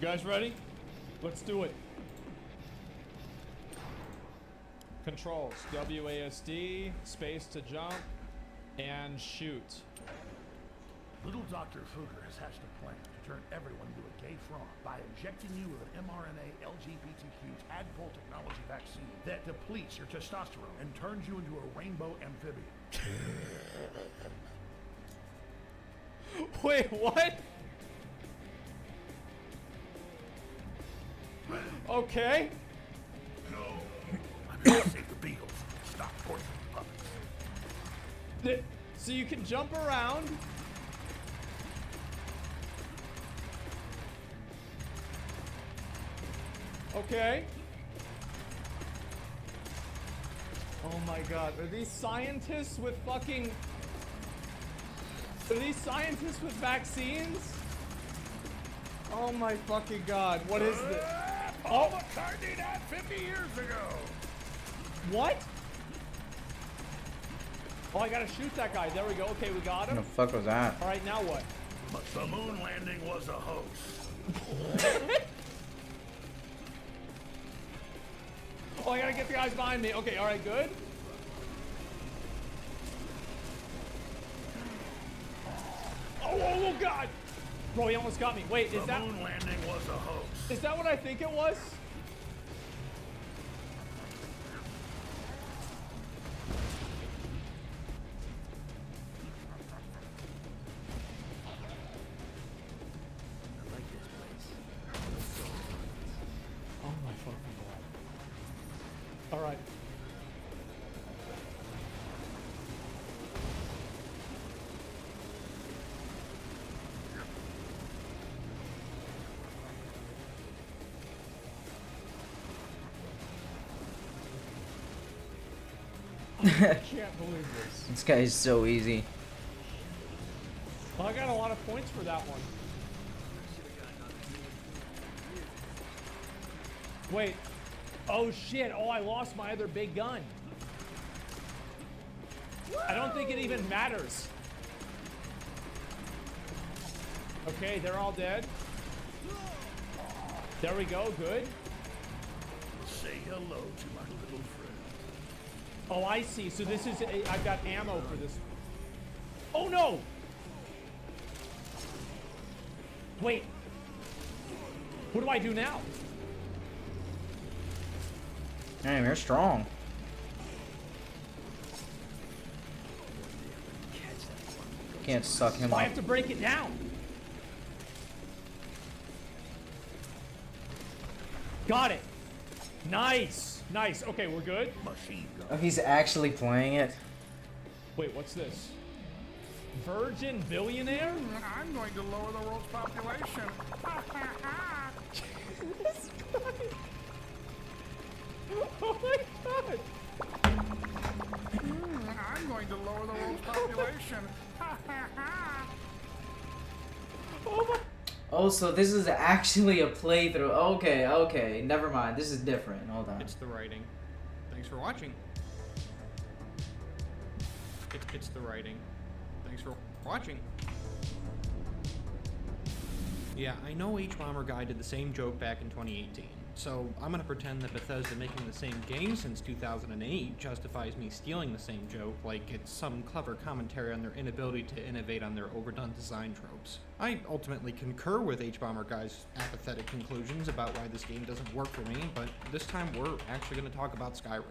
You guys ready? Let's do it. Controls, WASD, space to jump, and shoot. Little Dr. Fugger has hatched a plan to turn everyone into a gay frog by injecting you with an mRNA LGBTQ tadpole technology vaccine that depletes your testosterone and turns you into a rainbow amphibian. Wait, what? Okay. No. I'm here to save the beagles. Stop torturing puppets. So you can jump around. Okay. Oh my god, are these scientists with fucking... Are these scientists with vaccines? Oh my fucking god, what is this? Paul McCartney died 50 years ago. What? Oh, I gotta shoot that guy. There we go. Okay, we got him. What the fuck was that? Alright, now what? But the moon landing was a hoax. Oh, I gotta get the guys behind me. Okay, alright, good. Oh god! Bro, he almost got me. Wait, is that... The moon landing was a hoax. Is that what I think it was? Oh my fucking god. Alright. I can't believe this. This guy is so easy. Well, I got a lot of points for that one. Wait. Oh shit. Oh, I lost my other big gun. I don't think it even matters. Okay, they're all dead. There we go. Good. Say hello to my little friend. Oh, I see. So this is... I've got ammo for this. Oh, no! Wait. What do I do now? Damn, you're strong. Can't suck him Oh, I up. have to break it down. Got it. Nice. Nice. Okay, we're good. Machine gun. Oh, he's actually playing it? Wait, what's this? Virgin billionaire? I'm going to lower the world's population. This guy. Oh my god. I'm going to lower the world's population. Oh my. Oh, so this is actually a playthrough. Okay, okay. Never mind. This is different. Hold on. It's the writing. Thanks for watching. It's the writing. Thanks for watching. Yeah, I know H-Bomber Guy did the same joke back in 2018, so I'm gonna pretend that Bethesda making the same game since 2008 justifies me stealing the same joke like it's some clever commentary on their inability to innovate on their overdone design tropes. I ultimately concur with H-Bomber Guy's apathetic conclusions about why this game doesn't work for me, but this time we're actually gonna talk about Skyrim.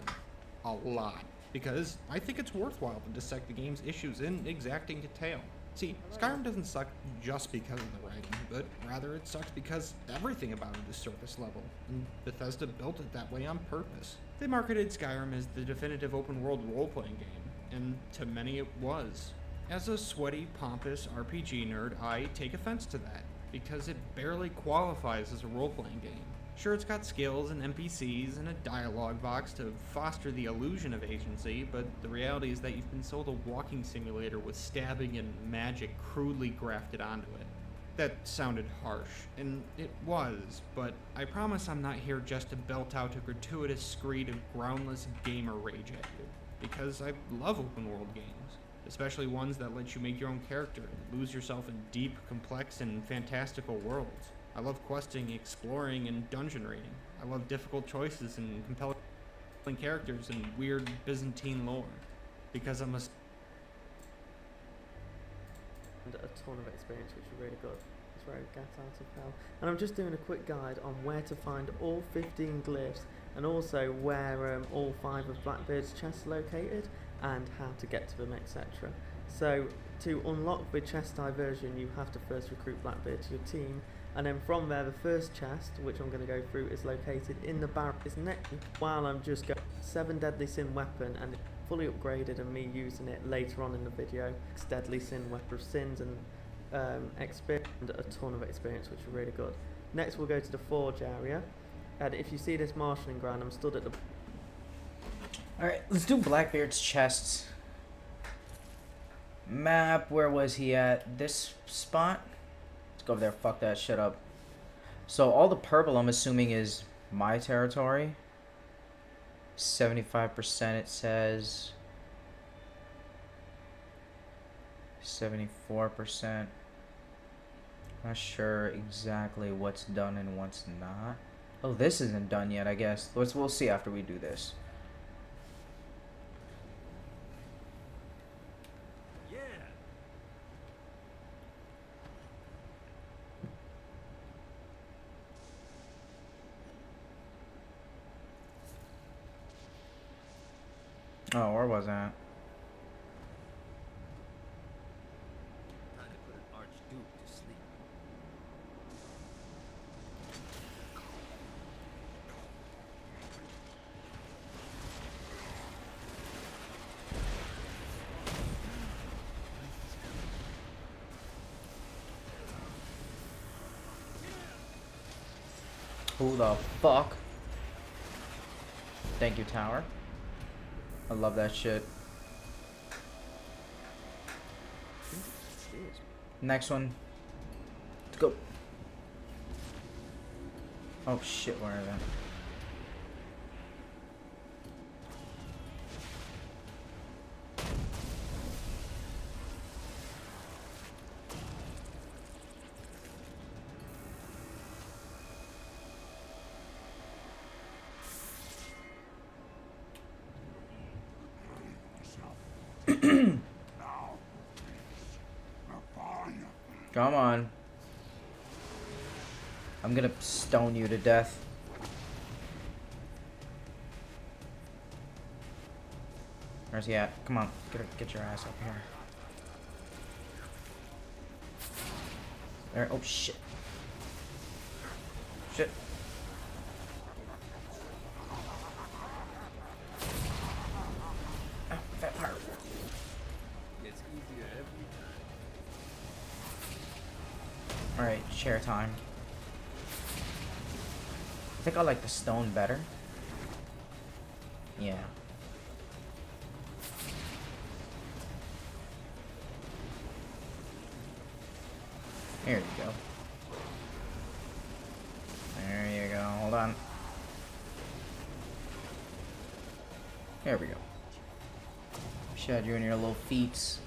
A lot. Because I think it's worthwhile to dissect the game's issues in exacting detail. See, Skyrim doesn't suck just because of the writing, but rather it sucks because everything about it is surface level, and Bethesda built it that way on purpose. They marketed Skyrim as the definitive open world role-playing game, and to many it was. As a sweaty, pompous RPG nerd, I take offense to that, because it barely qualifies as a role-playing game. Sure, it's got skills and NPCs and a dialogue box to foster the illusion of agency, but the reality is that you've been sold a walking simulator with stabbing and magic crudely grafted onto it. That sounded harsh, and it was, but I promise I'm not here just to belt out a gratuitous screed of groundless gamer rage at you, because I love open world games, especially ones that let you make your own character and lose yourself in deep, complex, and fantastical worlds. I love questing, exploring, and dungeon raiding. I love difficult choices and compelling characters and weird Byzantine lore. Because I'm a and a ton of experience, which is really good. That's where I get out of hell. And I'm just doing a quick guide on where to find all 15 glyphs, and also where all 5 of Blackbeard's chests are located, and how to get to them, etc. So to unlock the chest diversion, you have to first recruit Blackbeard to your team, and then from there the first chest, which I'm going to go through, is located in the barracks next. While I'm just going 7 Deadly Sin weapon, and fully upgraded, and me using it later on in the video. Deadly Sin weapon of sins, and experience, and a ton of experience, which is really good. Next we'll go to the forge area, and if you see this marshalling ground, I'm stood at the Alright, let's do Blackbeard's chests. Map, where was he at? This spot? Let's go over there, fuck that shit up. So all the purple I'm assuming is my territory. 75% it says. 74%. Not sure exactly what's done and what's not. Oh, this isn't done yet, I guess. We'll see after we do this. Yeah. Oh, where was that? Time to put an archduke to sleep. Who the fuck? Thank you, tower. I love that shit. Next one. Let's go. Oh shit, where is that? Come on. I'm gonna stone you to death. Where's he at? Come on, get your ass up here. There. Oh shit. Shit. Oh, that part. It's easier every time. Alright, share time. I think I like the stone better. Yeah. There you go. There you go. Hold on. There we go. Shed you in your little feets.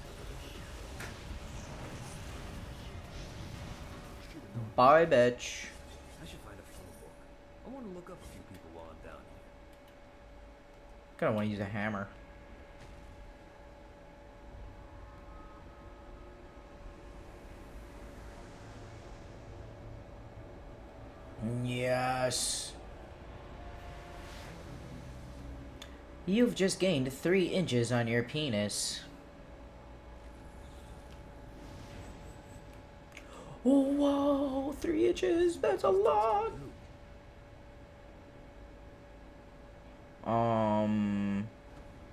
Bye, bitch. I should find a phone book. I want to look up a few people while I'm down here. Kinda wanna use a hammer. Yes. You've just gained 3 inches on your penis. Oh, whoa, 3 inches, that's a lot.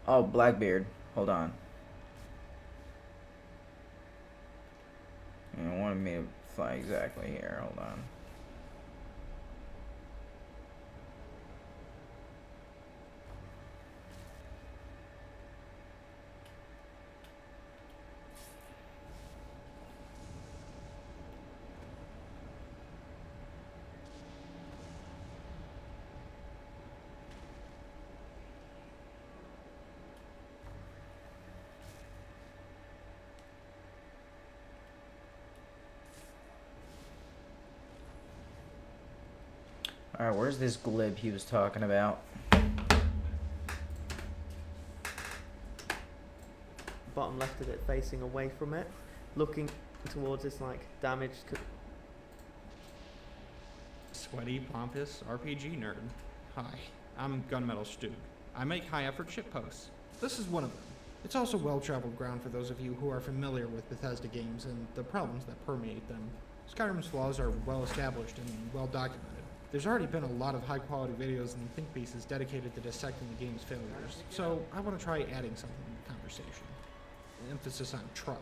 Oh, Blackbeard, hold on. You wanted me to fly exactly here, hold on. Alright, where's this glib he was talking about? Bottom left of it facing away from it, looking towards this like damaged. Sweaty, pompous RPG nerd. Hi, I'm Gunmetal Stu. I make high-effort shitposts. This is one of them. It's also well-traveled ground for those of you who are familiar with Bethesda games and the problems that permeate them. Skyrim's flaws are well-established and well-documented. There's already been a lot of high-quality videos and think pieces dedicated to dissecting the game's failures, so I want to try adding something to the conversation. Emphasis on try,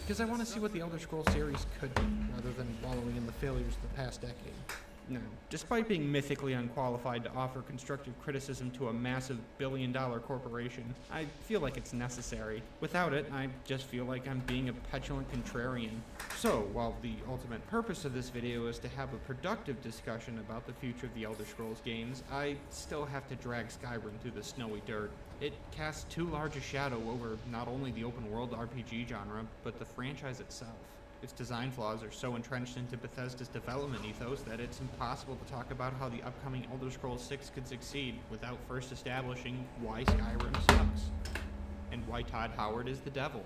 because I want to see what the Elder Scrolls series could be, rather than wallowing in the failures of the past decade. Now, despite being mythically unqualified to offer constructive criticism to a massive billion-dollar corporation, I feel like it's necessary. Without it, I just feel like I'm being a petulant contrarian. So, while the ultimate purpose of this video is to have a productive discussion about the future of the Elder Scrolls games, I still have to drag Skyrim through the snowy dirt. It casts too large a shadow over not only the open-world RPG genre, but the franchise itself. Its design flaws are so entrenched into Bethesda's development ethos that it's impossible to talk about how the upcoming Elder Scrolls 6 could succeed without first establishing why Skyrim sucks. And why Todd Howard is the devil.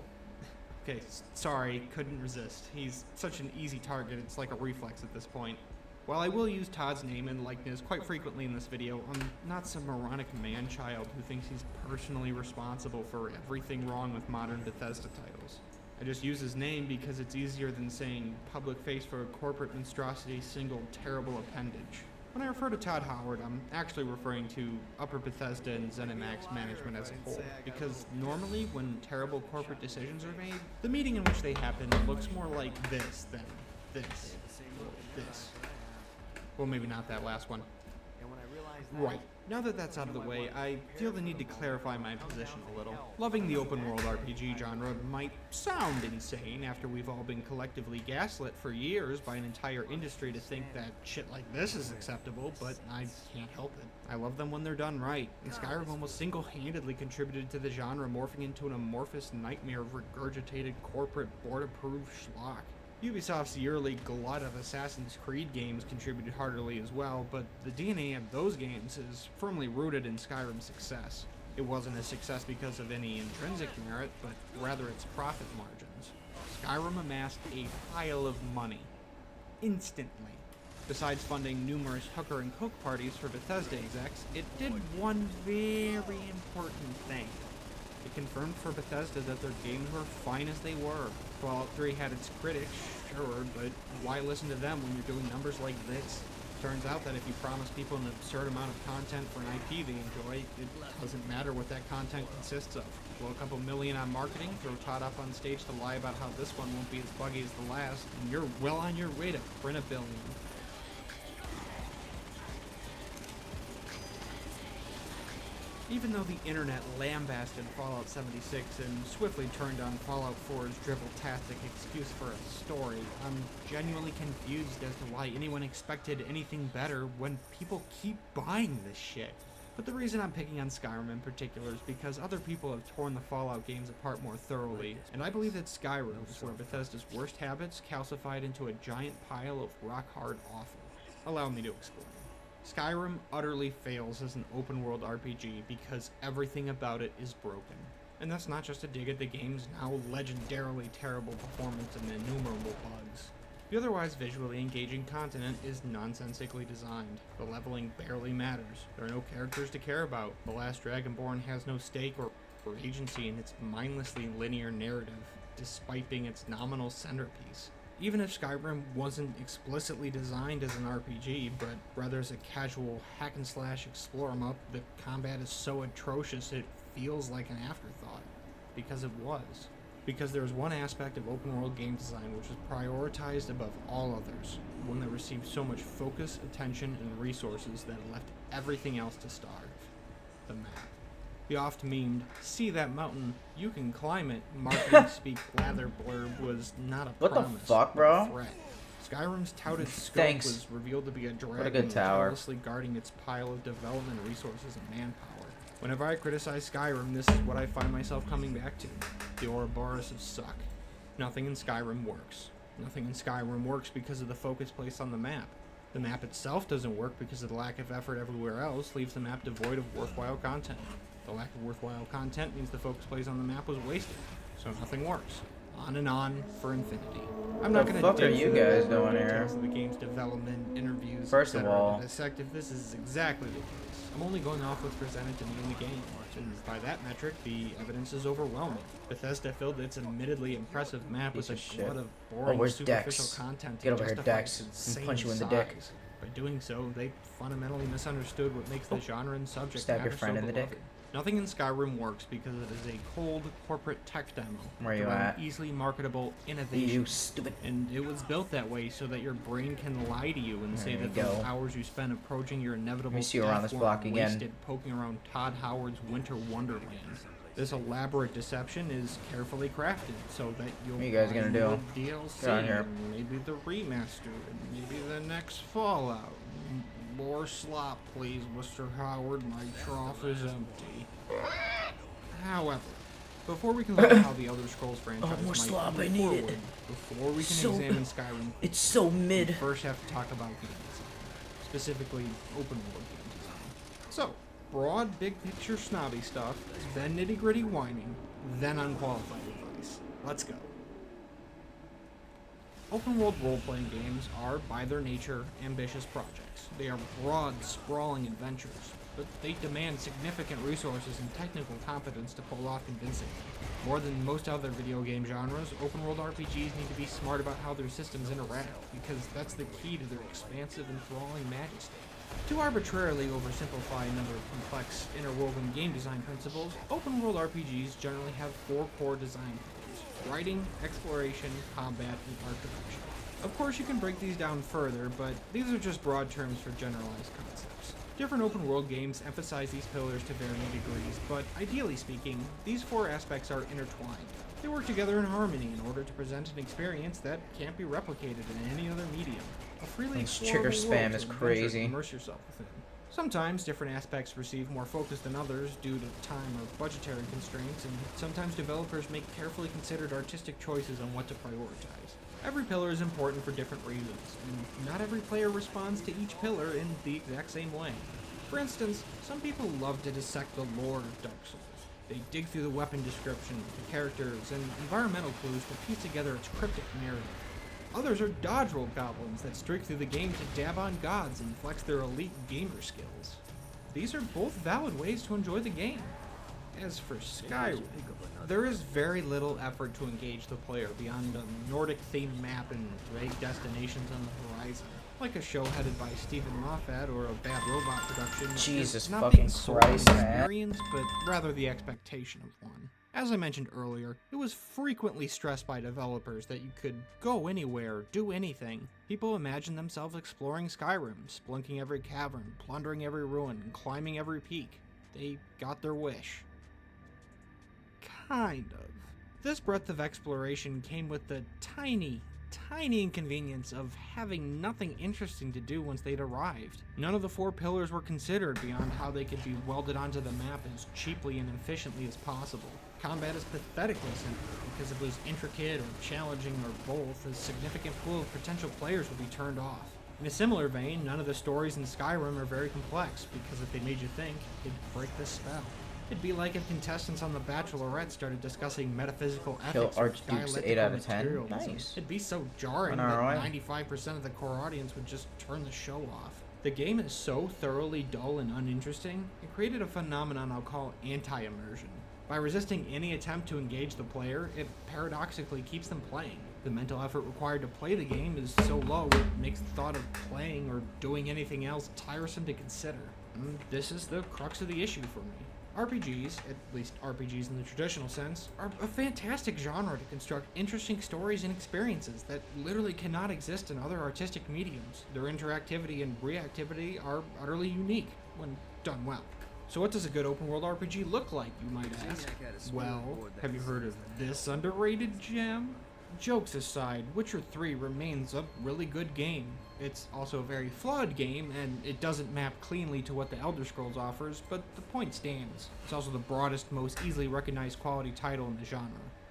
Okay, sorry, couldn't resist. He's such an easy target, it's like a reflex at this point. While I will use Todd's name and likeness quite frequently in this video, I'm not some moronic man-child who thinks he's personally responsible for everything wrong with modern Bethesda titles. I just use his name because it's easier than saying public face for a corporate monstrosity single terrible appendage. When I refer to Todd Howard, I'm actually referring to Upper Bethesda and ZeniMax management as a whole, because normally when terrible corporate decisions are made, the meeting in which they happen looks more like this than this. This. Well, maybe not that last one. Right. Now that that's out of the way, I feel the need to clarify my position a little. Loving the open world RPG genre might sound insane after we've all been collectively gaslit for years by an entire industry to think that shit like this is acceptable, but I can't help it. I love them when they're done right, and Skyrim almost single-handedly contributed to the genre morphing into an amorphous nightmare of regurgitated corporate board-approved schlock. Ubisoft's yearly glut of Assassin's Creed games contributed heartily as well, but the DNA of those games is firmly rooted in Skyrim's success. It wasn't a success because of any intrinsic merit, but rather its profit margins. Skyrim amassed a pile of money. Instantly. Besides funding numerous hooker and coke parties for Bethesda execs, it did one very important thing. It confirmed for Bethesda that their games were fine as they were. Fallout 3 had its critics, sure, but why listen to them when you're doing numbers like this? Turns out that if you promise people an absurd amount of content for an IP they enjoy, it doesn't matter what that content consists of. Blow a couple million on marketing, throw Todd up on stage to lie about how this one won't be as buggy as the last, and you're well on your way to print a billion. Even though the internet lambasted Fallout 76 and swiftly turned on Fallout 4's drivel-tastic excuse for a story, I'm genuinely confused as to why anyone expected anything better when people keep buying this shit. But the reason I'm picking on Skyrim in particular is because other people have torn the Fallout games apart more thoroughly, and I believe that Skyrim is where Bethesda's worst habits calcified into a giant pile of rock-hard awful. Allow me to explain. Skyrim utterly fails as an open-world RPG because everything about it is broken. And that's not just a dig at the game's now legendarily terrible performance and innumerable bugs. The otherwise visually engaging continent is nonsensically designed. The leveling barely matters. There are no characters to care about. The Last Dragonborn has no stake or agency in its mindlessly linear narrative, despite being its nominal centerpiece. Even if Skyrim wasn't explicitly designed as an RPG, but rather as a casual hack-and-slash explore-em-up, the combat is so atrocious it feels like an afterthought. Because it was. Because there was one aspect of open-world game design which was prioritized above all others, one that received so much focus, attention, and resources that it left everything else to starve. The map. The oft-memed, "See that mountain, you can climb it," marketing speak lather blurb was not a What the promise, fuck, but bro? a threat. Skyrim's touted scope Thanks. was revealed to be a What a dragon good tower. jealously guarding its pile of development resources and manpower. Whenever I criticize Skyrim, this is what I find myself coming back to. The Ouroboros of suck. Nothing in Skyrim works. Nothing in Skyrim works because of the focus placed on the map. The map itself doesn't work because of the lack of effort everywhere else leaves the map devoid of worthwhile content. The lack of worthwhile content means the focus placed on the map was wasted, so nothing works. On and on for infinity. I'm not going to fuck are you guys doing here? details of the game's development, interviews, First of etc. all- to dissect if this is exactly the case. I'm only going off what's presented to me in the game, and by that metric, the evidence is overwhelming. Bethesda filled its admittedly impressive map Piece with of a shit. glut of boring, where's superficial Dex? content to Get over here, justify Dex. its I'm insane punch you in the size. dick. By doing so, they fundamentally misunderstood what makes the genre and subject Stab your matter friend so in the beloved. dick. Nothing in Skyrim works because it is a cold corporate tech demo. Where you around at? Easily marketable innovation. You stupid. And it was built that way so that your brain can lie to you and say There that you those go. hours you spend approaching your inevitable Let me see you around death this weren't block again. wasted poking around Todd Howard's Winter Wonderland. This elaborate deception is carefully crafted so that you'll What you guys buy gonna more do? DLC, Get on here. and maybe the remaster, and maybe the next Fallout. More slop, please, Mr. Howard. My trough is empty. However, before we can look at how the Elder Scrolls franchise more might slop, move I need it. forward, before we can So- examine Skyrim, It's so we mid. first have to talk about game design, specifically open world game design. So, broad, big picture snobby stuff, then nitty gritty whining, then unqualified advice. Let's go. Open world role playing games are, by their nature, ambitious projects. They are broad, sprawling adventures, but they demand significant resources and technical competence to pull off convincingly. More than most other video game genres, open world RPGs need to be smart about how their systems interact, because that's the key to their expansive, enthralling majesty. To arbitrarily oversimplify a number of complex, interwoven game design principles, open world RPGs generally have four core design pillars: writing, exploration, combat, and art direction. Of course, you can break these down further, but these are just broad terms for generalized concepts. Different open world games emphasize these pillars to varying degrees, but ideally speaking, these four aspects are intertwined. They work together in harmony in order to present an experience that can't be replicated in any other medium. A freely This trigger explorable spam world to is adventure crazy. and immerse yourself within. Sometimes different aspects receive more focus than others due to time or budgetary constraints, and sometimes developers make carefully considered artistic choices on what to prioritize. Every pillar is important for different reasons, and not every player responds to each pillar in the exact same way. For instance, some people love to dissect the lore of Dark Souls. They dig through the weapon description, the characters, and environmental clues to piece together its cryptic narrative. Others are dodge roll goblins that streak through the game to dab on gods and flex their elite gamer skills. These are both valid ways to enjoy the game. As for Skyrim, there is very little effort to engage the player beyond a Nordic-themed map and vague destinations on the horizon. Like a show headed by Stephen Moffat or a Bad Robot production, Jesus is not fucking being sold as Christ, an man. experience, but rather the expectation of one. As I mentioned earlier, it was frequently stressed by developers that you could go anywhere, do anything. People imagined themselves exploring Skyrim, splunking every cavern, plundering every ruin, and climbing every peak. They got their wish. Kind of. This breadth of exploration came with the tiny inconvenience of having nothing interesting to do once they'd arrived. None of the four pillars were considered beyond how they could be welded onto the map as cheaply and efficiently as possible. Combat is pathetically simple because it was intricate or challenging or both, a significant pool of potential players would be turned off. In a similar vein, none of the stories in Skyrim are very complex because if they made you think, they'd break the spell. It'd be like if contestants on The Bachelorette started discussing metaphysical Kill ethics or Archduke's dialectical 8 out of 10. materialism. Nice. It'd be so jarring An that ROI. 95% of the core audience would just turn the show off. The game is so thoroughly dull and uninteresting, it created a phenomenon I'll call anti-immersion. By resisting any attempt to engage the player, it paradoxically keeps them playing. The mental effort required to play the game is so low it makes the thought of playing or doing anything else tiresome to consider. And this is the crux of the issue for me. RPGs, at least RPGs in the traditional sense, are a fantastic genre to construct interesting stories and experiences that literally cannot exist in other artistic mediums. Their interactivity and reactivity are utterly unique when done well. So what does a good open world RPG look like, you might ask? Well, have you heard of this underrated gem? Jokes aside, Witcher 3 remains a really good game. It's also a very flawed game, and it doesn't map cleanly to what the Elder Scrolls offers, but the point stands. It's also the broadest, most easily recognized quality title in the genre.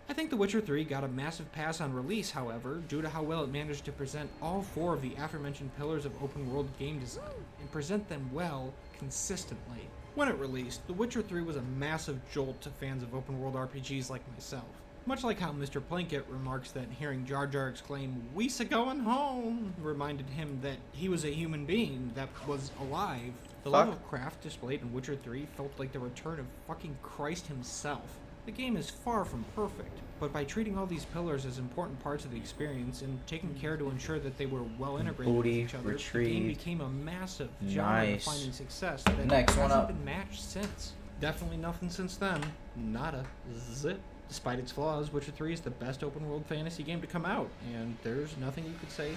I think The Witcher 3 got a massive pass on release, however, due to how well it managed to present all 4 of the aforementioned pillars of open world game design, and present them well, consistently. When it released, The Witcher 3 was a massive jolt to fans of open world RPGs like myself. Much like how Mr. Plinkett remarks that hearing Jar Jar exclaim, "We's a going home," reminded him that he was a human being that was alive. The Fuck. level of craft displayed in Witcher 3 felt like the return of fucking Christ himself. The game is far from perfect, but by treating all these pillars as important parts of the experience and taking care to ensure that they were well integrated Booty, with each other, the retrieved. game became a massive Nice. genre-defining success that Next one hasn't up. been matched since. Definitely nothing since then. Nada. Zip. Despite its flaws, Witcher 3 is the best open-world fantasy game to come out, and there's nothing you could say.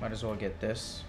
Might as well get this.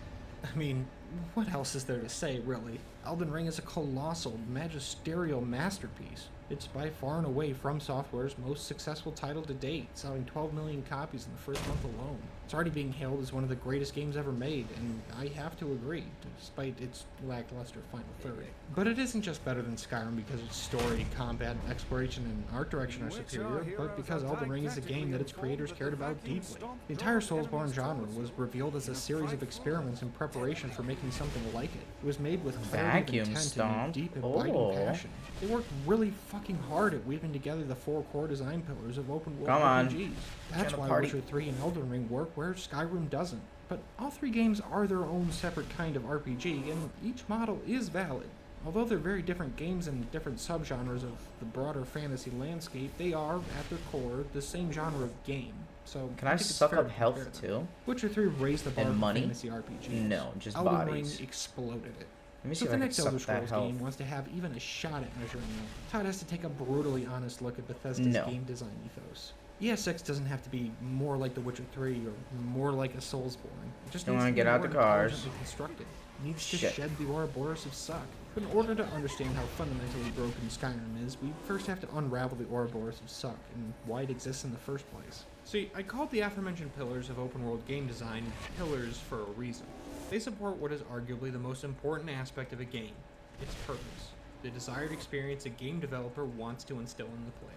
I mean, what else is there to say, really? Elden Ring is a colossal, magisterial masterpiece. It's by far and away From Software's most successful title to date, selling 12 million copies in the first month alone. It's already being hailed as one of the greatest games ever made, and I have to agree, despite its lackluster final third. But it isn't just better than Skyrim because its story, combat, exploration, and art direction are superior, but because Elden Ring is a game that its creators cared about deeply. The entire Soulsborne genre was revealed as a series of experiments in preparation for making something like it. It was made with clarity Vacuum of intent stomp. and a deep, abiding Oh. passion. They worked really fucking hard at weaving together the 4 core design pillars of open world Come on. RPGs. That's Channel why party. Witcher 3 and Elden Ring work where Skyrim doesn't. But all 3 games are their own separate kind of RPG, and each model is valid. Although they're very different games and different subgenres of the broader fantasy landscape, they are, at their core, the same genre of game. So Can I think it's suck fair up to health compare them. too? Witcher 3 raised the bar And for money? fantasy RPGs. No, just Elden bodies. Ring exploded it. Let me So see if if the I can next Elder suck that Scrolls health. game wants to have even a shot at measuring up, Todd has to take a brutally honest look at Bethesda's No. game design ethos. ESX doesn't have to be more like The Witcher 3 or more like a Soulsborne. It just Don't needs wanna to be get out more the cars. intelligently constructed. It needs to Shit. shed the Ouroboros of suck. But in order to understand how fundamentally broken Skyrim is, we first have to unravel the Ouroboros of suck and why it exists in the first place. See, I called the aforementioned pillars of open world game design pillars for a reason. They support what is arguably the most important aspect of a game, its purpose, the desired experience a game developer wants to instill in the player.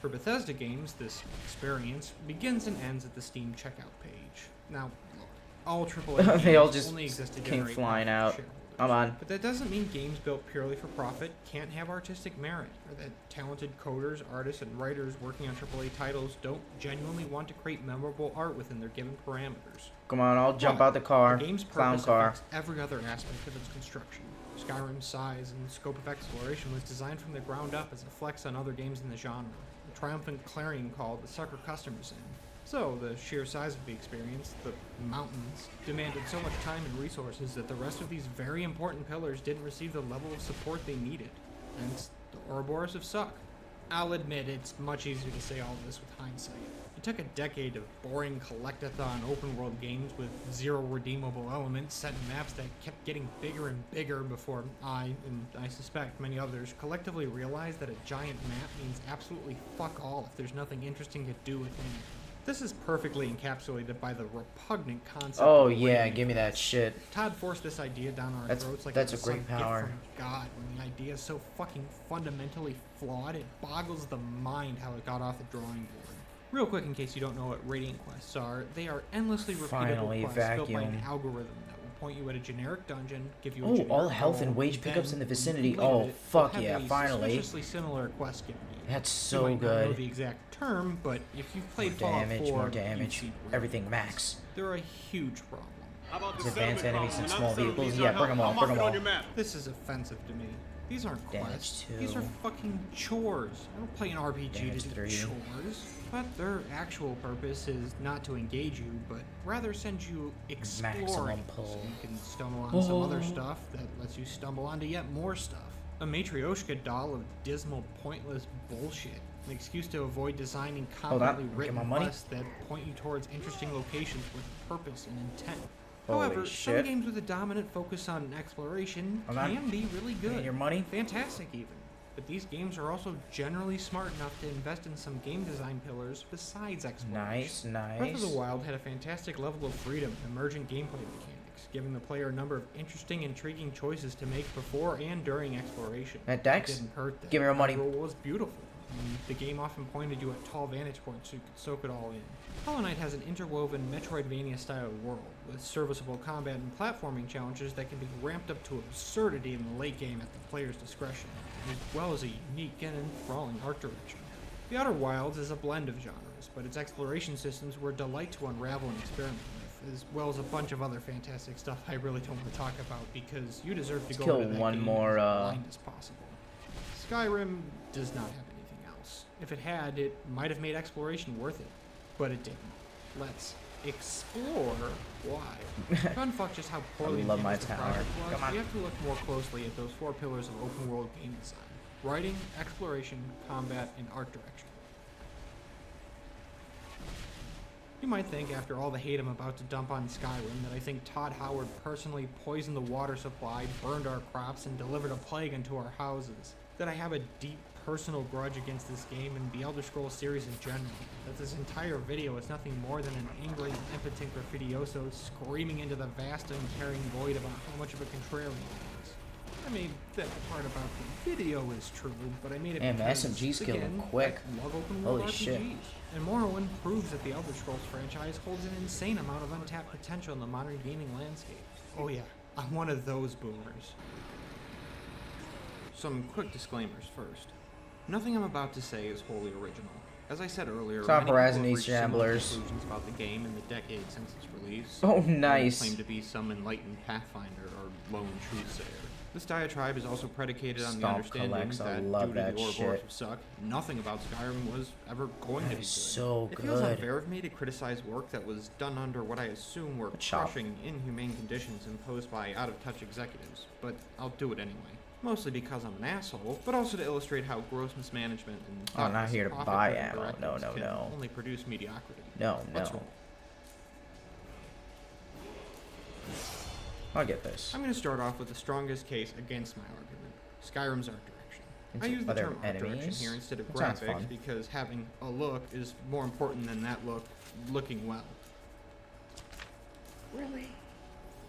For Bethesda games, this experience begins and ends at the Steam checkout page. Now, look, all AAA They all games just only exist to came generate flying profit out. for shareholders. Come on. But that doesn't mean games built purely for profit can't have artistic merit, or that talented coders, artists, and writers working on AAA titles don't genuinely want to create memorable art within their given parameters. Come on, I'll jump But out the car. The game's Clown purpose car. affects every other aspect of its construction. Skyrim's size and scope of exploration was designed from the ground up as a flex on other games in the genre, a triumphant clarion call to sucker customers in. So, the sheer size of the experience, the mountains, demanded so much time and resources that the rest of these very important pillars didn't receive the level of support they needed. Hence, the Ouroboros of suck. I'll admit, it's much easier to say all of this with hindsight. It took a decade of boring collectathon open-world games with zero redeemable elements set in maps that kept getting bigger and bigger before I, and I suspect many others, collectively realized that a giant map means absolutely fuck all if there's nothing interesting to do within it. This is perfectly encapsulated by the repugnant concept Oh of yeah, raiding give me that quests. shit. Todd forced this idea down our That's- throats like that's it was a great some power. gift from God. When the idea is so fucking fundamentally flawed, it boggles the mind how it got off the drawing board. Real quick, in case you don't know what raiding quests are, they are endlessly repeatable Finally, quests built by an vacuum. algorithm that will point you at a generic dungeon, give you a Oh, generic all health goal, and wage pickups then in the vicinity. when you Oh, complete it, fuck you'll have yeah, a finally. suspiciously similar quest given to you. That's You so might not know good. the exact term, but if you've played More Fallout damage, 4, more you've damage. seen Everything raiding max. quests. They're a huge problem. These advanced enemies and small vehicles. Yeah, bring them all, bring them all. This is offensive to me. These aren't Damage quests. 2. These are fucking chores. I don't play an RPG Damage to do 3. chores. But their actual purpose is not to engage you, but rather send you exploring. Maximum So pull. you can stumble on some other Oh. stuff that lets you stumble onto yet more stuff. A Matryoshka doll of dismal, pointless bullshit. An excuse to avoid designing Hold on, competently get written my money. quests that point you towards interesting locations with purpose and intent. Holy However, some shit. games with a dominant focus on exploration Hold on. can be really Give me good. your money. Fantastic, even. but these games are also generally smart enough to invest in some game design pillars besides exploration. Nice, Breath of nice. the Wild had a fantastic level of freedom and emergent gameplay mechanics, giving the player a number of interesting, intriguing choices to make before and during exploration. That It Dex, didn't hurt that give me your money. the role was beautiful. And the game often pointed you at tall vantage points so you could soak it all in. Hollow Knight has an interwoven Metroidvania-style world with serviceable combat and platforming challenges that can be ramped up to absurdity in the late game at the player's discretion, as well as a unique and enthralling art direction. The Outer Wilds is a blend of genres, but its exploration systems were a delight to unravel and experiment with, as well as a bunch of other fantastic stuff I really don't want to talk about because you deserve to Let's go kill into that one game more, as blind as possible. Skyrim does not have anything else. If it had, it might have made exploration worth it, but it didn't. Let's explore why. To unfuck just how poorly love my managed the tower. project was, Come on. we have to look more closely at those 4 pillars of open world game design: writing, exploration, combat, and art direction. You might think, after all the hate I'm about to dump on Skyrim, that I think Todd Howard personally poisoned the water supply, burned our crops, and delivered a plague into our houses. That I have a deep personal grudge against this game and the Elder Scrolls series in general. That this entire video is nothing more than an angry, impotent graffitioso screaming into the vast and uncaring void about how much of a contrarian he is. I mean, that part about the video is true, but I made it Man, the because, SMGs kill again, quick. I love open world Holy RPGs. shit. And Morrowind proves that the Elder Scrolls franchise holds an insane amount of untapped potential in the modern gaming landscape. Oh yeah, I'm one of those boomers. Some quick disclaimers first. Nothing I'm about to say is wholly original. As I said earlier, Stop many people harassing have these reached similar gamblers. conclusions about the game in the decade since its release. Oh, They nice. claim to be some enlightened pathfinder or lone truthsayer. This diatribe is also predicated on the Stomp understanding collects, I that love due that to the shit. Ouroboros of Suck, nothing about Skyrim was ever going to That be is good. so It feels good. unfair of me to criticize work that was done under what I assume were Good job. crushing, inhumane conditions imposed by out-of-touch executives, but I'll do it anyway. Mostly because I'm an asshole, but also to illustrate how gross mismanagement and Oh, not thoughtless here to profit buy driven ammo. directives No, no, can no. only produce mediocrity. No, Let's no. roll. I'll get this. I'm going to start off with the strongest case against my argument: Skyrim's art direction. I use the Are there term art direction enemies? here instead of That sounds graphics fun. because having a look is more important than that look looking well. Really?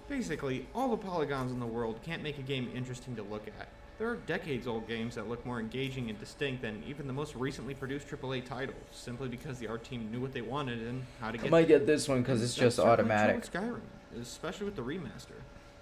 Basically, all the polygons in the world can't make a game interesting to look at. There are decades-old games that look more engaging and distinct than even the most recently produced AAA titles, simply because the art team knew what they wanted and how to get I might get this one because it's That's just certainly automatic. true with Skyrim, especially with the remaster.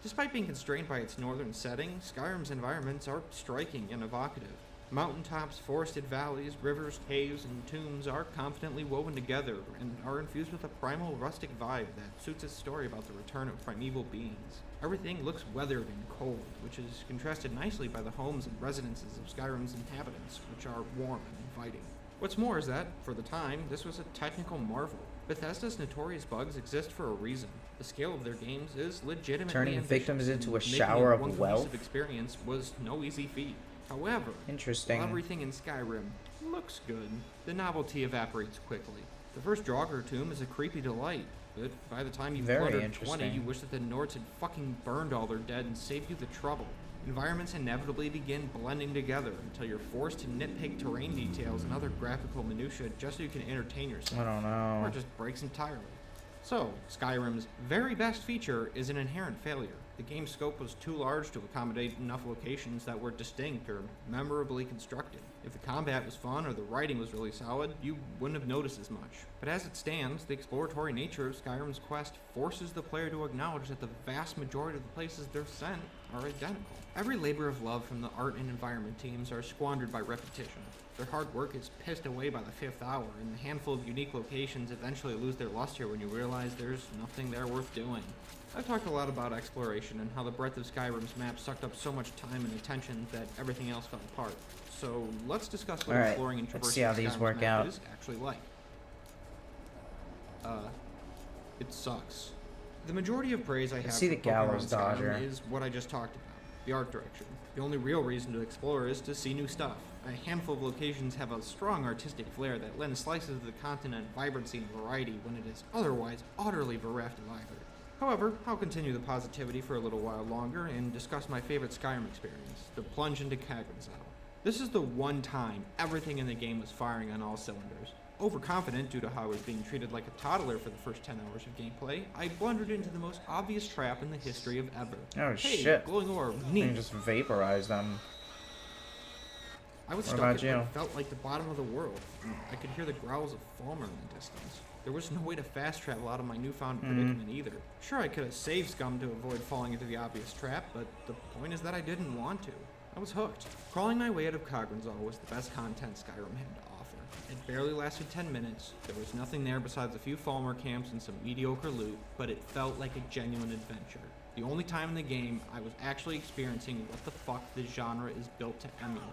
Despite being constrained by its northern setting, Skyrim's environments are striking and evocative. Mountaintops, forested valleys, rivers, caves, and tombs are confidently woven together and are infused with a primal rustic vibe that suits its story about the return of primeval beings. Everything looks weathered and cold, which is contrasted nicely by the homes and residences of Skyrim's inhabitants, which are warm and inviting. What's more is that, for the time, this was a technical marvel. Bethesda's notorious bugs exist for a reason. The scale of their games is legitimately Turning ambitious, victims into and a making shower it of one cohesive wealth? experience was no easy feat. However, Interesting. while everything in Skyrim looks good, the novelty evaporates quickly. The first Draugr tomb is a creepy delight, but by the time you've Very blundered 20, interesting. you wish that the Nords had fucking burned all their dead and saved you the trouble. Environments inevitably begin blending together until you're forced to nitpick terrain details and other graphical minutiae just so you can entertain yourself. I don't Or know. it just breaks entirely. So, Skyrim's very best feature is an inherent failure. The game's scope was too large to accommodate enough locations that were distinct or memorably constructed. If the combat was fun or the writing was really solid, you wouldn't have noticed as much. But as it stands, the exploratory nature of Skyrim's quest forces the player to acknowledge that the vast majority of the places they're sent are identical. Every labor of love from the art and environment teams are squandered by repetition. Their hard work is pissed away by the fifth hour, and a handful of unique locations eventually lose their luster when you realize there's nothing there worth doing. I've talked a lot about exploration and how the breadth of Skyrim's map sucked up so much time and attention that everything else fell apart. So let's discuss what Alright, exploring and let's traversing see how these Skyrim's work map out. is actually like. It sucks. The majority of praise I have see for the gallows Pokemon Skyrim dodger. is what I just talked about, the art direction. The only real reason to explore is to see new stuff. A handful of locations have a strong artistic flair that lends slices of the continent vibrancy and variety when it is otherwise utterly bereft of either. However, I'll continue the positivity for a little while longer and discuss my favorite Skyrim experience, the plunge into Kagranzal. This is the one time everything in the game was firing on all cylinders. Overconfident due to how I was being treated like a toddler for the first 10 hours of gameplay, I blundered into the most obvious trap in the history of ever. Oh Hey, shit. glowing orb, You can neat. just vaporize them. I was What stuck about at you? what felt like the bottom of the world. And I could hear the growls of Falmer in the distance. There was no way to fast travel out of my newfound predicament either. Sure, I could have saved Scum to avoid falling into the obvious trap, but the point is that I didn't want to. I was hooked. Crawling my way out of Cogranzal was the best content Skyrim had to offer. It barely lasted 10 minutes. There was nothing there besides a few Falmer camps and some mediocre loot, but it felt like a genuine adventure. The only time in the game I was actually experiencing what the fuck this genre is built to emulate.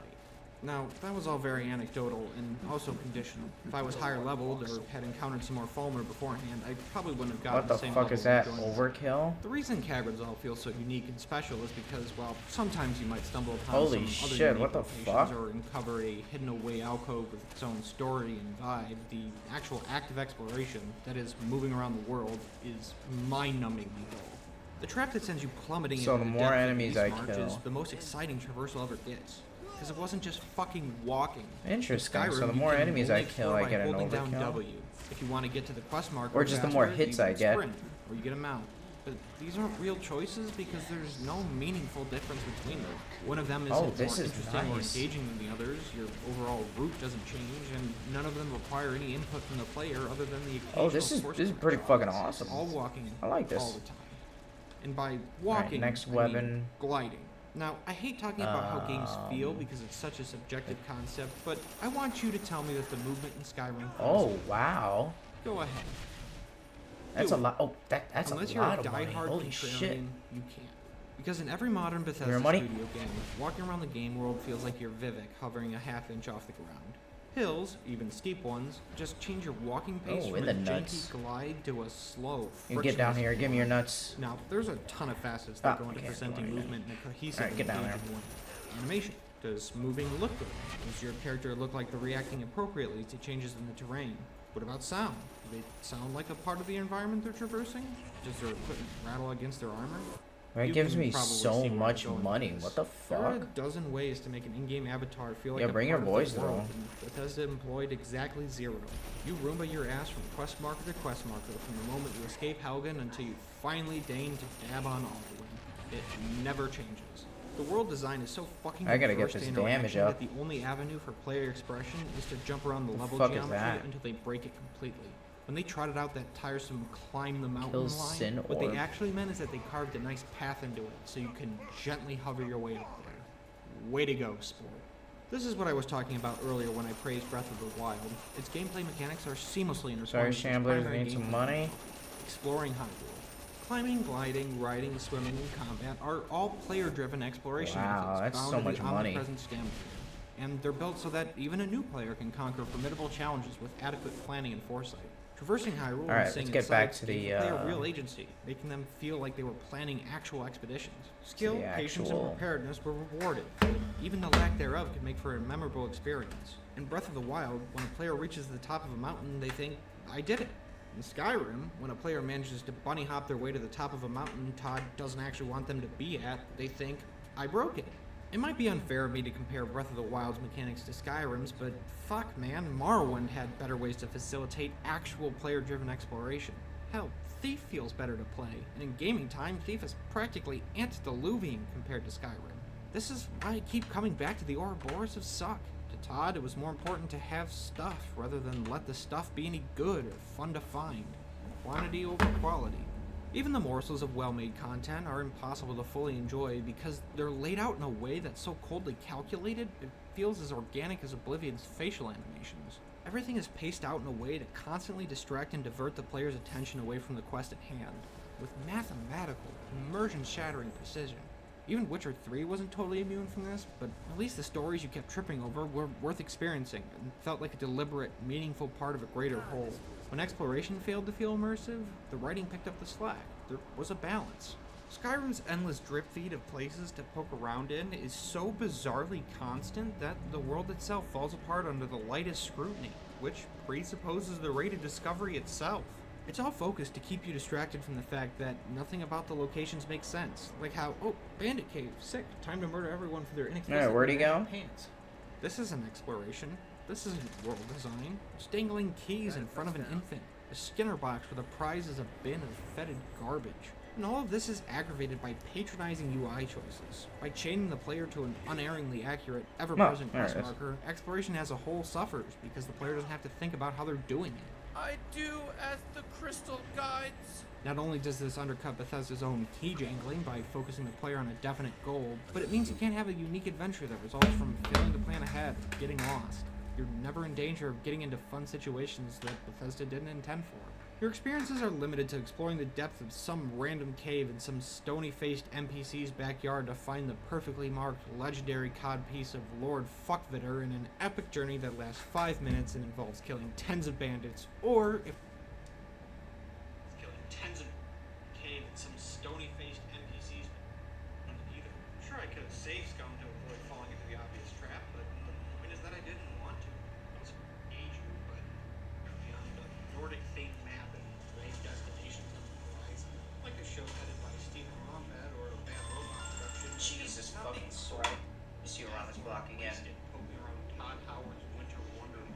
Now, that was all very anecdotal and also conditional. If I was higher leveled or had encountered some more Falmer beforehand, I probably wouldn't have gotten What the same fuck level is of that? enjoyment. Overkill? The reason Cagranzal feels so unique and special is because, well, sometimes you might stumble upon Holy some other shit, unique what the locations fuck? or uncover a hidden away alcove with its own story and vibe. The actual act of exploration, that is, moving around the world, is mind-numbingly dull. The trap that sends you plummeting So into the the more depths of enemies I Eastmarch is kill. the most exciting traversal ever gets. Because it wasn't just fucking walking. Interesting. Skyrim, So the you more can enemies only I kill, explore I by get an holding down overkill. W. If you want to get to the quest marker Or just the more faster, hits you I can get. sprint, or you get a mount. But these aren't real choices because there's no meaningful difference between them. One of them is Oh, more this is interesting or nice. engaging than the others. Your overall route doesn't change, and none of them require any input from the player other than the occasional Oh, this is source pretty code. fucking It's awesome. all walking I like this. all the time. And by walking, next I mean weapon. gliding. Now, I hate talking about how games feel because it's such a subjective concept, but I want you to tell me that the movement in Skyrim feels Oh, good. wow. Go ahead. That's Do a it. lot. Oh, that's Unless a you're lot a of money. diehard Holy contrarian, shit. you can't. Because in every modern Bethesda money? studio game, walking around the game world feels like you're Vivek hovering a half inch off the ground. Hills, even steep ones, just change your walking pace Oh, from in a the janky nuts. glide to a slow, You get down frictionless here. Give me your walk. nuts. Now, there's a ton of facets that Ah, go into okay, presenting go on, movement in a cohesive Alright, get and down there. engaging way. Animation. Does moving look good? Does your character look like they're reacting appropriately to changes in the terrain? What about sound? Do they sound like a part of the environment they're traversing? Does their equipment rattle against their armor? That You gives can me probably so see where much I'm going with money. this. What the There are a fuck? dozen ways to make an in-game avatar feel like Yeah, a bring part your of boys the world, though. and Bethesda employed exactly zero. You Roomba your ass from quest marker to quest marker from the moment you escape Helgen until you finally deign to dab on Alduin. It never changes. The world design is so fucking I gotta get diverse to this interaction damage up. that the only avenue for player expression is to jump around the level fuck is geometry that? until they break it completely. When they trotted out that tiresome climb the mountain Kills line, Sin what they Orb. actually meant is that they carved a nice path into it so you can gently hover your way up there. Way to go, sport. This is what I was talking about earlier when I praised Breath of the Wild. Its gameplay mechanics are seamlessly intertwined. Sorry, with its Shamblers, primary need some gameplay money. mechanic, exploring Hyrule. Climbing, gliding, riding, swimming, and combat are all player-driven exploration Wow, methods that's bound so in much the money. omnipresent stamina. And they're built so that even a new player can conquer formidable challenges with adequate planning and foresight. Traversing Hyrule Alright, and seeing let's its get back sights to gave the, the player real agency, making them feel like they were planning actual expeditions. Skill, the patience, and actual- preparedness were rewarded. Even the lack thereof could make for a memorable experience. In Breath of the Wild, when a player reaches the top of a mountain, they think, I did it. In Skyrim, when a player manages to bunny hop their way to the top of a mountain Todd doesn't actually want them to be at, they think, I broke it. It might be unfair of me to compare Breath of the Wild's mechanics to Skyrim's, but fuck man, Morrowind had better ways to facilitate actual player-driven exploration. Hell, Thief feels better to play, and in gaming time, Thief is practically antediluvian compared to Skyrim. This is why I keep coming back to the Ouroboros of Suck. To Todd, it was more important to have stuff rather than let the stuff be any good or fun to find. Quantity over quality. Even the morsels of well-made content are impossible to fully enjoy because they're laid out in a way that's so coldly calculated, it feels as organic as Oblivion's facial animations. Everything is paced out in a way to constantly distract and divert the player's attention away from the quest at hand, with mathematical, immersion-shattering precision. Even Witcher 3 wasn't totally immune from this, but at least the stories you kept tripping over were worth experiencing and felt like a deliberate, meaningful part of a greater whole. When exploration failed to feel immersive, the writing picked up the slack. There was a balance. Skyrim's endless drip feed of places to poke around in is so bizarrely constant that the world itself falls apart under the lightest scrutiny, which presupposes the rate of discovery itself. It's all focused to keep you distracted from the fact that nothing about the locations makes sense. Like how, oh, bandit cave, sick, time to murder everyone for their inexpensive Alright, where'd he go? pants. This isn't exploration. This isn't world design. It's dangling keys in front of an infant. A Skinner box where the prize is a bin of fetid garbage. And all of this is aggravated by patronizing UI choices. By chaining the player to an unerringly accurate, ever-present there it quest is. marker, exploration as a whole suffers because the player doesn't have to think about how they're doing it. I do as the crystal guides. Not only does this undercut Bethesda's own key jangling by focusing the player on a definite goal, but it means you can't have a unique adventure that results from failing to plan ahead or getting lost. You're never in danger of getting into fun situations that Bethesda didn't intend for. Your experiences are limited to exploring the depth of some random cave in some stony-faced NPC's backyard to find the perfectly marked legendary codpiece of Lord Fuckvitter in an epic journey that lasts 5 minutes and involves killing tens of bandits, or if killing tens of cave in some stony-faced NPC's either. Sure, I could have saved Scum to avoid falling into the obvious trap, but the point is that I didn't want to. I was Asian, but beyond the Nordic themed map and vague destinations on the horizon, like a show headed by Stephen Wombat or a Bad Robot production. Jesus fucking Christ. You see you around this block again. Poking around Todd Howard's Winter Wonderland.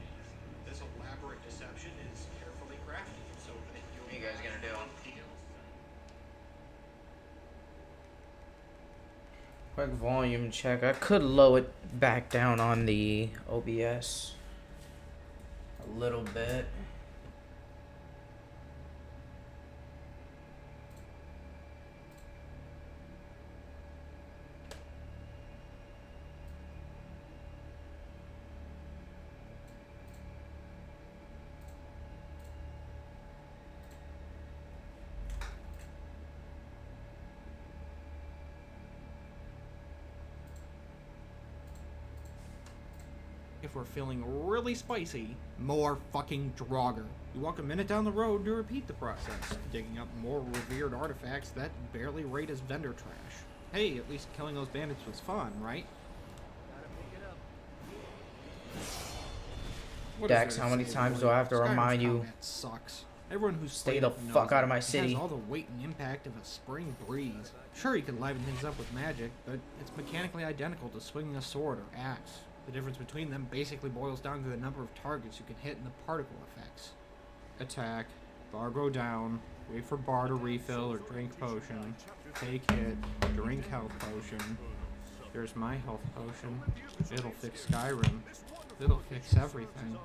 This elaborate deception is carefully crafted so that What are you guys gonna do? Quick volume check. I could lower it back down on the OBS a little bit. If we're feeling really spicy, more fucking Draugr. You walk a minute down the road to repeat the process, digging up more revered artifacts that barely rate as vendor trash. Hey, at least killing those bandits was fun, right? What is Dex, there how to many say, times really? do I have to Skyrim's remind you? combat sucks. Everyone who's Stay played the it knows fuck out of it. my It city. has all the weight and impact of a spring breeze. Sure, you can liven things up with magic, but it's mechanically identical to swinging a sword or axe. The difference between them basically boils down to the number of targets you can hit and the particle effects. Attack, bar go down, wait for bar to refill or drink potion, take hit, drink health potion. There's my health potion. It'll fix Skyrim. It'll fix everything.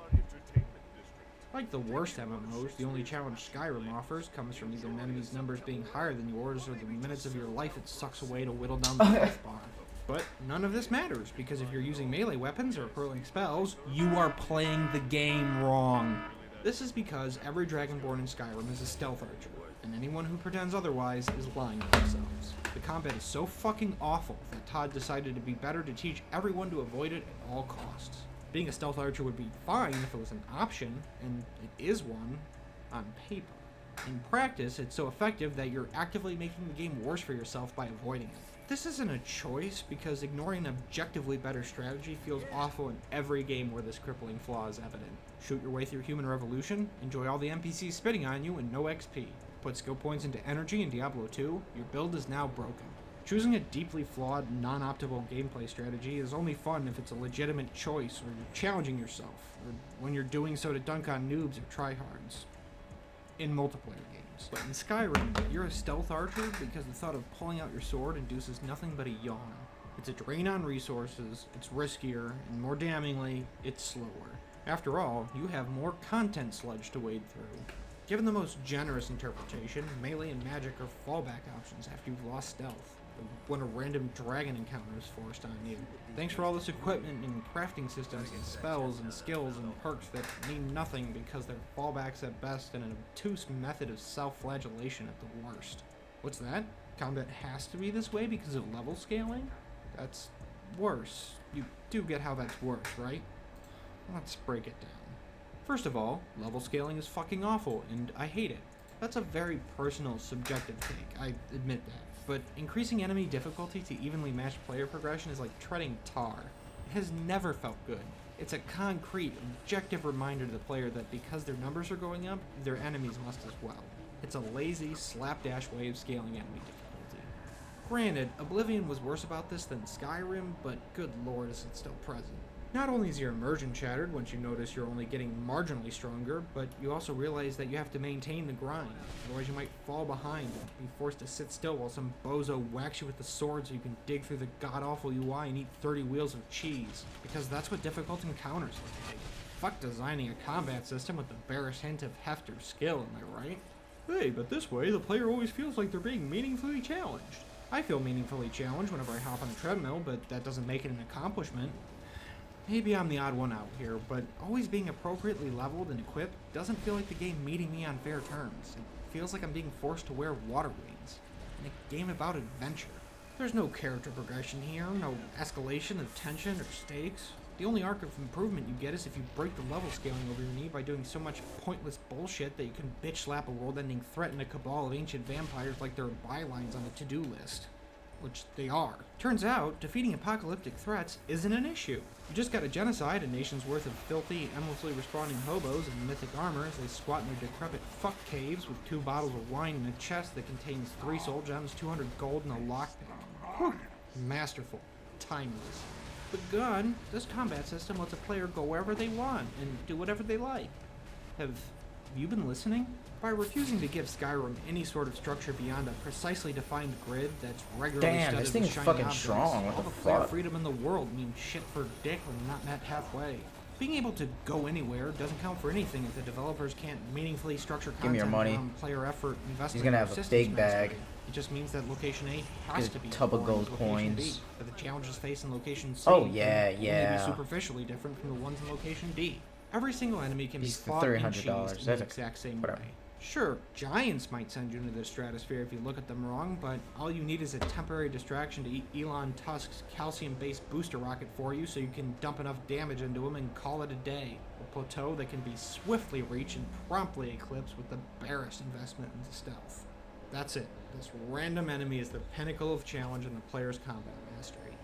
Like the worst MMOs, the only challenge Skyrim offers comes from either enemies' numbers being higher than yours or the minutes of your life it sucks away to whittle down the health bar. But none of this matters, because if you're using melee weapons or hurling spells, you are playing the game wrong. This is because every Dragonborn in Skyrim is a stealth archer, and anyone who pretends otherwise is lying to themselves. The combat is so fucking awful that Todd decided it'd be better to teach everyone to avoid it at all costs. Being a stealth archer would be fine if it was an option, and it is one, on paper. In practice, it's so effective that you're actively making the game worse for yourself by avoiding it. This isn't a choice, because ignoring an objectively better strategy feels awful in every game where this crippling flaw is evident. Shoot your way through Human Revolution, enjoy all the NPCs spitting on you, and no XP. Put skill points into energy in Diablo 2, your build is now broken. Choosing a deeply flawed, non-optimal gameplay strategy is only fun if it's a legitimate choice, or you're challenging yourself, or when you're doing so to dunk on noobs or tryhards. In multiplayer games. But in Skyrim, you're a stealth archer because the thought of pulling out your sword induces nothing but a yawn. It's a drain on resources, it's riskier, and more damningly, it's slower. After all, you have more content sludge to wade through. Given the most generous interpretation, melee and magic are fallback options after you've lost stealth, or when a random dragon encounter is forced on you. Thanks for all this equipment and crafting systems and spells and skills and perks that mean nothing because they're fallbacks at best and an obtuse method of self-flagellation at the worst. What's that? Combat has to be this way because of level scaling? That's worse. You do get how that's worse, right? Let's break it down. First of all, level scaling is fucking awful, and I hate it. That's a very personal, subjective take, I admit that. But increasing enemy difficulty to evenly match player progression is like treading tar. It has never felt good. It's a concrete, objective reminder to the player that because their numbers are going up, their enemies must as well. It's a lazy, slapdash way of scaling enemy difficulty. Granted, Oblivion was worse about this than Skyrim, but good lord is it still present. Not only is your immersion shattered once you notice you're only getting marginally stronger, but you also realize that you have to maintain the grind. Otherwise you might fall behind and be forced to sit still while some bozo whacks you with the sword so you can dig through the god-awful UI and eat 30 wheels of cheese. Because that's what difficult encounters look like. Fuck designing a combat system with the barest hint of heft or skill, am I right? Hey, but this way the player always feels like they're being meaningfully challenged. I feel meaningfully challenged whenever I hop on a treadmill, but that doesn't make it an accomplishment. Maybe I'm the odd one out here, but always being appropriately leveled and equipped doesn't feel like the game meeting me on fair terms. It feels like I'm being forced to wear water wings in a game about adventure. There's no character progression here, no escalation of tension or stakes. The only arc of improvement you get is if you break the level scaling over your knee by doing so much pointless bullshit that you can bitch slap a world-ending threat in a cabal of ancient vampires like they're bylines on a to-do list. Which they are. Turns out, defeating apocalyptic threats isn't an issue. You just gotta genocide a nation's worth of filthy, endlessly respawning hobos in mythic armor as they squat in their decrepit fuck caves with 2 bottles of wine in a chest that contains 3 soul gems, 200 gold, and a lockpick. Whew. Masterful. Timeless. But God, this combat system lets a player go wherever they want and do whatever they like. Have you been listening? By refusing to give Skyrim any sort of structure beyond a precisely defined grid that's regularly Damn, studded this thing with is shiny fucking objects, strong. What all the the player fuck? freedom in the world means shit for dick when not met halfway. Being able to go anywhere doesn't count for anything if the developers can't meaningfully structure content Give me your money. around player effort, investment, gonna or have a systems big bag. mastery. It just means that location A has Get a to be tub of as boring gold as location B, coins. that the challenges faced in location C Oh, can yeah, only yeah. be superficially different from the ones in location D. Every single enemy can be These fought and $300. cheesed in That's the a- exact same whatever. way. Sure, giants might send you into the stratosphere if you look at them wrong, but all you need is a temporary distraction to eat Elon Musk's calcium-based booster rocket for you so you can dump enough damage into them and call it a day. A plateau that can be swiftly reached and promptly eclipsed with the barest investment into stealth. That's it. This random enemy is the pinnacle of challenge in the player's combat mastery.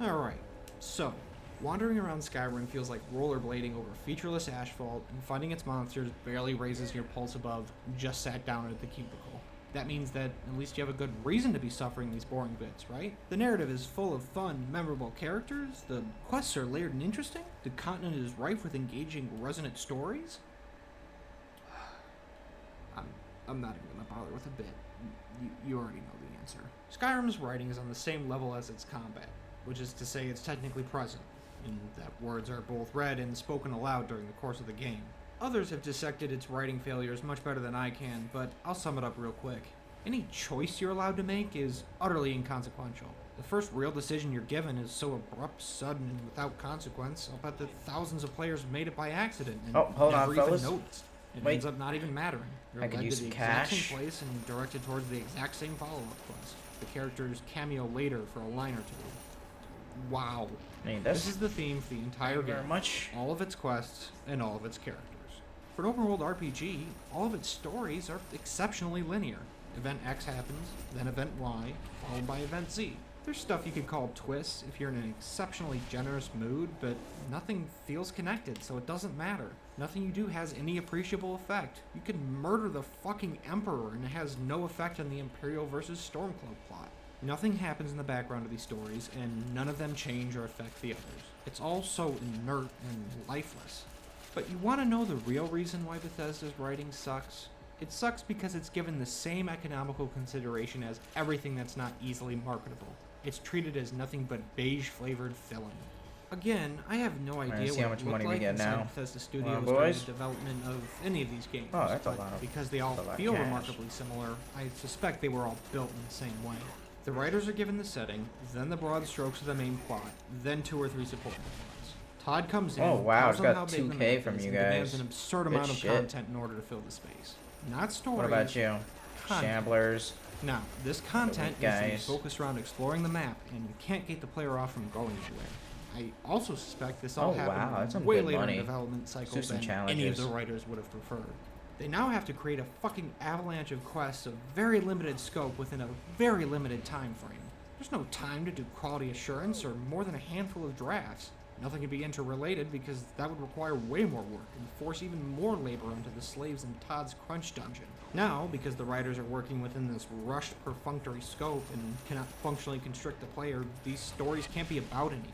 Alright, so, wandering around Skyrim feels like rollerblading over featureless asphalt, and fighting its monsters barely raises your pulse above just sat down at the cubicle. That means that at least you have a good reason to be suffering these boring bits, right? The narrative is full of fun, memorable characters, the quests are layered and interesting, the continent is rife with engaging, resonant stories. I'm not even gonna bother with a bit. You already know the answer. Skyrim's writing is on the same level as its combat, which is to say it's technically present, in that words are both read and spoken aloud during the course of the game. Others have dissected its writing failures much better than I can, but I'll sum it up real quick. Any choice you're allowed to make is utterly inconsequential. The first real decision you're given is so abrupt, sudden, and without consequence, I'll bet that thousands of players made it by accident and Oh, hold on, never even fellas. noticed. It Wait. ends up not even mattering. You're I could led use to the some exact cash. same place and directed towards the exact same follow-up quest. The characters cameo later for a line or two. Wow. Need This this. is the theme for the entire Thank you game. very much. All of its quests and all of its characters. For an open world RPG, all of its stories are exceptionally linear. Event X happens, then Event Y, followed by Event Z. There's stuff you could call twists if you're in an exceptionally generous mood, but nothing feels connected, so it doesn't matter. Nothing you do has any appreciable effect. You can murder the fucking Emperor and it has no effect on the Imperial versus Stormcloak plot. Nothing happens in the background of these stories, and none of them change or affect the others. It's all so inert and lifeless. But you want to know the real reason why Bethesda's writing sucks? It sucks because it's given the same economical consideration as everything that's not easily marketable. It's treated as nothing but beige-flavored filling. Again, I have no idea see how what much it looked money we like get inside now. Bethesda on, Studios during boys. the development of any of these games. Oh, that's a but lot of- because they all that's a lot of feel cash. remarkably similar, I suspect they were all built in the same way. The writers are given the setting, then the broad strokes of the main plot, then 2 or 3 supporting plots. Todd comes in, Oh, wow, tells it's them got how big the 2K map from is, you and demands guys. an absurd Good amount of shit. content in order to fill the space. Not stories. What about you? Content. Shamblers. Now, this content weak is to be guys. focused around exploring the map, and you can't get the player off from going anywhere. I also suspect this all Oh, wow, happened that's some way good later money. in development cycle Do some than any of challenges. the writers would have preferred. They now have to create a fucking avalanche of quests of very limited scope within a very limited time frame. There's no time to do quality assurance or more than a handful of drafts. Nothing can be interrelated because that would require way more work and force even more labor onto the slaves in Todd's Crunch dungeon. Now, because the writers are working within this rushed, perfunctory scope and cannot functionally constrict the player, these stories can't be about anything.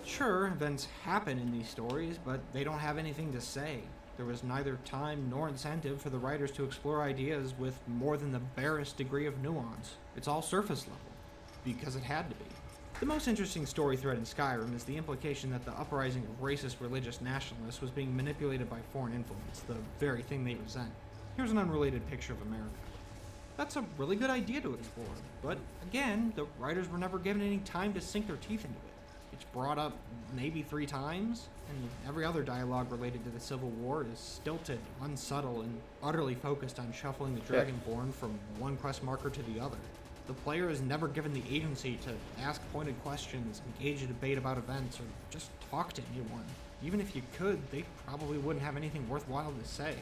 Sure, events happen in these stories, but they don't have anything to say. There was neither time nor incentive for the writers to explore ideas with more than the barest degree of nuance. It's all surface level, because it had to be. The most interesting story thread in Skyrim is the implication that the uprising of racist religious nationalists was being manipulated by foreign influence, the very thing they resent. Here's an unrelated picture of America. That's a really good idea to explore, but again, the writers were never given any time to sink their teeth into it. It's brought up maybe 3 times, and every other dialogue related to the Civil War is stilted, unsubtle, and utterly focused on shuffling the Dragonborn from one quest marker to the other. The player is never given the agency to ask pointed questions, engage in debate about events, or just talk to anyone. Even if you could, they probably wouldn't have anything worthwhile to say.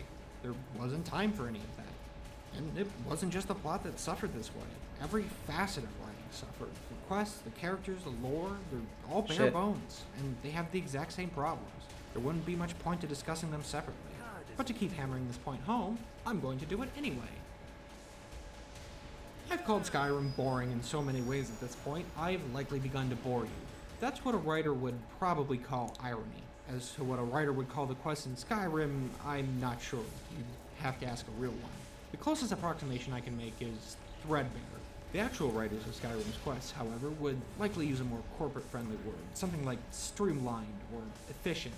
There wasn't time for any of that. And it wasn't just the plot that suffered this way. Every facet of writing suffered. The quests, the characters, the lore, they're all bare bones, and they have the exact same problems. There wouldn't be much point to discussing them separately. But to keep hammering this point home, I'm going to do it anyway. I've called Skyrim boring in so many ways at this point, I've likely begun to bore you. That's what a writer would probably call irony. As to what a writer would call the quests in Skyrim, I'm not sure. You'd have to ask a real one. The closest approximation I can make is threadbare. The actual writers of Skyrim's quests, however, would likely use a more corporate-friendly word, something like streamlined or efficient.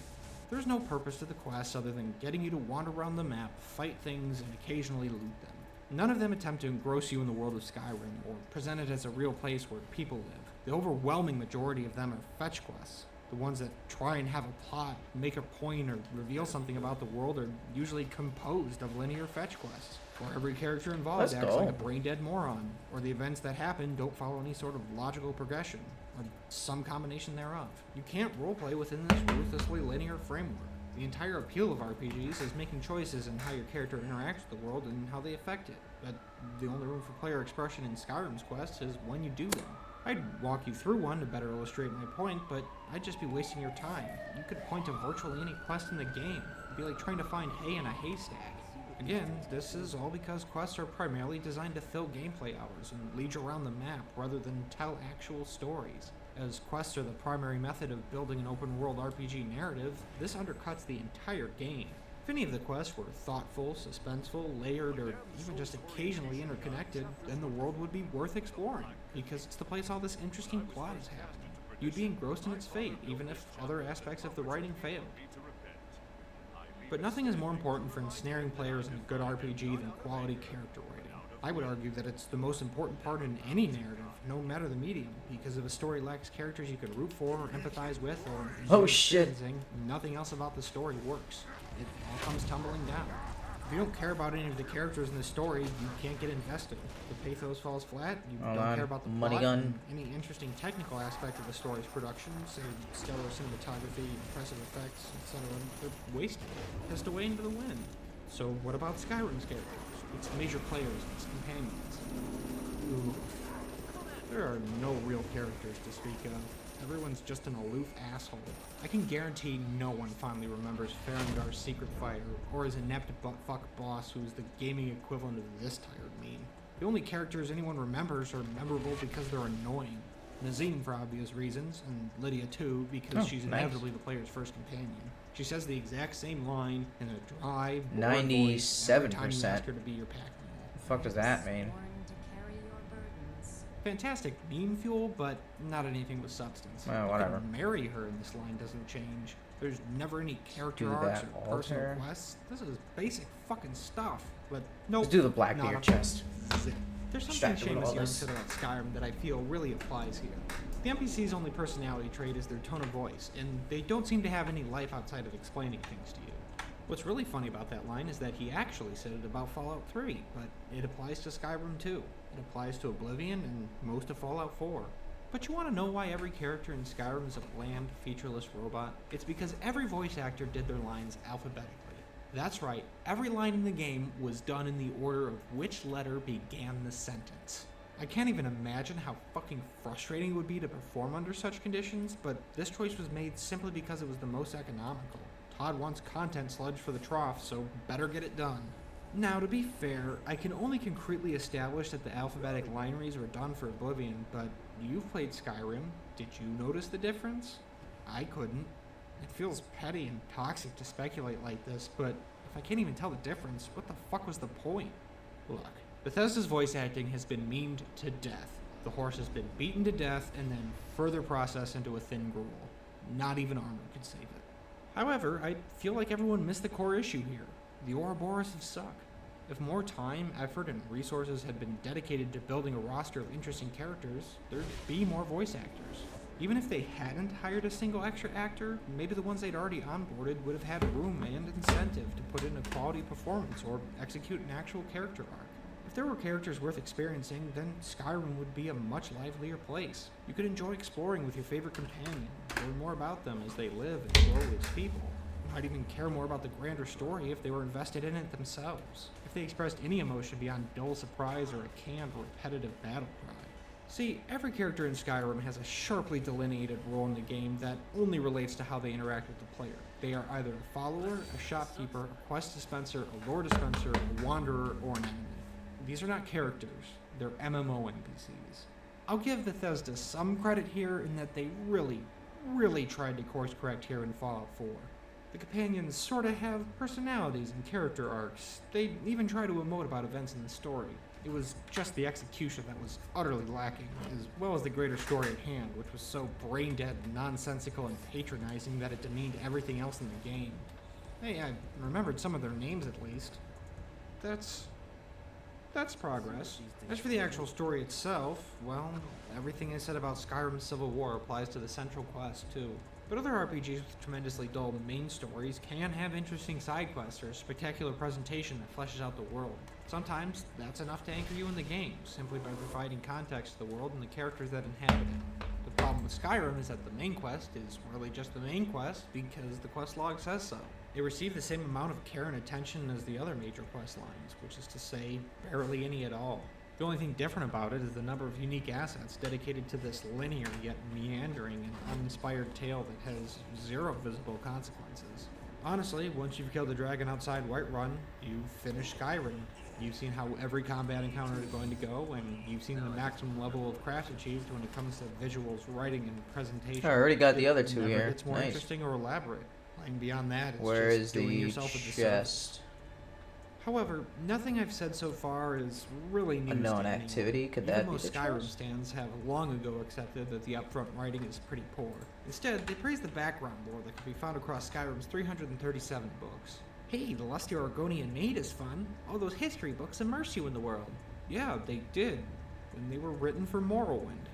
There's no purpose to the quests other than getting you to wander around the map, fight things, and occasionally loot them. None of them attempt to engross you in the world of Skyrim, or present it as a real place where people live. The overwhelming majority of them are fetch quests. The ones that try and have a plot, make a point, or reveal something about the world are usually composed of linear fetch quests, where every character involved acts like a brain-dead moron, or the events that happen don't follow any sort of logical progression, or some combination thereof. You can't roleplay within this ruthlessly linear framework. The entire appeal of RPGs is making choices in how your character interacts with the world and how they affect it, but the only room for player expression in Skyrim's quests is when you do them. I'd walk you through one to better illustrate my point, but I'd just be wasting your time. You could point to virtually any quest in the game. It'd be like trying to find hay in a haystack. Again, this is all because quests are primarily designed to fill gameplay hours and lead you around the map rather than tell actual stories. As quests are the primary method of building an open-world RPG narrative, this undercuts the entire game. If any of the quests were thoughtful, suspenseful, layered, or even just occasionally interconnected, then the world would be worth exploring, because it's the place all this interesting plot is happening. You'd be engrossed in its fate, even if other aspects of the writing failed. But nothing is more important for ensnaring players in a good RPG than quality character writing. I would argue that it's the most important part in any narrative, no matter the medium, because if a story lacks characters you can root for or empathize with, or nothing else about the story works. It all comes tumbling down. If you don't care about any of the characters in the story, you can't get invested. The pathos falls flat, you don't care about the plot, and any interesting technical aspect of the story's production, say stellar cinematography, impressive effects, etc., they're wasted, pissed away into the wind. So what about Skyrim's characters? Its major players, its companions. Ooh. There are no real characters to speak of. Everyone's just an aloof asshole. I can guarantee no one fondly remembers Farengar's secret fighter, or his inept buttfuck boss who is the gaming equivalent of this tired meme. The only characters anyone remembers are memorable because they're annoying. Nazim for obvious reasons, and Lydia too, because she's inevitably the player's first companion. She says the exact same line in a dry, 97% every time you ask her to be your pack mule. The fuck does that mean? Fantastic meme fuel, but not anything with substance. Well, whatever. You can marry her and this line doesn't change. There's never any character arcs or personal quests. This is basic fucking stuff. But nope. Let's do the Blackbeard chest. There's something Seamus Young said about Skyrim that I feel really applies here. The NPC's only personality trait is their tone of voice, and they don't seem to have any life outside of explaining things to you. What's really funny about that line is that he actually said it about Fallout 3, but it applies to Skyrim too. It applies to Oblivion and most of Fallout 4. But you want to know why every character in Skyrim is a bland, featureless robot? It's because every voice actor did their lines alphabetically. That's right, every line in the game was done in the order of which letter began the sentence. I can't even imagine how fucking frustrating it would be to perform under such conditions, but this choice was made simply because it was the most economical. Todd wants content sludge for the trough, so better get it done. Now, to be fair, I can only concretely establish that the alphabetic line reads were done for Oblivion, but you've played Skyrim. Did you notice the difference? I couldn't. It feels petty and toxic to speculate like this, but if I can't even tell the difference, what the fuck was the point? Look, Bethesda's voice acting has been memed to death. The horse has been beaten to death and then further processed into a thin gruel. Not even armor could save it. However, I feel like everyone missed the core issue here. The Ouroboros have suck. If more time, effort, and resources had been dedicated to building a roster of interesting characters, there'd be more voice actors. Even if they hadn't hired a single extra actor, maybe the ones they'd already onboarded would have had room and incentive to put in a quality performance or execute an actual character arc. If there were characters worth experiencing, then Skyrim would be a much livelier place. You could enjoy exploring with your favorite companion, learn more about them as they live and grow as people. You might even care more about the grander story if they were invested in it themselves. If they expressed any emotion beyond dull surprise or a canned, repetitive battle cry. See, every character in Skyrim has a sharply delineated role in the game that only relates to how they interact with the player. They are either a follower, a shopkeeper, a quest dispenser, a lore dispenser, a wanderer, or an enemy. These are not characters, they're MMO NPCs. I'll give Bethesda some credit here in that they really tried to course correct here in Fallout 4. The companions sorta have personalities and character arcs. They even try to emote about events in the story. It was just the execution that was utterly lacking, as well as the greater story at hand, which was so brain-dead, nonsensical, and patronizing that it demeaned everything else in the game. Hey, I remembered some of their names at least. That's progress. As for the actual story itself, well, everything I said about Skyrim Civil War applies to the central quest, too. But other RPGs with tremendously dull main stories can have interesting side quests or spectacular presentation that fleshes out the world. Sometimes that's enough to anchor you in the game, simply by providing context to the world and the characters that inhabit it. The problem with Skyrim is that the main quest is really just the main quest because the quest log says so. They receive the same amount of care and attention as the other major quest lines, which is to say, barely any at all. The only thing different about it is the number of unique assets dedicated to this linear yet meandering and uninspired tale that has zero visible consequences. Honestly, once you've killed the dragon outside Whiterun, you've finished Skyrim. You've seen how every combat encounter is going to go, and you've seen the maximum level of craft achieved when it comes to visuals, writing, and presentation. I already got the other It two never here. gets more Nice. interesting or elaborate. And beyond that, it's Where just is doing the yourself a disservice. chest? However, nothing I've said so far is really news Unknown to anyone. activity? Could Even that be most the Skyrim chest? stands have long ago accepted that the upfront writing is pretty poor. Instead, they praise the background lore that can be found across Skyrim's 337 books. Hey, the Lusty Argonian Maid is fun. All those history books immerse you in the world. Yeah, they did. And they were written for Morrowind.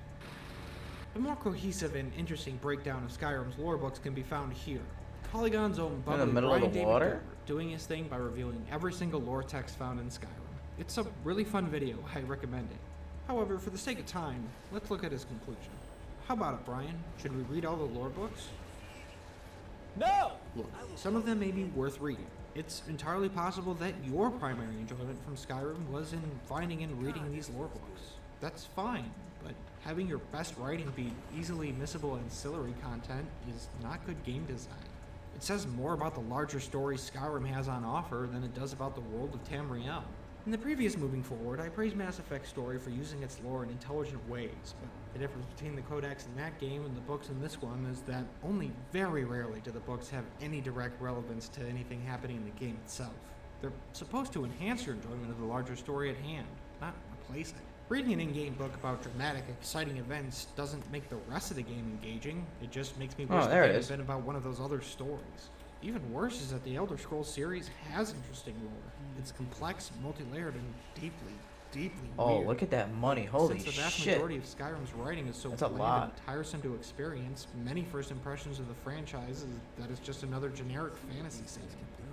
A more cohesive and interesting breakdown of Skyrim's lore books can be found here. Polygon's own bubbly middle of Brian the David water? Gilbert doing his thing by revealing every single lore text found in Skyrim. It's a really fun video, I recommend it. However, for the sake of time, let's look at his conclusion. How about it, Brian? Should we read all the lore books? No! Look, some of them may be worth reading. It's entirely possible that your primary enjoyment from Skyrim was in finding and reading these lore books. That's fine, but having your best writing be easily missable ancillary content is not good game design. It says more about the larger story Skyrim has on offer than it does about the world of Tamriel. In the previous Moving Forward, I praised Mass Effect's story for using its lore in intelligent ways, but the difference between the codex in that game and the books in this one is that only very rarely do the books have any direct relevance to anything happening in the game itself. They're supposed to enhance your enjoyment of the larger story at hand, not replace it. Reading an in-game book about dramatic, exciting events doesn't make the rest of the game engaging, it just makes me wish the there it game is. had been about one of those other stories. Even worse is that the Elder Scrolls series has interesting lore. It's complex, multi-layered, and deeply Oh, weird. look at that money. Holy Since the vast shit. majority of Skyrim's writing is so That's a bland lot. and tiresome to experience, many first impressions of the franchise is that it's just another generic fantasy setting.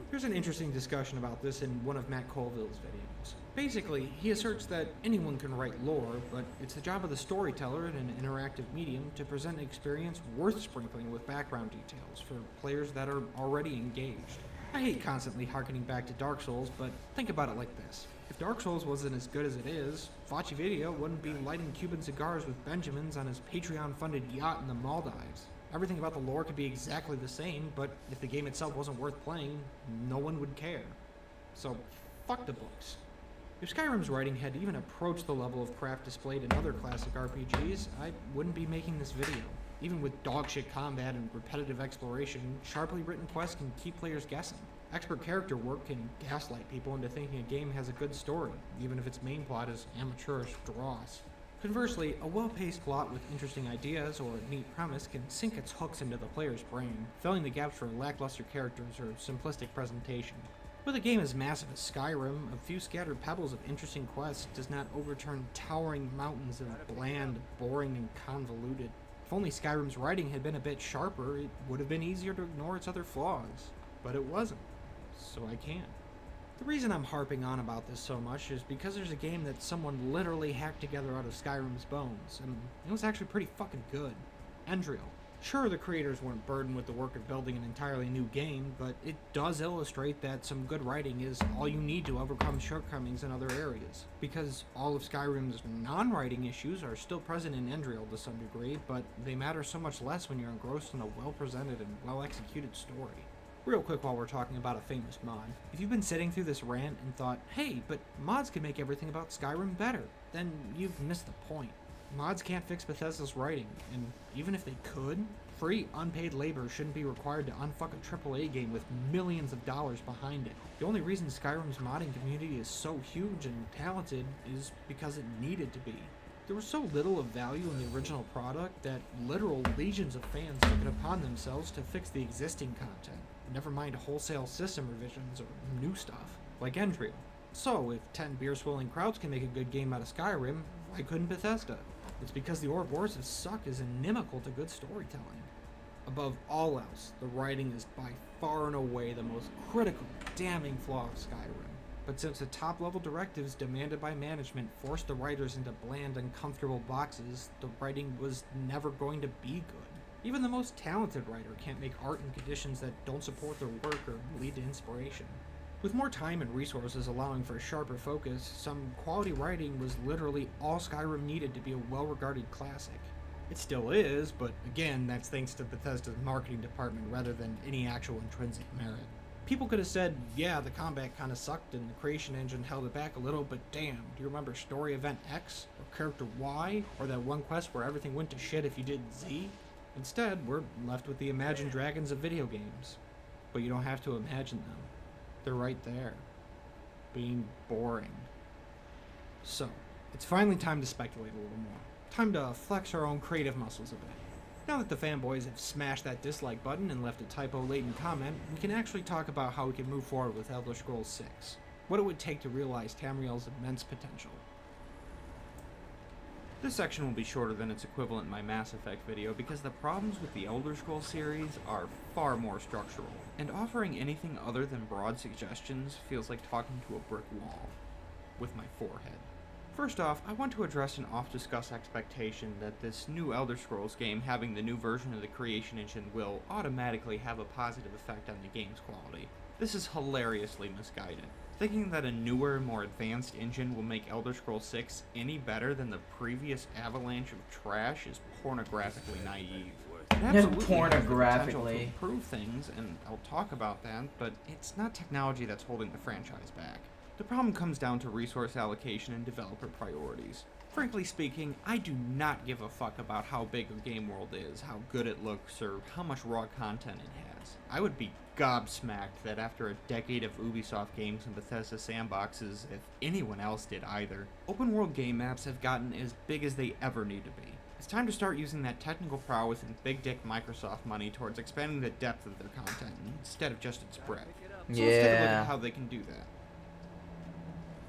There's an interesting discussion about this in one of Matt Colville's videos. Basically, he asserts that anyone can write lore, but it's the job of the storyteller in an interactive medium to present an experience worth sprinkling with background details for players that are already engaged. I hate constantly harkening back to Dark Souls, but think about it like this. If Dark Souls wasn't as good as it is, Fachi Video wouldn't be lighting Cuban cigars with Benjamins on his Patreon-funded yacht in the Maldives. Everything about the lore could be exactly the same, but if the game itself wasn't worth playing, no one would care. So, fuck the books. If Skyrim's writing had even approached the level of craft displayed in other classic RPGs, I wouldn't be making this video. Even with dogshit combat and repetitive exploration, sharply written quests can keep players guessing. Expert character work can gaslight people into thinking a game has a good story, even if its main plot is amateurish dross. Conversely, a well-paced plot with interesting ideas or a neat premise can sink its hooks into the player's brain, filling the gaps for lackluster characters or simplistic presentation. With a game as massive as Skyrim, a few scattered pebbles of interesting quests does not overturn towering mountains of bland, boring, and convoluted. If only Skyrim's writing had been a bit sharper, it would have been easier to ignore its other flaws. But it wasn't, so I can't. The reason I'm harping on about this so much is because there's a game that someone literally hacked together out of Skyrim's bones, and it was actually pretty fucking good. Endriel. Sure, the creators weren't burdened with the work of building an entirely new game, but it does illustrate that some good writing is all you need to overcome shortcomings in other areas. Because all of Skyrim's non-writing issues are still present in Endriel to some degree, but they matter so much less when you're engrossed in a well-presented and well-executed story. Real quick while we're talking about a famous mod, if you've been sitting through this rant and thought, hey, but mods can make everything about Skyrim better, then you've missed the point. Mods can't fix Bethesda's writing, and even if they could, free, unpaid labor shouldn't be required to unfuck a AAA game with millions of dollars behind it. The only reason Skyrim's modding community is so huge and talented is because it needed to be. There was so little of value in the original product that literal legions of fans took it upon themselves to fix the existing content, never mind wholesale system revisions or new stuff, like Endriel. So, if 10 beer-swilling crowds can make a good game out of Skyrim, why couldn't Bethesda? It's because the Ouroboros' suck is inimical to good storytelling. Above all else, the writing is by far and away the most critical, damning flaw of Skyrim. But since the top-level directives demanded by management forced the writers into bland, uncomfortable boxes, the writing was never going to be good. Even the most talented writer can't make art in conditions that don't support their work or lead to inspiration. With more time and resources allowing for a sharper focus, some quality writing was literally all Skyrim needed to be a well-regarded classic. It still is, but again, that's thanks to Bethesda's marketing department rather than any actual intrinsic merit. People could have said, yeah, the combat kinda sucked and the creation engine held it back a little, but damn, do you remember story event X, or character Y, or that one quest where everything went to shit if you did Z? Instead, we're left with the imagined dragons of video games. But you don't have to imagine them. They're right there. Being boring. So, it's finally time to speculate a little more. Time to flex our own creative muscles a bit. Now that the fanboys have smashed that dislike button and left a typo-laden comment, we can actually talk about how we can move forward with Elder Scrolls 6. What it would take to realize Tamriel's immense potential. This section will be shorter than its equivalent in my Mass Effect video because the problems with the Elder Scrolls series are far more structural, and offering anything other than broad suggestions feels like talking to a brick wall. With my forehead. First off, I want to address an oft-discussed expectation that this new Elder Scrolls game having the new version of the creation engine will automatically have a positive effect on the game's quality. This is hilariously misguided. Thinking that a newer, more advanced engine will make Elder Scrolls 6 any better than the previous avalanche of trash is pornographically naive. It absolutely has the potential to Pornographically. improve things, and I'll talk about that, but it's not technology that's holding the franchise back. The problem comes down to resource allocation and developer priorities. Frankly speaking, I do not give a fuck about how big a game world is, how good it looks, or how much raw content it has. I would be gobsmacked that after a decade of Ubisoft games and Bethesda sandboxes, if anyone else did either, open world game maps have gotten as big as they ever need to be. It's time to start using that technical prowess and big dick Microsoft money towards expanding the depth of their content instead of just its breadth. So let's take a look at how they can do that.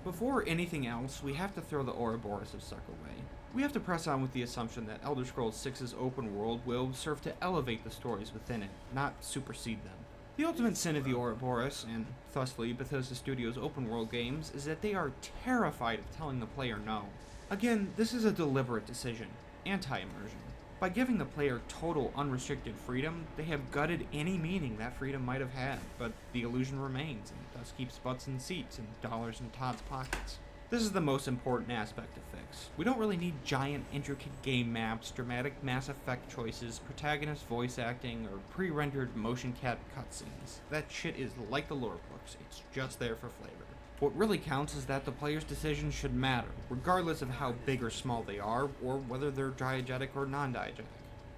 Before anything else, we have to throw the Ouroboros of Suck away. We have to press on with the assumption that Elder Scrolls 6's open world will serve to elevate the stories within it, not supersede them. The ultimate sin of the Ouroboros, and thusly Bethesda Studios' open world games, is that they are terrified of telling the player no. Again, this is a deliberate decision, anti-immersion. By giving the player total unrestricted freedom, they have gutted any meaning that freedom might have had, but the illusion remains, and thus keeps butts in seats and dollars in Todd's pockets. This is the most important aspect to fix. We don't really need giant, intricate game maps, dramatic Mass Effect choices, protagonist voice acting, or pre-rendered motion cap cutscenes. That shit is like the lore books, it's just there for flavor. What really counts is that the player's decisions should matter, regardless of how big or small they are, or whether they're diegetic or non-diegetic.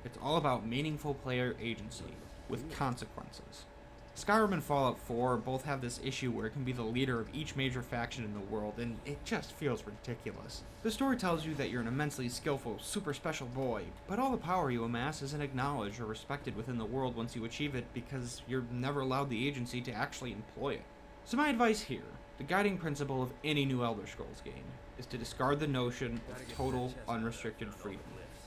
It's all about meaningful player agency, with consequences. Skyrim and Fallout 4 both have this issue where it can be the leader of each major faction in the world, and it just feels ridiculous. The story tells you that you're an immensely skillful, super special boy, but all the power you amass isn't acknowledged or respected within the world once you achieve it because you're never allowed the agency to actually employ it. So my advice here, the guiding principle of any new Elder Scrolls game, is to discard the notion of total, unrestricted freedom.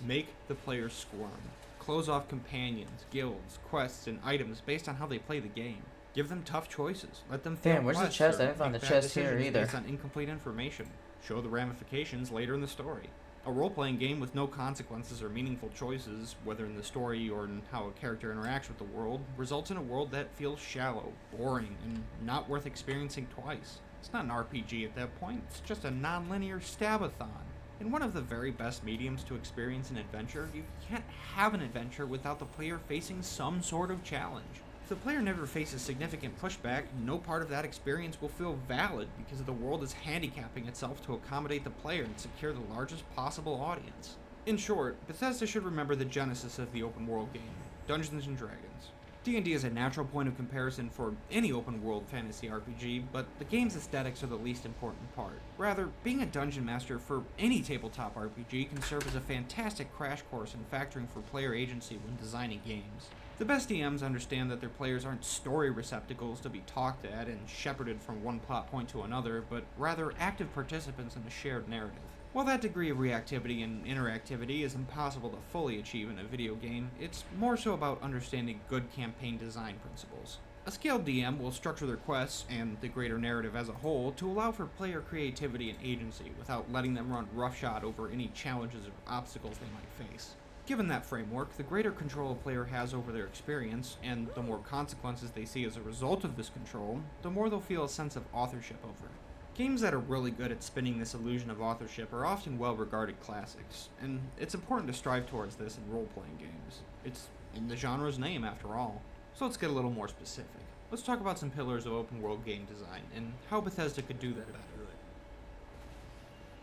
Make the players squirm. Close off companions, guilds, quests, and items based on how they play the game. Give them tough choices. Let them fail Damn, where's the quests chest? or I didn't find make the bad chest here decisions either. based on incomplete information. Show the ramifications later in the story. A role-playing game with no consequences or meaningful choices, whether in the story or in how a character interacts with the world, results in a world that feels shallow, boring, and not worth experiencing twice. It's not an RPG at that point, it's just a non-linear stab-a-thon. In one of the very best mediums to experience an adventure, you can't have an adventure without the player facing some sort of challenge. If the player never faces significant pushback, no part of that experience will feel valid because the world is handicapping itself to accommodate the player and secure the largest possible audience. In short, Bethesda should remember the genesis of the open world game, Dungeons & Dragons. D&D is a natural point of comparison for any open-world fantasy RPG, but the game's aesthetics are the least important part. Rather, being a dungeon master for any tabletop RPG can serve as a fantastic crash course in factoring for player agency when designing games. The best DMs understand that their players aren't story receptacles to be talked at and shepherded from one plot point to another, but rather active participants in a shared narrative. While that degree of reactivity and interactivity is impossible to fully achieve in a video game, it's more so about understanding good campaign design principles. A skilled DM will structure their quests, and the greater narrative as a whole, to allow for player creativity and agency without letting them run roughshod over any challenges or obstacles they might face. Given that framework, the greater control a player has over their experience, and the more consequences they see as a result of this control, the more they'll feel a sense of authorship over it. Games that are really good at spinning this illusion of authorship are often well-regarded classics, and it's important to strive towards this in role-playing games. It's in the genre's name, after all. So let's get a little more specific. Let's talk about some pillars of open-world game design, and how Bethesda could do that better.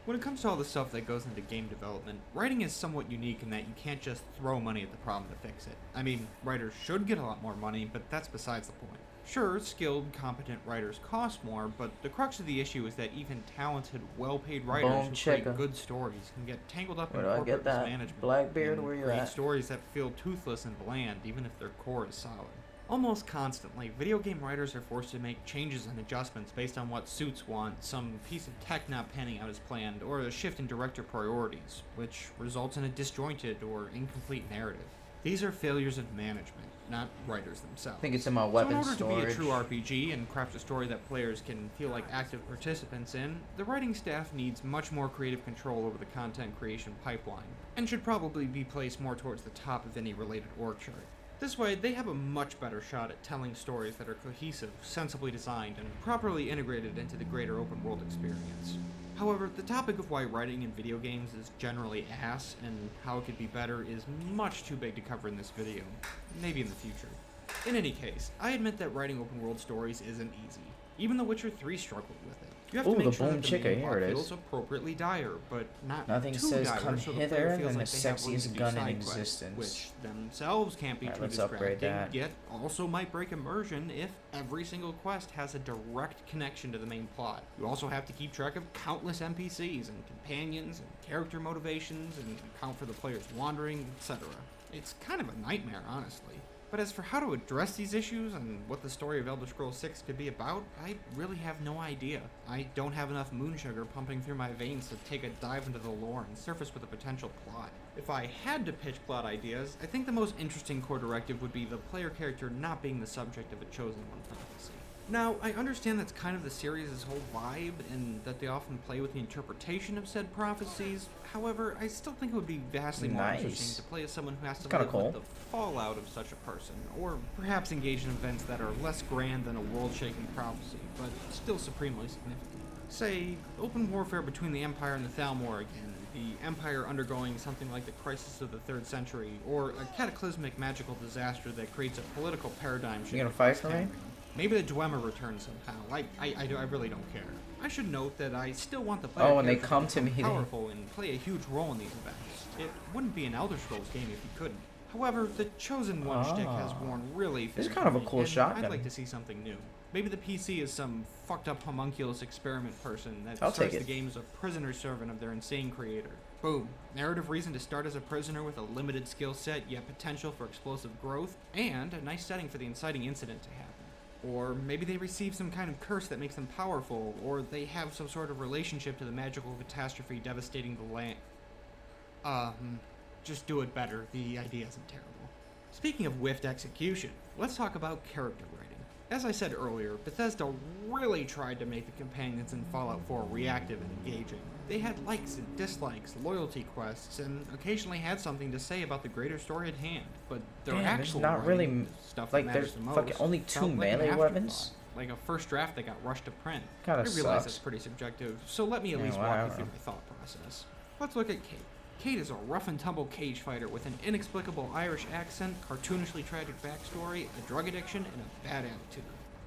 When it comes to all the stuff that goes into game development, writing is somewhat unique in that you can't just throw money at the problem to fix it. I mean, writers should get a lot more money, but that's besides the point. Sure, skilled, competent writers cost more, but the crux of the issue is that even talented, well-paid writers Boom, who chicka. create good stories can get tangled up Where in do I corporate get that? mismanagement. Blackbeard, and where you create at? stories that feel toothless and bland, even if their core is solid. Almost constantly, video game writers are forced to make changes and adjustments based on what suits want, some piece of tech not panning out as planned, or a shift in director priorities, which results in a disjointed or incomplete narrative. These are failures of management, not writers themselves. I think it's in my So in weapon order storage. to be a true RPG and craft a story that players can feel like active participants in, the writing staff needs much more creative control over the content creation pipeline, and should probably be placed more towards the top of any related org chart. This way, they have a much better shot at telling stories that are cohesive, sensibly designed, and properly integrated into the greater open-world experience. However, the topic of why writing in video games is generally ass and how it could be better is much too big to cover in this video. Maybe in the future. In any case, I admit that writing open-world stories isn't easy. Even The Witcher 3 struggled with it. You have Ooh, to make the sure boom that the chicka, main here plot it is. feels appropriately dire, but not Nothing too says dire, come so the hither player than feels the like they have room to sexiest do gun in side quests, existence. which themselves can't be Alright, too let's upgrade distracting, that. yet also might break immersion if every single quest has a direct connection to the main plot. You also have to keep track of countless NPCs and companions and character motivations and account for the player's wandering, etc. It's kind of a nightmare, honestly. But as for how to address these issues and what the story of Elder Scrolls 6 could be about, I really have no idea. I don't have enough moon sugar pumping through my veins to take a dive into the lore and surface with a potential plot. If I had to pitch plot ideas, I think the most interesting core directive would be the player character not being the subject of a chosen one prophecy. Now, I understand that's kind of the series' whole vibe, and that they often play with the interpretation of said prophecies. However, I still think it would be vastly more Nice. interesting to play as someone who has to Kinda live cool. with the fallout of such a person, or perhaps engage in events that are less grand than a world-shaking prophecy, but still supremely significant. Say, open warfare between the Empire and the Thalmor again, the Empire undergoing something like the crisis of the 3rd century, or a cataclysmic magical disaster that creates a political paradigm shift. You gonna fight across for me? Tamriel. Maybe the Dwemer returns somehow. I really don't care. I should note that I still want the player Oh, and they character come to become me, they- powerful and play a huge role in these events. It wouldn't be an Elder Scrolls game if you couldn't. However, the Chosen One shtick has Ah. worn really thin. This is kind of a for me, cool and shotgun. I'd like to see something new. Maybe the PC is some fucked up homunculus experiment person that I'll starts take the it. game as a prisoner servant of their insane creator. Boom. Narrative reason to start as a prisoner with a limited skill set, yet potential for explosive growth, and a nice setting for the inciting incident to happen. Or maybe they receive some kind of curse that makes them powerful, or they have some sort of relationship to the magical catastrophe devastating the land. Just do it better. The idea isn't terrible. Speaking of whiffed execution, let's talk about character writing. As I said earlier, Bethesda really tried to make the companions in Fallout 4 reactive and engaging. They had likes and dislikes, loyalty quests, and occasionally had something to say about the greater story at hand. But their Damn, there's actual not writing, really, the stuff like, that there's matters the most, fucking only 2 felt like an melee afterthought, weapons? like a first draft that got rushed to print. Kinda I realize sucks. that's pretty subjective, so let me at Yeah, least walk you whatever. through my thought process. Let's look at Kate. Kate is a rough and tumble cage fighter with an inexplicable Irish accent, cartoonishly tragic backstory, a drug addiction, and a bad attitude.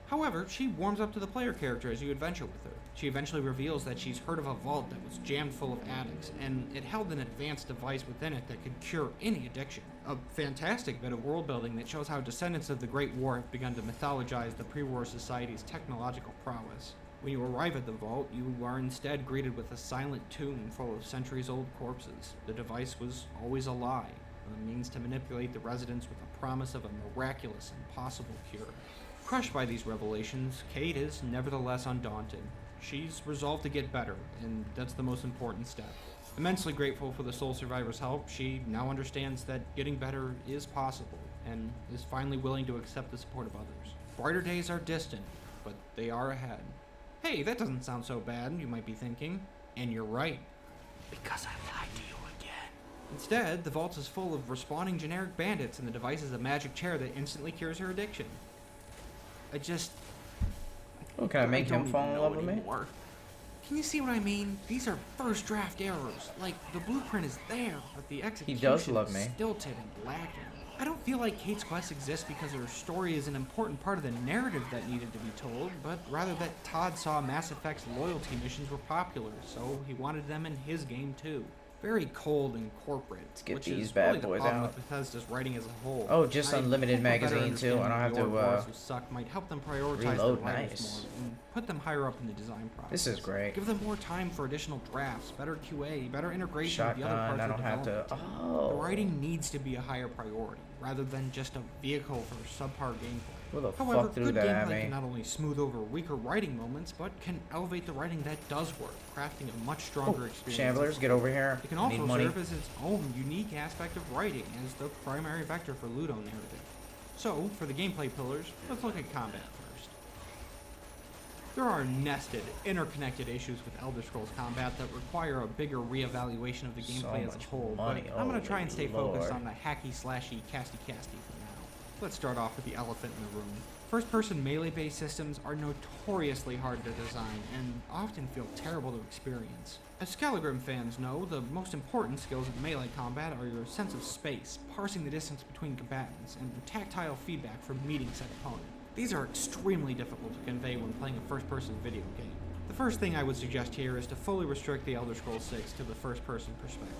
However, she warms up to the player character as you adventure with her. She eventually reveals that she's heard of a vault that was jammed full of addicts, and it held an advanced device within it that could cure any addiction. A fantastic bit of world building that shows how descendants of the Great War have begun to mythologize the pre-war society's technological prowess. When you arrive at the vault, you are instead greeted with a silent tomb full of centuries-old corpses. The device was always a lie, a means to manipulate the residents with a promise of a miraculous and possible cure. Crushed by these revelations, Kate is nevertheless undaunted. She's resolved to get better, and that's the most important step. Immensely grateful for the Soul Survivor's help, she now understands that getting better is possible, and is finally willing to accept the support of others. Brighter days are distant, but they are ahead. Hey, that doesn't sound so bad, you might be thinking. And you're right. Because I lied to you again. Instead, the vault is full of respawning generic bandits, and the device is a magic chair that instantly cures her addiction. Oh, can I make don't him fall even in know love with me? anymore. Can you see what I mean? These are first draft errors. Like, the blueprint is there, but the execution does love is me. stilted and lacking. I don't feel like Kate's quest exists because her story is an important part of the narrative that needed to be told, but rather that Todd saw Mass Effect's loyalty missions were popular, so he wanted them in his game too. Very cold and corporate, get which these is bad really the boys problem out. with Bethesda's writing as a whole. Oh, just I unlimited hope a better magazine, too. I don't have understanding to, of the Orc Wars Who Suck might help them prioritize reload. their writers Nice. more and put them higher up in the design process. This is great. Give them more time for additional drafts, better QA, better integration with the other Shotgun, parts I of don't have to. development. Oh. The writing needs to be a higher priority, rather than just a vehicle for subpar gameplay. Who the However, fuck threw good that at gameplay me? can not only smooth over weaker writing moments, but can elevate the writing that does work, crafting a much stronger experience. Shamblers, get over here. It can Need also money. serve as its own unique aspect of writing as the primary vector for Ludo narrative. So, for the gameplay pillars, let's look at combat first. There are nested, interconnected issues with Elder Scrolls combat that require a bigger reevaluation of the So gameplay as a much whole, money, but I'm going oh to try and stay Lord. focused on the hacky slashy casty for now. Let's start off with the elephant in the room. First-person melee-based systems are notoriously hard to design and often feel terrible to experience. As Scaligrim fans know, the most important skills in melee combat are your sense of space, parsing the distance between combatants, and tactile feedback from meeting said opponent. These are extremely difficult to convey when playing a first-person video game. The first thing I would suggest here is to fully restrict the Elder Scrolls 6 to the first-person perspective.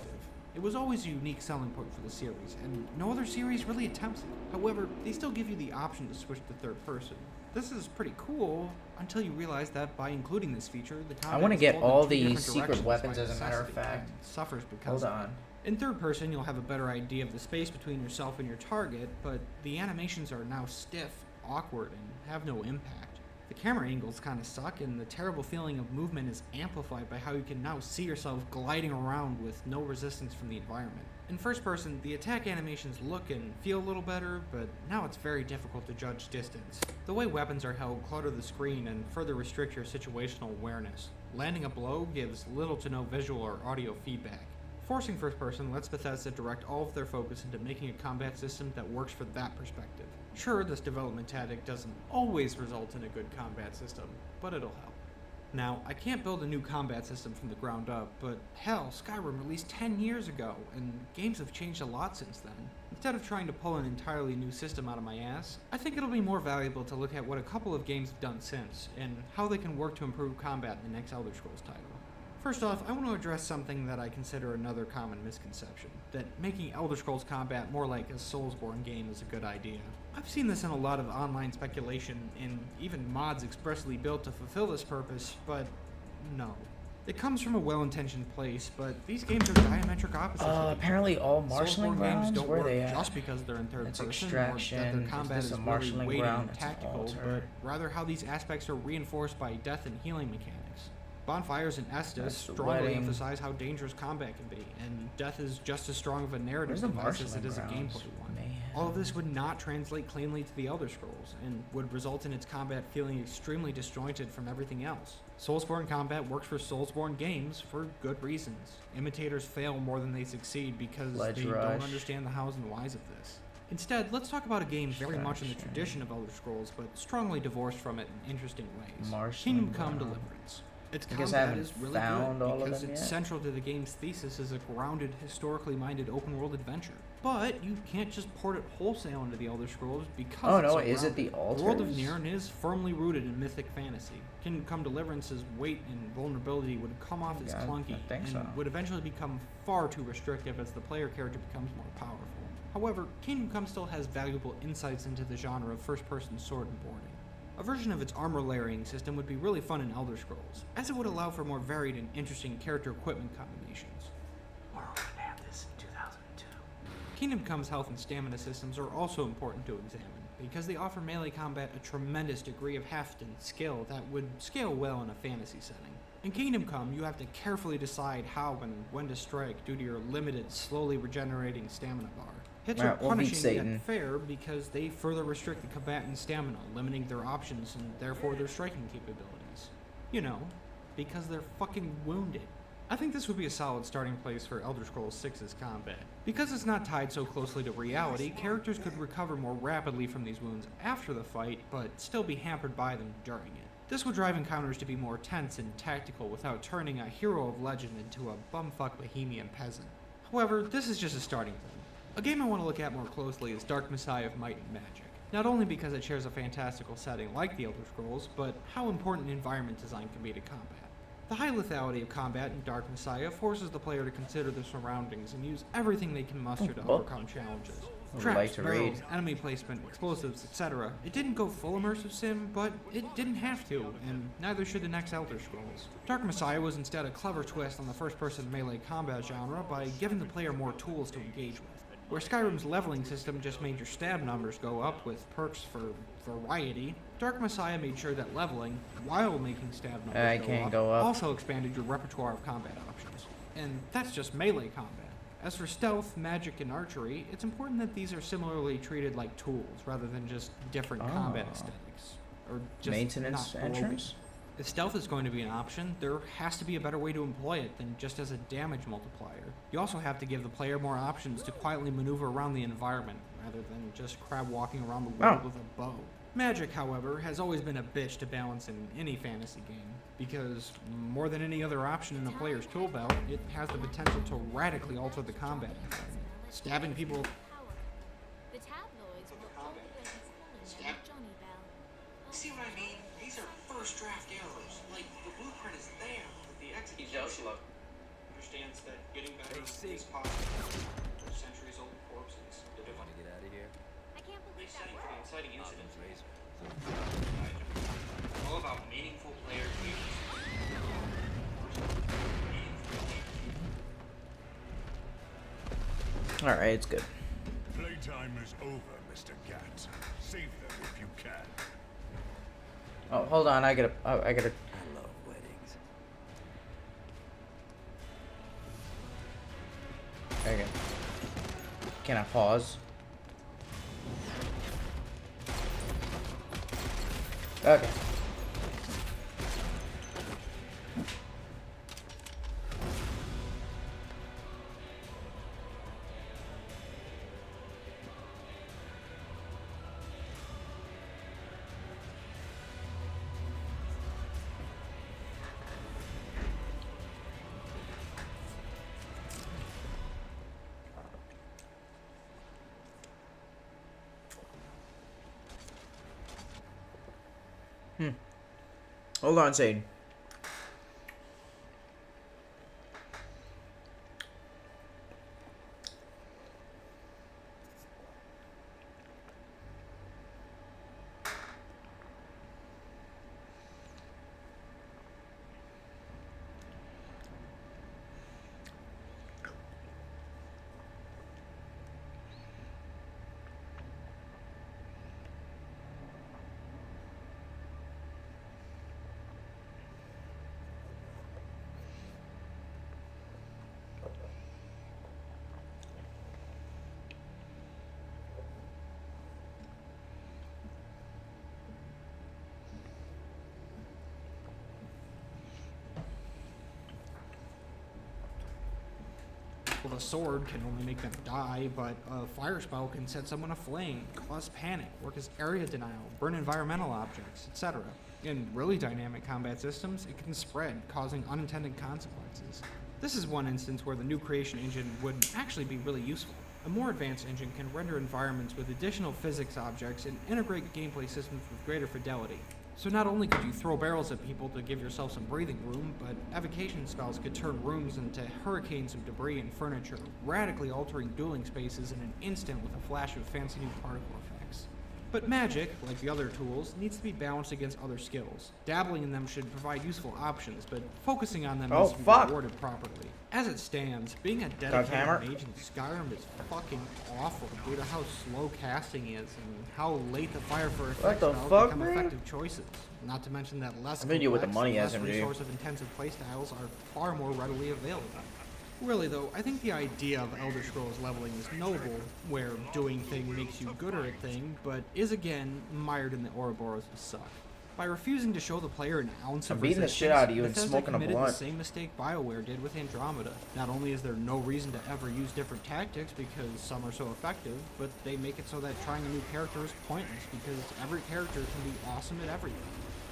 It was always a unique selling point for the series, and no other series really attempts it. However, they still give you the option to switch to third person. This is pretty cool until you realize that by including this feature, the combat wanna is get pulled in all two the different secret directions weapons, by as a matter of necessity fact. and suffers because Hold of it. on. In third person, you'll have a better idea of the space between yourself and your target, but the animations are now stiff, awkward, and have no impact. The camera angles kind of suck, and the terrible feeling of movement is amplified by how you can now see yourself gliding around with no resistance from the environment. In first person, the attack animations look and feel a little better, but now it's very difficult to judge distance. The way weapons are held clutter the screen and further restrict your situational awareness. Landing a blow gives little to no visual or audio feedback. Forcing first person lets Bethesda direct all of their focus into making a combat system that works for that perspective. Sure, this development tactic doesn't always result in a good combat system, but it'll help. Now, I can't build a new combat system from the ground up, but hell, Skyrim released 10 years ago, and games have changed a lot since then. Instead of trying to pull an entirely new system out of my ass, I think it'll be more valuable to look at what a couple of games have done since, and how they can work to improve combat in the next Elder Scrolls title. First off, I want to address something that I consider another common misconception, that making Elder Scrolls Combat more like a Soulsborne game is a good idea. I've seen this in a lot of online speculation, and even mods expressly built to fulfill this purpose, but no. It comes from a well-intentioned place, but these games are diametric opposites. of each Apparently all other. marshalling Soulsborne games grounds, don't where work they at? just because they're in third That's person, or extraction. that their Is combat this is a really marshalling weighty ground? and It's tactical, altar. but rather how these aspects are reinforced by death and healing mechanics. Bonfires and Estus That's the strongly wedding. emphasize how dangerous combat can be, and death is just as strong of a narrative Where's the device as marshalling it is a grounds? gameplay one. Man. All of this would not translate cleanly to the Elder Scrolls, and would result in its combat feeling extremely disjointed from everything else. Soulsborne combat works for Soulsborne games for good reasons. Imitators fail more than they succeed because Ledge they rush. don't understand the hows and whys of this. Instead, let's talk about a game very much in the Distraction. tradition of Elder Scrolls, but strongly divorced from it in interesting ways. Marshalling Kingdom Come ground. Deliverance. Its I guess I combat haven't is really found good all of because them it's yet. central to the game's thesis as a grounded, historically minded open world adventure. But you can't just port it wholesale into the Elder Scrolls because Oh, it's no, so is it the grounded. The world of altars? Nirn is firmly rooted in mythic fantasy. Kingdom Come Deliverance's weight and vulnerability would come off as Yeah, I clunky think and so. would eventually become far too restrictive as the player character becomes more powerful. However, Kingdom Come still has valuable insights into the genre of first-person sword and boarding. A version of its armor layering system would be really fun in Elder Scrolls, as it would allow for more varied and interesting character equipment combinations. We're gonna have this in 2002. Kingdom Come's health and stamina systems are also important to examine, because they offer melee combat a tremendous degree of heft and skill that would scale well in a fantasy setting. In Kingdom Come, you have to carefully decide how and when to strike due to your limited, slowly regenerating stamina bar. Hits are Alright, we'll beat punishing Satan. yet fair because they further restrict the combatant's stamina, limiting their options and therefore their striking capabilities. You know, because they're fucking wounded. I think this would be a solid starting place for Elder Scrolls 6's combat. Because it's not tied so closely to reality, characters could recover more rapidly from these wounds after the fight, but still be hampered by them during it. This would drive encounters to be more tense and tactical without turning a hero of legend into a bumfuck bohemian peasant. However, this is just a starting point. A game I want to look at more closely is Dark Messiah of Might and Magic. Not only because it shares a fantastical setting like the Elder Scrolls, but how important environment design can be to combat. The high lethality of combat in Dark Messiah forces the player to consider their surroundings and use everything they can muster to overcome challenges. I would Traps, like to barrels, read. enemy placement, explosives, etc. It didn't go full immersive sim, but it didn't have to, and neither should the next Elder Scrolls. Dark Messiah was instead a clever twist on the first-person melee combat genre by giving the player more tools to engage with. Where Skyrim's leveling system just made your stab numbers go up with perks for variety, Dark Messiah made sure that leveling, while making stab numbers go up. also expanded your repertoire of combat options. And that's just melee combat. As for stealth, magic, and archery, it's important that these are similarly treated like tools rather than just different combat Oh. aesthetics. Or just Maintenance not broken. entrance? If stealth is going to be an option, there has to be a better way to employ it than just as a damage multiplier. You also have to give the player more options to quietly maneuver around the environment, rather than just crab walking around the world Oh. with a bow. Magic, however, has always been a bitch to balance in any fantasy game, because more than any other option in a player's tool belt, it has the potential to radically alter the combat environment. Stabbing people The tabloids were already calling them Johnny Bell. See what I mean? These are first draft arrows. Like, the blueprint is there, but the He execution does look. understands that getting better Hey, is possible. For centuries-old corpses, the divine. Wanna get out of here? I can't They believe setting that for the worked. inciting incident. Occam's razor. All about meaningful player engagement. Alright, it's good. Playtime is over, Mr. Gat. Save them if you can. Oh, hold on, I gotta. I love weddings. Okay. Can I pause? Okay. Hold on, Satan. Well, the sword can only make them die, but a fire spell can set someone aflame, cause panic, work as area denial, burn environmental objects, etc. In really dynamic combat systems, it can spread, causing unintended consequences. This is one instance where the new creation engine would actually be really useful. A more advanced engine can render environments with additional physics objects and integrate gameplay systems with greater fidelity. So not only could you throw barrels at people to give yourself some breathing room, but evocation spells could turn rooms into hurricanes of debris and furniture, radically altering dueling spaces in an instant with a flash of fancy new particle effects. But magic, like the other tools, needs to be balanced against other skills. Dabbling in them should provide useful options, but focusing on them needs to be rewarded properly. As it stands, being a dedicated mage in Skyrim is fucking awful due to how slow casting is and how late the fire for effect spells become effective choices. Not to mention that less complex, less resource-intensive playstyles are far more readily available. Really though, I think the idea of Elder Scrolls leveling is noble, where doing thing makes you gooder at thing, but is again mired in the Ouroboros of suck. By refusing to show the player an ounce of beating the shit out of you and smoking a blunt. The same mistake BioWare did with Andromeda. Not only is there no reason to ever use different tactics because some are so effective, but they make it so that trying a new character is pointless because every character can be awesome at everything.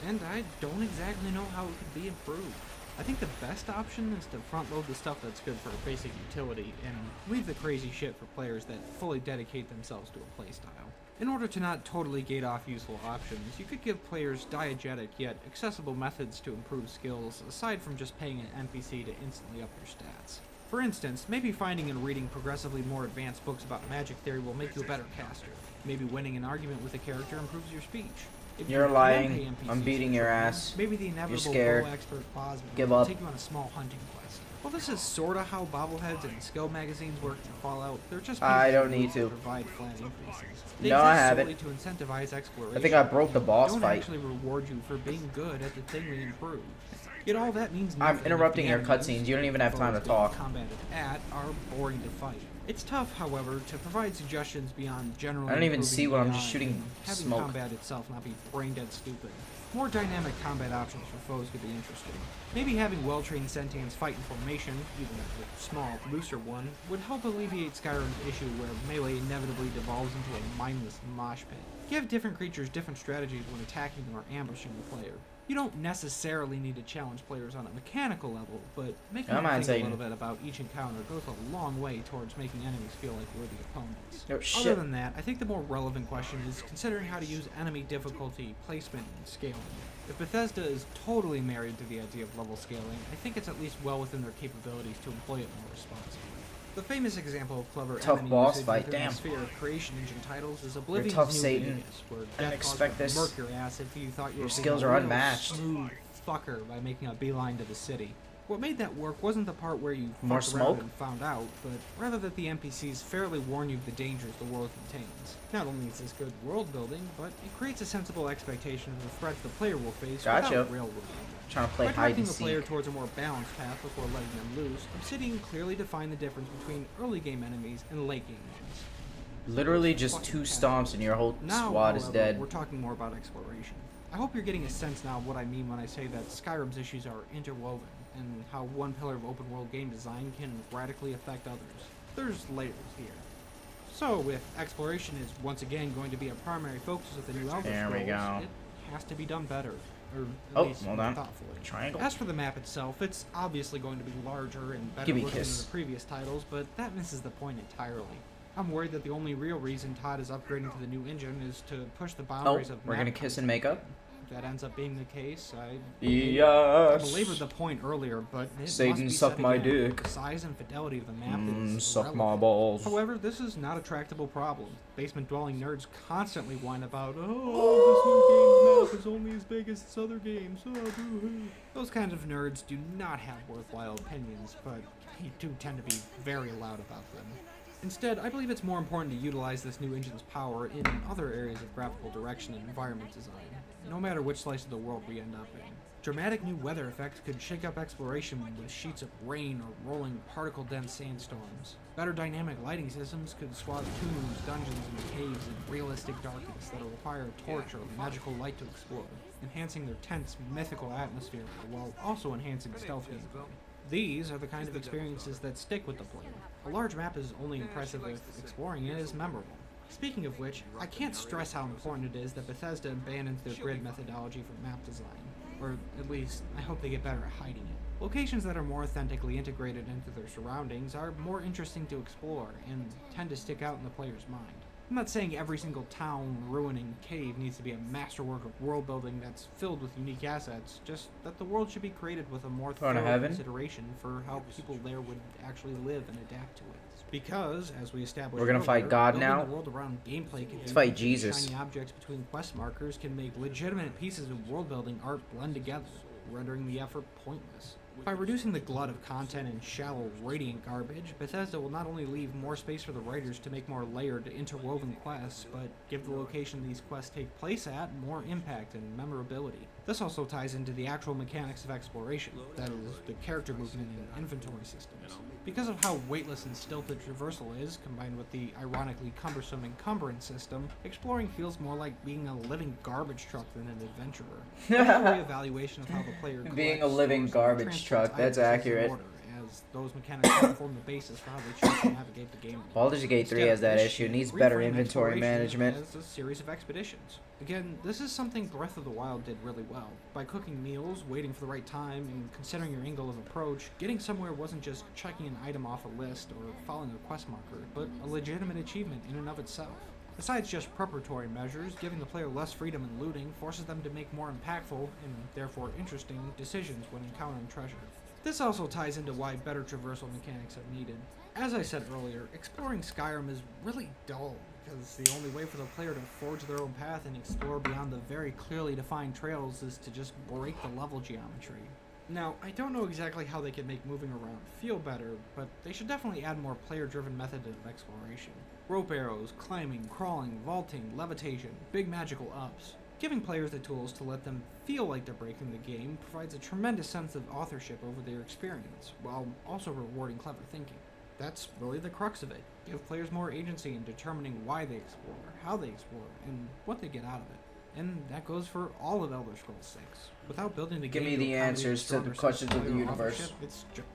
And I don't exactly know how it could be improved. I think the best option is to front load the stuff that's good for basic utility and leave the crazy shit for players that fully dedicate themselves to a playstyle. In order to not totally gate off useful options, you could give players diegetic yet accessible methods to improve skills aside from just paying an NPC to instantly up their stats. For instance, maybe finding and reading progressively more advanced books about magic theory will make you a better caster. Maybe winning an argument with a character improves your speech. If You're lying. I'm beating your ass. Maybe the inevitable You're scared. expert Bosman Give will up. take you on a small hunting quest. Well, this is sorta how bobbleheads and skill magazines work in Fallout. They're just I don't need to. provide flat increases. They No, I exist haven't. solely to incentivize exploration. I think I broke the boss don't fight. actually reward you for being good at the thing they improve. Yet all that means nothing I'm interrupting if your the enemies cutscenes. You don't even have time to foes being talk. combated at are boring to fight. It's tough, however, to provide suggestions beyond general. I don't even see what I'm just AI shooting and having smoke. combat itself not be brain dead stupid. More dynamic combat options for foes could be interesting. Maybe having well-trained sentients fight in formation, even a small, looser one, would help alleviate Skyrim's issue where melee inevitably devolves into a mindless mosh pit. Give different creatures different strategies when attacking or ambushing the player. You don't necessarily need to challenge players on a mechanical level, but making them think a little bit about each encounter goes a long way towards making enemies feel like worthy opponents. Oh, shit. Other than that, I think the more relevant question is considering how to use enemy difficulty, placement, and scaling. If Bethesda is totally married to the idea of level scaling, I think it's at least well within their capabilities to employ it more responsibly. The famous example of clever Tough enemy boss usage fight, within damn. the sphere of creation engine titles is Oblivion's tough, New Satan. Vegas, where I didn't Death expect Claws this. would murk your ass if you thought you Your were skills being are a real unmatched. smooth fucker by making a beeline to the city. What made that work wasn't the part where you More fucked around smoke? and found out, but rather that the NPCs fairly warn you of the dangers the world contains. Not only is this good world building, but it creates a sensible expectation of the threats the player will face Gotcha. without railroading. Trying to play By hide directing and the player seek. towards a more balanced path before letting them loose, Obsidian clearly defined the difference between early game enemies and late game ones. Literally just 2 stomps and your whole Now, squad is however, dead. we're talking more about exploration. I hope you're getting a sense now of what I mean when I say that Skyrim's issues are interwoven, and how one pillar of open world game design can radically affect others. There's layers here. So, if exploration is once again going to be a primary focus of the new Elder There we Scrolls, go. it has to be done better. Or at least hold more on. thoughtfully. Triangle. As for the map itself, it's obviously going to be larger and better Give me a looking than kiss. the previous titles, but that misses the point entirely. I'm worried that the only real reason Todd is upgrading to the new engine is to push the Oh, boundaries of we're map gonna kiss and make up? If that ends up being the case, I Yes. belabored the point earlier, but it Satan, must be suck said my again, dick. the size and fidelity of the map is Suck my irrelevant. balls. However, this is not a tractable problem. Basement-dwelling nerds constantly whine about, oh, this new game's map is only as big as its other games. Oh, boo-hoo. Those kinds of nerds do not have worthwhile opinions, but they do tend to be very loud about them. Instead, I believe it's more important to utilize this new engine's power in other areas of graphical direction and environment design, no matter which slice of the world we end up in. Dramatic new weather effects could shake up exploration with sheets of rain or rolling particle-dense sandstorms. Better dynamic lighting systems could swathe tombs, dungeons, and caves in realistic darkness that'll require a torch or magical light to explore, enhancing their tense, mythical atmosphere while also enhancing stealth gameplay. These are the kind of experiences that stick with the player. A large map is only impressive if exploring it is memorable. Speaking of which, I can't stress how important it is that Bethesda abandons their grid methodology for map design. Or at least, I hope they get better at hiding it. Locations that are more authentically integrated into their surroundings are more interesting to explore and tend to stick out in the player's mind. I'm not saying every single town, ruin, and cave needs to be a masterwork of world building that's filled with unique assets, just that the world should be created with a more Going to thorough heaven? consideration for how people there would actually live and adapt to it. Because, as we established We're gonna fight earlier, God building now? the world around gameplay can Let's fight be Jesus. shiny objects between quest markers can make legitimate pieces of world building art blend together, rendering the effort pointless. By reducing the glut of content and shallow, radiant garbage, Bethesda will not only leave more space for the writers to make more layered, interwoven quests, but give the location these quests take place at more impact and memorability. This also ties into the actual mechanics of exploration, that is, the character movement and inventory systems. Because of how weightless and stilted traversal is, combined with the ironically cumbersome encumbrance system, exploring feels more like being a living garbage truck than an adventurer. A reevaluation of how the player Being a collects, living stores, and garbage transports truck, that's items is in accurate. order, as those mechanics help form the basis for how they choose to navigate the game. Baldur's Gate 3 Instead has of that this issue. It shit, needs better reframe inventory exploration management. as a series of expeditions. Again, this is something Breath of the Wild did really well. By cooking meals, waiting for the right time, and considering your angle of approach, getting somewhere wasn't just checking an item off a list or following a quest marker, but a legitimate achievement in and of itself. Besides just preparatory measures, giving the player less freedom in looting forces them to make more impactful, and therefore interesting, decisions when encountering treasure. This also ties into why better traversal mechanics are needed. As I said earlier, exploring Skyrim is really dull, because the only way for the player to forge their own path and explore beyond the very clearly defined trails is to just break the level geometry. Now, I don't know exactly how they can make moving around feel better, but they should definitely add more player-driven methods of exploration. Rope arrows, climbing, crawling, vaulting, levitation, big magical ups. Giving players the tools to let them feel like they're breaking the game provides a tremendous sense of authorship over their experience, while also rewarding clever thinking. That's really the crux of it. Give players more agency in determining why they explore, how they explore, and what they get out of it. And that goes for all of Elder Scrolls 6. Without building the Give game me to the accommodate answers to the stronger questions sense of the player universe. authorship, it's just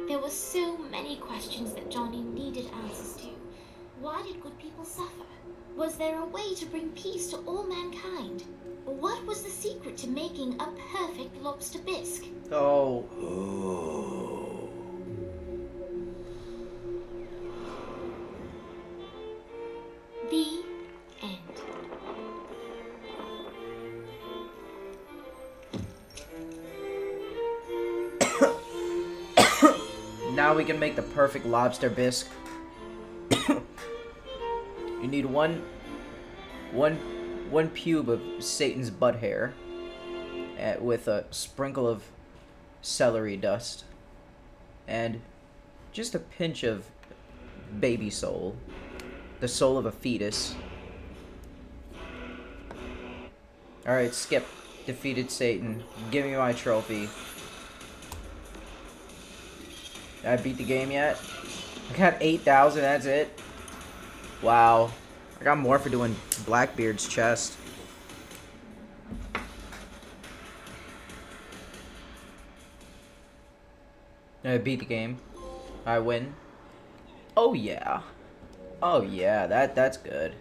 There were so many questions that Johnny needed answers to. Why did good people suffer? Was there a way to bring peace to all mankind? What was the secret to making a perfect lobster bisque? Oh. The end. Now we can make the perfect lobster bisque. You need one pube of Satan's butt hair, with a sprinkle of celery dust, and just a pinch of baby soul, the soul of a fetus. All right, skip. Defeated Satan. Give me my trophy. Did I beat the game yet? I got 8,000, that's it? Wow. I got more for doing Blackbeard's chest. Did I beat the game? I win? Oh yeah. Oh yeah, that's good.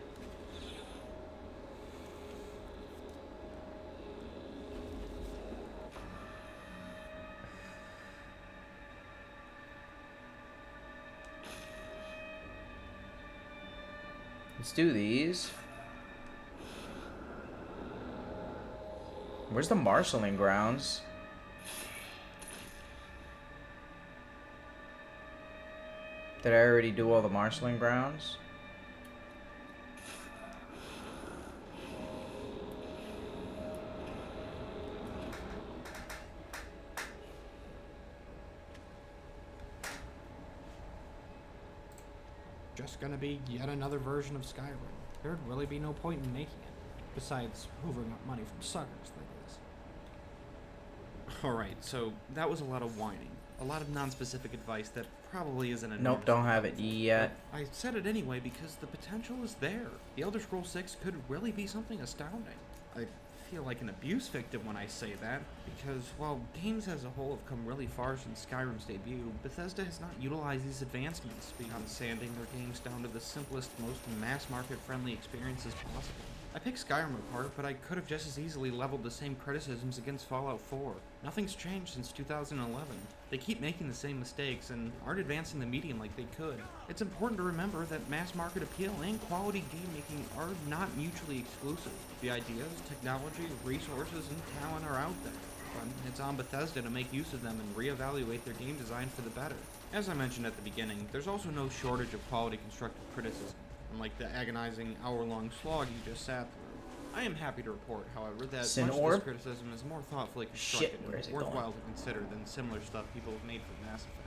Let's do these. Where's the marshalling grounds? Did I already do all the marshalling grounds? just gonna be yet another version of Skyrim. There'd really be no point in making it, besides hoovering up money from suckers, that is. Alright, so that was a lot of whining. A lot of non-specific advice that probably isn't enough. Nope, don't have it yet. But I said it anyway because the potential is there. The Elder Scrolls 6 could really be something astounding. I feel like an abuse victim when I say that, because while games as a whole have come really far since Skyrim's debut, Bethesda has not utilized these advancements beyond sanding their games down to the simplest, most mass-market friendly experiences possible. I picked Skyrim apart, but I could have just as easily leveled the same criticisms against Fallout 4. Nothing's changed since 2011. They keep making the same mistakes and aren't advancing the medium like they could. It's important to remember that mass market appeal and quality game making are not mutually exclusive. The ideas, technology, resources, and talent are out there. But it's on Bethesda to make use of them and reevaluate their game design for the better. As I mentioned at the beginning, there's also no shortage of quality constructive criticism, unlike the agonizing hour-long slog you just sat through. I am happy to report, however, that Sin much of orb? this criticism is more thoughtfully constructed Shit, where is and it worthwhile going? to consider than similar stuff people have made for Mass Effect.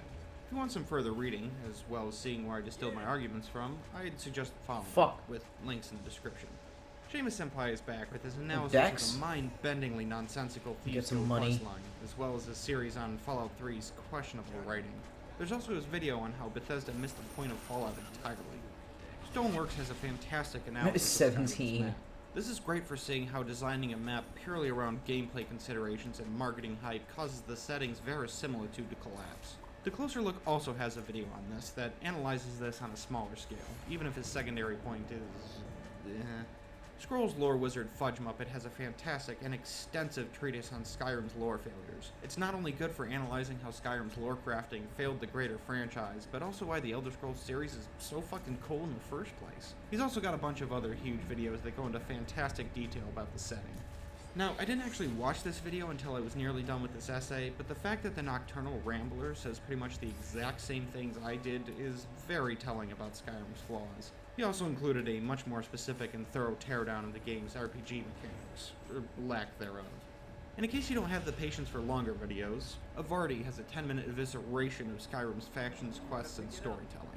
If you want some further reading, as well as seeing where I distilled my arguments from, I'd suggest the following, Fuck. with links in the description. Seamus Senpai is back with his analysis Dex? of the mind-bendingly nonsensical Get Thieves some Guild money. questline, as well as a series on Fallout 3's questionable writing. There's also his video on how Bethesda missed the point of Fallout entirely. Stoneworks has a fantastic analysis of Skyrim's 17. map. This is great for seeing how designing a map purely around gameplay considerations and marketing hype causes the setting's verisimilitude to collapse. The Closer Look also has a video on this that analyzes this on a smaller scale, even if his secondary point is... Scrolls lore wizard Fudge Muppet has a fantastic and extensive treatise on Skyrim's lore failures. It's not only good for analyzing how Skyrim's lore crafting failed the greater franchise, but also why the Elder Scrolls series is so fucking cool in the first place. He's also got a bunch of other huge videos that go into fantastic detail about the setting. Now, I didn't actually watch this video until I was nearly done with this essay, but the fact that the Nocturnal Rambler says pretty much the exact same things I did is very telling about Skyrim's flaws. He also included a much more specific and thorough teardown of the game's RPG mechanics, or lack thereof. And in case you don't have the patience for longer videos, Avarti has a 10-minute evisceration of Skyrim's factions, quests, and storytelling.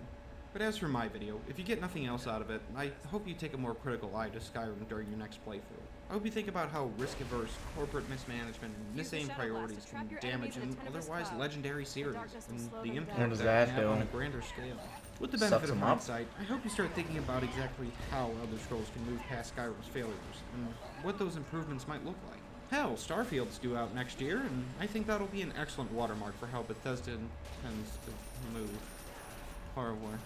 But as for my video, if you get nothing else out of it, I hope you take a more critical eye to Skyrim during your next playthrough. I hope you think about how risk-averse corporate mismanagement and misaimed priorities can damage an otherwise legendary series, and the impact does that that can have on do? a grander scale. With the Sucks benefit of them up? hindsight, I hope you start thinking about exactly how Elder Scrolls can move past Skyrim's failures, and what those improvements might look like. Hell, Starfield's due out next year, and I think that'll be an excellent watermark for how Bethesda intends to move forward.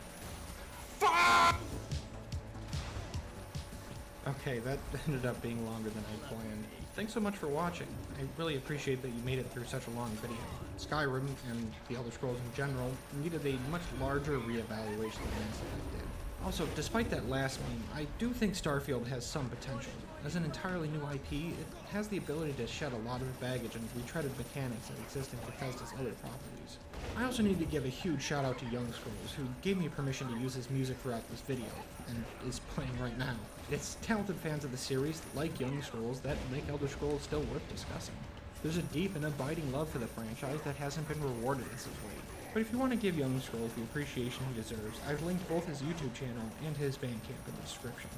Okay, that ended up being longer than I planned. Thanks so much for watching. I really appreciate that you made it through such a long video. Skyrim, and the Elder Scrolls in general, needed a much larger reevaluation than Mass Effect did. Also, despite that last one, I do think Starfield has some potential. As an entirely new IP, it has the ability to shed a lot of the baggage and retreaded mechanics that exist in Bethesda's other properties. I also need to give a huge shout out to Young Scrolls, who gave me permission to use his music throughout this video, and is playing right now. It's talented fans of the series, like Young Scrolls, that make Elder Scrolls still worth discussing. There's a deep and abiding love for the franchise that hasn't been rewarded as of late. But if you want to give Young Scrolls the appreciation he deserves, I've linked both his YouTube channel and his Bandcamp in the description.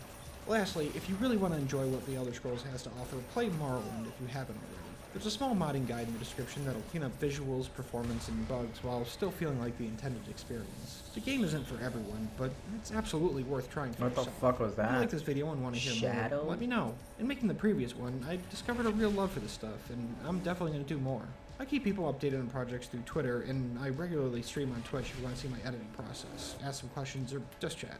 Lastly, if you really want to enjoy what the Elder Scrolls has to offer, play Morrowind if you haven't already. There's a small modding guide in the description that'll clean up visuals, performance, and bugs while still feeling like the intended experience. The game isn't for everyone, but it's absolutely worth trying for What the yourself. fuck was If you that? like this video and want to hear Shadow? more, let me know. In making the previous one, I discovered a real love for this stuff, and I'm definitely going to do more. I keep people updated on projects through Twitter, and I regularly stream on Twitch if you want to see my editing process, ask some questions, or just chat.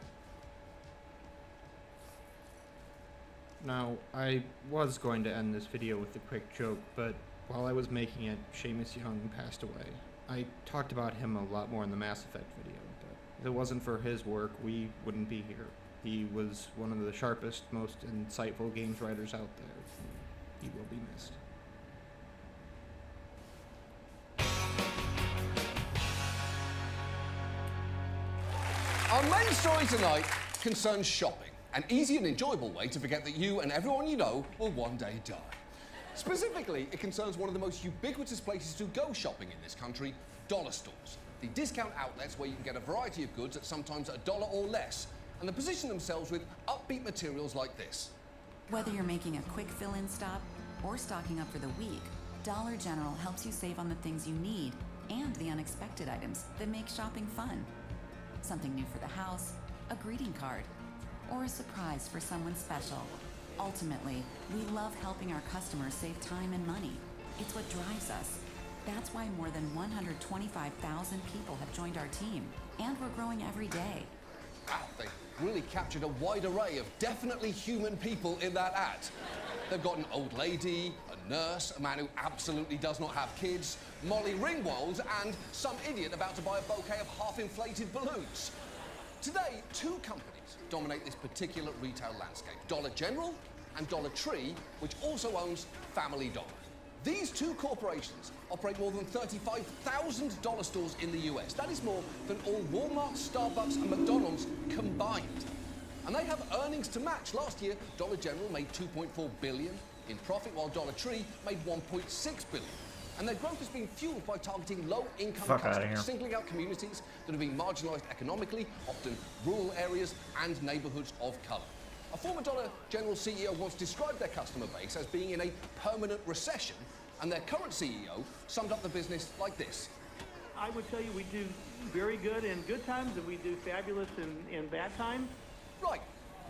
Now, I was going to end this video with a quick joke, but while I was making it, Seamus Young passed away. I talked about him a lot more in the Mass Effect video, but if it wasn't for his work, we wouldn't be here. He was one of the sharpest, most insightful games writers out there. He will be missed. Our main story tonight concerns shopping, an easy and enjoyable way to forget that you and everyone you know will one day die. Specifically, it concerns one of the most ubiquitous places to go shopping in this country, dollar stores. The discount outlets where you can get a variety of goods at sometimes $1 or less, and they position themselves with upbeat materials like this. Whether you're making a quick fill-in stop or stocking up for the week, Dollar General helps you save on the things you need and the unexpected items that make shopping fun. Something new for the house, a greeting card, or a surprise for someone special. Ultimately, we love helping our customers save time and money. It's what drives us. That's why more than 125,000 people have joined our team, and we're growing every day. Wow, they really captured a wide array of definitely human people in that ad. They've got an old lady, a nurse, a man who absolutely does not have kids, Molly Ringwald, and some idiot about to buy a bouquet of half-inflated balloons. Today, two companies dominate this particular retail landscape, Dollar General and Dollar Tree, which also owns Family Dollar. These two corporations operate more than 35,000 dollar stores in the US. That is more than all Walmart, Starbucks, and McDonald's combined. And they have earnings to match. Last year, Dollar General made $2.4 billion in profit, while Dollar Tree made $1.6 billion. And their growth has been fueled by targeting low-income customers, singling out communities that are being marginalized economically, often rural areas and neighborhoods of color. A former Dollar General CEO once described their customer base as being in a permanent recession, and their current CEO summed up the business like this. I would tell you we do very good in good times and we do fabulous in bad times. Right.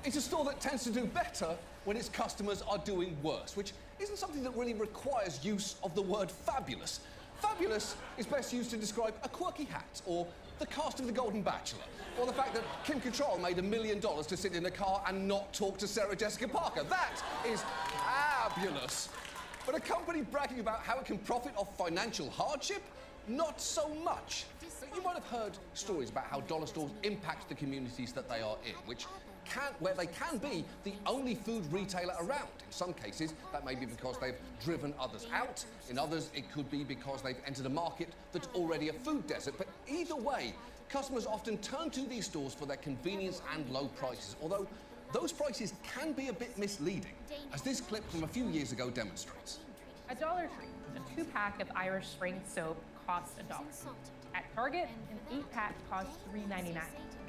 It's a store that tends to do better when its customers are doing worse, which isn't something that really requires use of the word fabulous. Fabulous is best used to describe a quirky hat, or the cast of The Golden Bachelor, or the fact that Kim Cattrall made $1 million to sit in a car and not talk to Sarah Jessica Parker. That is fabulous. But a company bragging about how it can profit off financial hardship? Not so much. You might have heard stories about how dollar stores impact the communities that they are in, where they can be the only food retailer around. In some cases, that may be because they've driven others out. In others, it could be because they've entered a market that's already a food desert. But either way, customers often turn to these stores for their convenience and low prices, although those prices can be a bit misleading, as this clip from a few years ago demonstrates. At Dollar Tree, a 2-pack of Irish Spring soap costs $1. At Target, an 8-pack costs $3.99.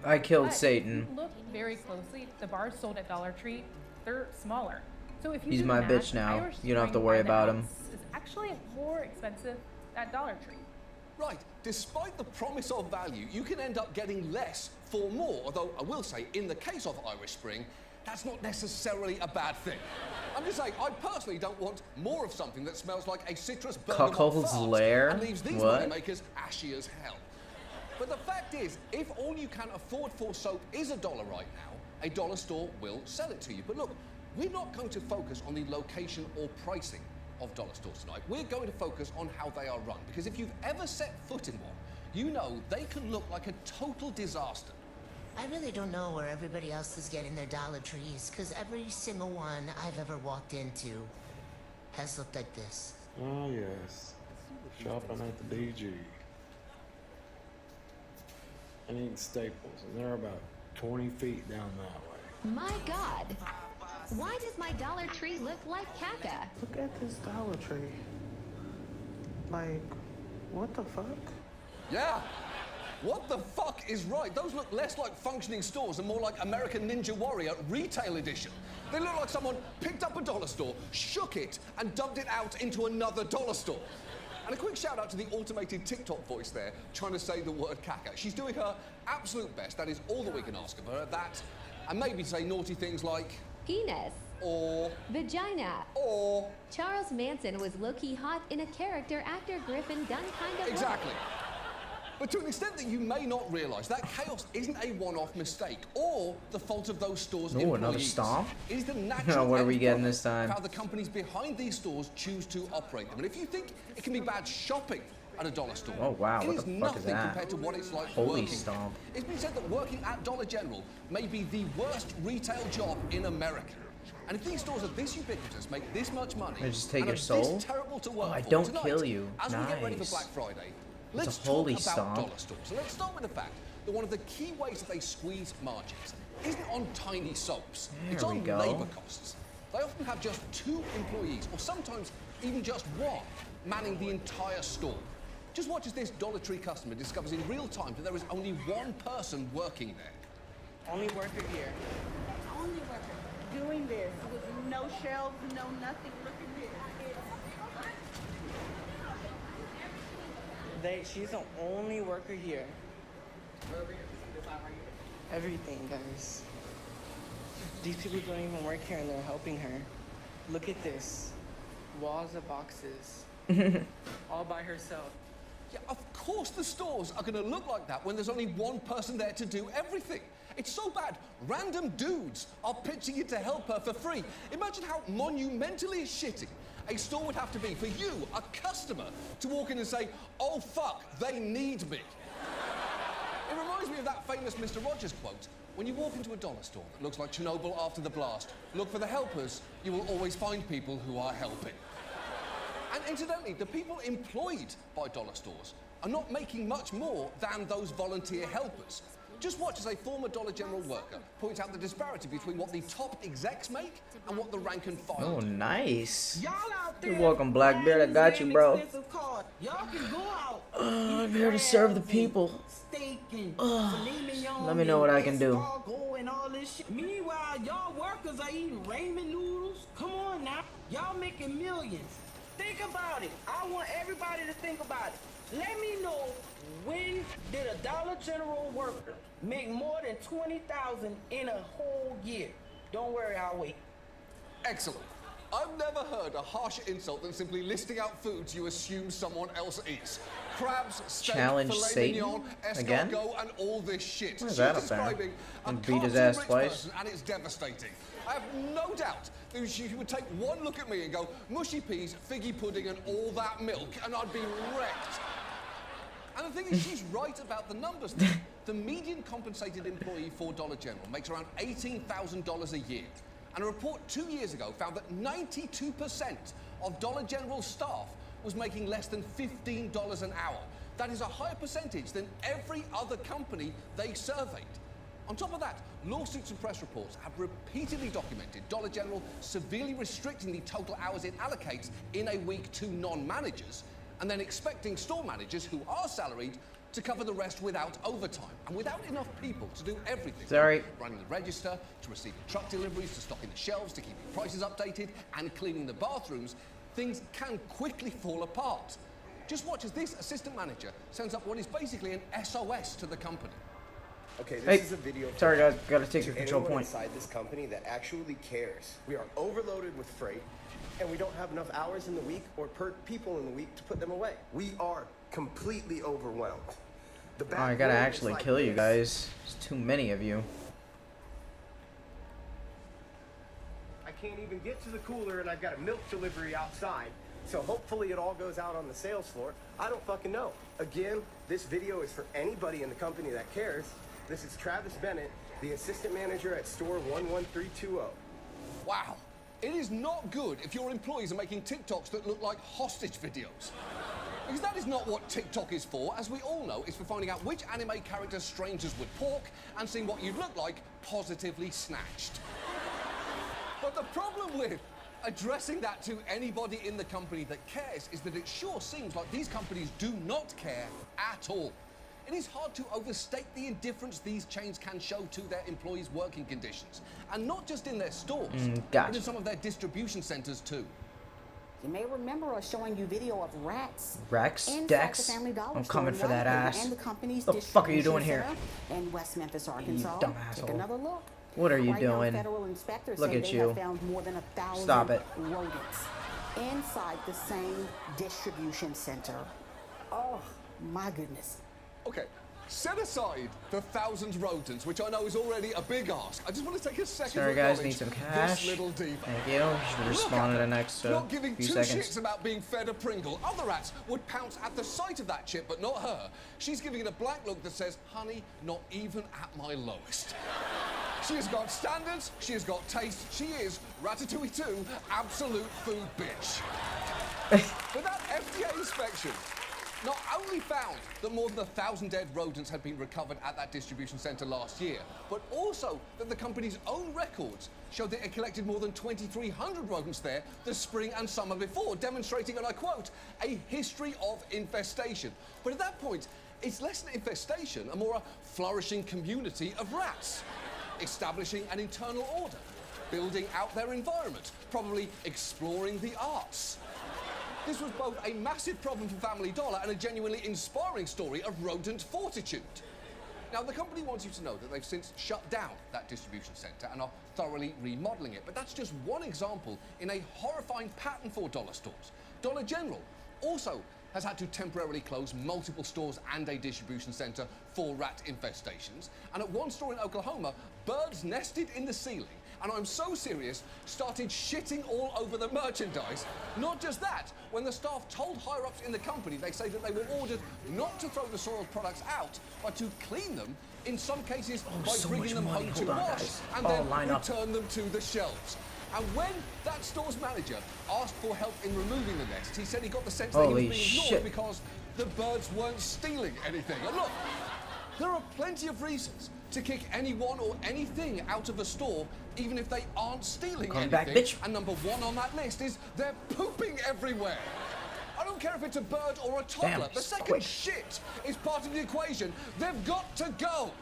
I killed But Satan. If you look very closely, the bars sold at Dollar Tree, they're smaller. So if you He's do my the bitch math, now. Irish You don't have to Spring worry by the about him. ounce is actually more expensive at Dollar Tree. Right, despite the promise of value, you can end up getting less for more, although I will say, in the case of Irish Spring, that's not necessarily a bad thing. I'm just saying, I personally don't want more of something that smells like a citrus bergamot Cuckold's fart Lair? and leaves these What? moneymakers ashy as hell. But the fact is, if all you can afford for soap is $1 right now, a dollar store will sell it to you. But look, we're not going to focus on the location or pricing of dollar stores tonight. We're going to focus on how they are run, because if you've ever set foot in one, you know they can look like a total disaster. I really don't know where everybody else is getting their Dollar Trees, because every single one I've ever walked into has looked like this. Oh, yes. Shopping at the DG. And eating Staples, and they're about 20 feet down that way. My God. Why does my Dollar Tree look like caca? Look at this Dollar Tree. Like, what the fuck? Yeah. What the fuck is right? Those look less like functioning stores and more like American Ninja Warrior Retail Edition. They look like someone picked up a dollar store, shook it, and dumped it out into another dollar store. And a quick shout out to the automated TikTok voice there, trying to say the word caca. She's doing her absolute best. That is all that we can ask of her. That, and maybe say naughty things like Penis. Or vagina. Or Charles Manson was low-key hot in a character actor Griffin Dunn kind of exactly. way. But to an extent that you may not realise, that chaos isn't a one-off mistake or the fault of those stores' employees. another stomp? It is the natural What are we end getting product this time? of how the companies behind these stores choose to operate them. And if you think it can be bad shopping at a dollar store, Oh, wow, it what is the fuck nothing is that? compared to what it's like Holy working. stomp. It's been said that working at Dollar General may be the worst retail job in America. And if these stores are this ubiquitous, make this much money, They just take and your are soul? this terrible to work Oh, I for, don't tonight, kill you. as we get ready for Nice. Black Friday, It's let's a holy talk about stomp. dollar stores. So let's start with the fact that one of the key ways that they squeeze margins isn't on tiny soaps. It's There we on go. labor costs. They often have just 2 employees, or sometimes even just 1, manning the entire store. Just watch as this Dollar Tree customer discovers in real time that there is only 1 person working there. Only worker here. Only worker doing this with no shelves, no nothing. Look at this. She's the only worker here. Everything, guys. These people don't even work here and they're helping her. Look at this. Walls of boxes. All by herself. Yeah, of course the stores are going to look like that when there's only one person there to do everything. It's so bad, random dudes are pitching in to help her for free. Imagine how monumentally shitty a store would have to be for you, a customer, to walk in and say, oh fuck, they need me. It reminds me of that famous Mr. Rogers quote. When you walk into a dollar store that looks like Chernobyl after the blast, look for the helpers, you will always find people who are helping. And incidentally, the people employed by dollar stores are not making much more than those volunteer helpers. Just watch as a former Dollar General worker points out the disparity between what the top execs make and what the rank and file Oh, do. nice. Y'all out there. You're welcome, Blackbeard. I got you, bro. Y'all can go out. I'm here to serve the people. Steak and filet mignon Let me know what I can do. escargot and all this shit. Meanwhile, y'all workers are eating ramen noodles. Come on now. Y'all making millions. Think about it. I want everybody to think about it. Let me know, when did a Dollar General worker make more than $20,000 in a whole year? Don't worry, I'll wait. Excellent. I've never heard a harsher insult than simply listing out foods you assume someone else eats. Crabs, steak, Challenge filet Satan? mignon, Again? escargot, and all this shit. Where's She's that up there? describing a And beat his ass cartoon-rich twice? person, and it's devastating. I have no doubt that she would take one look at me and go, mushy peas, figgy pudding, and all that milk, and I'd be wrecked. And the thing is, she's right about the numbers there. The median compensated employee for Dollar General makes around $18,000 a year. And a report 2 years ago found that 92% of Dollar General staff was making less than $15 an hour. That is a higher percentage than every other company they surveyed. On top of that, lawsuits and press reports have repeatedly documented Dollar General severely restricting the total hours it allocates in a week to non-managers, and then expecting store managers who are salaried to cover the rest without overtime and without enough people to do everything. Sorry. From running the register, to receiving truck deliveries, to stocking the shelves, to keeping prices updated, and cleaning the bathrooms, things can quickly fall apart. Just watch as this assistant manager sends up what is basically an SOS to the company. Okay, this Hey, is a video. sorry guys, gotta take your to control anyone point. inside this company that actually cares. We are overloaded with freight, and we don't have enough hours in the week or people in the week to put them away. We are completely overwhelmed. The Oh, I gotta actually kill you guys. There's too many of you. I can't even get to the cooler, and I've got a milk delivery outside. So hopefully it all goes out on the sales floor. I don't fucking know. Again, this video is for anybody in the company that cares. This is Travis Bennett, the assistant manager at store 11320. Wow. It is not good if your employees are making TikToks that look like hostage videos. Because that is not what TikTok is for. As we all know, it's for finding out which anime character strangers would pork and seeing what you'd look like positively snatched. But the problem with addressing that to anybody in the company that cares is that it sure seems like these companies do not care at all. It is hard to overstate the indifference these chains can show to their employees' working conditions. And not just in their stores, but gotcha. in some of their distribution centers too. You may remember us showing you video of rats. Rex, inside Dex, the Family Dollar I'm store coming in for that Washington ass. And the company's The fuck are you doing distribution here? center in West Memphis, Arkansas. dumb Take asshole. another look. What are you Right now, doing? federal inspectors Look say at they you. have found more than 1,000 Stop it. rodents inside the same distribution center. Oh, my goodness. Okay, set aside the 1,000 rodents, which I know is already a big ask. I just want to take a second Sorry to guys, acknowledge need some this cash. little diva. Thank you. Should respawn in the next Not giving few two seconds. shits about being fed a Pringle. Other rats would pounce at the sight of that chip, but not her. She's giving it a blank look that says, honey, not even at my lowest. She has got standards, she has got taste, she is, Ratatouille 2, absolute food bitch. But that FDA inspection not only found that more than 1,000 dead rodents had been recovered at that distribution center last year, but also that the company's own records showed that it collected more than 2,300 rodents there the spring and summer before, demonstrating, and I quote, a history of infestation. But at that point, it's less an infestation and more a flourishing community of rats, establishing an internal order, building out their environment, probably exploring the arts. This was both a massive problem for Family Dollar and a genuinely inspiring story of rodent fortitude. Now, the company wants you to know that they've since shut down that distribution centre and are thoroughly remodelling it. But that's just one example in a horrifying pattern for dollar stores. Dollar General also has had to temporarily close multiple stores and a distribution centre for rat infestations. And at one store in Oklahoma, birds nested in the ceiling, and I'm so serious, started shitting all over the merchandise. Not just that, when the staff told higher-ups in the company, they say that they were ordered not to throw the soiled products out, but to clean them, in some cases by so bringing them much money. home to Hold on, wash, guys. and Oh, then line up. return them to the shelves. And when that store's manager asked for help in removing the nest, he said he got the sense that he was Holy being ignored shit. because the birds weren't stealing anything. And look, there are plenty of reasons to kick anyone or anything out of a store, even if they aren't stealing Come anything. back, bitch. And number one on that list is they're pooping everywhere. I don't care if it's a bird or a toddler. Damn, The second quick. shit is part of the equation. They've got to go.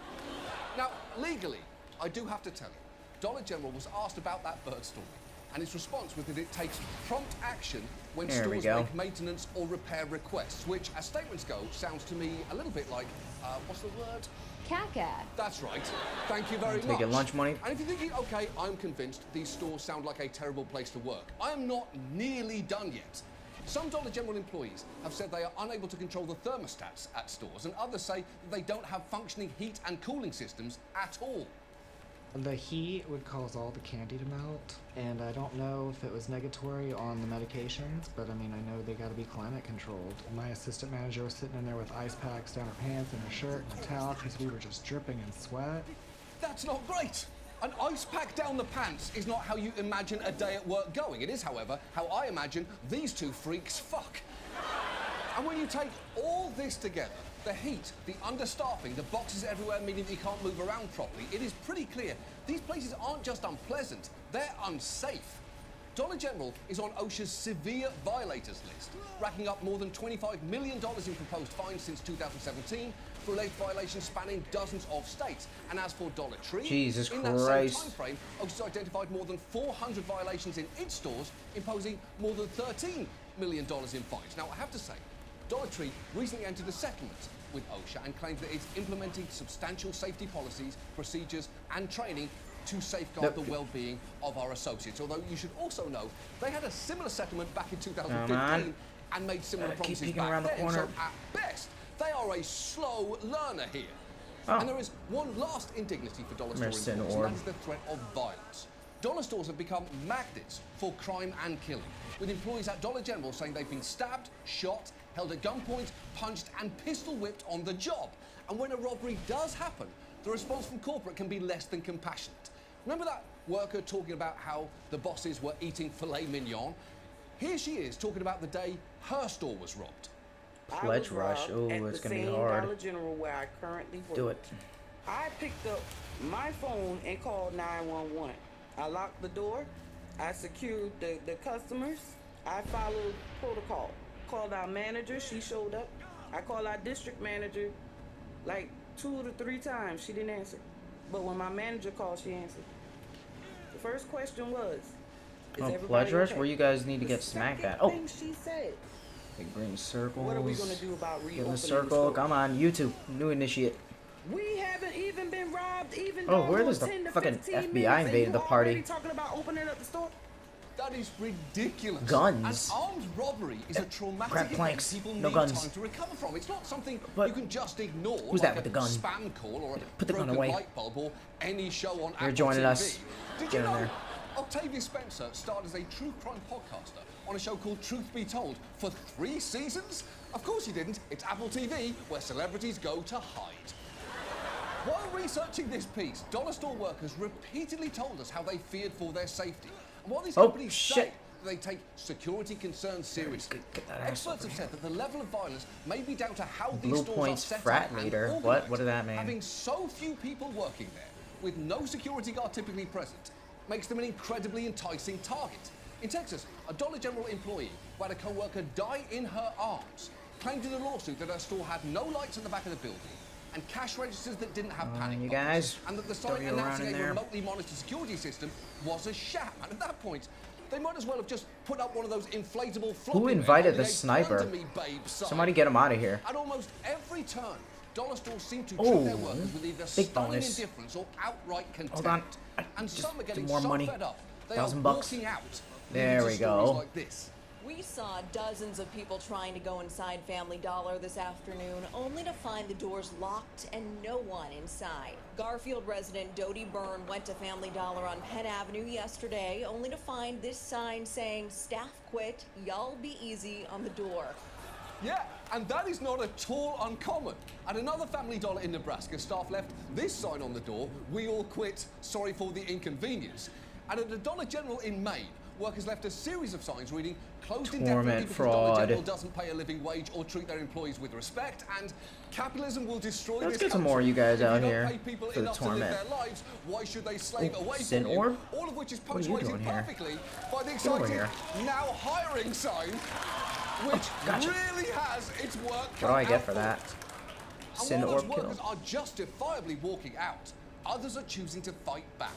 Now, legally, I do have to tell you, Dollar General was asked about that bird story, and its response was that it takes prompt action when There we stores go. make maintenance or repair requests, which, as statements go, sounds to me a little bit like, what's the word? Caca. That's right. Thank you very much. Taking lunch money. And if you're thinking, okay, I'm convinced these stores sound like a terrible place to work, I am not nearly done yet. Some Dollar General employees have said they are unable to control the thermostats at stores, and others say that they don't have functioning heat and cooling systems at all. The heat would cause all the candy to melt, and I don't know if it was negatory on the medications, but I mean, I know they gotta be climate controlled. And my assistant manager was sitting in there with ice packs down her pants and her shirt and a towel because we were just dripping in sweat. That's not great. An ice pack down the pants is not how you imagine a day at work going. It is, however, how I imagine these two freaks fuck. And when you take all this together, the heat, the understaffing, the boxes everywhere meaning that you can't move around properly, it is pretty clear these places aren't just unpleasant, they're unsafe. Dollar General is on OSHA's severe violators list, racking up more than $25 million in proposed fines since 2017 for alleged violations spanning dozens of states. And as for Dollar Tree, Jesus in that Christ. same time frame, OSHA's identified more than 400 violations in its stores, imposing more than $13 million in fines. Now, I have to say, Dollar Tree recently entered a settlement with OSHA and claims that it's implementing substantial safety policies, procedures, and training to safeguard the well-being of our associates. Although you should also know they had a similar settlement back in 2015 and made similar Keep promises peeking back around the then. corner. So at best, they are a slow learner here. Oh. And there is one last indignity for dollar store Mercen employees, and orb. that is the threat of violence. Dollar stores have become magnets for crime and killing, with employees at Dollar General saying they've been stabbed, shot, held at gunpoint, punched, and pistol whipped on the job. And when a robbery does happen, the response from corporate can be less than compassionate. Remember that worker talking about how the bosses were eating filet mignon? Here she is talking about the day her store was robbed. Pledge rush. Oh, it's gonna be hard. Dollar General where I currently work. Do it. I picked up my phone and called 911. I locked the door. I secured the customers. I followed protocol. Called our manager. She showed up. I called our district manager like 2 to 3 times. She didn't answer. But when my manager called, she answered. The first question was, is everybody Pledge rush? okay? Where you guys need to The get smacked at. second Oh! thing she said, Big green circles. what are we gonna do about Get in reopening the the circle. store? Come on, YouTube. New initiate. We haven't even been robbed, even Oh, though where more does the 10 to fucking 15 FBI minutes and invaded you the party? already talking about opening up the store? That is ridiculous. Guns. An armed robbery is a traumatic grab event planks. people No need guns. time to recover from. It's not something But you can just ignore. who's that like with the gun? A spam call or a Put the gun broken away. light bulb or any show on You're Apple joining TV. us. Did Get you in know there. Octavia Spencer starred as a true crime podcaster on a show called Truth Be Told for 3 seasons? Of course you didn't. It's Apple TV, where celebrities go to hide. While researching this piece, dollar store workers repeatedly told us how they feared for their safety. And while these Oh, companies shit. say that they take security concerns seriously, ass experts over have said that the level of violence may be down to how Blue these stores Points are set frat up and leader. organized. What does that mean? Having so few people working there, with no security guard typically present, makes them an incredibly enticing target. In Texas, a Dollar General employee who had a co-worker die in her arms claimed in a lawsuit that her store had no lights at the back of the building and cash registers that didn't have panic you buttons, guys, and that the throw sign you around announcing in a there. remotely monitored security system was a sham. And at that point, they might as well have just put up one of those inflatable floppy Who men invited on the "Hey, sniper? turn to me, babe" sign. Somebody get him out of here. At almost every turn, dollar stores seem to Oh, treat their workers with either big stunning bonus. indifference or outright contempt. Hold on. And Just some are getting more so money. fed up, they $1,000 are bucks. walking out. There leading we to stories go. like this. We saw dozens of people trying to go inside Family Dollar this afternoon, only to find the doors locked and no one inside. Garfield resident Dodie Byrne went to Family Dollar on Penn Avenue yesterday, only to find this sign saying, "Staff quit, y'all be easy" on the door. Yeah, and that is not at all uncommon. At another Family Dollar in Nebraska, staff left this sign on the door: "We all quit, sorry for the inconvenience." And at a Dollar General in Maine, workers left a series of signs reading "Closed indefinitely because Dollar fraud. General doesn't pay a living wage or treat their employees with respect," and "Capitalism will destroy Let's this get some country. more of you guys If out don't here pay people for the enough to live torment. their lives, why should they slave Oh, away Sin from you?" Orb? All of which is What are you punctuated doing here? perfectly by the Get over exciting here. "Now hiring" sign, which gotcha. really has its work What do I cut get out for that? and Sin while those Orb kill. workers are justifiably walking out, others are choosing to fight back.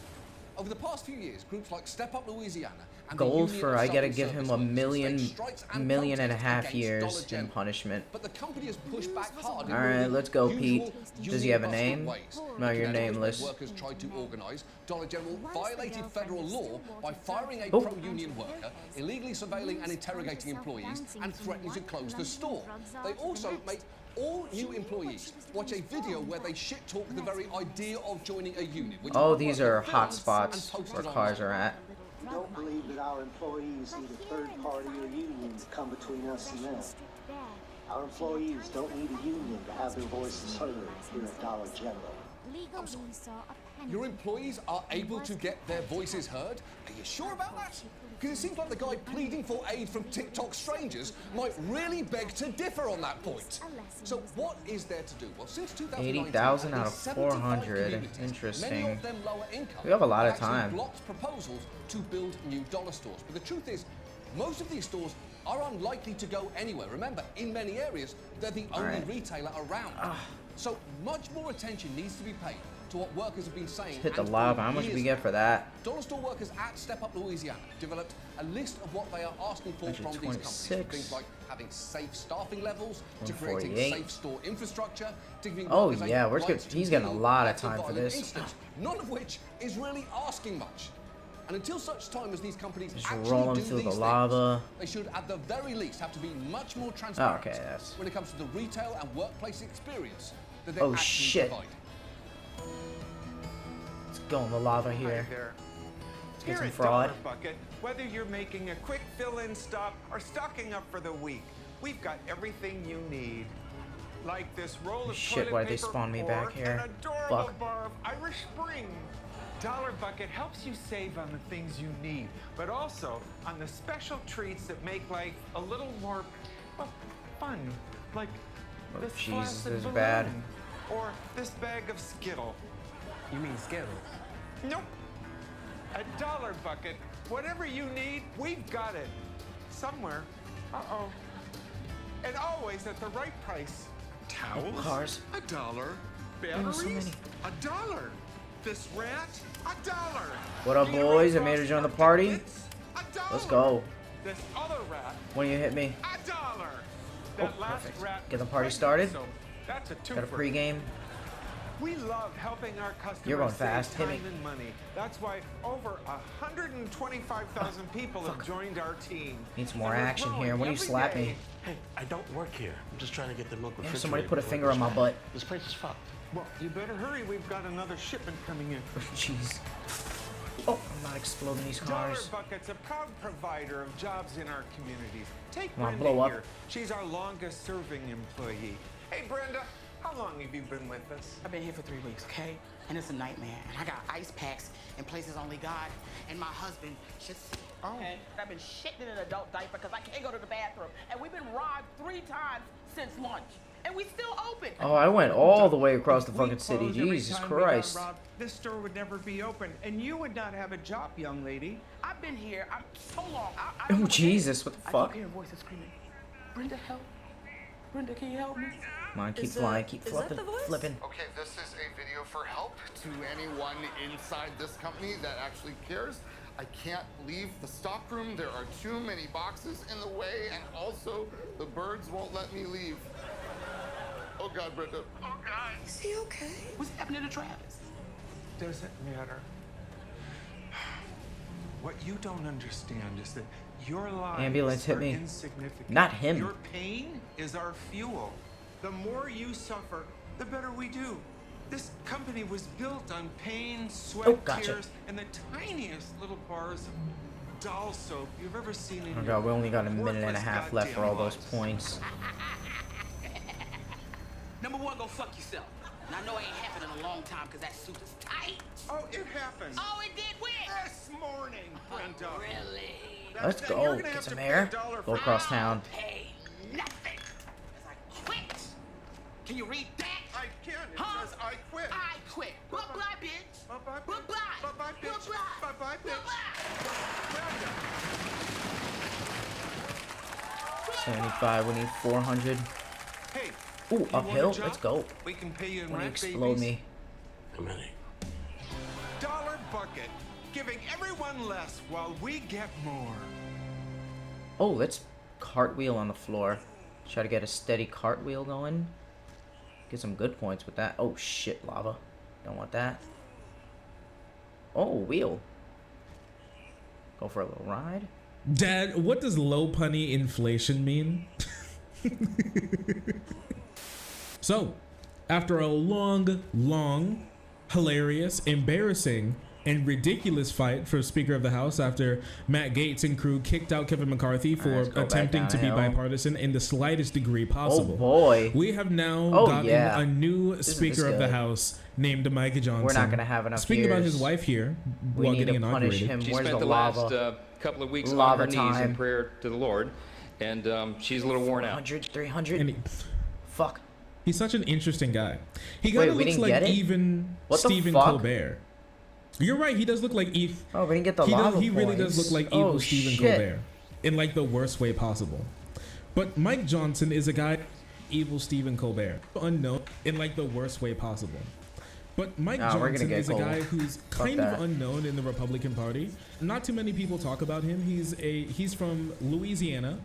Over the past few years, groups like Step Up Louisiana and the Gold Union for of I gotta Southern give him Service a Workers million, staged strikes and million and a protests half against years Dollar in General. punishment. But the company has pushed back hard in All right, really let's go, usual Pete. Does he have a union-busting name? ways. No, you're In Connecticut, nameless. when workers tried to organize, Dollar General violated federal law by firing a Oh. pro-union worker, illegally surveilling and interrogating employees, and threatening to close the store. They also make all new employees watch a video where they shit-talk the very idea of joining a union. Which Oh, one these worker are filmed hot and spots posted where online. cars are at. We don't believe that our employees need a third party or union to come between us and them. Our employees don't need a union to have their voices heard here at Dollar General. I'm sorry. Your employees are able to get their voices heard? Are you sure about that? Because it seems like the guy pleading for aid from TikTok strangers might really beg to differ on that point. So what is there to do? Well, since 2019, 80,000 at out least of 75 400. communities, Interesting. many of them lower income, We have a lot of actually time. blocked proposals to build new dollar stores. But the truth is, most of these stores are unlikely to go anywhere. Remember, in many areas, they're the only right. retailer around. So much more attention needs to be paid to what workers have been saying. Hit the and for lava. How much do we years get for that? Dollar store workers at Step Up Louisiana developed a list of what they are asking for from these companies. 126. Things like having safe staffing levels, to creating 148. safe store infrastructure, to giving Oh, workers a yeah, we're right good. to He's getting a deal lot of with time for violent this. incidents, none of which is really asking much. And until such time as these companies Just actually rolling do through these the things, lava. they should at the very least have to be much more transparent okay, that's- when it comes to the retail and workplace experience that they Oh, actually shit. provide. Let's go in the lava here. Hi there. Let's get Here some at fraud. Dollar Bucket, whether you're making a quick fill-in stop or stocking up for the week, we've got everything you need. Like this roll of Shit, toilet why'd they paper spawn me or back here? An adorable Fuck. bar of Irish Spring. Dollar Bucket helps you save on the things you need, but also on the special treats that make life a little more, well, fun. Like Oh, this Jesus, flaccid this is balloon, bad. or this bag of Skittle. You mean Skittles? Nope. A Dollar Bucket. Whatever you need, we've got it. Somewhere. Uh-oh. And always at the right price. Towels? Cars. $1. There were so Batteries? many. $1. This rat? $1. What up, boys? I made it on the party. Let's go. This other rat? When you hit me. $1. Oh, That last perfect. rat Get the was party pregnant, started. So that's a twofer. Got a pregame. We love helping our customers You're going save fast. Hit time me. and money. That's why over 125,000 people have joined our team. Need some more And we're action growing here. When you every slap day. me. Hey, I don't work here. I'm just trying to get the milk Yeah, refrigerated. somebody put a before it finger on goes my bad. butt. This place is fucked. Well, you better hurry. We've got another shipment coming in. Jeez. Oh, I'm not exploding these Dollar cars. Bucket's a proud provider of jobs in our communities. Take Come on, Brenda blow up. here. She's our longest serving employee. Hey, Brenda, how long have you been with us? I've been here for 3 weeks, okay? And it's a nightmare. And I got ice packs in places only God and my husband just. Oh. And I've been shitting in an adult diaper because I can't go to the bathroom. And we've been robbed 3 times since lunch. And we still open. Oh, I went all the way across the If we fucking city. closed every Jesus time we got Christ. robbed, this store would never be open, and you would not have a job, young lady. I've been here so long. I Oh, Jesus, what the I fuck? keep hearing voices screaming, Brenda, help. Brenda, can you help me? Come on, keep flying, keep flipping, flipping. Okay, this is a video for help to anyone inside this company that actually cares. I can't leave the stockroom. There are too many boxes in the way, and also the birds won't let me leave. Oh God, Brenda. Oh God. Is he okay? What's happening to Travis? Doesn't matter. What you don't understand is that your lives Ambulance hit are me. insignificant. Not him. Your pain is our fuel. The more you suffer, the better we do. This company was built on pain, sweat, Oh, gotcha. tears, and the tiniest little bars of doll soap you've ever seen in Oh your god, we only got a minute and a worthless half left for all goddamn those points. Number one, go fuck yourself. And I know it ain't happened in a long time because that suit is tight. Oh, it happened. Oh, it did when? This morning, Brenda. Really? Let's go. Get some air. Go across town. Pay nothing. As I quit. Can you read that? I can. It Huh? says I quit. I quit. Bye-bye, bitch. Bye-bye, bitch. Bye-bye. Bye-bye, bitch. Bye-bye. Bye-bye, bitch. 75. We need 400. Hey. Ooh, you want a uphill. job? Let's go. We can pay you in When you rat explode babies. me. How many? Dollar bucket. Giving everyone less while we get more. Oh, let's cartwheel on the floor. Try to get a steady cartwheel going. Get some good points with that. Oh shit, lava. Don't want that. Oh, wheel. Go for a little ride. Dad, what does low punny inflation mean? So, after a long, hilarious, embarrassing, and ridiculous fight for Speaker of the House after Matt Gaetz and crew kicked out Kevin McCarthy for Let's go back attempting to be downhill. bipartisan in the slightest degree possible. Oh boy. We have now Oh, gotten yeah. a new This Speaker of the good. House named Mike Johnson. We're not gonna have enough Speaking about years. his wife here, We while need getting to punish inaugurated. him. She Where's spent the the last lava? couple of weeks Lava on her knees time. in prayer to the Lord, and she's a little worn out. 100, 300. And he- Fuck. He's such an interesting guy. He kind Wait, of we looks didn't like get it? even What the Stephen fuck? Colbert. You're right. He does look like Eve. Oh, we didn't get the he lava he really does points. look like Oh, evil Stephen shit. Colbert, in like the worst way possible. But Mike Johnson is a guy, evil Stephen Colbert, unknown in like the worst way possible. But Mike Nah, we're gonna Johnson get is a gold. guy who's Fuck kind that. of unknown in the Republican Party. Not too many people talk about him. He's from Louisiana,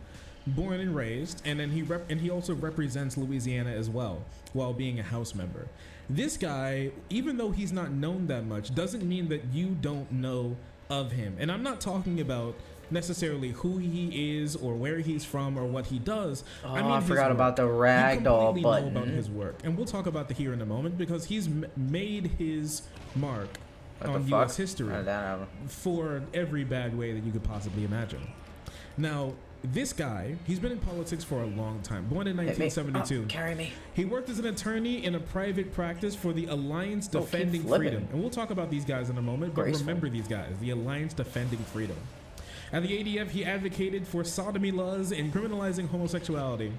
born and raised, and then he also represents Louisiana as well while being a House member. This guy, even though he's not known that much, doesn't mean that you don't know of him. And I'm not talking about necessarily who he is or where he's from or what he does. Oh, I mean, I his forgot work. about the You ragdoll completely know about button. his work, and we'll talk about the here in a moment because he's made his mark What on the U.S. fuck? history How did that happen? for every bad way that you could possibly imagine. Now, this guy, he's been in politics for a long time. Born in Hit me. 1972. Oh, carry me. He worked as an attorney in a private practice for the Alliance Oh, keep Defending flipping. Freedom. And we'll talk about these guys in a moment, but Graceful. remember these guys, the Alliance Defending Freedom. At the ADF, he advocated for sodomy laws and criminalizing homosexuality,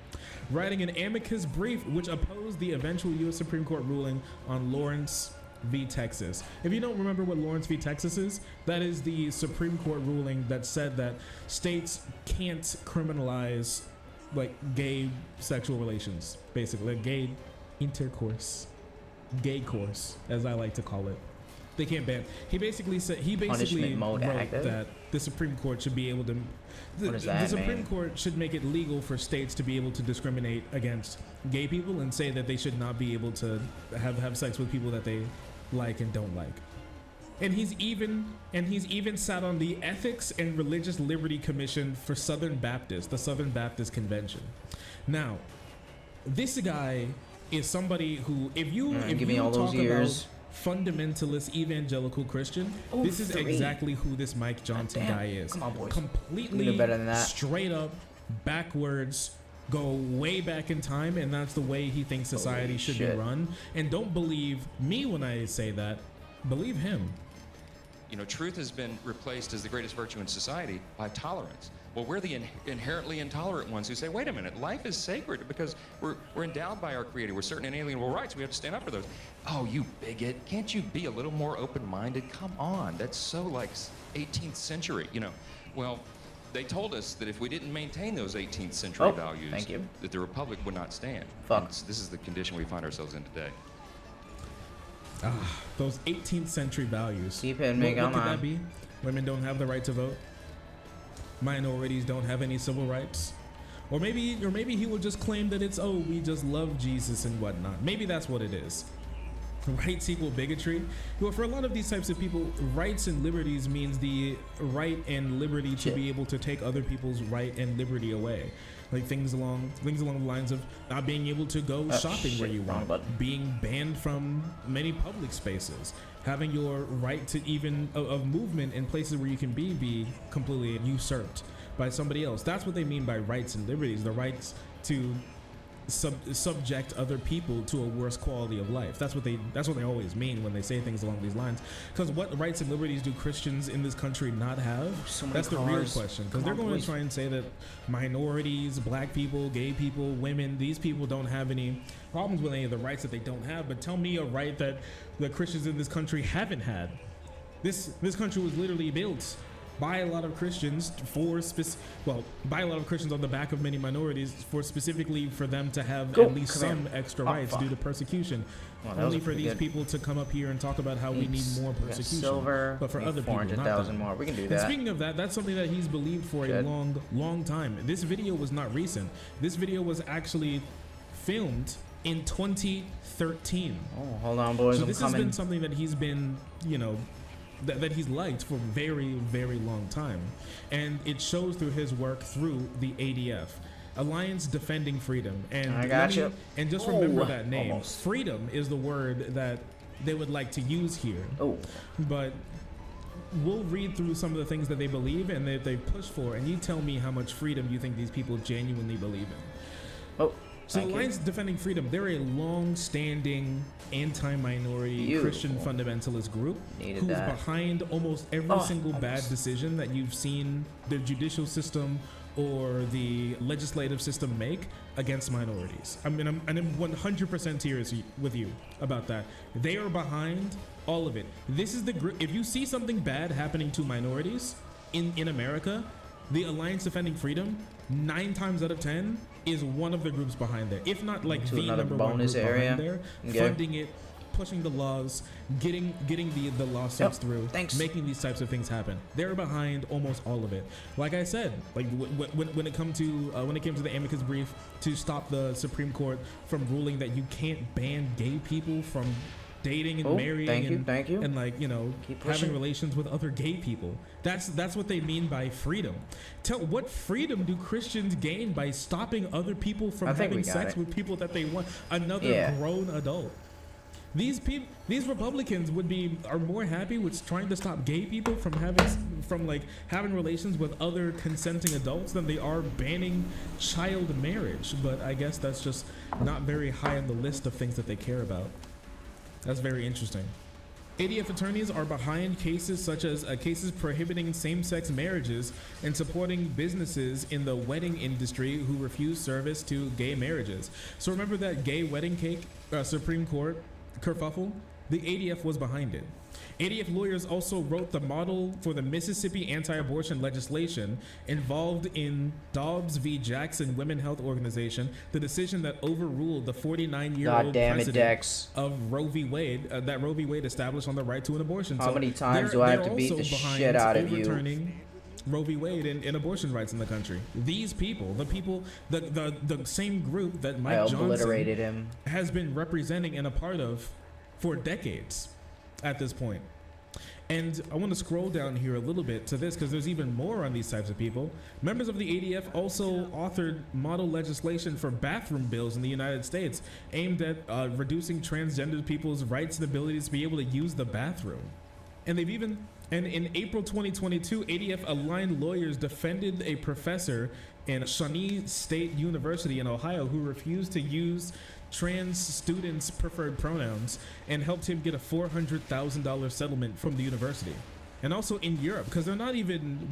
writing an amicus brief which opposed the eventual U.S. Supreme Court ruling on Lawrence v. Texas. If you don't remember what Lawrence v. Texas is, that is the Supreme Court ruling that said that states can't criminalize like gay sexual relations, basically, like gay intercourse, gay course, as I like to call it. They can't ban. He basically said Punishment mode wrote active? that the Supreme Court should be able to. What does The that Supreme mean? Court should make it legal for states to be able to discriminate against gay people and say that they should not be able to have sex with people that they like and don't like. And he's even sat on the Ethics and Religious Liberty Commission for Southern Baptist, the Southern Baptist Convention. Now, this guy is somebody who, if you give me all those talk years. about fundamentalist evangelical Christian, Oh, this is 3. exactly who this Mike Johnson Damn. guy is. Come on, boys. Completely We do better than that. straight up, backwards, go way back in time, and that's the way he thinks society Holy should shit. be run. And don't believe me when I say that. Believe him. You know, truth has been replaced as the greatest virtue in society by tolerance. Well, we're the inherently intolerant ones who say, wait a minute, life is sacred because we're endowed by our Creator with certain inalienable rights. We have to stand up for those. Oh, you bigot. Can't you be a little more open-minded? Come on. That's so like 18th century, you know. Well, they told us that if we didn't maintain those 18th century Oh, values, thank you. that the Republic would not stand. Fuck. And this is the condition we find ourselves in today. Those 18th century values. Keep hitting me, What come could on. that be? Women don't have the right to vote. Minorities don't have any civil rights. Or maybe he will just claim that it's, oh, we just love Jesus and whatnot. Maybe that's what it is. Rights equal bigotry. Well, for a lot of these types of people, rights and liberties means the right and liberty to be able to take other people's right and liberty away. Like things along the lines of not being able to go shopping where you want, being banned from many public spaces, having your right to even of movement in places where you can be completely usurped by somebody else. That's what they mean by rights and liberties, the rights to subject other people to a worse quality of life. That's what they always mean when they say things along these lines. Because what rights and liberties do Christians in this country not have? That's the real question. Because they're going to try and say that minorities, black people, gay people, women, these people don't have any problems with any of the rights that they don't have. But tell me a right that the Christians in this country haven't had. This country was literally built by a lot of Christians by a lot of Christians on the back of many minorities specifically for them to have at least some extra rights due to persecution. Only for these people to come up here and talk about how we need more persecution. Silver, but for other people, not 400,000 more. We can do that. And speaking of that, that's something that he's believed for a long time. This video was not recent. This video was actually filmed in 2013. Oh, hold on, boys. So this has been something that he's been, that he's liked for a very, very long time. And it shows through his work through the ADF, Alliance Defending Freedom. And I got you. And just remember that name. Almost. Freedom is the word that they would like to use here. Oh. But we'll read through some of the things that they believe and that they push for, and you tell me how much freedom you think these people genuinely believe in. Oh. So Alliance Defending Freedom, they're a long-standing anti-minority Christian fundamentalist group who's behind almost every single bad decision that you've seen the judicial system or the legislative system make against minorities. I mean, I'm 100% serious with you about that. They are behind all of it. This is the group. If you see something bad happening to minorities in America, the Alliance Defending Freedom, 9 times out of 10 is one of the groups behind there, if not like the number one group behind there, funding it, pushing the laws, getting the lawsuits through, making these types of things happen. They're behind almost all of it. Like I said, like when it came to the amicus brief to stop the Supreme Court from ruling that you can't ban gay people from dating and marrying and like having relations with other gay people. That's what they mean by freedom. What freedom do Christians gain by stopping other people from having sex with people that they want? Another grown adult. These Republicans are more happy with trying to stop gay people from having relations with other consenting adults than they are banning child marriage. But I guess that's just not very high on the list of things that they care about. That's very interesting. ADF attorneys are behind cases such as cases prohibiting same-sex marriages and supporting businesses in the wedding industry who refuse service to gay marriages. So remember that gay wedding cake Supreme Court kerfuffle? The ADF was behind it. ADF lawyers also wrote the model for the Mississippi anti-abortion legislation involved in Dobbs v. Jackson Women Health Organization, the decision that overruled the 49-year-old precedent of Roe v. Wade, that Roe v. Wade established on the right to an abortion. How many times do I have to beat the shit out of you? Roe v. Wade and abortion rights in the country. These people, the same group that Mike Johnson has been representing and a part of for decades at this point. And I want to scroll down here a little bit to this because there's even more on these types of people. Members of the ADF also authored model legislation for bathroom bills in the United States aimed at reducing transgender people's rights and abilities to be able to use the bathroom. And in April 2022, ADF aligned lawyers defended a professor in Shawnee State University in Ohio who refused to use trans students' preferred pronouns and helped him get a $400,000 settlement from the university. And also in Europe, because they're not even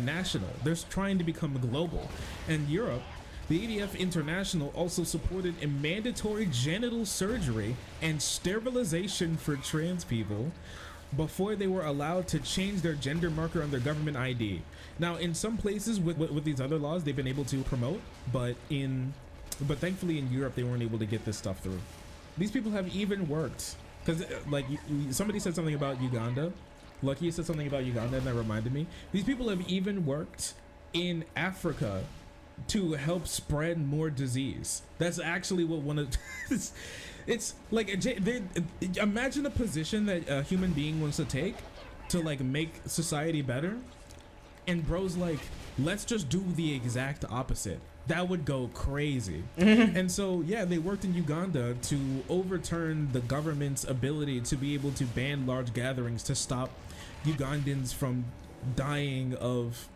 national, they're trying to become global. And Europe, the ADF International also supported a mandatory genital surgery and sterilization for trans people before they were allowed to change their gender marker on their government ID. Now, in some places with these other laws, they've been able to promote, but thankfully in Europe, they weren't able to get this stuff through. These people have even worked, because somebody said something about Uganda. Lucky said something about Uganda, and that reminded me. These people have even worked in Africa to help spread more disease. That's actually what one of it's like imagine a position that a human being wants to take to like make society better, and bro's like, let's just do the exact opposite. That would go crazy. And so yeah, they worked in Uganda to overturn the government's ability to be able to ban large gatherings to stop Ugandans from dying of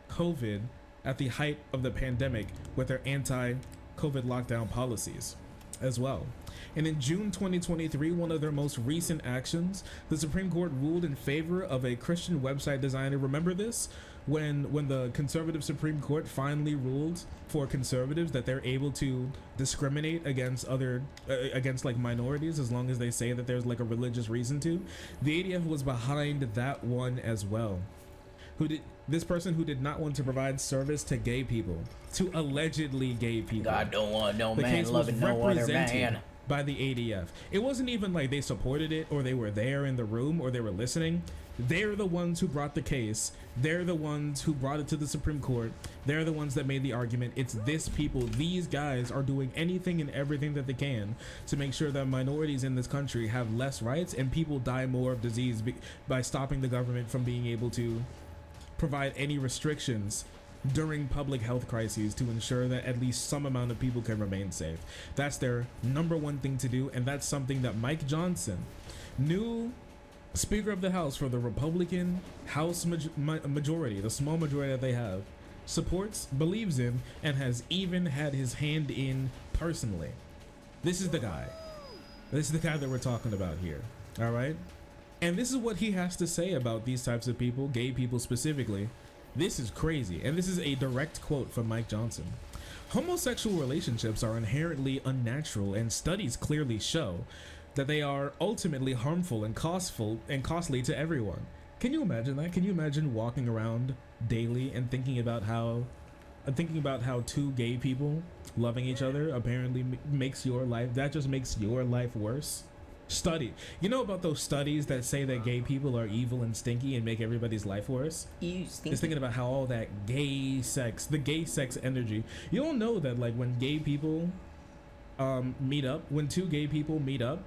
COVID at the height of the pandemic with their anti-COVID lockdown policies as well. And in June 2023, one of their most recent actions, the Supreme Court ruled in favor of a Christian website designer. Remember this? When the conservative Supreme Court finally ruled for conservatives that they're able to discriminate against against like minorities as long as they say that there's like a religious reason to. The ADF was behind that one as well. This person who did not want to provide service to gay people, to allegedly gay people. God don't want no the man case loving was no other represented man. by the ADF. It wasn't even like they supported it or they were there in the room or they were listening. They're the ones who brought the case. They're the ones who brought it to the Supreme Court. They're the ones that made the argument. It's this people. These guys are doing anything and everything that they can to make sure that minorities in this country have less rights and people die more of disease by stopping the government from being able to provide any restrictions during public health crises to ensure that at least some amount of people can remain safe. That's their number one thing to do, and that's something that Mike Johnson, new Speaker of the House for the Republican House majority, the small majority that they have, supports, believes in, and has even had his hand in personally. This is the guy. This is the guy that we're talking about here. All right? And this is what he has to say about these types of people, gay people specifically. This is crazy. And this is a direct quote from Mike Johnson. Homosexual relationships are inherently unnatural, and studies clearly show that they are ultimately harmful and costly to everyone. Can you imagine that? Can you imagine walking around daily and thinking about how two gay people loving each other apparently makes your life, that just makes your life worse? Study. You know about those studies that say that gay people are evil and stinky and make everybody's life worse? Just thinking about how all that the gay sex energy. You don't know that like when gay people meet up, when two gay people meet up,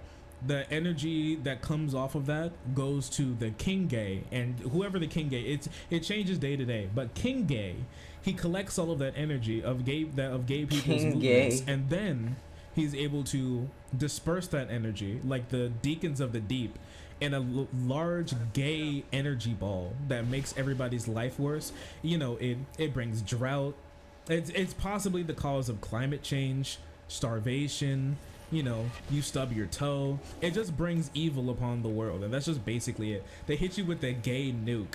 the energy that comes off of that goes to the king gay, and whoever the king gay, it changes day to day, but king gay, he collects all of that energy of gay people's movements, and then he's able to disperse that energy like the deacons of the deep in a large gay energy ball that makes everybody's life worse. You know, it brings drought. It's possibly the cause of climate change, starvation. You know, you stub your toe. It just brings evil upon the world, and that's just basically it. They hit you with the gay nuke,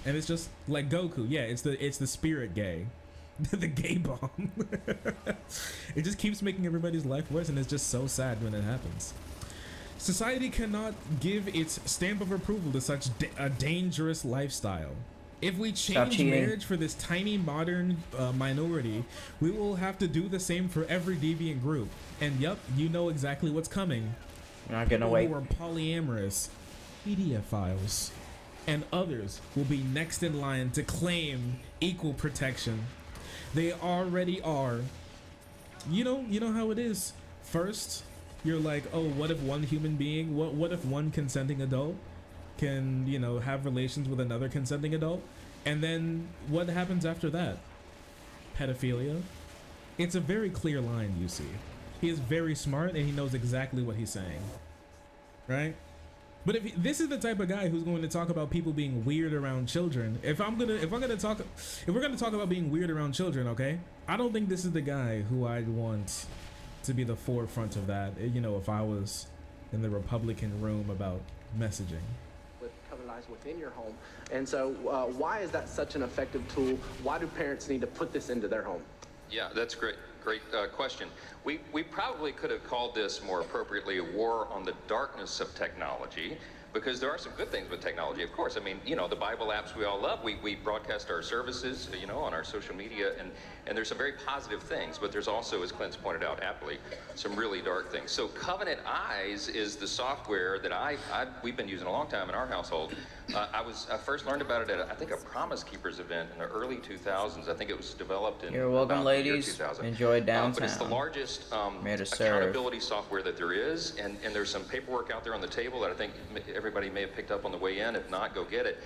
and it's just like Goku. Yeah, it's the spirit gay. The gay bomb. It just keeps making everybody's life worse, and it's just so sad when it happens. Society cannot give its stamp of approval to such a dangerous lifestyle. If we change marriage for this tiny modern minority, we will have to do the same for every deviant group. And yep, you know exactly what's coming. You're not gonna wait. Who are polyamorous, pedophiles, and others will be next in line to claim equal protection. They already are. You know how it is. First, you're like, oh, what if one human being, what if one consenting adult can, you know, have relations with another consenting adult? And then what happens after that? Pedophilia. It's a very clear line, you see. He is very smart and he knows exactly what he's saying. Right? But if this is the type of guy who's going to talk about people being weird around children, if we're gonna talk about being weird around children, okay? I don't think this is the guy who I'd want to be the forefront of that. You know, if I was in the Republican room about messaging. With cover lies within your home, and so why is that such an effective tool? Why do parents need to put this into their home? Yeah, that's great question. We probably could have called this more appropriately a war on the darkness of technology, because there are some good things with technology, of course. I mean, you know, the Bible apps we all love, we broadcast our services, you know, on our social media, and there's some very positive things, but there's also, as Clint's pointed out aptly, some really dark things. So Covenant Eyes is the software that we've been using a long time in our household. I first learned about it at, I think, a Promise Keepers event in the early 2000s. I think it was developed in You're welcome, about the year ladies. 2000. Enjoy downtown. But it's the largest Made to serve. accountability software that there is, and there's some paperwork out there on the table that I think everybody may have picked up on the way in. If not, go get it.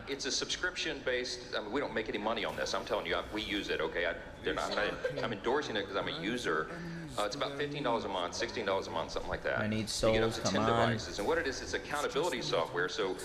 It's a subscription-based. I mean, we don't make any money on this. I'm telling you, we use it. Okay, I'm endorsing it because I'm a user. It's about $15 a month, $16 a month, something like that. I need You get souls, up to come 10 on. devices, and what it is, it's accountability software. So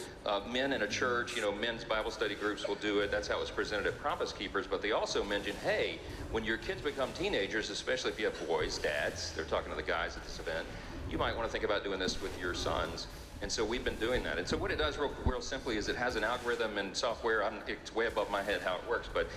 men in a church, you know, men's Bible study groups will do it. That's how it's presented at Promise Keepers. But they also mention, hey, when your kids become teenagers, especially if you have boys, dads, they're talking to the guys at this event, you might want to think about doing this with your sons. And so we've been doing that. And so what it does real simply is it has an algorithm and software. It's way above my head how it works, but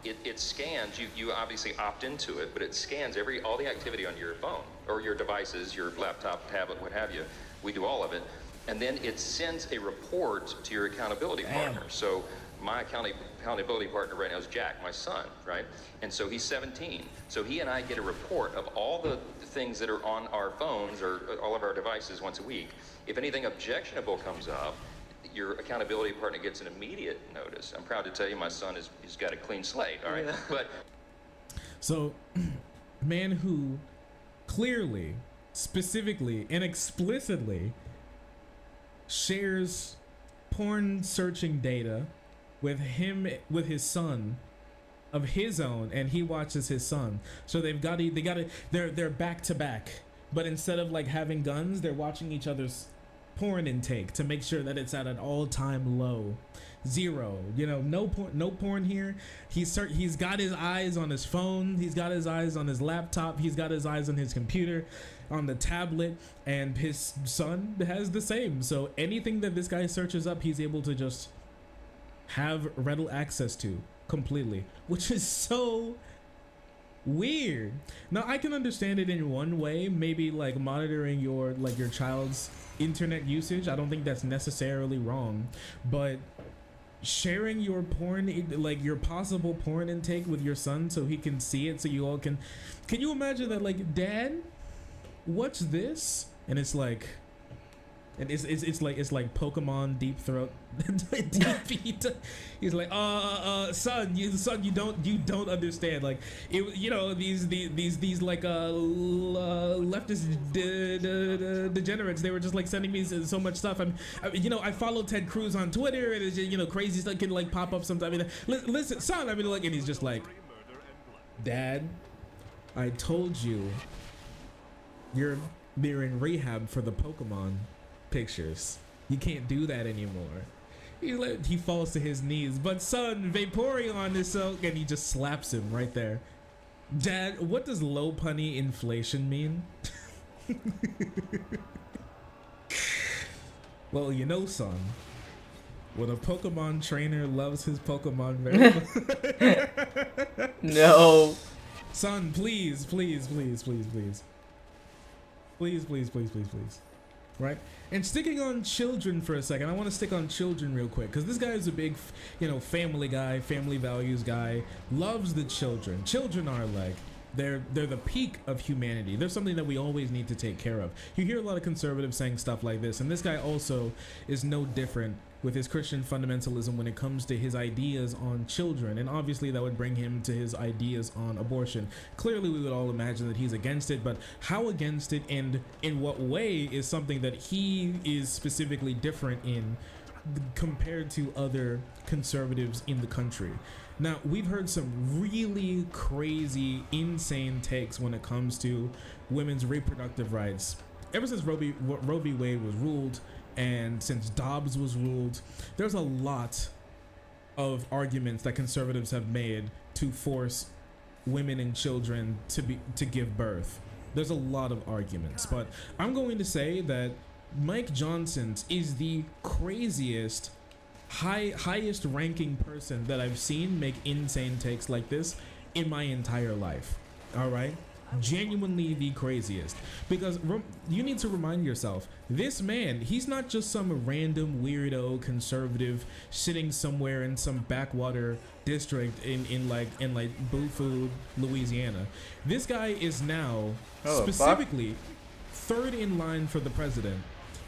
it scans. You obviously opt into it, but it scans all the activity on your phone or your devices, your laptop, tablet, what have you. We do all of it. And then it sends a report to your accountability partner. So my accountability partner right now is Jack, my son, right? And so he's 17. So he and I get a report of all the things that are on our phones or all of our devices once a week. If anything objectionable comes up, your accountability partner gets an immediate notice. I'm proud to tell you my son he's got a clean slate, all right? Yeah. But So, man who clearly, specifically, and explicitly shares porn searching data with his son of his own, and he watches his son. So they're back to back, but instead of like having guns, they're watching each other's porn intake to make sure that it's at an all-time low. 0. You know, no porn here. He's got his eyes on his phone, he's got his eyes on his laptop, he's got his eyes on his computer, on the tablet, and his son has the same. So anything that this guy searches up, he's able to just have readily access to completely, which is so weird. Now I can understand it in one way, maybe like monitoring your child's internet usage. I don't think that's necessarily wrong, but sharing your porn, like your possible porn intake with your son so he can see it, so you all can you imagine that, like, Dad, what's this? And it's like, and it's like Pokemon Deep Throat. He's like, son, you don't understand. Like, you know, these like leftist degenerates. They were just like sending me so much stuff. I follow Ted Cruz on Twitter, and it's just, you know, crazy stuff can like pop up sometimes. I mean, listen, son. I mean, like, and he's just like, Dad, I told you, you're in rehab for the Pokemon pictures. You can't do that anymore. He falls to his knees. But son, Vaporeon is so, and he just slaps him right there. Dad, what does low punny inflation mean? Well, you know, son, when a Pokemon trainer loves his Pokemon very much. No. Son, please. Right? And sticking on children for a second, I want to stick on children real quick, because this guy is a big, family guy, family values guy, loves the children. Children are like, they're the peak of humanity. They're something that we always need to take care of. You hear a lot of conservatives saying stuff like this, and this guy also is no different with his Christian fundamentalism when it comes to his ideas on children, and obviously that would bring him to his ideas on abortion. Clearly we would all imagine that he's against it, but how against it and in what way is something that he is specifically different in compared to other conservatives in the country. Now, we've heard some really crazy, insane takes when it comes to women's reproductive rights. Ever since Roe v. Wade was ruled, and since Dobbs was ruled, there's a lot of arguments that conservatives have made to force women and children to give birth. There's a lot of arguments, but I'm going to say that Mike Johnson's is the craziest, highest ranking person that I've seen make insane takes like this in my entire life. All right? genuinely the craziest, because you need to remind yourself, this man, he's not just some random weirdo conservative sitting somewhere in some backwater district in Bufu, Louisiana. This guy is now specifically third in line for the president.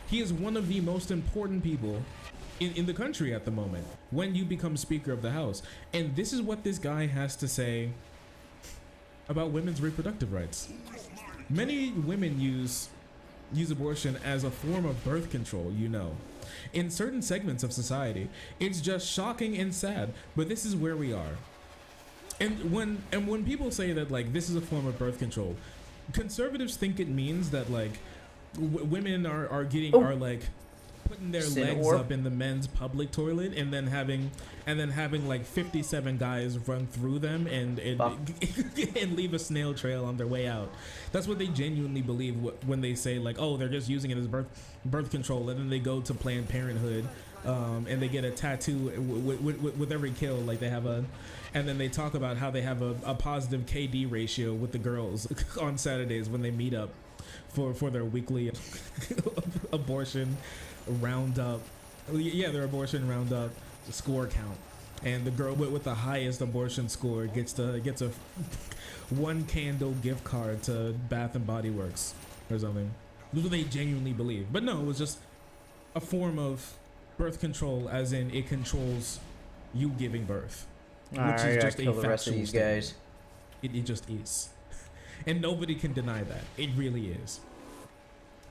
He is one of the most important people in the country at the moment when you become Speaker of the House. And this is what this guy has to say about women's reproductive rights. Many women use abortion as a form of birth control, you know. In certain segments of society, it's just shocking and sad, but this is where we are. And when people say that like this is a form of birth control, conservatives think it means that like women are like putting their legs up in the men's public toilet and then having like 57 guys run through them and and leave a snail trail on their way out. That's what they genuinely believe when they say like, oh, they're just using it as birth control, and then they go to Planned Parenthood and they get a tattoo with every kill, like they have and then they talk about how they have a positive KD ratio with the girls on Saturdays when they meet up for their weekly abortion roundup. Yeah, their abortion roundup score count, and the girl with the highest abortion score gets a one candle gift card to Bath and Body Works or something. This is what they genuinely believe. But no, it was just a form of birth control, as in it controls you giving birth, which is just a factual statement. It just is. And nobody can deny that. It really is.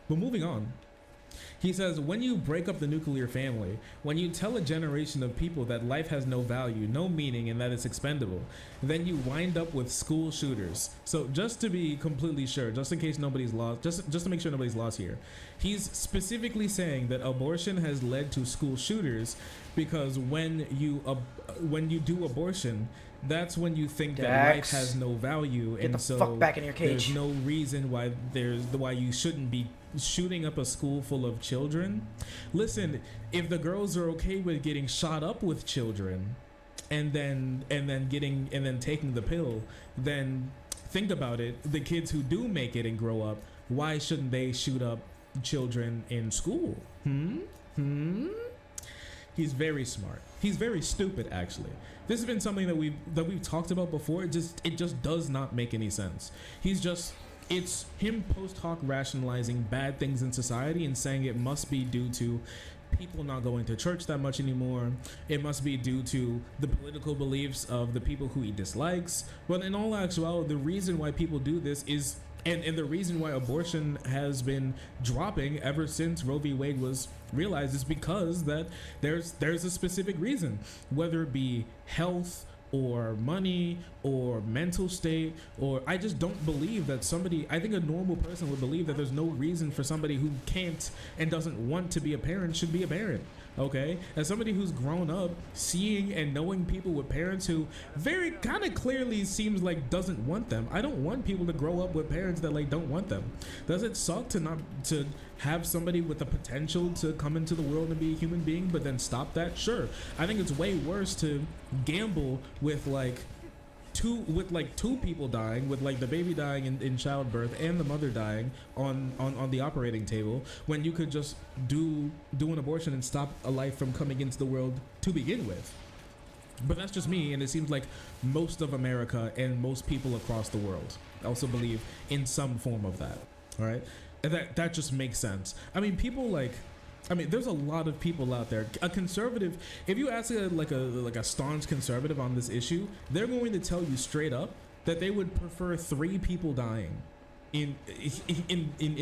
But moving on, he says, when you break up the nuclear family, when you tell a generation of people that life has no value, no meaning, and that it's expendable, then you wind up with school shooters. So just to be completely sure, just in case nobody's lost, just to make sure nobody's lost here, he's specifically saying that abortion has led to school shooters because when you do abortion, that's when you think that life has no value, and so fuck back in your cage. There's no reason why you shouldn't be shooting up a school full of children. Listen, if the girls are okay with getting shot up with children and then taking the pill, then think about it. The kids who do make it and grow up, why shouldn't they shoot up children in school? He's very smart. He's very stupid, actually. This has been something that we've talked about before. It just does not make any sense. It's him post hoc rationalizing bad things in society and saying it must be due to people not going to church that much anymore. It must be due to the political beliefs of the people who he dislikes. But in all actuality, the reason why people do this is, and the reason why abortion has been dropping ever since Roe v. Wade was realized, is because that there's a specific reason, whether it be health or money or mental state, or I just don't believe that I think a normal person would believe that there's no reason for somebody who can't and doesn't want to be a parent should be a parent. Okay, as somebody who's grown up seeing and knowing people with parents who very kind of clearly seems like doesn't want them, I don't want people to grow up with parents that like don't want them. Does it suck to have somebody with the potential to come into the world and be a human being but then stop that? Sure. I think it's way worse to gamble with two people dying, with like the baby dying in childbirth and the mother dying on the operating table, when you could just do an abortion and stop a life from coming into the world to begin with. But that's just me, and it seems like most of America and most people across the world also believe in some form of that. All right, and that just makes sense. I mean, there's a lot of people out there. A conservative, if you ask a staunch conservative on this issue, they're going to tell you straight up that they would prefer 3 people dying in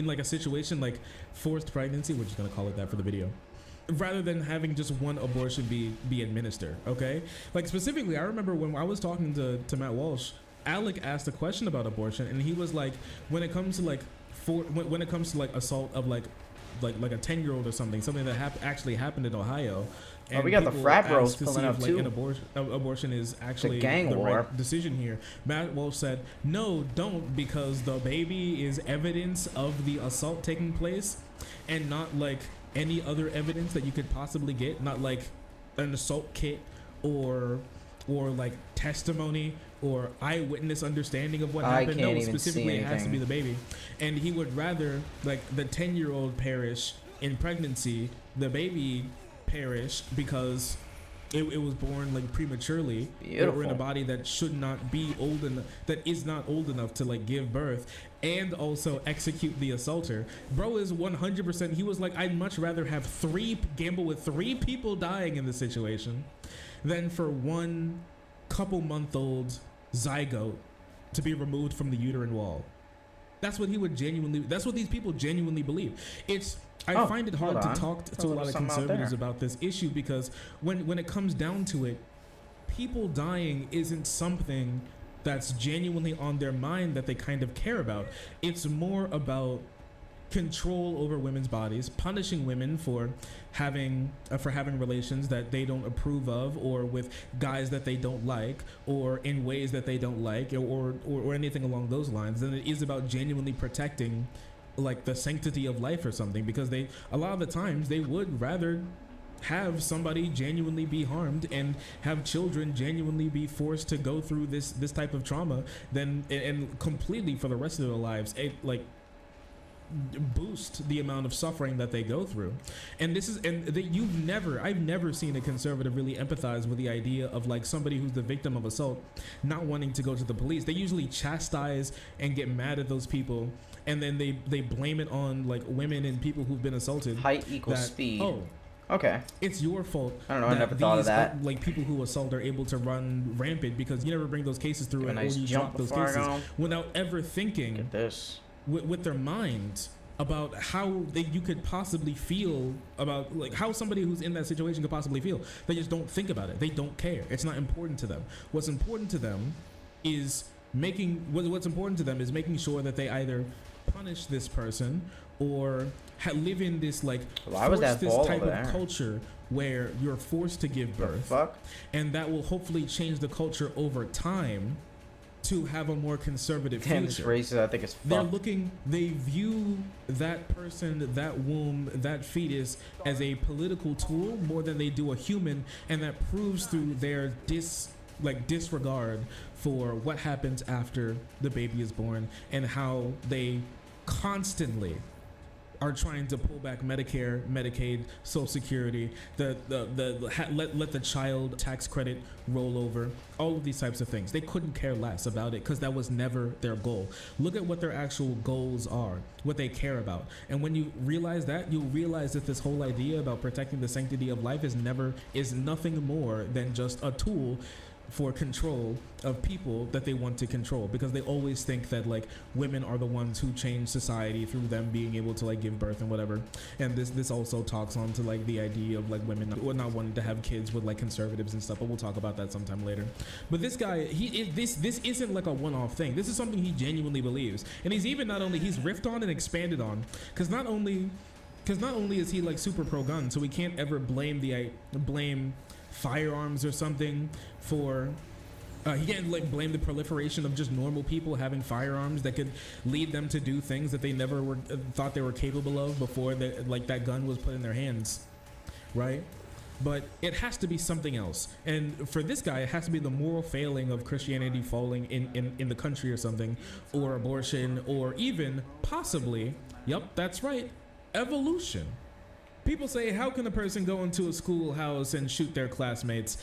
like a situation like forced pregnancy, we're just gonna call it that for the video, rather than having just one abortion be administered. Okay, like specifically, I remember when I was talking to Matt Walsh, Alec asked a question about abortion, and he was like, when it comes to assault of like a 10-year-old or something that actually happened in Ohio. And we got the frat bros pulling up too. Abortion is actually the war. Right decision here. Matt Walsh said, no, don't, because the baby is evidence of the assault taking place and not like any other evidence that you could possibly get, not like an assault kit or like testimony or eyewitness understanding of what I happened. can't No, even specifically see it has to be anything. the baby, and he would rather like the 10-year-old perish in pregnancy, the baby perish because it was born like prematurely or in a Beautiful. body that should not be old enough, that is not old enough to like give birth, and also execute the assaulter. Bro is 100%. He was like, I'd much rather have gamble with 3 people dying in the situation than for one couple-month-old zygote to be removed from the uterine wall. That's what he would genuinely. That's what these people genuinely believe. I find it hard to talk to a lot of conservatives about this issue because when it comes down to it, people dying isn't something that's genuinely on their mind that they kind of care about. It's more about control over women's bodies, punishing women for having relations that they don't approve of, or with guys that they don't like, or in ways that they don't like, or anything along those lines. Than it is about genuinely protecting like the sanctity of life or something, because a lot of the times they would rather have somebody genuinely be harmed and have children genuinely be forced to go through this type of trauma than and completely for the rest of their lives boost the amount of suffering that they go through. And I've never seen a conservative really empathize with the idea of like somebody who's the victim of assault not wanting to go to the police. They usually chastise and get mad at those people, and then they blame it on like women and people who've been assaulted. Height equals speed. Oh, okay. It's your fault. I don't know. I never thought of that. Like people who assault are able to run rampant because you never bring those cases through, and nice or you jump drop those before I cases go. without ever thinking with their mind about how you could possibly feel about like how somebody who's in that situation could possibly feel. They just don't think about it. They don't care. It's not important to them. What's important to them is making sure that they either punish this person or live in this like this type of culture where you're forced to give birth, and that will hopefully change the culture over time to have a more conservative future. This racist, I think it's fucked. They view that person, that womb, that fetus as a political tool more than they do a human, and that proves through their disregard for what happens after the baby is born and how they constantly are trying to pull back Medicare, Medicaid, Social Security, let the child tax credit roll over, all of these types of things. They couldn't care less about it because that was never their goal. Look at what their actual goals are, what they care about. And when you realize that, you'll realize that this whole idea about protecting the sanctity of life is nothing more than just a tool for control of people that they want to control, because they always think that like women are the ones who change society through them being able to like give birth and whatever. And this also talks on to like the idea of like women not wanting to have kids with like conservatives and stuff, but we'll talk about that sometime later. But this guy, this isn't like a one-off thing. This is something he genuinely believes, and he's riffed on and expanded on, because not only is he like super pro-gun, so we can't ever blame firearms or something for he can't like blame the proliferation of just normal people having firearms that could lead them to do things that they never thought they were capable of before that gun was put in their hands, right? But it has to be something else, and for this guy it has to be the moral failing of Christianity falling in the country or something, or abortion, or even possibly, yep, that's right, evolution. People say, how can a person go into a schoolhouse and shoot their classmates?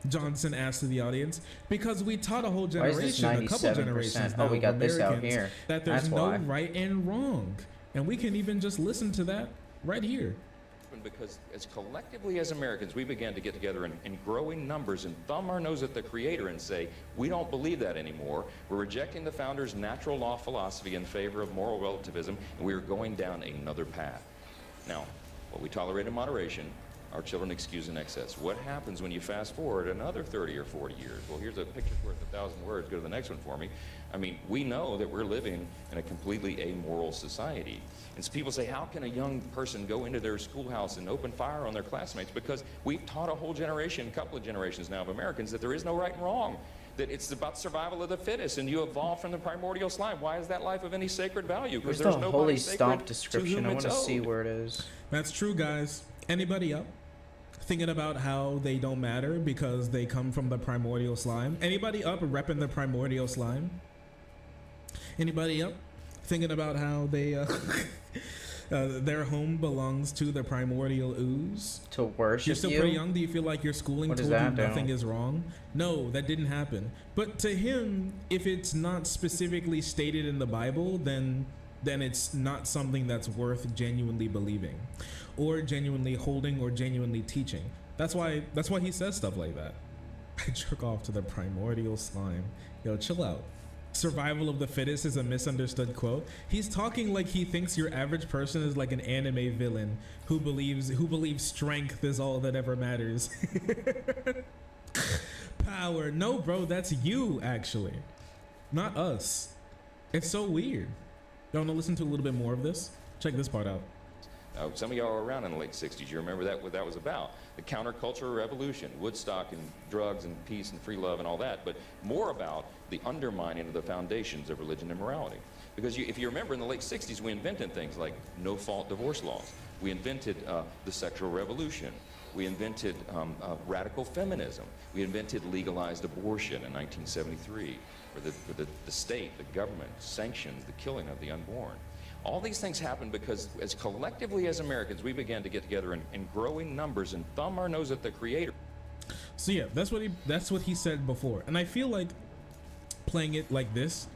Johnson asked to the audience, because we taught a whole generation, a couple generations now, we got this out Americans, here. that there's no right and wrong. And we can even just listen to that right here. Because as collectively as Americans, we began to get together in growing numbers and thumb our nose at the Creator and say, we don't believe that anymore. We're rejecting the founders' natural law philosophy in favor of moral relativism, and we are going down another path. Now, what we tolerate in moderation, our children excuse in excess. What happens when you fast forward another 30 or 40 years? Well, here's a picture's worth 1,000 words. Go to the next one for me. I mean, we know that we're living in a completely amoral society. And so people say, how can a young person go into their schoolhouse and open fire on their classmates? Because we've taught a whole generation, a couple of generations now of Americans, that there is no right and wrong. That it's about survival of the fittest, and you evolved from the primordial slime. Why is that life of any sacred value? Because there's no Holy Stomp description. I want to see where it is. That's true, guys. Anybody up? thinking about how they don't matter because they come from the primordial slime. Anybody up repping the primordial slime? Anybody up thinking about how they their home belongs to the primordial ooze? To worship You're still you? pretty young. Do you feel like your schooling What told does you that do? nothing is wrong? No, that didn't happen. But to him, if it's not specifically stated in the Bible, then it's not something that's worth genuinely believing or genuinely holding or genuinely teaching. That's why he says stuff like that. I jerk off to the primordial slime. Yo, chill out. Survival of the fittest is a misunderstood quote. He's talking like he thinks your average person is like an anime villain who believes strength is all that ever matters. Power. No, bro, that's you actually, not us. It's so weird. Y'all want to listen to a little bit more of this? Check this part out. Some of y'all were around in the late 60s. You remember that, what that was about. The countercultural revolution, Woodstock and drugs and peace and free love and all that, but more about the undermining of the foundations of religion and morality. Because if you remember in the late 60s, we invented things like no-fault divorce laws. We invented the sexual revolution. We invented radical feminism. We invented legalized abortion in 1973, where the state, the government, sanctions the killing of the unborn. All these things happened because as collectively as Americans, we began to get together in growing numbers and thumb our nose at the Creator. So yeah, that's what he said before. And I feel like playing it like this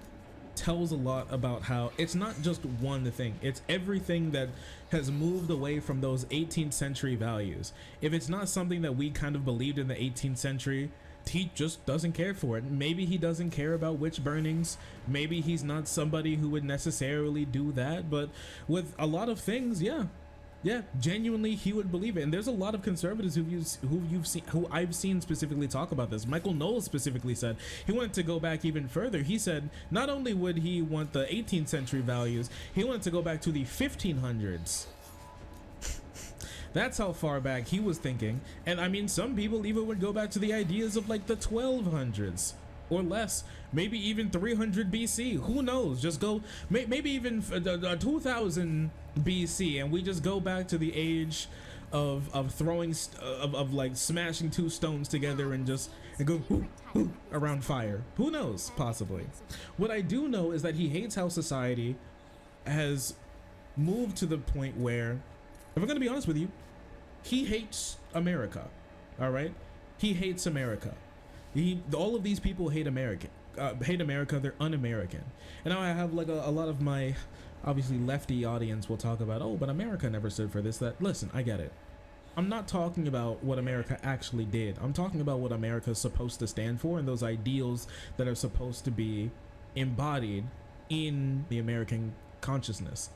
tells a lot about how it's not just one thing. It's everything that has moved away from those 18th century values. If it's not something that we kind of believed in the 18th century, he just doesn't care for it. Maybe he doesn't care about witch burnings. Maybe he's not somebody who would necessarily do that. But with a lot of things, yeah, genuinely he would believe it. And there's a lot of conservatives who I've seen specifically talk about this. Michael Knowles specifically said he wanted to go back even further. He said not only would he want the 18th century values, he wanted to go back to the 1500s. That's how far back he was thinking. And I mean, some people even would go back to the ideas of like the 1200s or less, maybe even 300 BC. Who knows? Just go, maybe even 2000 BC, and we just go back to the age of throwing, of like smashing two stones together and go around fire. Who knows? Possibly. What I do know is that he hates how society has moved to the point where, if I'm gonna be honest with you, he hates America. All right, he hates America. All of these people hate America. They're un-American. And now I have like a lot of my obviously lefty audience will talk about, oh, but America never stood for this, that. Listen, I get it. I'm not talking about what America actually did. I'm talking about what America is supposed to stand for and those ideals that are supposed to be embodied in the American consciousness.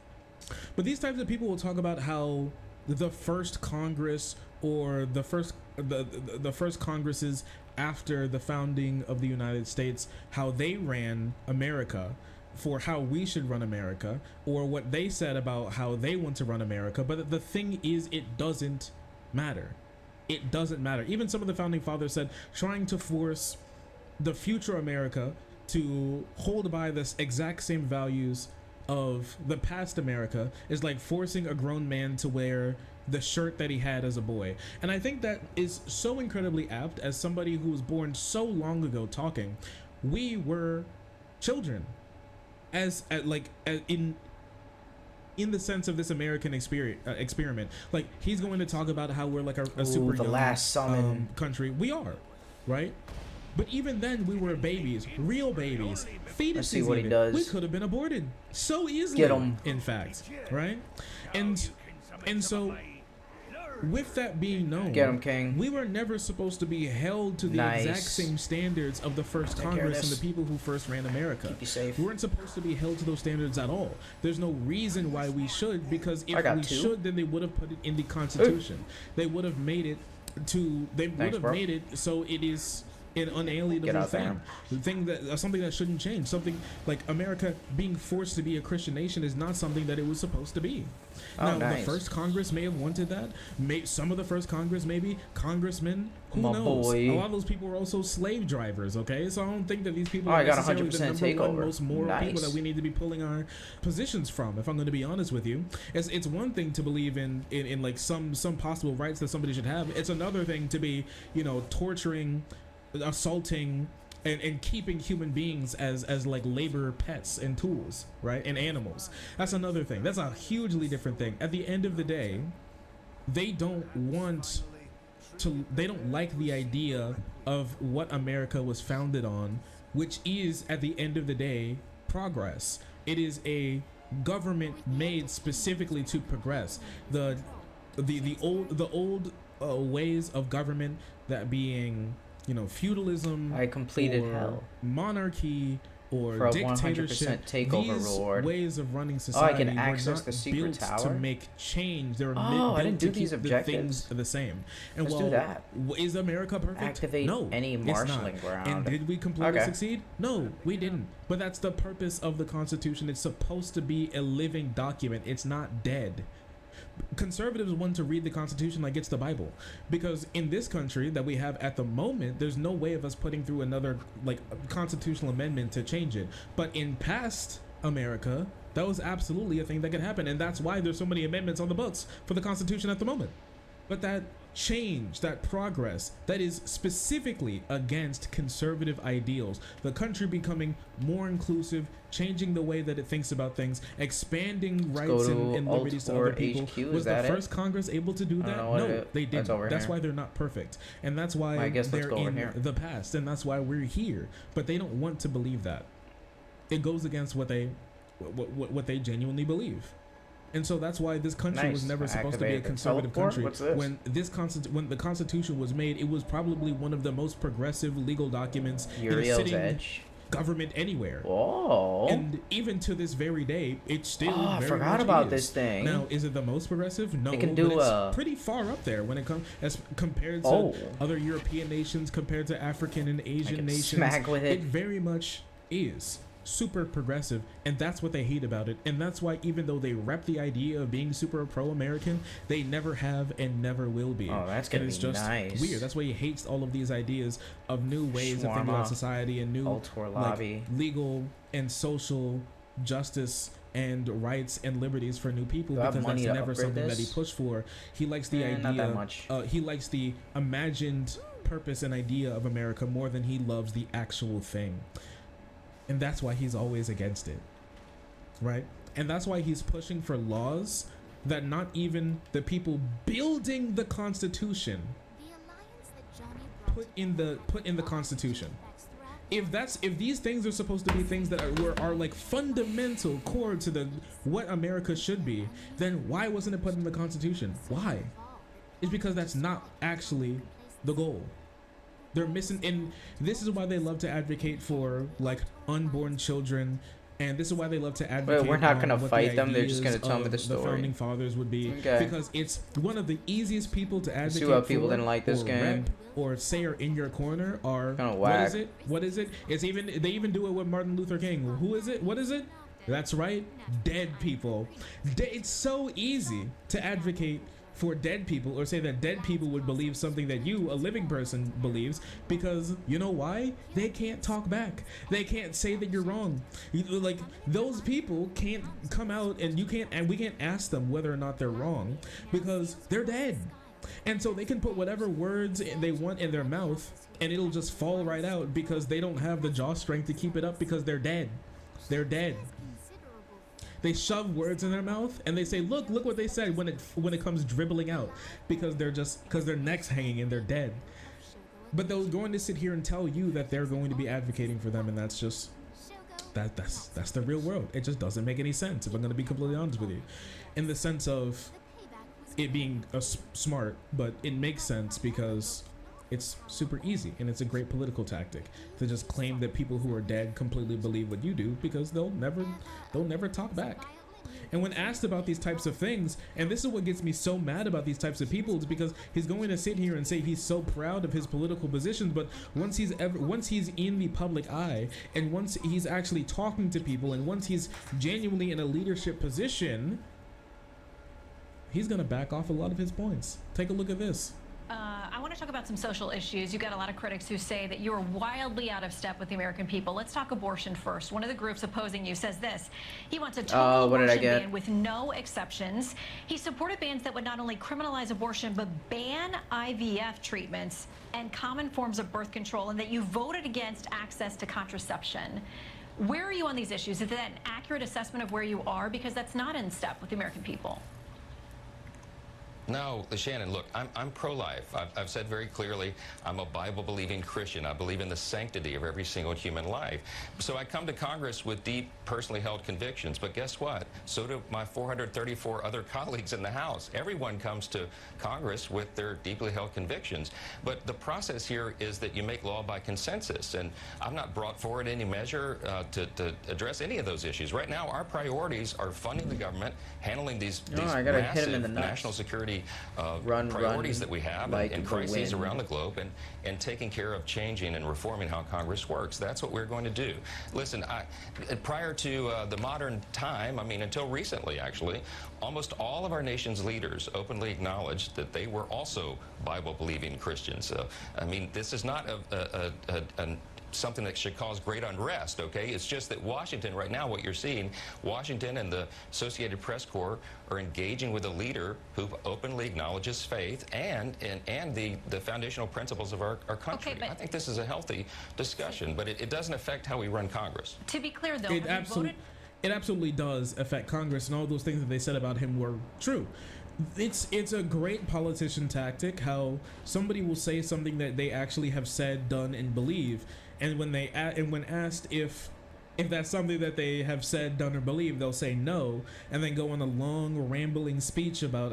But these types of people will talk about how the first Congress or the first Congresses after the founding of the United States, how they ran America for how we should run America, or what they said about how they want to run America. But the thing is, it doesn't matter. It doesn't matter. Even some of the founding fathers said trying to force the future America to hold by this exact same values of the past America is like forcing a grown man to wear the shirt that he had as a boy. And I think that is so incredibly apt as somebody who was born so long ago talking. We were children in the sense of this American experiment. Like, he's going to talk about how we're like a super the young last summon country. We are, right? But even then, we were babies, real babies, fetuses. Let's see what he even. does. We could have been aborted so easily. Get 'em. In fact, right? And so, with that being known, Get 'em, King. we were never supposed to be held to the Nice. exact same standards of the first Take care of Congress and this. the people who first ran America. Keep you safe. We weren't supposed to be held to those standards at all. There's no reason why we should, because if I got we two. should, then they would have put it in the Constitution. They would have made it to. They would Thanks, have bro. made it so it is an unalienable Get out thing. The thing that something that shouldn't change. Something like America being forced to be a Christian nation is not something that it was supposed to be. Now, nice. the first Congress may have wanted that. Some of the first Congress, maybe congressmen. Who My knows? boy. A lot of those people were also slave drivers. Okay, so I don't think that these people Oh, are I got necessarily 100% the number one takeover. most moral people Nice. that we need to be pulling our positions from. If I'm going to be honest with you, it's one thing to believe in like some possible rights that somebody should have. It's another thing to be, you know, torturing, assaulting, and keeping human beings as like labor pets and tools, right? And animals. That's another thing. That's a hugely different thing. At the end of the day, they don't like the idea of what America was founded on, which is, at the end of the day, progress. It is a government made specifically to progress. The old ways of government, that being, you know, feudalism, I completed or hell. Monarchy, or For a dictatorship. 100% takeover These reward. ways of running Oh, I society can were access not the secret built tower? to make change. They were Oh, I built didn't to do keep these the objectives. things the same. And Let's do that. Is America perfect? Activate no, any it's marshalling not. ground. And did we completely Okay. succeed? No, we didn't. But that's the purpose of the Constitution. It's supposed to be a living document. It's not dead. Conservatives want to read the Constitution like it's the Bible, because in this country that we have at the moment, there's no way of us putting through another like constitutional amendment to change it. But in past America, that was absolutely a thing that could happen, and that's why there's so many amendments on the books for the Constitution at the moment. But that change, that progress, that is specifically against conservative ideals, the country becoming more inclusive, changing the way that it thinks about things, expanding rights and liberties to other people. Was the first Congress able to do that? No, they didn't. That's why they're not perfect, and that's why I guess let's they're go over in here. the past, and that's why we're here. But they don't want to believe that. It goes against what they genuinely believe. And so that's why this country was never supposed to be a conservative country. When the Constitution was made, it was probably one of the most progressive legal documents in a Uriel's sitting Edge. government anywhere. Whoa. And even to this very day, it's still I very forgot much about is. this thing. Now, is it the most progressive? No, It can do, but it's pretty far up there when it comes as compared to other European nations, compared to African and Asian nations. smack with it. It very much is super progressive, and that's what they hate about it. And that's why, even though they rep the idea of being super pro-American, they never have and never will be. Oh, that's And gonna it's be just nice. weird. That's why he hates all of these ideas of new ways of thinking Shawarma, about society and new Ultor like, lobby. legal and social justice and rights and liberties for new people, Do I have because money that's to never upgrade something that this? he pushed for. He likes the idea. Not that much. He likes the imagined purpose and idea of America more than he loves the actual thing. And that's why he's always against it, right? And that's why he's pushing for laws that not even the people building the Constitution put in the Constitution. If these things are supposed to be things that are like fundamental core to the what America should be, then why wasn't it put in the Constitution? Why? It's because that's not actually the goal. They're missing, and this is why they love to advocate for like unborn children, and this is why they love to advocate. we're not gonna what the fight them, they're just ideas gonna tell me of the story. founding fathers would be, Okay. because it's one of the easiest people to advocate why people for, didn't like this or game. rep, or say are in your corner are Kinda what whack. is it? What is it? It's even they even do it with Martin Luther King. Who is it? What is it? That's right, dead people. It's so easy to advocate for dead people, or say that dead people would believe something that you, a living person, believes, because you know why? They can't talk back. They can't say that you're wrong. Like, those people can't come out, and we can't ask them whether or not they're wrong, because they're dead. And so they can put whatever words they want in their mouth, and it'll just fall right out, because they don't have the jaw strength to keep it up, because they're dead. They're dead. They shove words in their mouth and they say, look what they said when it comes dribbling out, because their neck's hanging and they're dead. But they're going to sit here and tell you that they're going to be advocating for them, and that's just that's the real world. It just doesn't make any sense, if I'm going to be completely honest with you, in the sense of it being smart, but it makes sense because it's super easy, and it's a great political tactic to just claim that people who are dead completely believe what you do, because they'll never talk back. And when asked about these types of things, and this is what gets me so mad about these types of people, is because he's going to sit here and say he's so proud of his political positions, but once he's in the public eye, and once he's actually talking to people, and once he's genuinely in a leadership position, he's gonna back off a lot of his points. Take a look at this. I want to talk about some social issues. You've got a lot of critics who say that you are wildly out of step with the American people. Let's talk abortion first. One of the groups opposing you says this. He wants a total abortion ban with no exceptions. He supported bans that would not only criminalize abortion, but ban IVF treatments and common forms of birth control, and that you voted against access to contraception. Where are you on these issues? Is that an accurate assessment of where you are? Because that's not in step with the American people. No, Shannon, look, I'm pro-life. I've said very clearly, I'm a Bible-believing Christian. I believe in the sanctity of every single human life. So I come to Congress with deep, personally held convictions. But guess what? So do my 434 other colleagues in the House. Everyone comes to Congress with their deeply held convictions. But the process here is that you make law by consensus. And I've not brought forward any measure to address any of those issues. Right now, our priorities are funding the government, handling these massive national security priorities that we have like and crises around the globe, and taking care of changing and reforming how Congress works. That's what we're going to do. Listen, prior to the modern time, I mean, until recently, actually, almost all of our nation's leaders openly acknowledged that they were also Bible-believing Christians. I mean, this is not something that should cause great unrest, okay? It's just that Washington, right now, what you're seeing, Washington and the Associated Press Corps are engaging with a leader who openly acknowledges faith and the foundational principles of our country. Okay, I think this is a healthy discussion, but it doesn't affect how we run Congress. To be clear, though, it absolutely does affect Congress, and all those things that they said about him were true. It's a great politician tactic how somebody will say something that they actually have said, done, and believe, and when asked if that's something that they have said, done, or believed, they'll say no, and then go on a long rambling speech about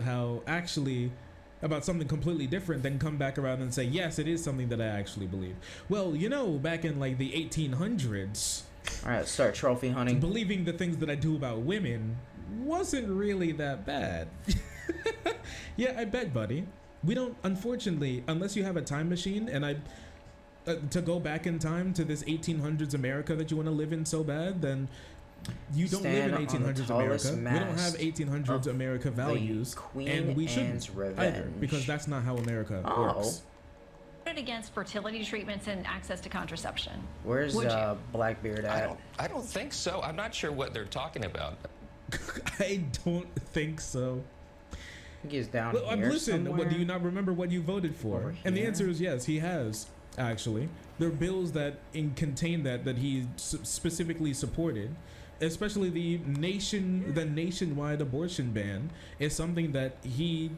about something completely different, then come back around and say, yes, it is something that I actually believe. Well, you know, back in like the 1800s, all right, start trophy hunting. Believing the things that I do about women wasn't really that bad. Yeah, I bet, buddy. We don't, unfortunately, unless you have a time machine, and to go back in time to this 1800s America that you want to live in so bad, then you don't live in 1800s America. We don't have 1800s America values, and we shouldn't either, because that's not how America works. Against fertility treatments and access to contraception. Where's Blackbeard at? I don't think so. I'm not sure what they're talking about. I don't think so. I think he's down here listen, somewhere. Do you not remember what you voted for? And the answer is yes, he has, actually. There are bills that contain that he specifically supported. Especially the nationwide abortion ban is something that he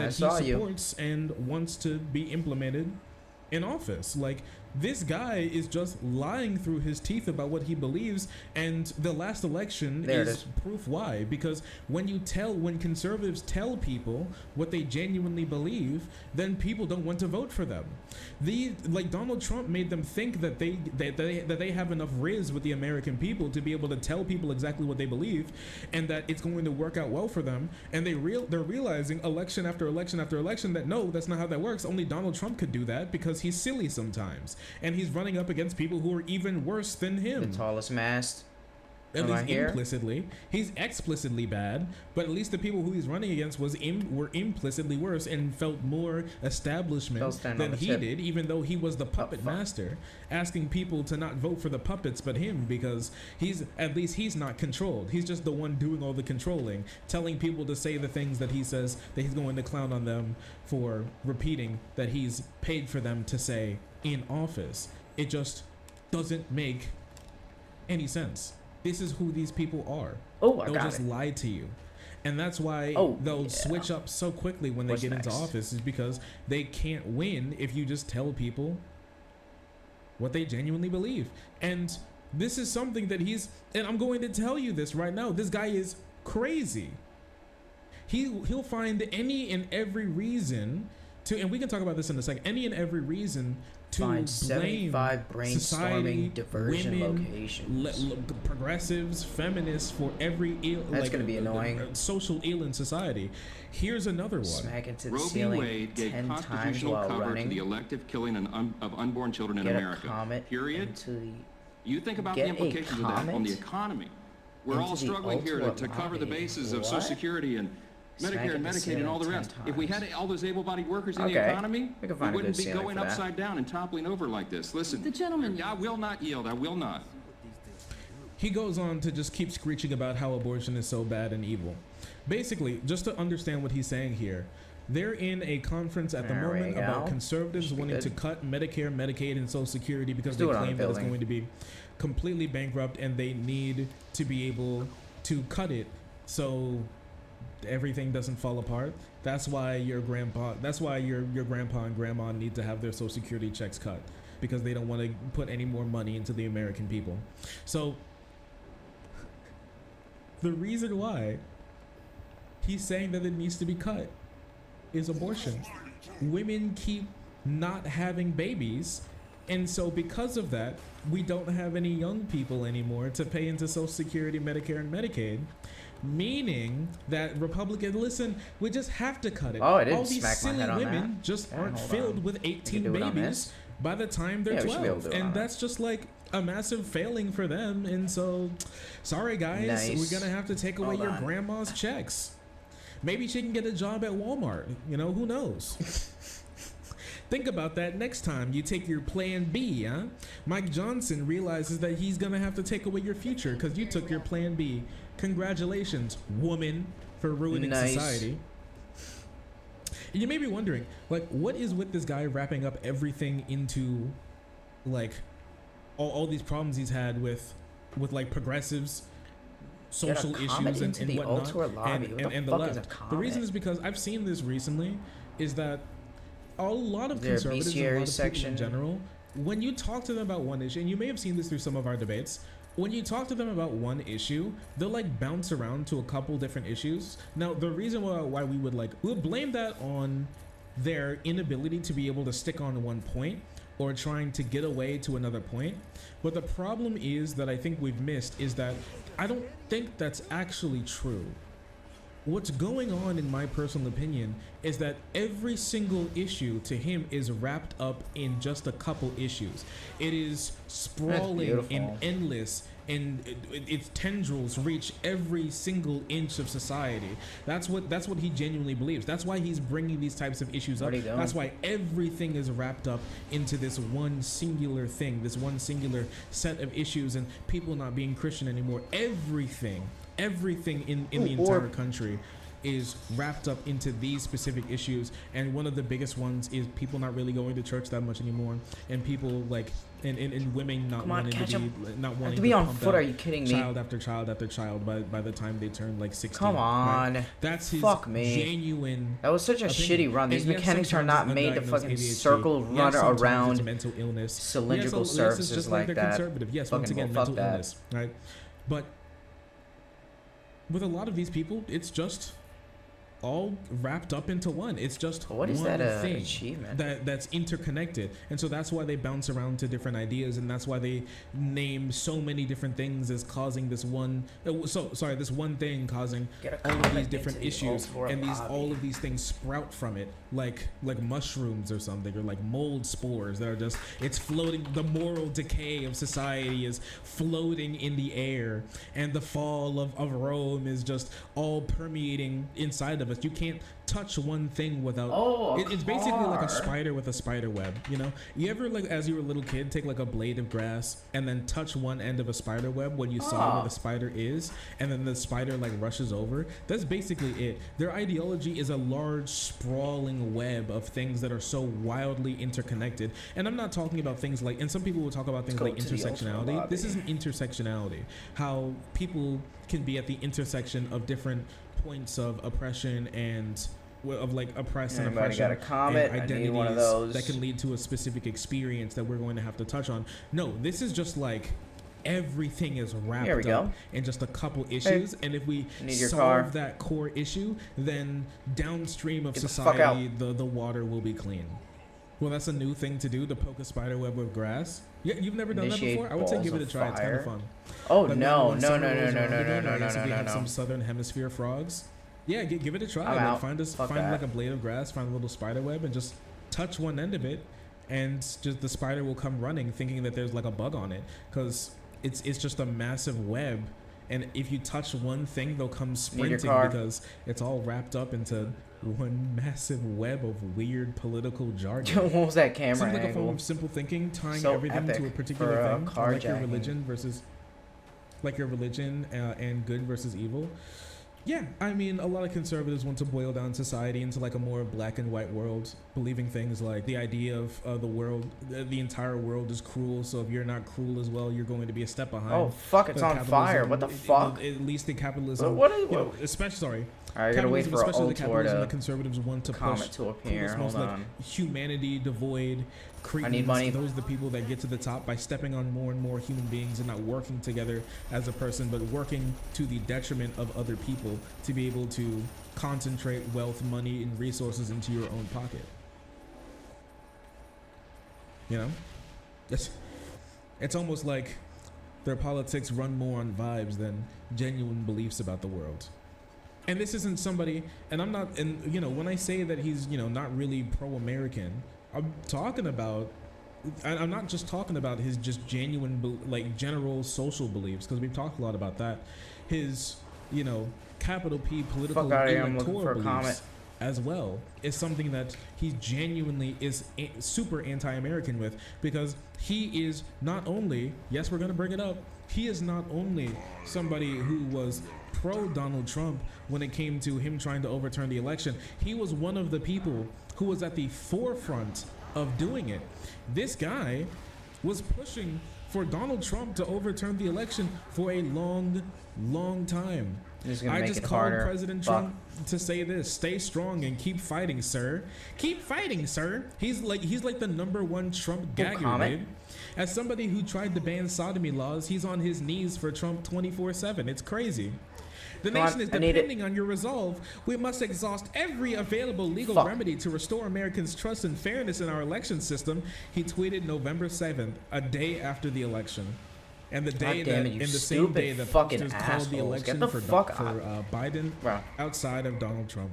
supports and wants to be implemented in office. Like, this guy is just lying through his teeth about what he believes, and the last election is proof why. Because when conservatives tell people what they genuinely believe, then people don't want to vote for them. Like Donald Trump made them think that they have enough riz with the American people to be able to tell people exactly what they believe, and that it's going to work out well for them. And they're realizing election after election after election that no, that's not how that works. Only Donald Trump could do that because he's silly sometimes. And he's running up against people who are even worse than him. The tallest mast. At least implicitly. He's explicitly bad, but at least the people who he's running against were implicitly worse and felt more establishment than he did, even though he was the puppet master, asking people to not vote for the puppets but him, because he's not controlled. He's just the one doing all the controlling, telling people to say the things that he says that he's going to clown on them for repeating that he's paid for them to say in office. It just doesn't make any sense. This is who these people are. They'll just lie to you. And that's why they'll switch up so quickly when they get into office, is because they can't win if you just tell people what they genuinely believe. And this is something that and I'm going to tell you this right now, this guy is crazy. He'll find any and every reason to, and we can talk about this in a second, any and every reason to Find blame 75 brainstorming society, diversion women, locations. progressives, feminists for every ill, That's gonna be annoying. Social ill in society. Here's another one. Smack into the Roe v. ceiling Wade gave 10 times constitutional while cover running. to the elective killing of unborn children in Get a America. comet Period. into the- You think about Get the a implications of that on comet the economy. We're into all the struggling here to ultimate cover the lobby. bases of What? Social Security and Smack Medicare and into Medicaid and all the ceiling rest. 10 If we had times. all those able-bodied workers in Okay. the economy, We can we find a wouldn't good be ceiling going for that. upside down and toppling over like this. Listen, The gentleman. I will not yield. I will not. He goes on to just keep screeching about how abortion is so bad and evil. Basically, just to understand what he's saying here, they're in a conference at the There we moment about go. conservatives Should be wanting good. to cut Medicare, Medicaid, and Social Security because Let's they do it on a claim that it's building. going to be completely bankrupt and they need to be able to cut it so everything doesn't fall apart. That's why your grandpa and grandma need to have their Social Security checks cut because they don't want to put any more money into the American people. So the reason why he's saying that it needs to be cut is abortion. Women keep not having babies, and so because of that, we don't have any young people anymore to pay into Social Security, Medicare, and Medicaid. Meaning that Republicans, listen, we just have to cut it. Oh, I didn't All these smack my silly head on women that. just Yeah, aren't hold filled on. with We can 18 do it on babies this. by the time they're Yeah, we should be able 12. to do it on And that. that's just like a massive failing for them. And so, sorry guys, Nice. we're going to have to take away Hold your on. grandma's checks. Maybe she can get a job at Walmart. You know, who knows? Think about that next time you take your plan B, huh? Mike Johnson realizes that he's going to have to take away your future because you took your plan B. Congratulations, woman, for ruining Nice. society. And you may be wondering, like, what is with this guy wrapping up everything into, like, all these problems he's had with like, progressives, social comet issues, into and the whatnot, Ultra lobby. What the and the fuck is a left. The reason comet? is because I've seen this recently, is that a lot of Is there a conservatives and a bestiary lot of people section? in general, when you talk to them about one issue, and you may have seen this through some of our debates, when you talk to them about one issue, they'll like bounce around to a couple different issues. Now, the reason why we would we'll blame that on their inability to be able to stick on one point or trying to get away to another point. But the problem is that I think we've missed is that I don't think that's actually true. What's going on, in my personal opinion, is that every single issue to him is wrapped up in just a couple issues. It is sprawling and beautiful. endless, and its tendrils reach every single inch of society. That's what he genuinely believes. That's why he's bringing these types of issues up. Where'd he go? That's why everything is wrapped up into this one singular thing, this one singular set of issues, and people not being Christian anymore. Everything in the entire country is wrapped up into these specific issues, and one of the biggest ones is people not really going to church that much anymore, and people like and women not Come on, wanting catch to be him. not I have wanting to be on pump foot. out Are you kidding me? child after child after child by the time they turn like 16. Come on. right? That's his Fuck me. genuine. That was such a opinion. shitty run. These And yes, mechanics are sometimes not made to undiagnosed fucking ADHD. circle Yes, run sometimes around it's mental illness. cylindrical yes, it's surfaces just like they're that. conservative. Yes, once Fucking again, well, fuck mental that. illness, right? But with a lot of these people, it's just all wrapped up into one. It's just What is one that, thing achievement? that's interconnected, and so that's why they bounce around to different ideas, and that's why they name so many different things as causing this one. This one thing causing Get a all of comment these different into the issues, Ultra and lobby. all of these things sprout from it, like mushrooms or something, or like mold spores that are just it's floating. The moral decay of society is floating in the air, and the fall of Rome is just all permeating inside of us. You can't touch one thing without it's basically like a spider with a spider web. You know, you ever, like, as you were a little kid, take like a blade of grass and then touch one end of a spider web when you saw where the spider is, and then the spider like rushes over? That's basically it. Their ideology is a large sprawling web of things that are so wildly interconnected. And I'm not talking about things like, and some people will talk about things like intersectionality. This isn't intersectionality. How people can be at the intersection of different points of oppression and of like oppressed and Anybody oppression got a comet? and I identities need one of those. that can lead to a specific experience that we're going to have to touch on. No, this is just like everything is wrapped There we up go. in just a couple issues, and if we Need your solve car. that core issue, then downstream of Get the fuck society the water will be clean. Well, that's a new thing to do, to poke a spider web with grass. Yeah, you've never done Initiate that before? I would say balls give it a of try. It's kind of fire. fun. Oh, But no, when no, summer no, no, rolls no, around no, again, no, I guess no, if we no, have no. some southern hemisphere frogs. Yeah, give it a try. I'm Like, out. find Fuck find that. like a blade of grass, find a little spider web, and just touch one end of it, and just the spider will come running, thinking that there's like a bug on it, because it's just a massive web. And if you touch one thing, they'll come sprinting car. because it's all wrapped up into one massive web of weird political jargon. What was that camera Seems like a angle? form of simple thinking, tying So everything to a epic particular for a thing, carjacking. like your religion versus, like your religion and good versus evil. Yeah, I mean, a lot of conservatives want to boil down society into like a more black and white world, believing things like the idea of the world, the entire world is cruel. So if you're not cruel as well, you're going to be a step behind. Oh, fuck, it's on fire. What the fuck? At least in capitalism, What is- you know, especially sorry. Alright, I gotta wait capitalism, for especially the Ultor capitalism to that conservatives want to comment push. to appear. It's most Hold like on. humanity devoid. I need money. Those are the people that get to the top by stepping on more and more human beings and not working together as a person, but working to the detriment of other people to be able to concentrate wealth, money, and resources into your own pocket. You know, it's almost like their politics run more on vibes than genuine beliefs about the world. And this isn't somebody, and I'm not, and you know, when I say that he's, you know, not really pro-American, I'm talking about, I'm not just talking about his just genuine, like general social beliefs, because we've talked a lot about that. His, you know, capital P political Fuck outta here, I'm looking electoral for a beliefs comment. as well is something that he genuinely is super anti-American with, because he is not only, yes, we're going to bring it up, he is not only somebody who was pro Donald Trump when it came to him trying to overturn the election. He was one of the people who was at the forefront of doing it. This guy was pushing for Donald Trump to overturn the election for a long time. I just called President Trump to say this: stay strong and keep fighting, sir. Keep fighting, sir. He's like the #1 Trump gagger, dude. As somebody who tried to ban sodomy laws, he's on his knees for Trump 24/7. It's crazy. The nation is depending on your resolve. We must exhaust every available legal remedy to restore Americans' trust and fairness in our election system. He tweeted November 7th, a day after the election. And the day that, in the same day that posters called the election for Biden outside of Donald Trump.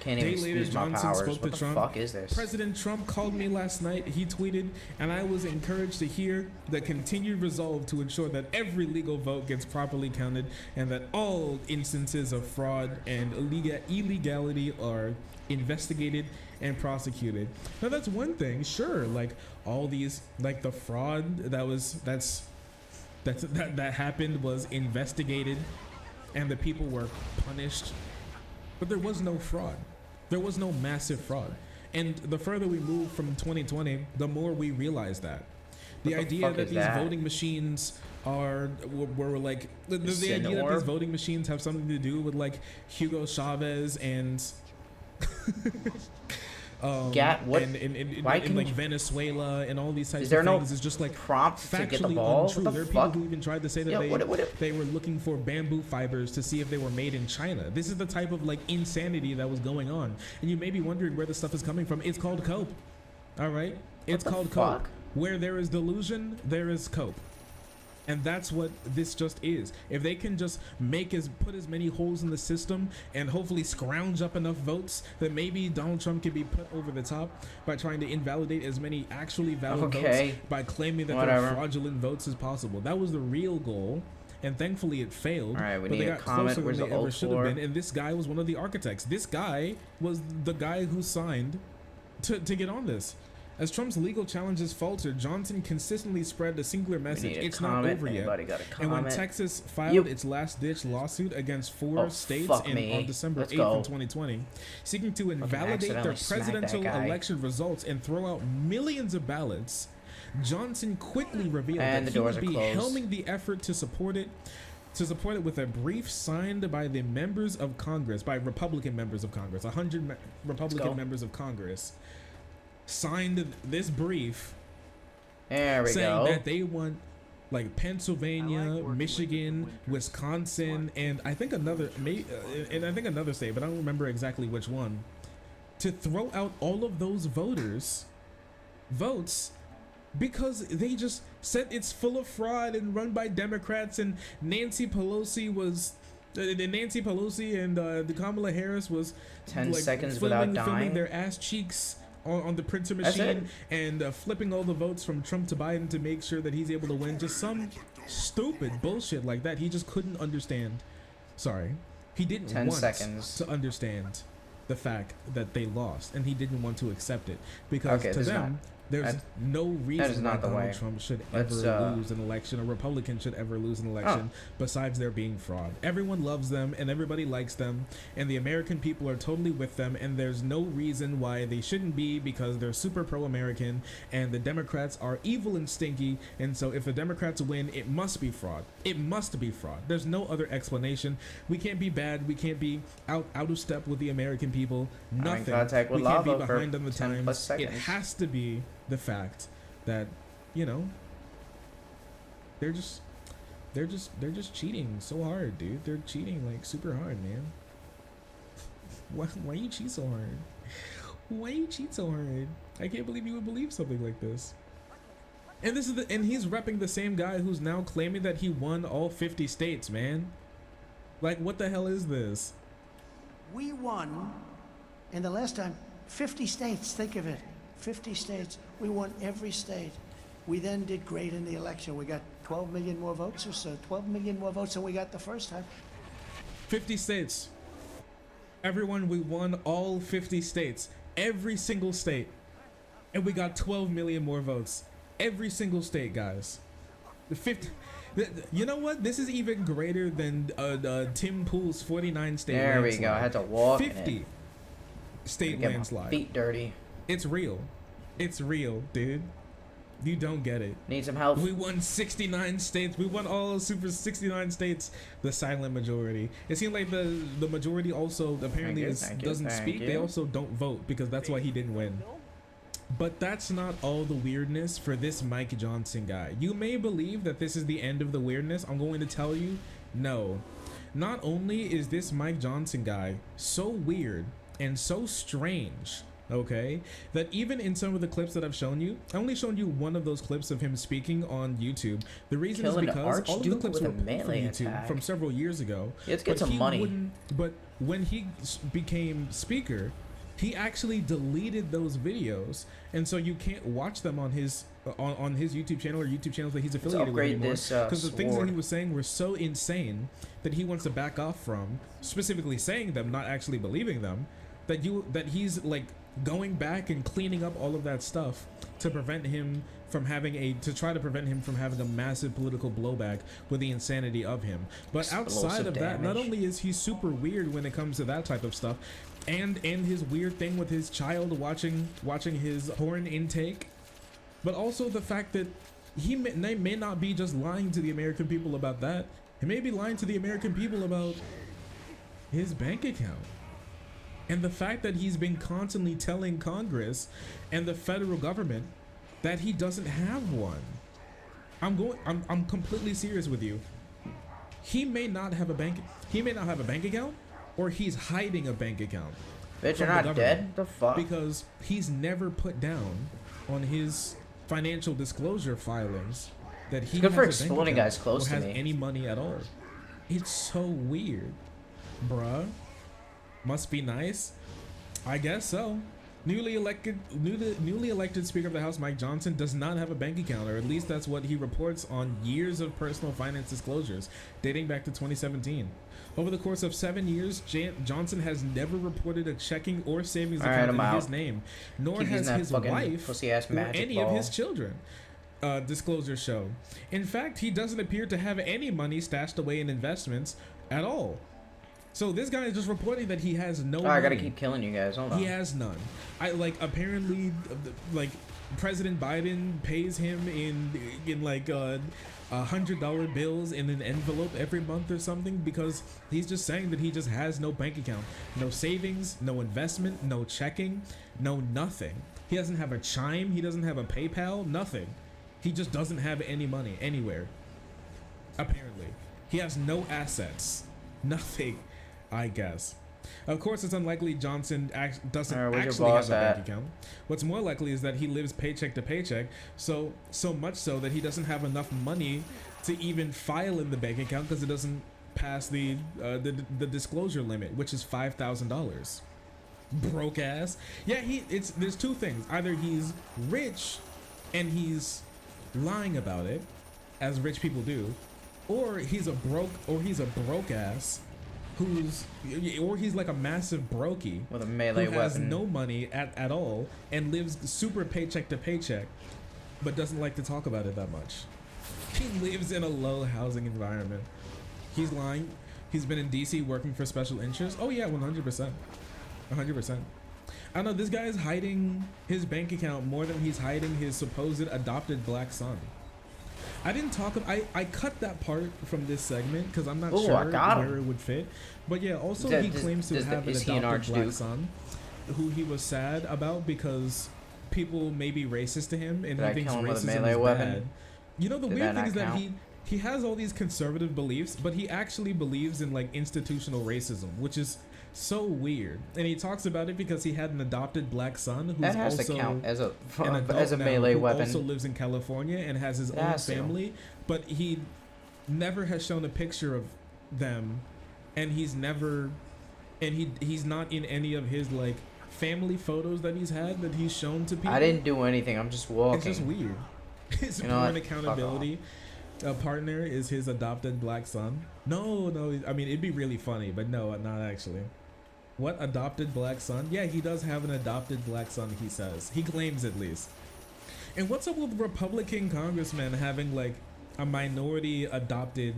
Can't even excuse my powers. Spoke What to the Trump. fuck is this? President Trump called me last night, he tweeted, and I was encouraged to hear the continued resolve to ensure that every legal vote gets properly counted and that all instances of fraud and illegality are investigated and prosecuted. Now that's one thing, sure, like all these, like the fraud that happened was investigated and the people were punished, but there was no fraud. There was no massive fraud. And the further we move from 2020, the more we realize that. The idea that these voting machines were like, the idea that these voting machines have something to do with like Hugo Chavez and in like Venezuela and all these types of things is just like prompt to get the factually ball? untrue. What the There are people fuck? who even tried to say that they were looking for bamboo fibers to see if they were made in China. This is the type of like insanity that was going on. And you may be wondering where the stuff is coming from. It's called cope. All right? It's called cope. Where there is delusion, there is cope. And that's what this just is. If they can just put as many holes in the system and hopefully scrounge up enough votes that maybe Donald Trump can be put over the top by trying to invalidate as many actually valid votes by claiming that they're fraudulent votes as possible. That was the real goal. And thankfully it failed. All right, we but need they a got comment. closer Where's than the they ever ult should have for? been. And this guy was one of the architects. This guy was the guy who signed to get on this. As Trump's legal challenges faltered, Johnson consistently spread the singular message: it's not over yet. And when Texas filed its last-ditch lawsuit against four states on December 8th of 2020, seeking to invalidate their presidential election results and throw out millions of ballots, Johnson quickly revealed that he would be helming the effort to support it with a brief signed by the members of Congress, by Republican members of Congress, 100 Republican members of Congress. Signed this brief saying that they want like Pennsylvania, Michigan, Wisconsin, and I think another state, but I don't remember exactly which one, to throw out all of those voters votes because they just said it's full of fraud and run by Democrats, and Nancy Pelosi and the Kamala Harris was 10 seconds without dying. filming their ass cheeks on the printer machine and flipping all the votes from Trump to Biden to make sure that he's able to win. Just some stupid bullshit like that. He just couldn't understand. Sorry, he didn't 10 want seconds. to understand the fact that they lost, and he didn't want to accept it because to them there's no reason why Donald Trump should ever lose an election, a Republican should ever lose an election, besides there being fraud. Everyone loves them and everybody likes them, and the American people are totally with them, and there's no reason why they shouldn't be, because they're super pro-American, and the Democrats are evil and stinky, and so if the Democrats win, it must be fraud. It must be fraud. There's no other explanation. We can't be bad. We can't be out of step with the American people. Nothing. We can't be behind on the times. It has to be the fact that, you know, they're just cheating so hard, dude. They're cheating like super hard, man. Why you cheat so hard? Why you cheat so hard? I can't believe you would believe something like this. And this is and he's repping the same guy who's now claiming that he won all 50 states, man. Like, what the hell is this? We won, and the last time, 50 states, think of it. 50 states. We won every state. We then did great in the election. We got 12 million more votes or so. 12 million more votes than we got the first time. 50 states. Everyone, we won all 50 states. Every single state. And we got 12 million more votes. Every single state, guys. The 50. You know what? This is even greater than Tim Pool's 49 state landslide. There we go. I had to walk 50 state landslide. Feet dirty. It's real. It's real, dude. You don't get it. Need some help. We won 69 states. We won all super 69 states. The silent majority. It seemed like the majority also apparently doesn't speak. They also don't vote because that's why he didn't win. But that's not all the weirdness for this Mike Johnson guy. You may believe that this is the end of the weirdness. I'm going to tell you, no. Not only is this Mike Johnson guy so weird and so strange, okay, that even in some of the clips that I've shown you, I only shown you one of those clips of him speaking on YouTube. The reason is because all of the clips were pulled from YouTube from several years ago. Let's get some money. But when he became speaker, he actually deleted those videos, and so you can't watch them on his on his YouTube channel or YouTube channels that he's affiliated with anymore, because the things that he was saying were so insane that he wants to back off from, specifically saying them, not actually believing them, that he's like going back and cleaning up all of that stuff to prevent him from having a massive political blowback with the insanity of him. But outside of that, not only is he super weird when it comes to that type of stuff, and his weird thing with his child watching his porn intake, but also the fact that he may not be just lying to the American people about that. He may be lying to the American people about his bank account. And the fact that he's been constantly telling Congress and the federal government that he doesn't have one. I'm completely serious with you. He may not have a bank account, or he's hiding a bank account. Bitch, you're not dead? The fuck? Because he's never put down on his financial disclosure filings that he good for exploding guys close to has me. Any money at all. It's so weird, bruh. Must be nice. I guess so. Newly elected Speaker of the House Mike Johnson does not have a bank account, or at least that's what he reports on years of personal finance disclosures dating back to 2017. Over the course of 7 years, Johnson has never reported a checking or savings account in his name, nor has his wife or any of his children. Disclosures show. In fact, he doesn't appear to have any money stashed away in investments at all. So this guy is just reporting that he has no money. I gotta keep killing you guys. Hold on. He has none. Apparently, like, President Biden pays him in like $100 bills in an envelope every month or something, because he's just saying that he just has no bank account, no savings, no investment, no checking, no nothing. He doesn't have a Chime. He doesn't have a PayPal. Nothing. He just doesn't have any money anywhere. Apparently, he has no assets. Nothing. I guess. Of course, it's unlikely Johnson doesn't where's your actually have boss a bank at? account. What's more likely is that he lives paycheck to paycheck, so much so that he doesn't have enough money to even file in the bank account because it doesn't pass the disclosure limit, which is $5,000. Broke ass. Yeah, there's two things. Either he's rich and he's lying about it, as rich people do, or he's a broke ass or he's like a massive brokey with a melee who has weapon. no money at all and lives super paycheck to paycheck, but doesn't like to talk about it that much. He lives in a low housing environment. He's lying. He's been in DC working for special interests. Oh yeah, 100%. 100%. I don't know, this guy is hiding his bank account more than he's hiding his supposed adopted black son. I cut that part from this segment because I'm not sure where it would fit. But yeah, also he claims to have an adopted black son who he was sad about because people may be racist to him and he thinks racism is bad. You know, the weird thing is that he has all these conservative beliefs, but he actually believes in like institutional racism, which is so weird. And he talks about it because he had an adopted black son who's that has also to count as a now, melee who weapon. Also lives in California and has his own family, but he never has shown a picture of them, and he's not in any of his like family photos that he's had that he's shown to people. I didn't do anything. I'm just walking. It's just weird. His born accountability partner is his adopted black son. No, I mean it'd be really funny, but no, not actually. What, adopted black son? Yeah, he does have an adopted black son, he says. He claims at least. And what's up with Republican congressmen having like a minority adopted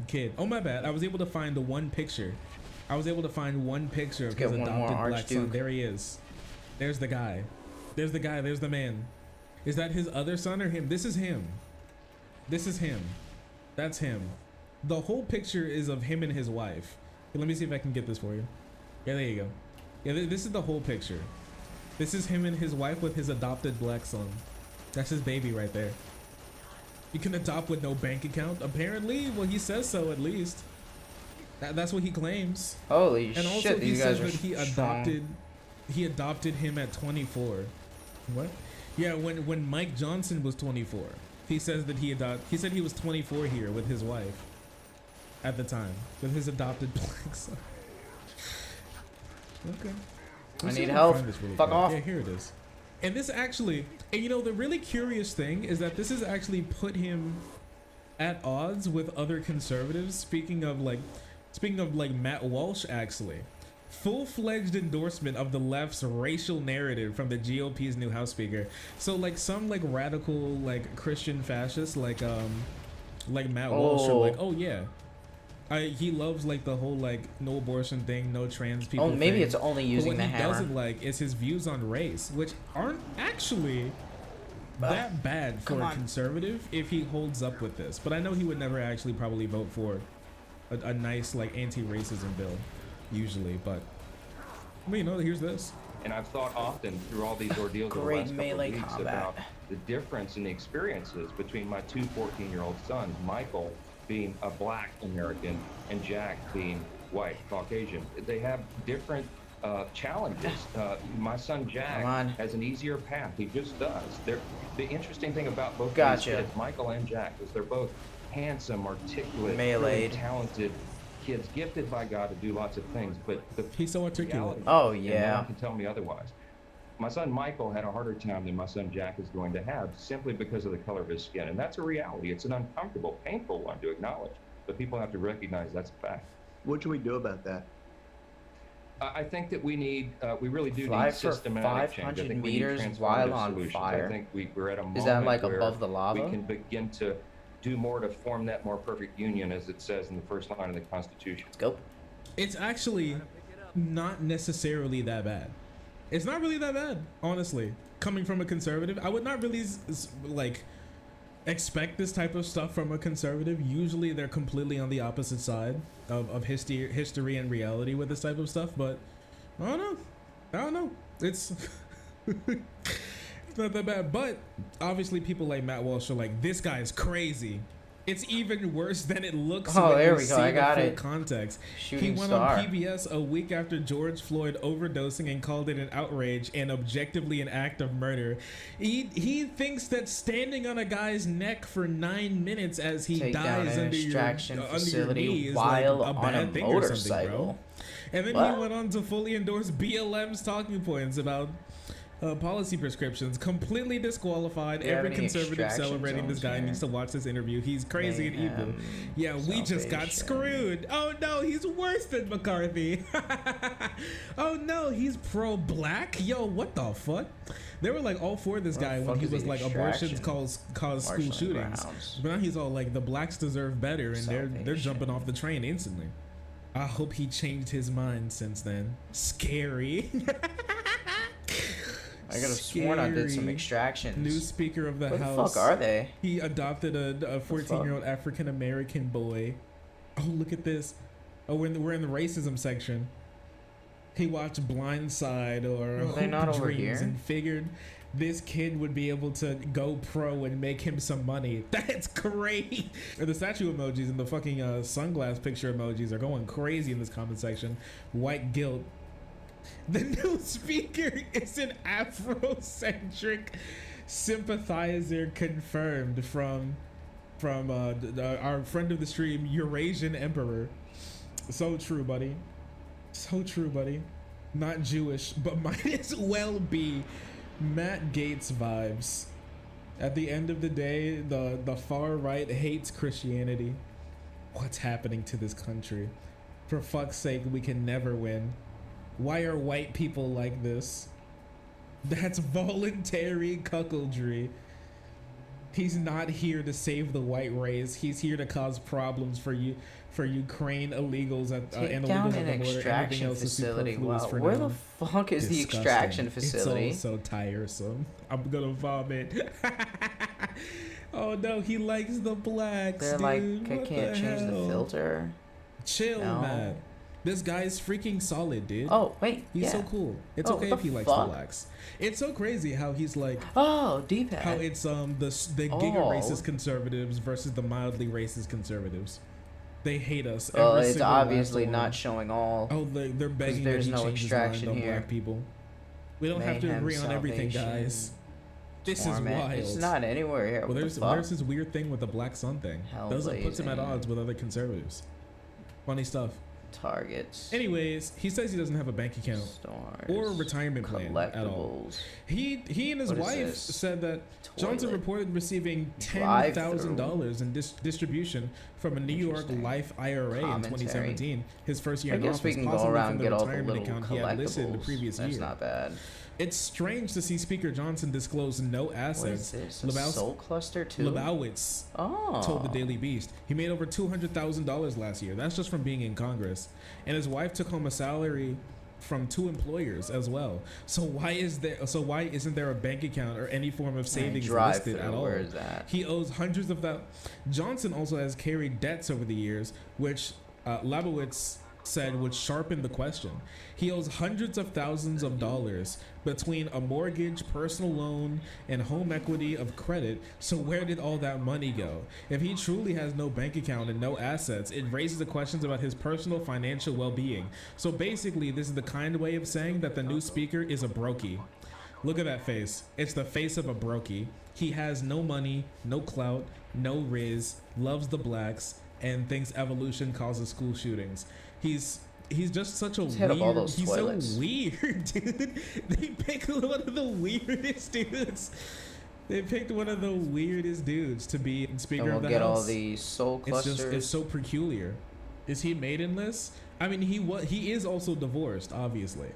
kid? Oh my bad, I was able to find one picture of his adopted black son. There he is. There's the guy. There's the man. Is that his other son or him? This is him. That's him. The whole picture is of him and his wife. Okay, let me see if I can get this for you. Yeah, there you go. Yeah, this is the whole picture. This is him and his wife with his adopted black son. That's his baby right there. You can adopt with no bank account, apparently. Well, he says so at least. That's what he claims. Holy and also shit! These guys are he adopted him at 24. What? Yeah, when Mike Johnson was 24, he says that he said he was 24 here with his wife at the time with his adopted black son. Okay. I need help. Fuck off. Yeah, here it is. And this actually, and you know, the really curious thing is that this has actually put him at odds with other conservatives. Speaking of like Matt Walsh, actually. Full-fledged endorsement of the left's racial narrative from the GOP's new House Speaker. So like some like radical like Christian fascists like Matt Walsh are like, oh yeah, he loves like the whole like no abortion thing, no trans people. Oh, maybe thing. It's only using but the what hammer. he doesn't like is his views on race, which aren't actually that bad for a conservative if he holds up with this. But I know he would never actually probably vote for a nice like anti-racism bill usually, but you know, here's this. And I've thought often through all these ordeals over the last couple of weeks about the difference in the experiences between my two 14-year-old sons, Michael being a black American and Jack being white, Caucasian. They have different challenges. My son Jack has an easier path. He just does. The interesting thing about both these kids, Michael and Jack, is they're both handsome, articulate, really talented kids, gifted by God to do lots of things, but he's so articulate. Oh yeah, no one can tell me otherwise. My son Michael had a harder time than my son Jack is going to have simply because of the color of his skin, and that's a reality. It's an uncomfortable, painful one to acknowledge, but people have to recognize that's a fact. What should we do about that? I think that we really do need systematic change. I think we need transformative solutions. I think we're at a moment Is that like where above the lava? we can begin to do more to form that more perfect union, as it says in the first line of the Constitution. Let's go. It's actually not necessarily that bad. It's not really that bad, honestly. Coming from a conservative, I would not really like expect this type of stuff from a conservative. Usually they're completely on the opposite side of history and reality with this type of stuff, but I don't know. It's it's not that bad, but obviously people like Matt Walsh are like, this guy is crazy. It's even worse than it looks. Oh, when there you we go. see I got the full it. Context. Shooting He went star. on PBS a week after George Floyd overdosing and called it an outrage and objectively an act of murder. He thinks that standing on a guy's neck for 9 minutes as he Take down dies an under your extraction knee facility is while like a on a bad thing or something, motorcycle. bro. And then What? he went on to fully endorse BLM's talking points about policy prescriptions. Completely disqualified. Do you have Every any conservative extraction celebrating this zones guy here? needs to watch this interview. He's crazy and evil. Mayhem, Yeah, we just got salvation. screwed. Oh no, he's worse than McCarthy. Oh no, he's pro-black. Yo, what the fuck? They were like all for this What the guy when fuck he is was the like abortions extraction? cause school Marshland shootings. grounds. But now he's all like the blacks deserve better, and they're Salvation. jumping off the train instantly. I hope he changed his mind since then. Scary. I could have sworn I did some Scary. extractions. New Speaker of the Where House. the fuck are they? He adopted a 14-year-old African American boy. Oh, look at this. Oh, we're in the racism section. He watched Blindside or Are they Hoop not over Dreams here? and figured this kid would be able to go pro and make him some money. That's great. And the statue emojis and the fucking sunglass picture emojis are going crazy in this comment section. White guilt. The new speaker is an Afrocentric sympathizer confirmed from our friend of the stream, Eurasian Emperor. So true, buddy. So true, buddy. Not Jewish, but might as well be Matt Gaetz vibes. At the end of the day, the far right hates Christianity. What's happening to this country? For fuck's sake, we can never win. Why are white people like this? That's voluntary cuckoldry. He's not here to save the white race. He's here to cause problems for Ukraine illegals at Take and down illegals an at the border. extraction Everything else is facility. superfluous Wow, for where now. the fuck is the Disgusting. extraction facility? It's all so tiresome. I'm gonna vomit. Oh no, he likes the blacks. They're like, dude. I What can't change the hell? filter. Chill, No. man. This guy's freaking solid, dude. Oh, wait, He's yeah. so cool. It's Oh, okay what if he the likes the fuck? blacks. It's so crazy how he's like, Oh, D-pad. how it's the giga Oh. racist conservatives versus the mildly racist conservatives. They hate us. Well, every it's single last obviously one. not showing all. Oh, they're begging that there's he no change his mind extraction on here. black people. We don't have to Mayhem, agree on everything, salvation, guys. This torment. is wild. It's not anywhere here. Well, What the there's fuck? this weird thing with the Black Sun thing. Those puts him at Hellblazing. odds with other conservatives. Funny stuff. Targets. Anyways, he says he doesn't have a bank account or a retirement plan at all. Collectibles. He and his What is wife this? said that Johnson Toilet. reported receiving Drive-through. $10,000 in distribution from a New York Interesting. Life IRA in Commentary. 2017. His first year I in guess we office, can go possibly around from and the get all the retirement little account he had listed in the collectibles. previous That's year. not bad. It's strange to see Speaker Johnson disclose no assets. What is this? A soul cluster too? Lebowitz Oh. told the Daily Beast he made over $200,000 last year. That's just from being in Congress. And his wife took home a salary from 2 employers as well. So why isn't there a bank account or any form of savings listed at all? Where is that? He owes hundreds of thousands. Johnson also has carried debts over the years, which Lebowitz said would sharpen the question. He owes hundreds of thousands of dollars between a mortgage, personal loan, and home equity of credit. So where did all that money go? If he truly has no bank account and no assets, it raises the questions about his personal financial well-being. So basically, this is the kind way of saying that the new speaker is a brokey. Look at that face. It's the face of a brokey. He has no money, no clout, no riz, loves the blacks, and thinks evolution causes school shootings. He's just such a hit up all weird. those He's toilets. so weird, dude. They picked one of the weirdest dudes. They picked one of the weirdest dudes to be Speaker And we'll of the get House. all the soul It's clusters. so peculiar. Is he maidenless? I mean, he is also divorced, obviously.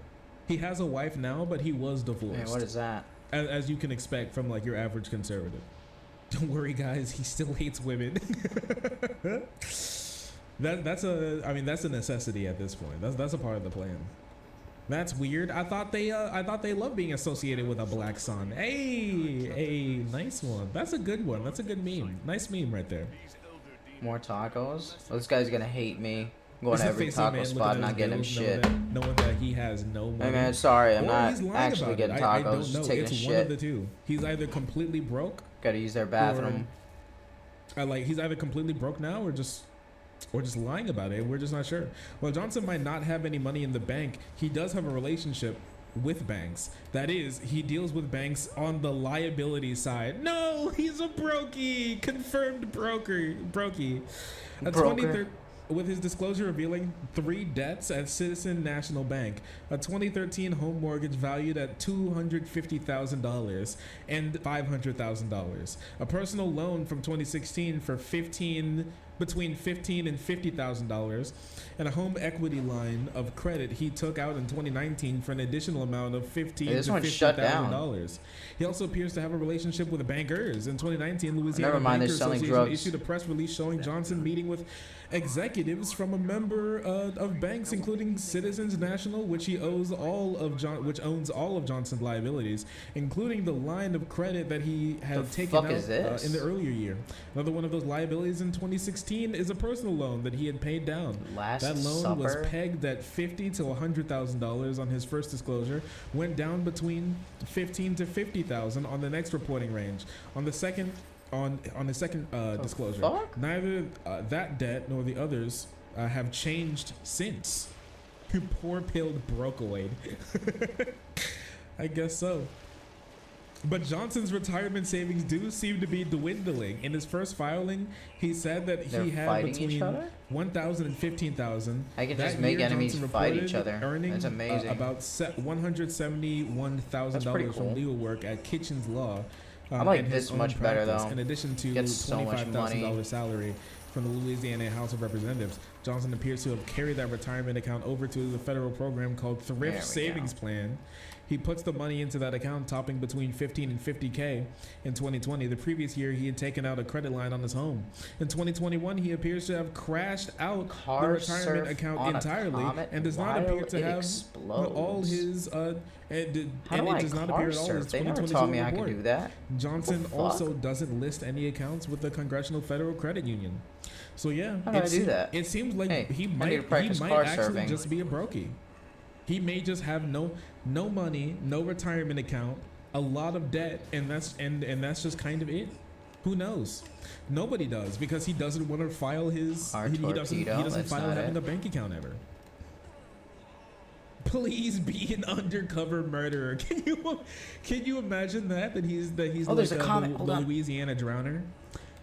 He has a wife now, but he was divorced. Man, what is that? As you can expect from like your average conservative. Don't worry, guys. He still hates women. That's a necessity at this point. That's a part of the plan. That's weird. I thought they loved being associated with a black sun. Hey, nice one. That's a good one. That's a good meme. Nice meme right there. More tacos? Well, this guy's gonna hate me. Going It's to the every face of a taco man spot, looking at not his getting him bills, shit. knowing that he has no money. Hey man, sorry, I'm Or not he's lying actually about getting it. tacos. I don't Just know. taking It's a one of shit. the two. He's either completely broke. Gotta use their bathroom. Like he's either completely broke now or just lying about it. We're just not sure. While Johnson might not have any money in the bank, he does have a relationship with banks. That is, he deals with banks on the liability side. No, he's a brokey, confirmed brokey. With his disclosure revealing 3 debts at Citizen National Bank, a 2013 home mortgage valued at $250,000 and $500,000, a personal loan from 2016 for between $15,000 and $50,000, and a home equity line of credit he took out in 2019 for an additional amount of $15,000 to $50,000. He also appears to have a relationship with bankers. In 2019, Louisiana Bankers Association issued a press release showing Johnson meeting with executives from a member of banks, including Citizens National, which owns all of Johnson's liabilities, including the line of credit that he had taken out in the earlier year. Another one of those liabilities in 2016 is a personal loan that he had paid down. That loan was pegged at $50,000 to $100,000 on his first disclosure, went down between $15,000 to $50,000 on the next reporting range. On the second disclosure, neither that debt nor the others have changed since. Poor pilled brokeoid. I guess so. But Johnson's retirement savings do seem to be dwindling. In his first filing, he said that he had between $1,000 and $15,000. I can just make enemies fight each other. That's amazing. About $171,000 from legal work at Kitchens Law. I like this much better though. In addition to $25,000 salary from the Louisiana House of Representatives, Johnson appears to have carried that retirement account over to the federal program called Thrift Savings Plan. He puts the money into that account, topping between $15,000 and $50,000 in 2020. The previous year, he had taken out a credit line on his home. In 2021, he appears to have crashed out the retirement account entirely and does not appear to have all his. It does not appear at all in his 2022 report. Johnson also doesn't list any accounts with the Congressional Federal Credit Union. So yeah, it seems like he might actually just be a brokey. He may just have no money, no retirement account, a lot of debt, and that's just kind of it. Who knows? Nobody does, because he doesn't want to file his. He doesn't file having a bank account ever. Please be an undercover murderer. Can you imagine that he's like the Louisiana drowner?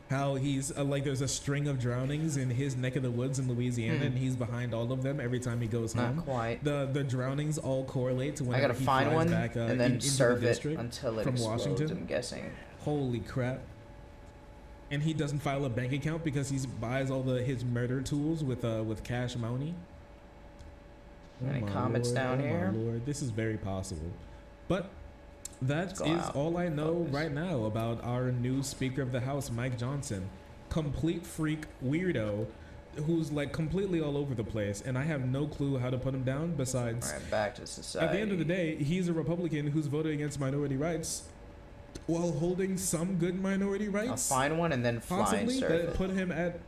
How he's like there's a string of drownings in his neck of the woods in Louisiana, and he's behind all of them every time he goes home. Not quite. The drownings all correlate to when I gotta find one back, and then serve it until it from explodes, Washington. I'm guessing. Holy crap! And he doesn't file a bank account because he buys all his murder tools with cash money. Any comments down here? My Lord, this is very possible, but. That is all I know right now about our new Speaker of the House, Mike Johnson. Complete freak weirdo who's like completely all over the place, and I have no clue how to put him down besides... All right, back to society. At the end of the day, he's a Republican who's voting against minority rights while holding some good minority rights. I'll find one and then fly and serve it. Put him at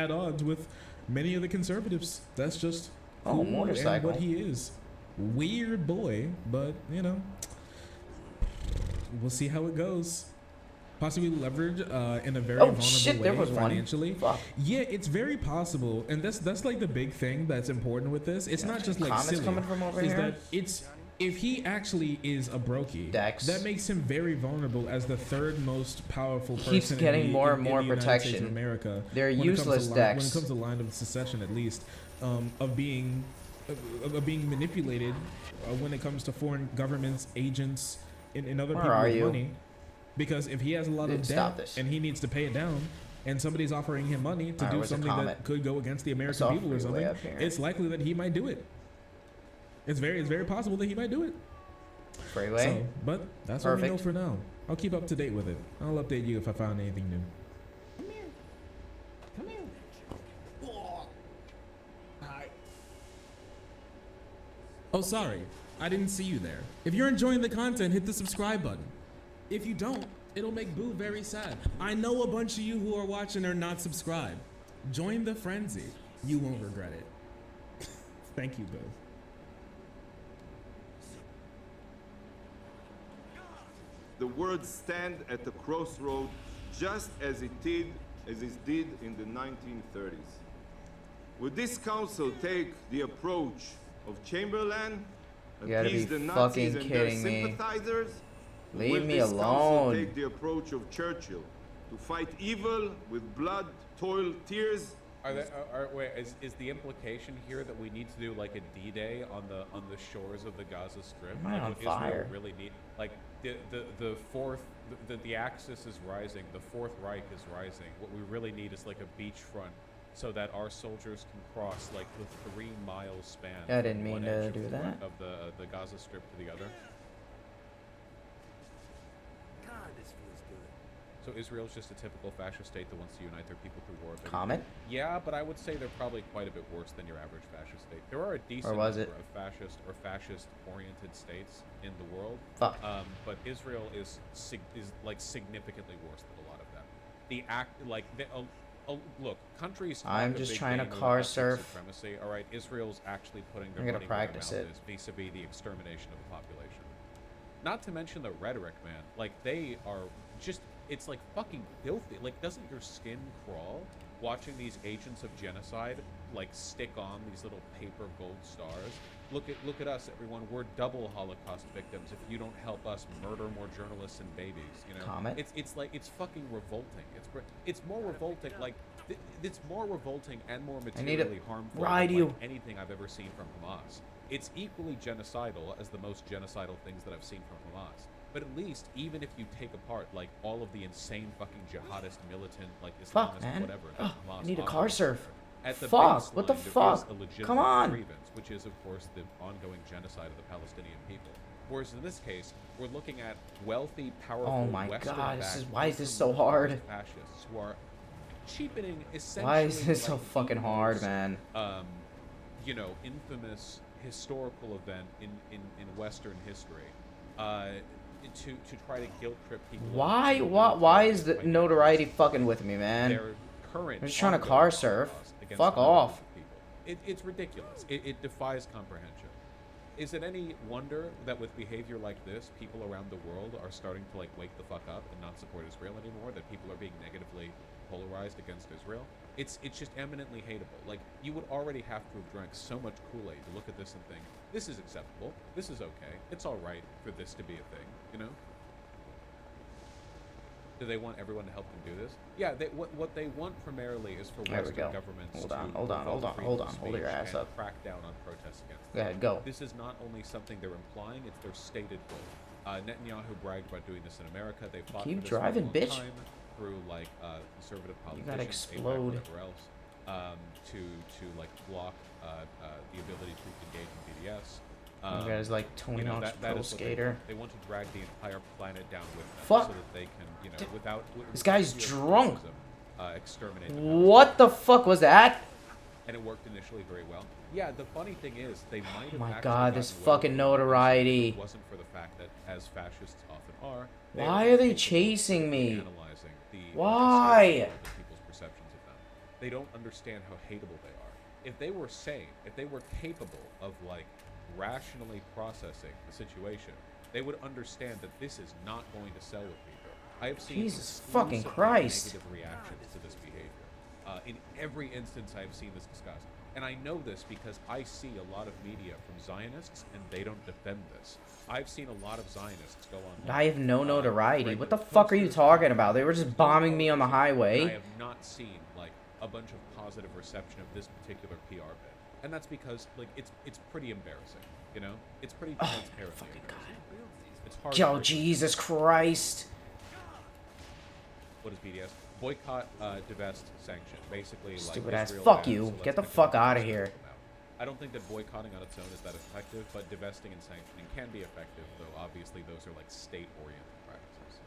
odds with many of the conservatives. That's just motorcycle. What he is. Weird boy, but, you know... We'll see how it goes. Possibly leverage in a very vulnerable way financially. Yeah, it's very possible, and that's like the big thing that's important with this. It's not just like silly. Coming from over here? That if he actually is a brokey, that makes him very vulnerable as the third most powerful person. Keeps getting more and more protection. In America, they're useless Dex. When it comes to line of secession, at least, of being manipulated when it comes to foreign governments, agents. In other people with money, because if he has a lot of debt and he needs to pay it down, and somebody's offering him money to do something that could go against the American people or something, it's likely that he might do it. It's very possible that he might do it. Freeway. So, but that's what we know for now. I'll keep up to date with it. I'll update you if I found anything new. Come here. Hi. Oh, sorry. I didn't see you there. If you're enjoying the content, hit the subscribe button. If you don't, it'll make Boo very sad. I know a bunch of you who are watching are not subscribed. Join the frenzy. You won't regret it. Thank you, Boo. The world stand at the crossroad just as it did as it did in the 1930s? Would this council take the approach of Chamberlain, You gotta appease be the Nazis fucking and their kidding me. sympathizers? Or Leave will me this council alone. take the approach of Churchill, to fight evil with blood, toil, tears? Wait, is the implication here that we need to do like a D-Day on the shores of the Gaza Strip? Am I Like, on would Israel fire? really need like the Axis is rising, the Fourth Reich is rising. What we really need is like a beachfront so that our soldiers can cross like the 3-mile span. I didn't from mean one to edge do of that. Of the Gaza Strip to the other. God, this feels good. So Israel's just a typical fascist state that wants to unite their people through war. Comment? Yeah, but I would say they're probably quite a bit worse than your average fascist state. There are a decent was number it? of fascist-oriented states in the world. Fuck. But Israel is significantly worse than a lot of them. Look, countries. I'm talk a just big trying to game of car ethnic surf. Supremacy. All right, Israel's actually putting their I'm gonna money where their practice mouth it. is vis-a-vis the extermination of the population. Not to mention the rhetoric, man. Like, they are just, it's like fucking filthy. Like, doesn't your skin crawl watching these agents of genocide, like, stick on these little paper gold stars? Look at us, everyone. We're double Holocaust victims if you don't help us murder more journalists and babies, you know? Comment? It's like, it's fucking revolting. It's more revolting, like, it's more revolting and more I need to materially harmful ride than, you. like, anything I've ever seen from Hamas. It's equally genocidal as the most genocidal things that I've seen from Hamas. But at least, even if you take apart like all of the insane fucking jihadist, militant, like Fuck, Islamist, man. whatever, that Ugh, Hamas I need a offers, car surf. At the Fuck, what the baseline, there is fuck? a legitimate Come on. grievance, which is of course the ongoing genocide of the Palestinian people. Whereas in this case, we're looking at wealthy, powerful, Oh my Western God, this is- backed why is this so hard? fascists who are cheapening essentially. Why is this so like, fucking the hard, most, man? Infamous historical event in Western history, to try to guilt trip people. Why is the notoriety fucking with me, man? Their current I'm just trying to ongoing car surf. Holocaust against Fuck millions off. of people. It's ridiculous. It defies comprehension. Is it any wonder that with behavior like this, people around the world are starting to like wake the fuck up and not support Israel anymore? That people are being negatively polarized against Israel? It's just eminently hateable. Like, you would already have to have drank so much Kool-Aid to look at this and think, this is acceptable, this is okay, it's all right for this to be a thing, you know? Do they want everyone to help them do this? Yeah, what they want primarily is for There we Western go. governments Hold to on. revoke freedom of Hold your speech ass and up. crack down on protests against Go ahead, go. This is not only something they're implying, it's their stated goal. Netanyahu bragged about doing this in America. They fought Keep for this driving, for a long bitch. time through like conservative You politicians, gotta AIPAC, explode. whatever else, to like block the ability to engage in BDS. You guys like Tony Hawk's that Pro is what Skater. they want to drag the entire planet down with them, Fuck. so that they can, without This guy's drunk. exterminate them. What the fuck was that? And it worked initially very well. Yeah, the funny thing is, they might have Oh my actually God, this gotten away fucking with it notoriety. if it wasn't for the fact that, as fascists often are, Why are they chasing me? analyzing the Why? the people's perceptions of them. They don't understand how hateable they are. If they were sane, if they were capable of like rationally processing the situation, they would understand that this is not going to sell with people. I have seen Jesus fucking exclusively Christ. negative reactions to this behavior. In every instance I have seen this discussed. And I know this because I see a lot of media from Zionists and they don't defend this. I've seen a lot of Zionists go on. I have no notoriety. What the fuck are you talking about? They were just bombing me on the I highway. have not seen like a bunch of positive reception of this particular PR bit. And that's because like it's pretty embarrassing, you know? It's pretty transparently embarrassing. It's hard Yo, to Jesus Christ. What is BDS? Boycott, divest, sanction. Basically, Stupid like ass. Israel Fuck bans, you. so let's Get the make fuck them out of sort here. them out. I don't think that boycotting on its own is that effective, but divesting and sanctioning can be effective, though obviously those are like state-oriented practices.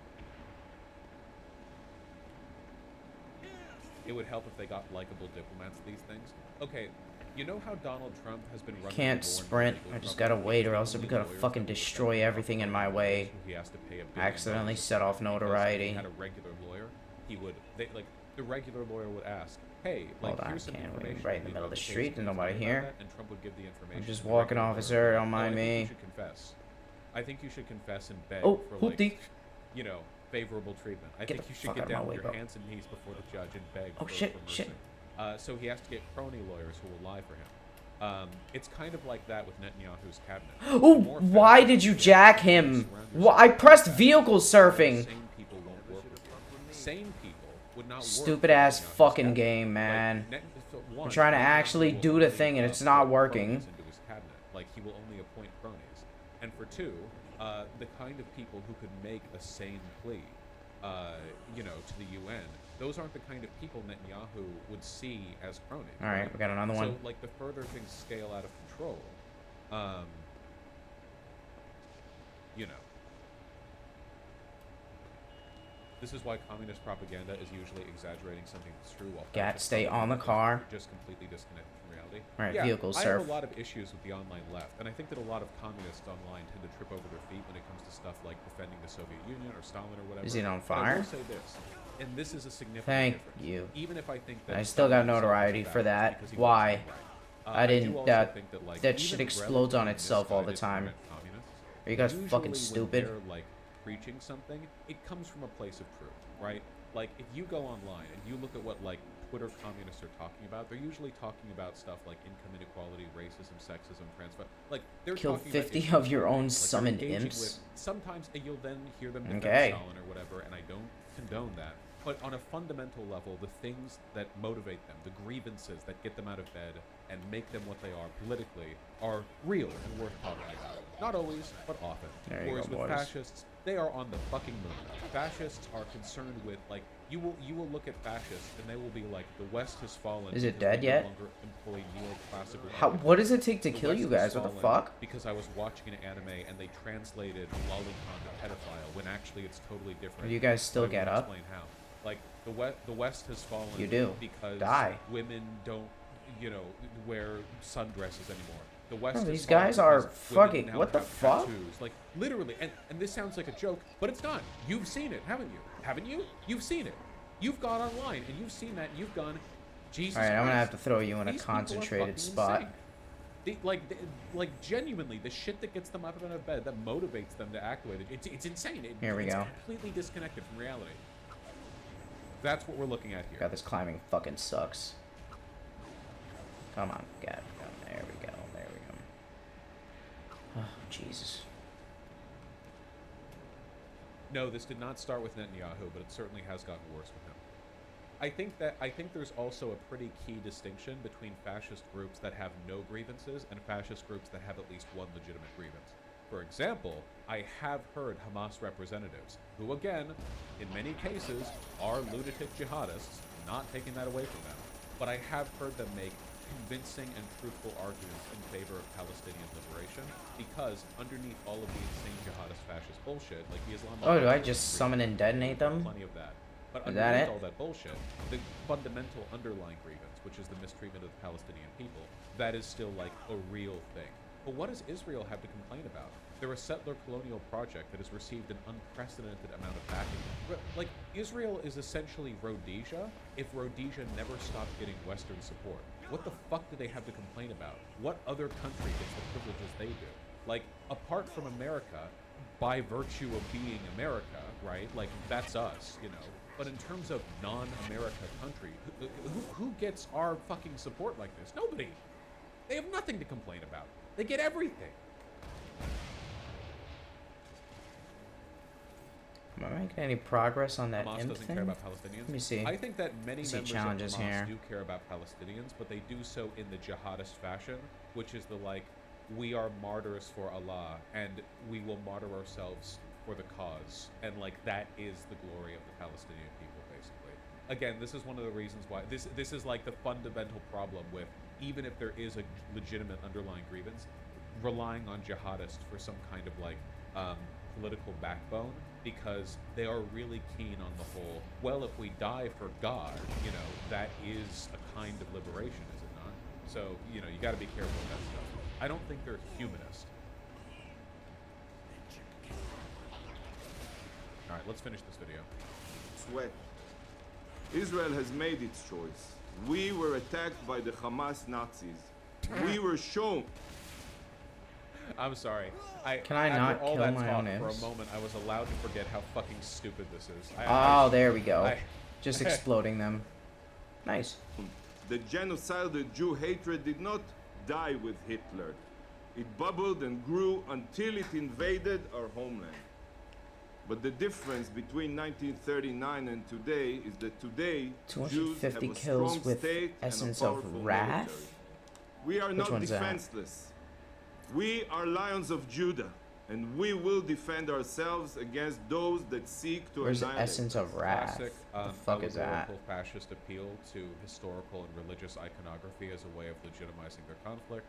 It would help if they got likable diplomats at these things. Okay, you know how Donald Trump has been running Can't the war on sprint. illegal I just trouble? gotta wait or The else I'm only gonna lawyers fucking that will destroy defend everything in Trump my are way. those who he has to pay $1 billion Accidentally set off because notoriety. If he had a regular lawyer, he would the regular lawyer would ask, hey, like, Hold on, here's some can't wait. information Right in the you middle know, of the case, street, can there's you tell nobody me about here. that? And Trump would give the information. I'm just to the walking, regular officer, lawyer. don't mind I think me. you should confess. I think you should confess and beg Oh, for hoopty. like, you know, favorable treatment. I Get think the you should fuck get out of my down on way, your bro. hands and knees before the judge and beg Oh, for, shit, for shit. mercy. So he has to get crony lawyers who will lie for him. It's kind of like that with Netanyahu's cabinet. Oh, why did you jack him? I pressed vehicle surfing. Sane people won't work with you. Sane people would not work Stupid with ass Netanyahu's fucking cabinet. game, man. Like, I'm trying to actually do the thing and it's not working. Into his cabinet. Like, he will only appoint cronies. And for two, the kind of people who could make a sane plea, you know, to the UN, those aren't the kind of people Netanyahu would see as cronies. All right, we got another one. So, like, the further things scale out of control, you know. This is why communist propaganda is usually exaggerating something that's true. While Gat, stay on the car. Just completely disconnected from reality. All right, yeah, vehicle I surf. have a lot of issues with the online left, and I think that a lot of communists online tend to trip over their feet when it comes to stuff like defending the Soviet Union or Stalin or whatever. Is it on But I fire? will say this, and this is a significant Thank difference. you. Even if I think that I still got Stalin notoriety himself for was that. because he Why? wasn't right. I do didn't. also That think that, like, that even shit explodes on relatively itself all the misguided time. current communists, Are you guys usually fucking when stupid? they're, like, preaching something, it comes from a place of truth, right? Like, if you go online and you look at what, like, Twitter communists are talking about, they're usually talking about stuff like income inequality, racism, sexism, like, they're Kill talking about 50 issues of your that, own like, they're summoned engaging imps? with. Sometimes you'll then hear them defend Okay. Stalin or whatever, and I don't condone that. But on a fundamental level, the things that motivate them, the grievances that get them out of bed and make them what they are politically, are real and worth talking about. Not always, but often. There you Whereas go, with boys. fascists, they are on the fucking moon. Fascists are concerned with, like, you will look at fascists and they will be like, the West has fallen. Is it because dead we yet? No longer employ neoclassical How? arguments. What does it take to The kill you West has guys? What the fallen fuck? Because I was watching an anime and they translated lolicon to pedophile when actually it's totally different. Do you guys still But I get won't up? Explain how. Like, the West has fallen. You do. Because Die. women don't, you know, wear sundresses anymore. The West Bro, has these fallen guys are because women fucking- now what the have fuck? tattoos. Like, literally, and this sounds like a joke, but it's not. You've seen it, haven't you? Haven't you? You've seen it. You've gone online and you've seen that. And you've gone, Jesus. All right, I'm gonna have Christ, to throw you in a these people are concentrated fucking spot. insane. Like genuinely, the shit that gets them out of bed, that motivates them to act the way they do, it's insane. Here we it's go. completely disconnected from reality. That's what we're looking at here. God, this climbing fucking sucks. Come on, God. There we go. There we go. Oh, Jesus. No, this did not start with Netanyahu, but it certainly has gotten worse with him. I think there's also a pretty key distinction between fascist groups that have no grievances and fascist groups that have at least one legitimate grievance. For example, I have heard Hamas representatives, who again, in many cases, are lunatic jihadists, not taking that away from them, but I have heard them make convincing and truthful arguments in favor of Palestinian liberation, because underneath all of the insane jihadist fascist bullshit, like the Islamabad... Oh, do I just summon and detonate them? Plenty of that. But Is that underneath it? all that bullshit, the fundamental underlying grievance, which is the mistreatment of the Palestinian people, that is still like a real thing. But what does Israel have to complain about? They're a settler colonial project that has received an unprecedented amount of backing. Like, Israel is essentially Rhodesia if Rhodesia never stopped getting Western support. What the fuck do they have to complain about? What other country gets the privileges they do? Like, apart from America, by virtue of being America, right? Like, that's us, you know. But in terms of non-America country, who gets our fucking support like this? Nobody. They have nothing to complain about. They get everything. Am I making any progress on that Hamas imp doesn't thing? care about Palestinians. Let me see. I think that many See members of challenges Hamas here. do care about Palestinians, but they do so in the jihadist fashion, which is the like, we are martyrs for Allah, and we will martyr ourselves for the cause, and like that is the glory of the Palestinian people, basically. Again, this is one of the reasons why this is like the fundamental problem with, even if there is a legitimate underlying grievance, relying on jihadists for some kind of like political backbone, because they are really keen on the whole, well, if we die for God, you know, that is a kind of liberation, is it not? So, you know, you got to be careful with that stuff. I don't think they're humanist. All right, let's finish this video. Sweat. Israel has made its choice. We were attacked by the Hamas Nazis. We were shown. I'm sorry. Can I after not all kill that my talk, own for a imps? moment, I was allowed to forget how fucking stupid this is. There we go. Just exploding them. Nice. The genocidal Jew hatred did not die with Hitler. It bubbled and grew until it invaded our homeland. But the difference between 1939 and today is that today Jews have 250 a kills strong with state Essence and a of powerful Wrath? military. We are Which not one's that? defenseless. We are lions of Judah, and we will defend ourselves against those that seek to Where's the annihilate Essence us. of Wrath? Classic, The fuck is that? allegorical fascist appeal to historical and religious iconography as a way of legitimizing their conflict.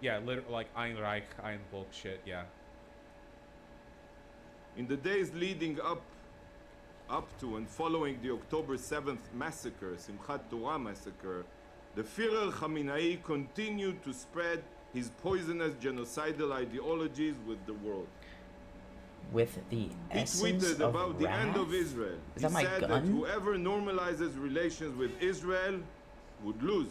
Yeah, like Ein Reich, Ein Volk shit, yeah. In the days leading up to and following the October 7th massacre, Simchat Torah massacre, the Führer Khamenei continued to spread his poisonous genocidal ideologies with the world. With the He Essence tweeted of about the end of Wrath? Israel. Is He that my said that gun? whoever normalizes relations with Israel would lose.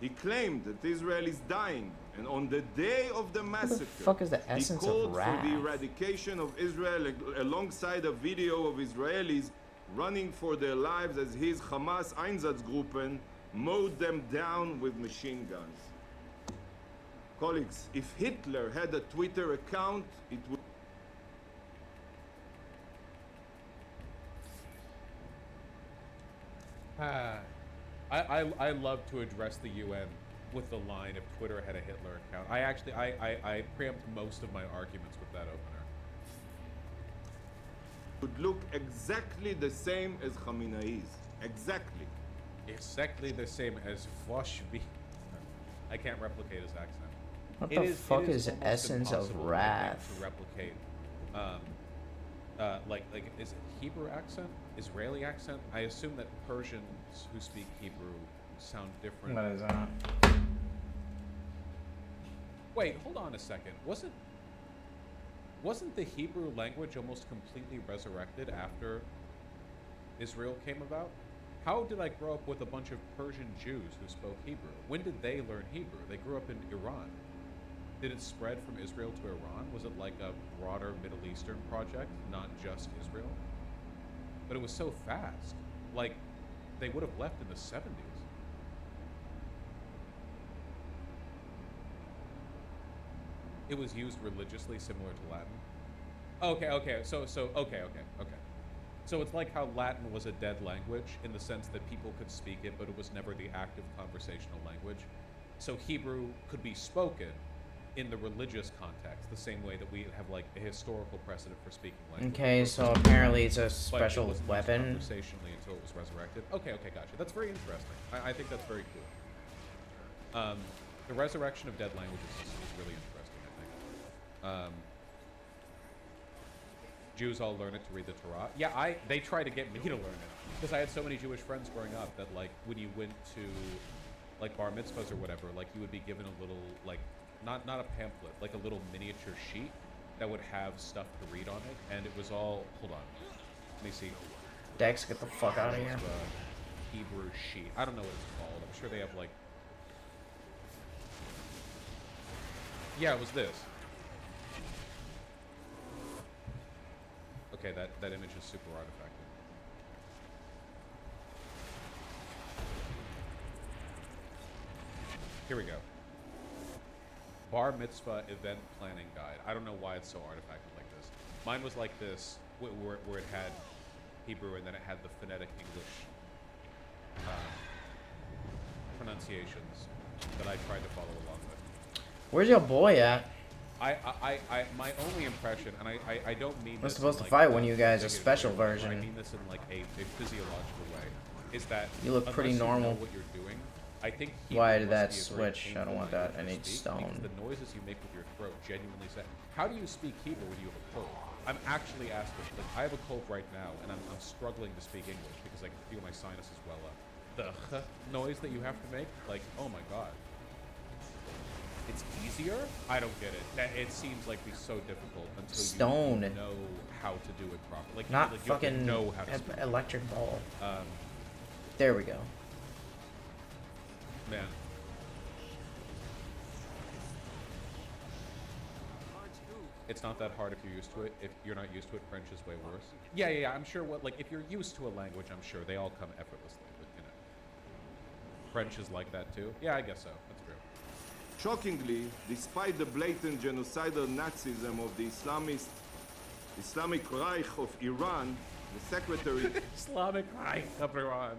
He claimed that Israel is dying, and on the day of the massacre, fuck is the Essence he of called for Wrath? the eradication of Israel alongside a video of Israelis running for their lives as his Hamas Einsatzgruppen mowed them down with machine guns. Colleagues, if Hitler had a Twitter account, it would... I love to address the UN with the line, if Twitter had a Hitler account. I preempt most of my arguments with that opener. would look exactly the same as Khamenei's. Exactly. Exactly the same as Voshvi. I can't replicate his accent. What It the fuck it is almost Essence of impossible, I think, Wrath? to replicate, like is it Hebrew accent, Israeli accent? I assume that Persians who speak Hebrew sound different. What is that? Wait, hold on a second. Wasn't the Hebrew language almost completely resurrected after Israel came about? How did I grow up with a bunch of Persian Jews who spoke Hebrew? When did they learn Hebrew? They grew up in Iran. Did it spread from Israel to Iran? Was it like a broader Middle Eastern project, not just Israel? But it was so fast. Like, they would have left in the 70s. It was used religiously, similar to Latin. Okay. So it's like how Latin was a dead language in the sense that people could speak it, but it was never the active conversational language. So Hebrew could be spoken in the religious context, the same way that we have like a historical precedent for speaking language. Okay, so apparently it's a But special it wasn't used weapon. conversationally until it was resurrected. Okay, gotcha. That's very interesting. I think that's very cool. The resurrection of dead languages is really interesting, I think. Jews all learn it to read the Torah. Yeah, they tried to get me to learn it because I had so many Jewish friends growing up that like when you went to like bar mitzvahs or whatever, like you would be given a little like not a pamphlet, like a little miniature sheet that would have stuff to read on it, and it was all hold on, let me see. Dex, get the fuck out of here. Hebrew sheet. I don't know what it's called. I'm sure they have like. Yeah, it was this. Okay, that image is super artifacted. Here we go. Bar mitzvah event planning guide. I don't know why it's so artifacted like this. Mine was like this, where it had Hebrew and then it had the phonetic English pronunciations that I tried to follow along with. Where's your boy at? My only impression, and I don't mean We're this supposed in, to like, fight one of you guys, a negative special way, version. I mean this in like a physiological way. Is that You look pretty unless normal. You know what you're doing, I think Why Hebrew did must that be a very switch? I painful don't want that. I language to need speak stone. because the noises you make with your throat genuinely set. How do you speak Hebrew when you have a cold? I'm actually asking. Like I have a cold right now, and I'm struggling to speak English because I can feel my sinuses well up. The noise that you have to make, like, oh my god. It's easier? I don't get it. It seems like it's so difficult until Stone. you know how to do it properly. Like, Not you have to fucking know how to speak. electric ball. Um, There we go. man. It's not that hard if you're used to it. If you're not used to it, French is way worse. Yeah. I'm sure what, like, if you're used to a language, I'm sure they all come effortlessly. But, you know, French is like that too. Yeah, I guess so. That's true. Shockingly, despite the blatant genocidal Nazism of the Islamic Reich of Iran, the secretary... Islamic Reich of Iran.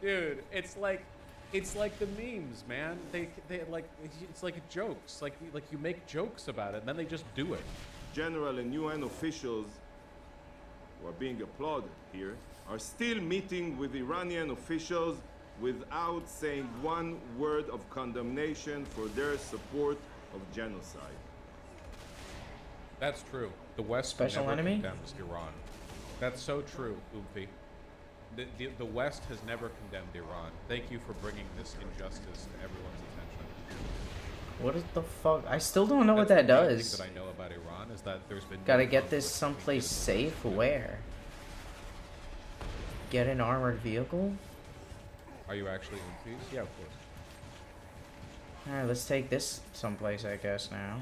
Dude, it's like the memes, man. They like, it's like jokes. Like you make jokes about it, and then they just do it. General and UN officials who are being applauded here are still meeting with Iranian officials without saying one word of condemnation for their support of genocide. That's true. The West Special never enemy? condemns Iran. That's so true, Oomfy. The West has never condemned Iran. Thank you for bringing this injustice to everyone's attention. What is the fuck? I still don't know what That's that the main does. thing that I know about Iran is that there's been Gotta no get this conflict someplace safe. Where? Get an armored vehicle? Are you actually in peace? Yeah, of course. Alright, let's take this someplace, I guess, now.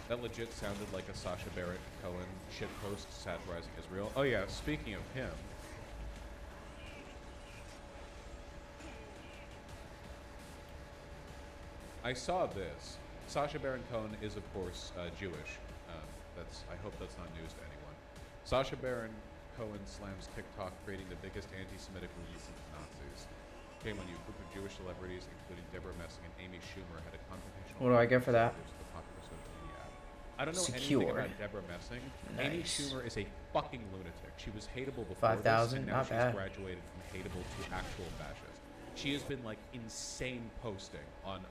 That legit sounded like a Sacha Baron Cohen shitpost satirizing Israel. Oh yeah, speaking of him. I saw this. Sacha Baron Cohen is, of course, Jewish. I hope that's not news to anyone. Sacha Baron Cohen slams TikTok, creating the biggest anti-Semitic movement since Nazis. Shame on you. A group of Jewish celebrities, including Deborah Messing and Amy Schumer, had a confrontational... What do I get for that? I don't know anything about Deborah Messing. Nice. Amy Schumer is a fucking lunatic. She was hateable before 5,000, this, and now not she's bad. graduated from hateable to actual fascist. She has been like insane posting on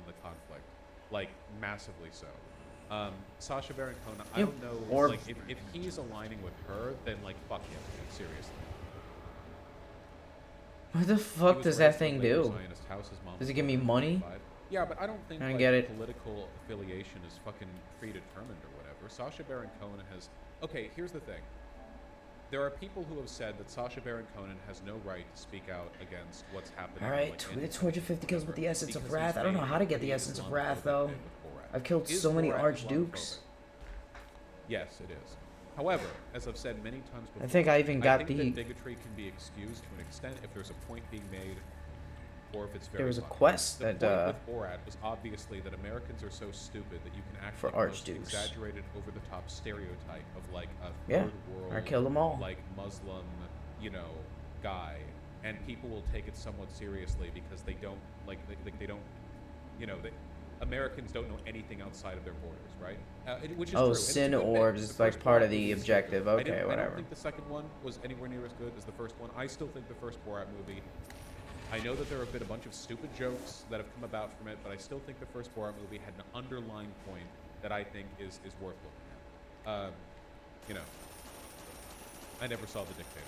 the conflict, like massively so. Sacha Baron Cohen, I don't know, or- like if he's aligning with her, then like fuck him, dude, seriously. What the He fuck was does raised that thing in a labor do? Zionist house. His mom Does it was give me born in money? 1945. Yeah, but I don't think I don't like, get it. political affiliation is fucking predetermined or whatever. Sacha Baron Cohen has... Okay, here's the thing. There are people who have said that Sacha Baron Cohen has no right to speak out against what's happening. Alright, like, in 250 kills with the Essence of because Wrath. he's I don't know made how to get the pretty Essence of Islamophobic Wrath, though. with Borat. I've killed Is so many Borat Archdukes. Yes, it is. However, as I've said many times before, I think I even got think the- that bigotry can be excused to an extent if there's a point being made, or if it's very. There was a funny. quest the that, point with Borat was obviously that Americans are so stupid that you can actually For post Archdukes. exaggerated, over-the-top stereotype of like a Yeah, third world, I killed 'em all. like Muslim, you know, guy, and people will take it somewhat seriously because they don't they don't, you know, Americans don't know anything outside of their borders, right? Which is Oh, true. and it's a Sin good thing. Orbs The is like first part Borat of the movie is objective. good. Okay, I whatever. don't think the second one was anywhere near as good as the first one. I still think the first Borat movie. I know that there have been a bunch of stupid jokes that have come about from it, but I still think the first Borat movie had an underlying point that I think is worth looking at. You know, I never saw The Dictator.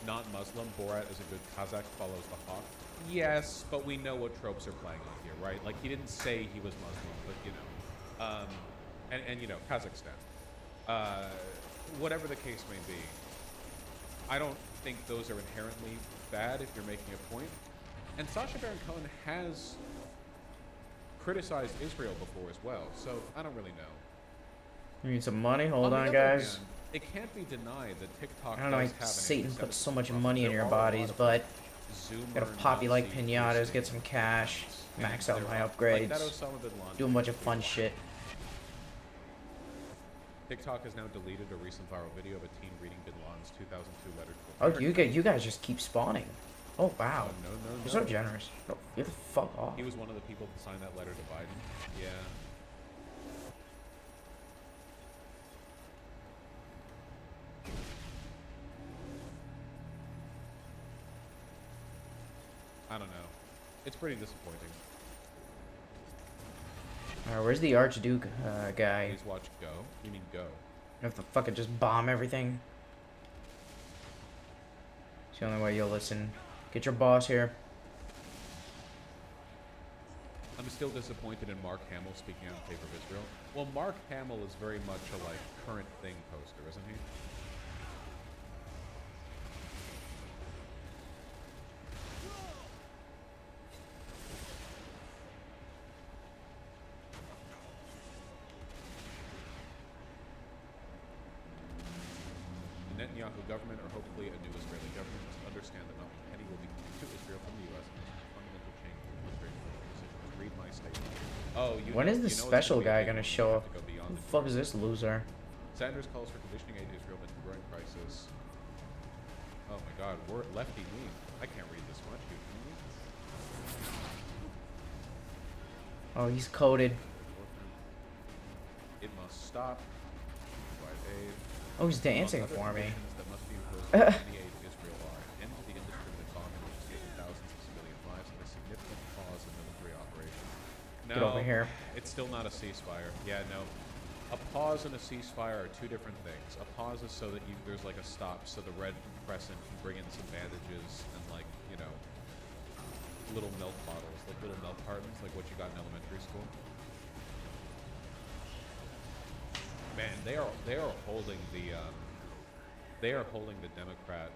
Not Muslim, Borat is a good Kazakh, follows the hawk. Yes, but we know what tropes are playing on here, right? Like, he didn't say he was Muslim, but, you know. And you know, Kazakhstan. Whatever the case may be, I don't think those are inherently bad if you're making a point. And Sacha Baron Cohen has criticized Israel before as well, so I don't really know. You need some money? Hold the on, other guys. hand, it can't be denied that TikTok I don't know why does have an Satan anti-Semitism puts so much problem. money in There your are a lot bodies, of but Zoomer gotta pop you like Nazi pinatas, get some cash, max out my upgrades, like that Osama bin Laden do a bunch of fun shit. TikTok has now deleted a recent viral video of a teen reading bin Laden's 2002 letter to Oh, America. you guys just keep spawning. Oh wow, No. you're so generous. No, get the fuck off. He was one of the people to sign that letter to Biden. Yeah. I don't know. It's pretty disappointing. Where's the Archduke guy? Please watch Go. You mean Go? You have to fucking just bomb everything. It's the only way you'll listen. Get your boss here. I'm still disappointed in Mark Hamill speaking out in favor of Israel. Well, Mark Hamill is very much a like current thing poster, isn't he? Netanyahu government or hopefully a new Israeli government must understand that not a penny will be coming to Israel from the U.S. and fundamental change in administrative decisions. Read my statement. Oh, when is the special guy gonna show up? Who the fuck is this loser? Sanders calls for conditioning aid to Israel amid the growing crisis. Oh my God, we're lefty me. I can't read this much. You kidding me? Oh, he's coded. It must stop. Provide aid. Oh, he's dancing for me. That must be imposed on any aid to Israel are an end to the indiscriminate bombing which has taken thousands of civilian lives and a significant pause in military operations. No, Get over here. It's still not a ceasefire. Yeah, no. A pause and a ceasefire are two different things. A pause is so that there's like a stop, so the Red Crescent can bring in some bandages and like, you know, little milk bottles, like little milk cartons, like what you got in elementary school. Man, they are holding the Democrat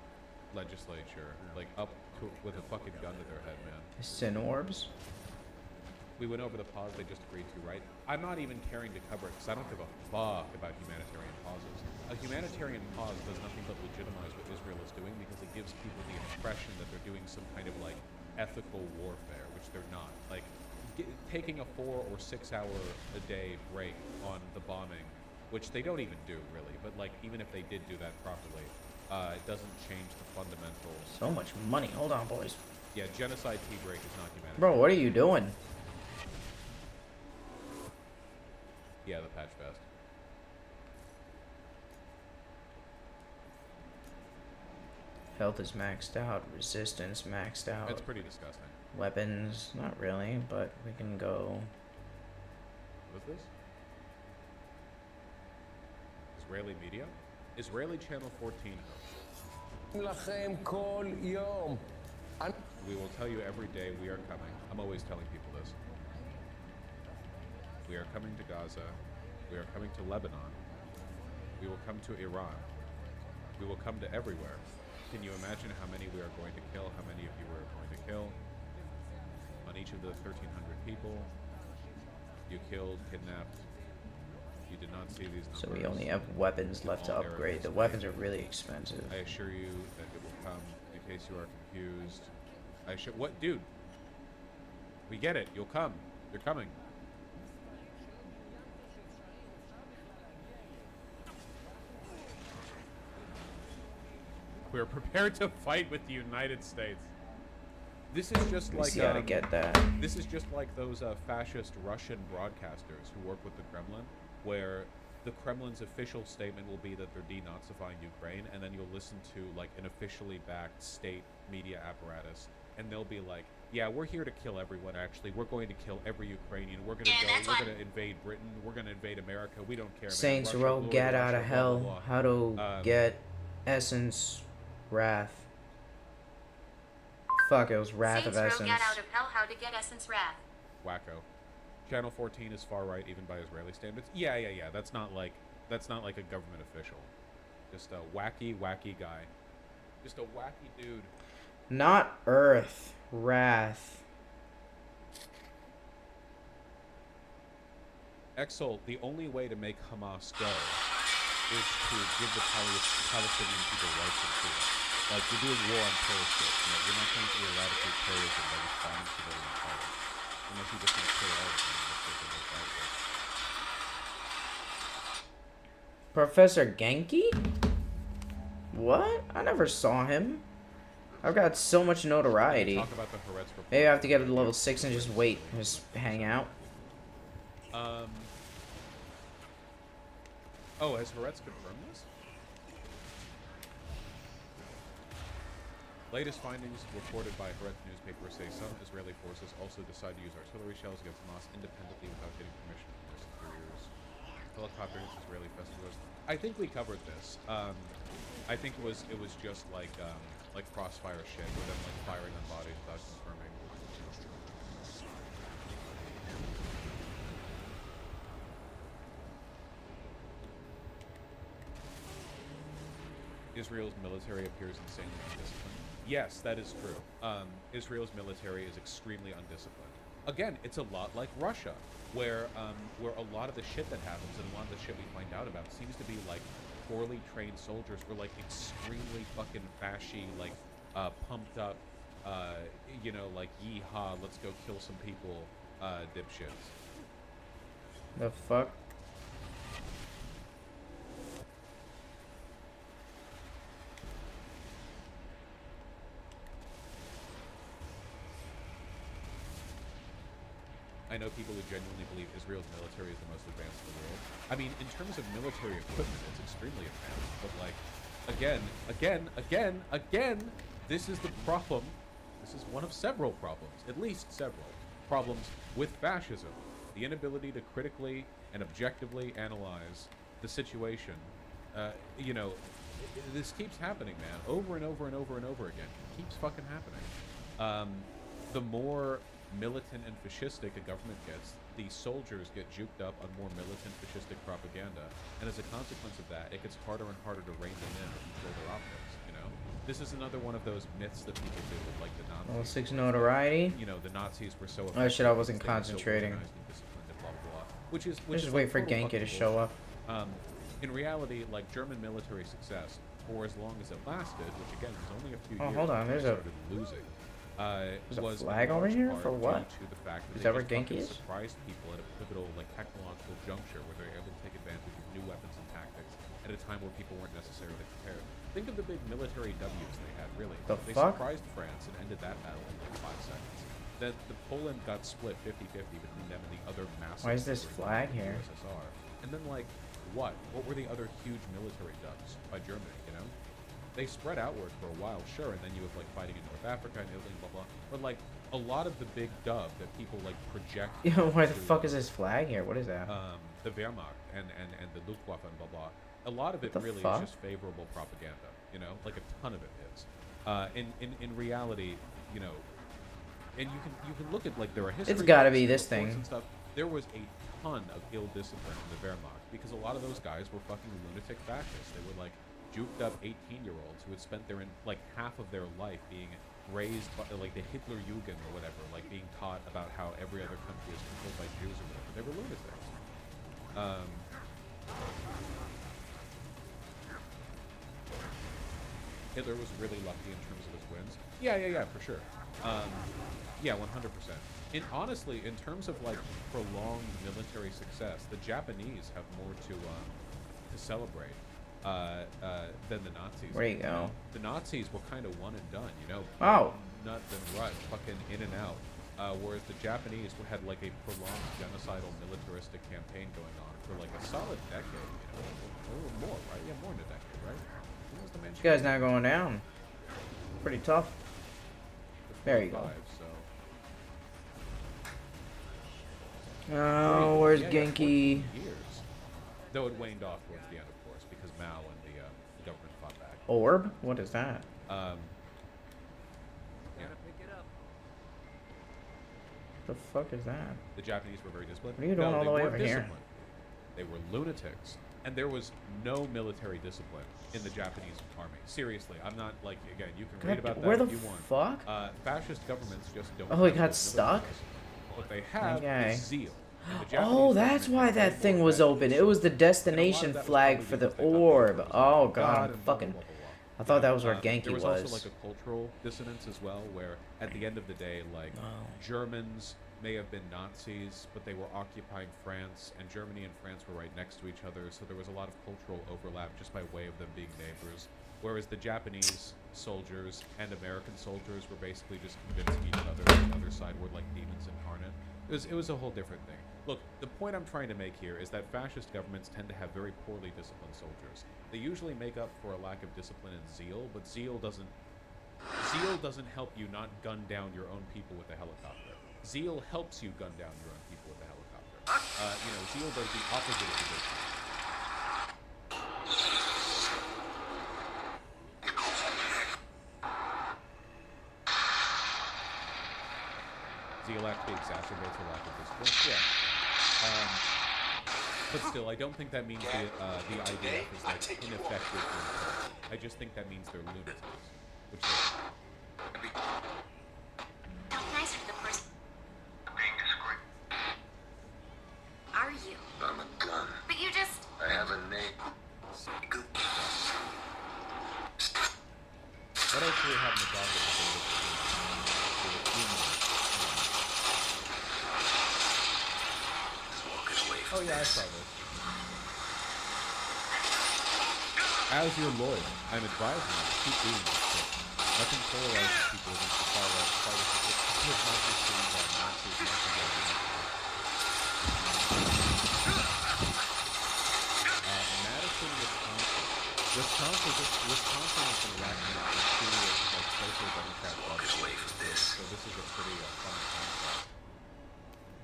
legislature like up with a fucking gun to their head, man. Sin orbs. We went over the pause they just agreed to, right? I'm not even caring to cover it because I don't give a fuck about humanitarian pauses. A humanitarian pause does nothing but legitimize what Israel is doing because it gives people the impression that they're doing some kind of like ethical warfare, which they're not. Like taking a 4 or 6 hour a day break on the bombing, which they don't even do really, but like even if they did do that properly, it doesn't change the fundamentals. So much money. Hold on, boys. Yeah, genocide tea break is not humanitarian. Bro, what are you doing? Yeah, the patch fest. Health is maxed out. Resistance maxed out. It's pretty disgusting. Weapons, not really, but we can go. What is this? Israeli media? Israeli Channel 14 hosts. We will tell you every day we are coming. I'm always telling people this. We are coming to Gaza. We are coming to Lebanon. We will come to Iran. We will come to everywhere. Can you imagine how many we are going to kill? How many of you we are going to kill? On each of the 1,300 people you killed, kidnapped. You did not see these numbers. So we only have weapons left to upgrade. The weapons are really expensive. I assure you that it will come. In case you are confused, what, dude? We get it. You'll come. You're coming. We are prepared to fight with the United States. This is just like get that. This is just like those fascist Russian broadcasters who work with the Kremlin, where the Kremlin's official statement will be that they're denazifying Ukraine, and then you'll listen to like an officially backed state media apparatus, and they'll be like, "Yeah, we're here to kill everyone. Actually, we're going to kill every Ukrainian. We're gonna go. We're gonna invade Britain. We're gonna invade America. We don't care." Saints Row, get out of hell. How to get Essence Wrath. Fuck, it was Wrath of Essence. Get out of hell, how to get Essence Wrath. Wacko. Channel 14 is far right even by Israeli standards. Yeah. That's not like a government official. Just a wacky guy. Just a wacky dude. Not Earth. Wrath. Exol, the only way to make Hamas go is to give the Palestinian people rights and freedom. Like, you're doing war on terrorist shit. You know, you're not going to eradicate terrorism by responding to civilian fire. Unless you're just going to kill all of them. Professor Genki? What? I never saw him. I've got so much notoriety. Talk about the Haaretz report. Maybe I have to get to level 6 and just wait. Just hang out. Oh, has Haaretz confirmed this? Latest findings reported by Haaretz newspaper say some Israeli forces also decide to use artillery shells against Hamas independently without getting permission from their superiors. Helicopters, Israeli festivals. I think we covered this. I think it was just like crossfire shit with them like firing on bodies without confirming. Israel's military appears insanely undisciplined. Yes, that is true. Israel's military is extremely undisciplined. again, it's a lot like Russia, where a lot of the shit that happens and a lot of the shit we find out about seems to be like poorly trained soldiers were like extremely fucking fashy, like pumped up, you know, like yeehaw, let's go kill some people, dipshits. The fuck? I know people who genuinely believe Israel's military is the most advanced in the world. I mean, in terms of military equipment, it's extremely advanced. But like, again, this is the problem. This is one of several problems, at least several problems with fascism. The inability to critically and objectively analyze the situation. You know, this keeps happening, man, over and over and over and over again. It keeps fucking happening. The more militant and fascistic a government gets, the soldiers get juked up on more militant fascistic propaganda, and as a consequence of that, it gets harder and harder to rein them in or control their optics, you know? This is another one of those myths that people do with, like, the Nazis. Well, 6 notoriety. You know, the Nazis were so oh shit, I wasn't concentrating. Which is just wait for Genki to show up. In reality, like, German military success, for as long as it lasted, which again was only a few years, hold on, there's a losing. There's a Was flag over here for what? To the fact that Is that where they just Genki is? surprised people at a pivotal, like, technological juncture where they're able to take advantage of new weapons and tactics at a time where people weren't necessarily prepared. Think of the big military W's they had, really. They surprised France and ended that battle in like 5 seconds. Then the Poland got split 50-50 between them and the other massive. Why is this flag here? USSR. And then, like, what? What were the other huge military dubs by Germany, you know? They spread outward for a while, sure, and then you have, like, fighting in North Africa and Italy, blah, blah. But, like, a lot of the big dub that people, like, project... Yo, why the fuck is this flag here? What is that? The Wehrmacht and the Luftwaffe and blah, blah. A lot of it really is just favorable propaganda, you know? Like, a ton of it is. In reality, you know... And you can look at, like, there are history... It's gotta be this thing. And stuff. There was a ton of ill discipline in the Wehrmacht because a lot of those guys were fucking lunatic fascists. They were, like, juked up 18-year-olds who had spent like half of their life being raised by, like, the Hitler Jugend or whatever, like being taught about how every other country is controlled by Jews or whatever. They were lunatics. Hitler was really lucky in terms of his wins. Yeah, for sure. Yeah, 100%. And honestly, in terms of, like, prolonged military success, the Japanese have more to celebrate than the Nazis. Where you go? The Nazis were kind of one and done, you know? Oh. Nut and rut, fucking in and out. Whereas the Japanese had, like, a prolonged genocidal militaristic campaign going on for, like, a solid decade, you know? Or more, right? Yeah, more than a decade, right? When was the This guy's not going down. Pretty tough. There you go. Oh, where's Genki? Though it waned off towards the end, of course, because Mao and the government fought back. Orb? What is that? Yeah. The fuck is that? The Japanese were very disciplined. What are you doing all the way over here? They were lunatics, and there was no military discipline in the Japanese army. Seriously, I'm not, like, again, you can read about that if you want. Where the fuck? Fascist governments just don't. Oh, he got stuck? What they have is zeal. Oh, that's why that thing was open. It was the destination flag for the orb. Oh god, I'm fucking... I thought that was where Genki there was. was. Also, like, a cultural dissonance as well, where at the end of the day, like, Germans may have been Nazis, but they were occupying France, and Germany and France were right next to each other, so there was a lot of cultural overlap just by way of them being neighbors. Whereas the Japanese soldiers and American soldiers were basically just convincing each other that the other side were like demons incarnate. It was a whole different thing. Look, the point I'm trying to make here is that fascist governments tend to have very poorly disciplined soldiers. They usually make up for a lack of discipline and zeal, but zeal doesn't help you not gun down your own people with a helicopter. Zeal helps you gun down your own people with a helicopter. You know, zeal does the opposite of the business. Zeal actually exacerbates a lack of discipline. Yeah. But still, I don't think that means the IDF is, like, ineffective. I just think that means they're lunatics. Which is... actually having a dog. Oh yeah, I saw this. As your lord, I'm advising you to keep doing this shit. Nothing polarizes people against the far right. Because Nazi streams are Nazis, Madison, Wisconsin has been racking up a serious like social democrat bubble. So this is a pretty fun concept.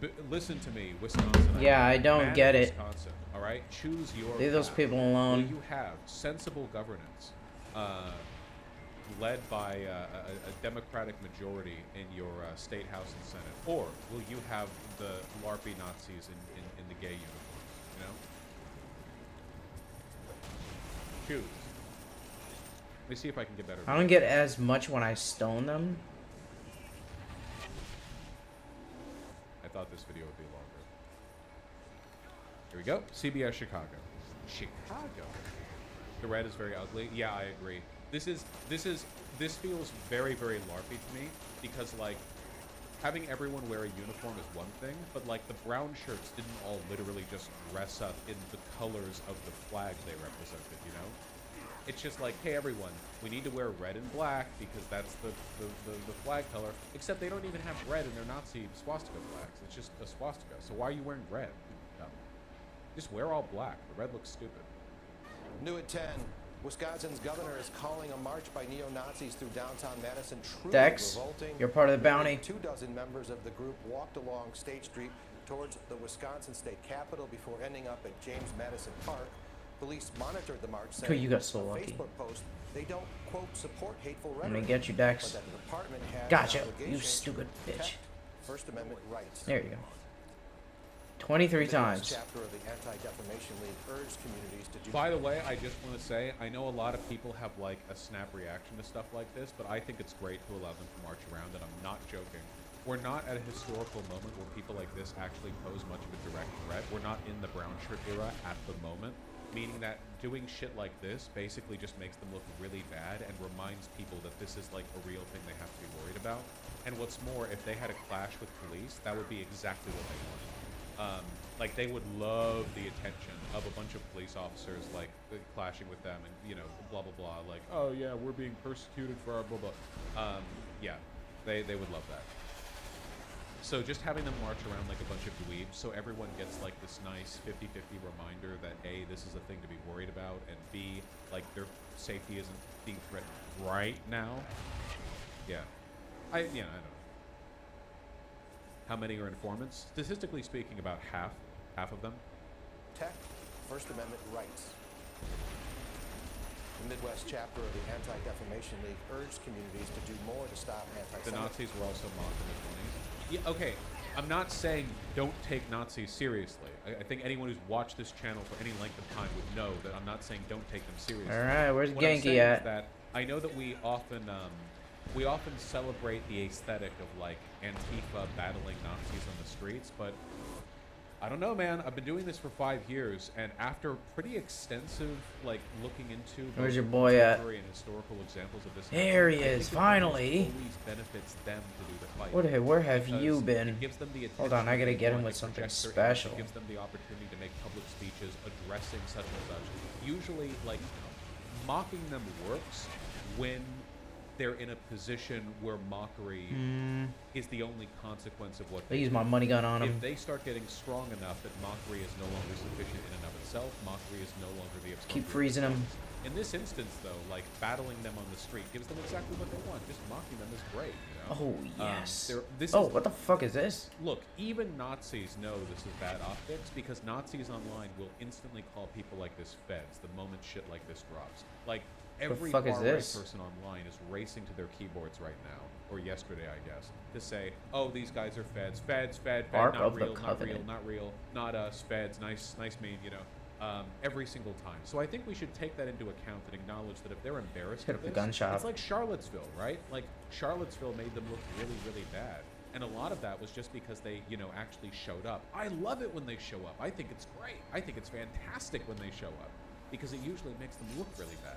But listen to me, Wisconsin. Yeah, I don't get it. Wisconsin, all right, choose your. Leave those path. people alone. Will you have sensible governance, led by a Democratic majority in your state house and senate, or will you have the LARPy Nazis in the gay uniforms? You know. Choose. Let me see if I can get better. I don't get as much when I stone them. I thought this video would be longer. Here we go. CBS Chicago. Chicago. The red is very ugly. Yeah, I agree. This feels very, very LARPy to me because like having everyone wear a uniform is one thing, but like the brown shirts didn't all literally just dress up in the colors of the flag they represented, you know? It's just like, hey everyone, we need to wear red and black because that's the flag color, except they don't even have red in their Nazi swastika flags. It's just a swastika. So why are you wearing red? No. Just wear all black. The red looks stupid. New at 10. Wisconsin's governor is calling a march by neo-Nazis through downtown Madison. Truly Dex, revolting. you're part of the bounty. 24 members of the group walked along State Street towards the Wisconsin State Capitol before ending up at James Madison Park. Police monitored the march, saying You got so on a lucky. Facebook post they don't, quote, support hateful I'm rhetoric. gonna get you, Dex. But that the department has Gotcha, an you obligation stupid to bitch. protect First Amendment rights. There you go. 23 times. Chapter of the Anti-Defamation League urged communities to do. By the way, I just want to say, I know a lot of people have like a snap reaction to stuff like this, but I think it's great to allow them to march around, and I'm not joking. We're not at a historical moment where people like this actually pose much of a direct threat. We're not in the brown shirt era at the moment, meaning that doing shit like this basically just makes them look really bad and reminds people that this is like a real thing they have to be worried about. And what's more, if they had a clash with police, that would be exactly what they wanted. Like they would love the attention of a bunch of police officers like clashing with them and, you know, blah blah blah, like, oh yeah, we're being persecuted for our blah blah. Yeah, they would love that. So just having them march around like a bunch of dweebs, so everyone gets like this nice 50-50 reminder that A, this is a thing to be worried about, and B, like their safety isn't being threatened right now. Yeah, I don't know. How many are informants? Statistically speaking, about half of them. Protect First Amendment rights. The Midwest chapter of the Anti-Defamation League urged communities to do more to stop The anti-Semitism. Nazis were also mocked in the 20s. Yeah, okay. I'm not saying don't take Nazis seriously. I think anyone who's watched this channel for any length of time would know that I'm not saying don't take them seriously. All right, where's What I'm Genki saying at? is that I know that we often celebrate the aesthetic of like Antifa battling Nazis on the streets, but I don't know, man. I've been doing this for 5 years, and after pretty extensive like looking into Where's both your boy at? contemporary and historical examples of this, There he I think is, it finally. always benefits them to do the fight. Where have because you been? it gives them the Hold on, I gotta attention get they him want, with it something projects their special. image, it gives them the opportunity to make public speeches addressing such and such. Usually, like mocking them works when they're in a position where mockery is the only consequence of what I use my money gun on him. If they start getting strong enough that mockery is no longer sufficient in and of itself, mockery is no longer the Keep appropriate freezing him. response. In this instance, though, like battling them on the street gives them exactly what they want. Just mocking them is great, you know? Oh, yes. This Oh, is- what the fuck is this? Look, even Nazis know this is bad optics because Nazis online will instantly call people like this feds the moment shit like this drops. Like, every fuck is far-right this? person online is racing to their keyboards right now, or yesterday, I guess, to say, "Oh, these guys are feds, fed, Ark not of the real, not real, Covenant. not real, not us, feds, nice mean, you know." Every single time. So I think we should take that into account and acknowledge that if they're embarrassed Hit of up the this, gun shop. it's like Charlottesville, right? Like Charlottesville made them look really, really bad. And a lot of that was just because they, you know, actually showed up. I love it when they show up. I think it's great. I think it's fantastic when they show up because it usually makes them look really bad.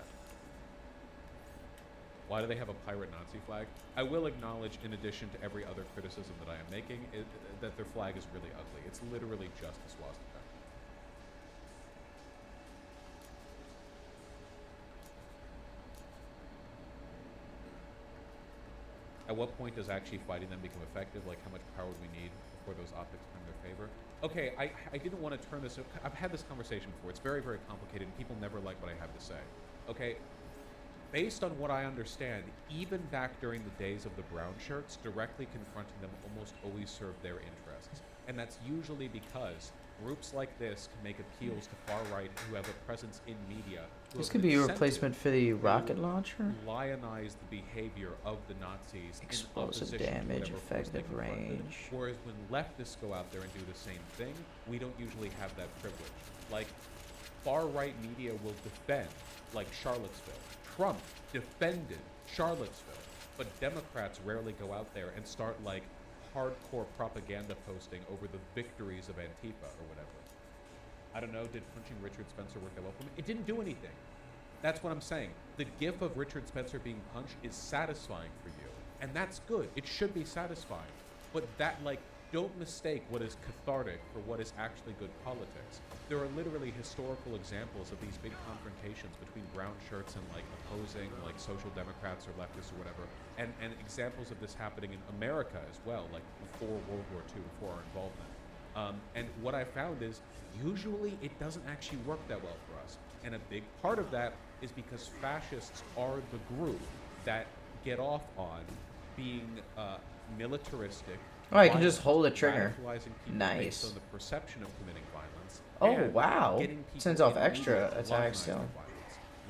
Why do they have a pirate Nazi flag? I will acknowledge, in addition to every other criticism that I am making, that their flag is really ugly. It's literally just a swastika. At what point does actually fighting them become effective? Like, how much power would we need before those optics come in their favor? Okay, I didn't want to turn this... I've had this conversation before. It's very, very complicated, and people never like what I have to say. Okay, based on what I understand, even back during the days of the brown shirts, directly confronting them almost always served their interests. And that's usually because groups like this can make appeals to far-right who have a presence in media. This could be a replacement for the rocket launcher. Lionize the behavior of the Nazis. Explosive damage, effective range. Whereas when leftists go out there and do the same thing, we don't usually have that privilege. Like, far-right media will defend, like Charlottesville. Trump defended Charlottesville, but Democrats rarely go out there and start, like, hardcore propaganda posting over the victories of Antifa or whatever. I don't know, did punching Richard Spencer work that well for me? It didn't do anything. That's what I'm saying. The gif of Richard Spencer being punched is satisfying for you. And that's good. It should be satisfying. But that, like, don't mistake what is cathartic for what is actually good politics. There are literally historical examples of these big confrontations between brown shirts and, like, opposing, like, social democrats or leftists or whatever, and examples of this happening in America as well, like before World War II, before our involvement. And what I found is usually it doesn't actually work that well for us. And a big part of that is because fascists are the group that get off on being militaristic. Oh, I can just hold the trigger. Nice. Based on the perception of committing violence. Oh, wow. Sends off extra attacks still.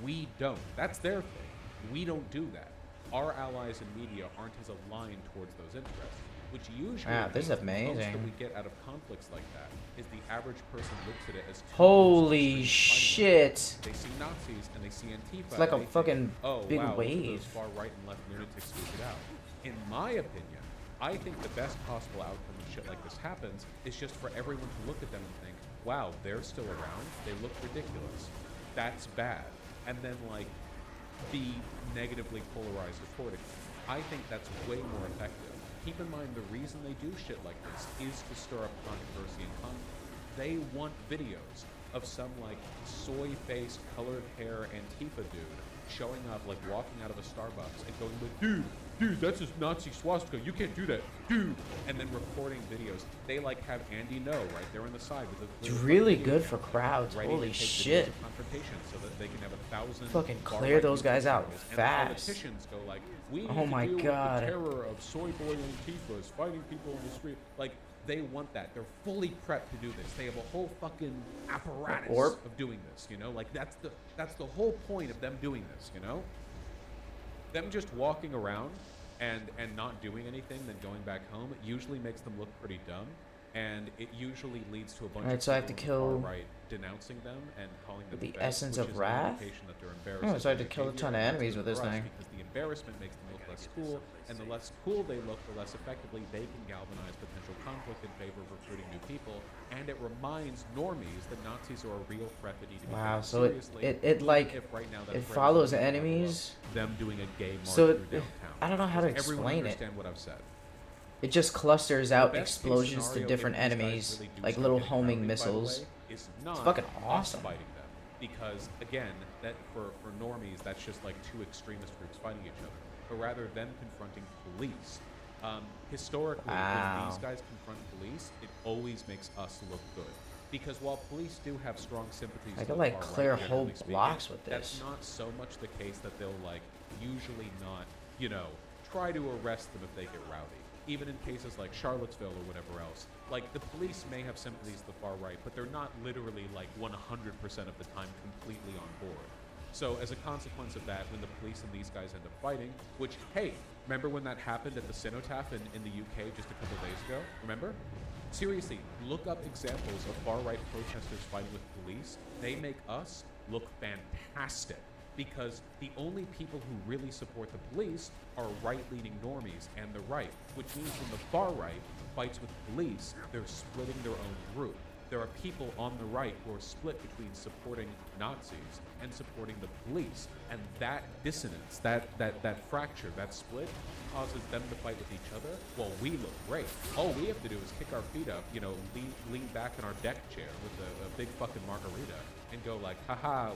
We don't. That's their thing. We don't do that. Our allies in media aren't as aligned towards those interests, which usually this is amazing. Most that we get out of conflicts like that is the average person looks at it as holy shit. They see Nazis and they see Antifa. It's like a fucking big wow, wave. Those far right and left lunatics squeak it out. In my opinion, I think the best possible outcome when shit like this happens is just for everyone to look at them and think, wow, they're still around. They look ridiculous. That's bad. And then, like, be negatively polarized accordingly. I think that's way more effective. Keep in mind the reason they do shit like this is to stir up controversy and conflict. They want videos of some, like, soy-faced, colored hair Antifa dude showing up, like, walking out of a Starbucks and going like, dude, that's a Nazi swastika. You can't do that, dude. And then recording videos. They, like, have Andy Ngo right there on the side with it's really good for crowds. Holy shit. Confrontation so that they can have 1,000 fucking clear those guys out fast. And politicians go like, we oh my need to deal god. with the terror of soy boy Antifas fighting people in the street. Like, they want that. They're fully prepped to do this. They have a whole fucking apparatus of doing this, you know? Like, that's the whole point of them doing this, you know? Them just walking around and not doing anything, then going back home, it usually makes them look pretty dumb, and it usually leads to a bunch of so I have to kill right denouncing them and calling them the fake, essence which of is wrath. An that they're embarrassed Oh, so I have to kill a ton of enemies with this thing. Because the embarrassment makes them look less cool, and the less cool they look, the less effectively they can galvanize potential conflict in favor of recruiting new people. And it reminds normies that Nazis are a real threat that need to be taken so seriously. it like right now it follows enemies. Them doing a gay march so through downtown. I don't know how to explain it. What I've said. It just clusters out explosions to different enemies, really like little homing missiles. It's fucking awesome. Fighting them. Because again, that for normies, that's just like two extremist groups fighting each other. But rather them confronting police. Historically, when these guys confront police, it always makes us look good. Because while police do have strong sympathies, I can like clear whole blocks with this. That's not so much the case that they'll like usually not, you know, try to arrest them if they get rowdy. Even in cases like Charlottesville or whatever else, like the police may have sympathies to the far right, but they're not literally like 100% of the time completely on board. So as a consequence of that, when the police and these guys end up fighting, which, hey, remember when that happened at the Cenotaph in the UK just a couple days ago? Remember? Seriously, look up examples of far-right protesters fighting with police. They make us look fantastic because the only people who really support the police are right-leaning normies and the right, which means when the far right fights with police, they're splitting their own group. there are people on the right who are split between supporting Nazis and supporting the police, and that dissonance, that fracture, that split, causes them to fight with each other while we look great. All we have to do is kick our feet up, you know, lean back in our deck chair with a big fucking margarita and go like, haha,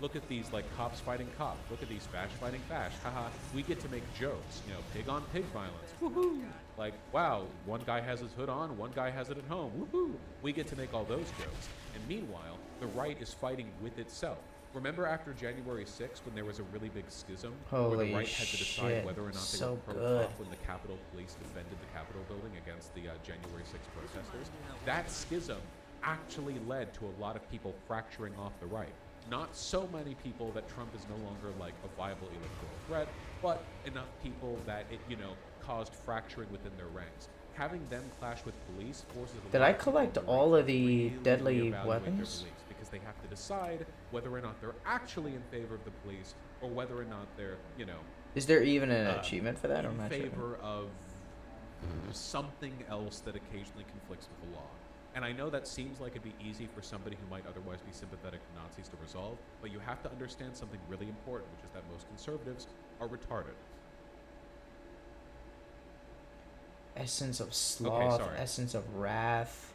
look at these like cops fighting cops, look at these fash fighting fash, haha. We get to make jokes, you know, pig on pig violence, woohoo! Like, wow, one guy has his hood on, one guy has it at home, woohoo! We get to make all those jokes. And meanwhile, the right is fighting with itself. Remember after January 6th when there was a really big schism where the right had to decide whether or not they were pro-cop when the Capitol Police defended the Capitol building against the January 6th protesters? That schism actually led to a lot of people fracturing off the right. Not so many people that Trump is no longer like a viable electoral threat, but enough people that it, you know, caused fracturing within their ranks. Having them clash with police forces. Did I collect all of the deadly weapons? Because they have to decide whether or not they're actually in favor of the police or whether or not they're, you know. Is there even an achievement for that? In favor of something else that occasionally conflicts with the law. And I know that seems like it'd be easy for somebody who might otherwise be sympathetic to Nazis to resolve, but you have to understand something really important, which is that most conservatives are retarded. Essence of sloth, essence of wrath.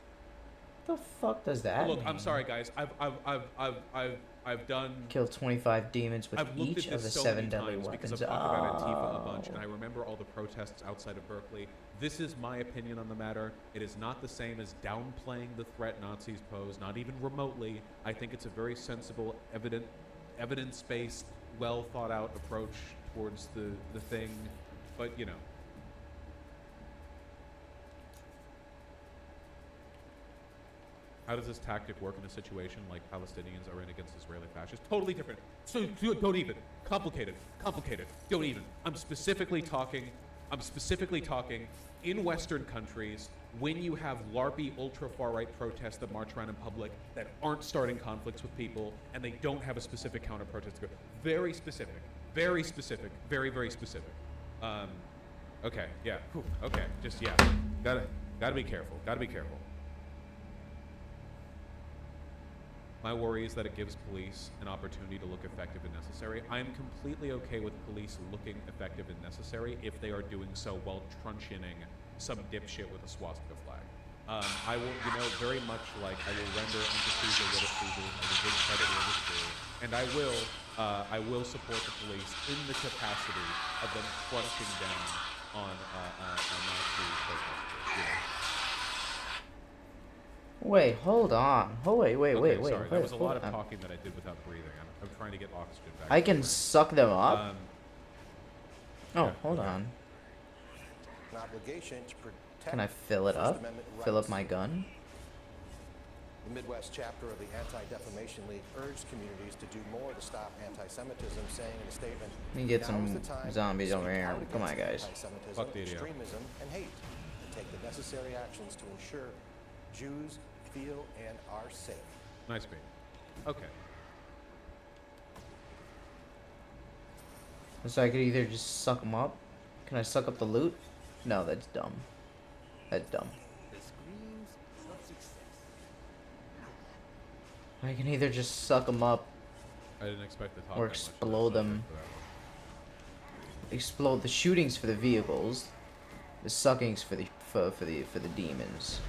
What the fuck does that Look, mean? I'm sorry, guys. I've done. Killed 25 demons with each of the 7 deadly weapons. Because I've talked about Antifa a bunch, and I remember all the protests outside of Berkeley. This is my opinion on the matter. It is not the same as downplaying the threat Nazis pose, not even remotely. I think it's a very sensible, evidence-based, well thought out approach towards the thing. But, you know. How does this tactic work in a situation like Palestinians are in against Israeli fascists? Totally different. So don't even. Complicated. Don't even. I'm specifically talking in Western countries when you have LARPy ultra far right protests that march around in public that aren't starting conflicts with people and they don't have a specific counter protest to go. Very specific. Very specific. Okay. Yeah. Whew, okay. Just yeah. Gotta be careful. My worry is that it gives police an opportunity to look effective and necessary. I am completely okay with police looking effective and necessary if they are doing so while truncheoning some dipshit with a swastika flag. I will, you know, very much like I will render unto Caesar what is Caesar, I will give credit where it is due, and I will support the police in the capacity of them crunching down on Nazi protesters. You know? Wait, hold on. Wait. Sorry, there was a lot of talking that I did without breathing. I'm trying to get oxygen back. I can suck them up? Hold on. An obligation to protect Can I fill it up? Fill up my gun? The Midwest chapter of the Anti-Defamation League urged communities to do more to stop anti-Semitism, saying in a statement, Let me get some zombies over here. Come on, guys. Anti-Semitism, extremism, and hate, and take the necessary actions to ensure Jews feel and are safe. Nice beat. Okay. So I could either just suck them up. Can I suck up the loot? No, that's dumb. I can either just suck them up I didn't expect to talk or explode them. Explode the shootings for the vehicles, the suckings for the demons.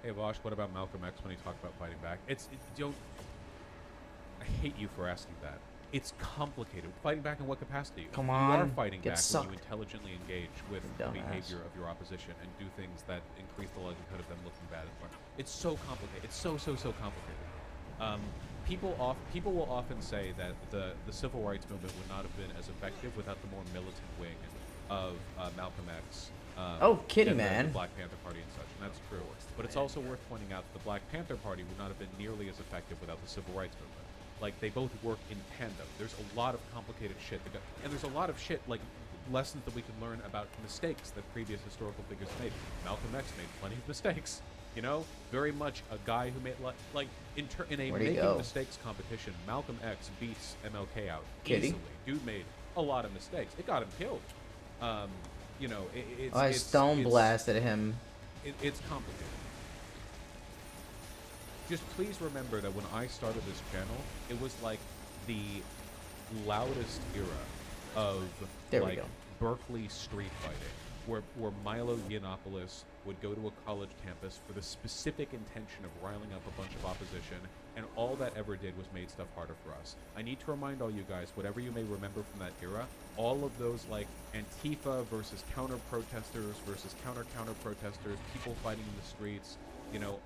Hey Vosh, what about Malcolm X when he talked about fighting back? I hate you for asking that. It's complicated. Fighting back in what capacity? Come You on, are fighting get back sucked. when you intelligently engage with the behavior of your opposition and do things that increase the likelihood of them looking bad in front. It's so complicated. It's so complicated. People will often say that the civil rights movement would not have been as effective without the more militant wing of Malcolm X. Kitty and man. The Black Panther Party and such, and that's true. But it's also worth pointing out that the Black Panther Party would not have been nearly as effective without the civil rights movement. Like, they both work in tandem. There's a lot of complicated shit and there's a lot of shit, like, lessons that we can learn about mistakes that previous historical figures made. Malcolm X made plenty of mistakes. You know, very much a guy who made in a making mistakes competition. Malcolm X beats MLK out easily. Dude made a lot of mistakes. It got him killed. You know, I stone blasted him. It's complicated. just please remember that when I started this channel, it was like the loudest era of like Berkeley street fighting, where Milo Yiannopoulos would go to a college campus for the specific intention of riling up a bunch of opposition, and all that ever did was made stuff harder for us. I need to remind all you guys, whatever you may remember from that era, all of those like Antifa versus counter-protesters versus counter-protesters, people fighting in the streets, you know,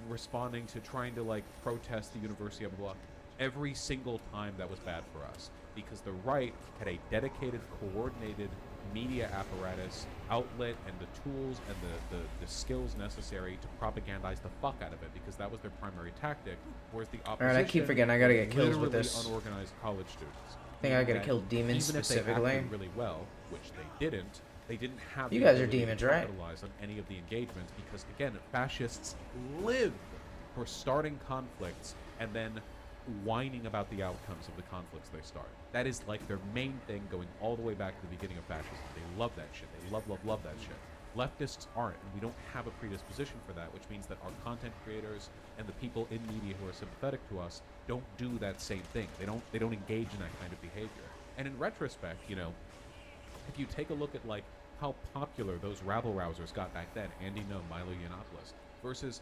responding to trying to like protest the university, blah, blah, blah. Every single time that was bad for us, because the right had a dedicated, coordinated media apparatus, outlet, and the tools and the skills necessary to propagandize the fuck out of it, because that was their primary tactic, whereas the opposition... Alright, I keep forgetting I gotta get kills with this. Unorganized college students. I think I gotta kill demons specifically. Even if they acted really well, which they didn't have you the guys are ability demons, to right? capitalize on any of the engagements, because again, fascists live for starting conflicts and then whining about the outcomes of the conflicts they start. That is like their main thing, going all the way back to the beginning of fascism. They love that shit. They love that shit. Leftists aren't, and we don't have a predisposition for that, which means that our content creators and the people in media who are sympathetic to us don't do that same thing. They don't engage in that kind of behavior. And in retrospect, you know, if you take a look at like how popular those rabble-rousers got back then, Andy No, Milo Yiannopoulos, versus,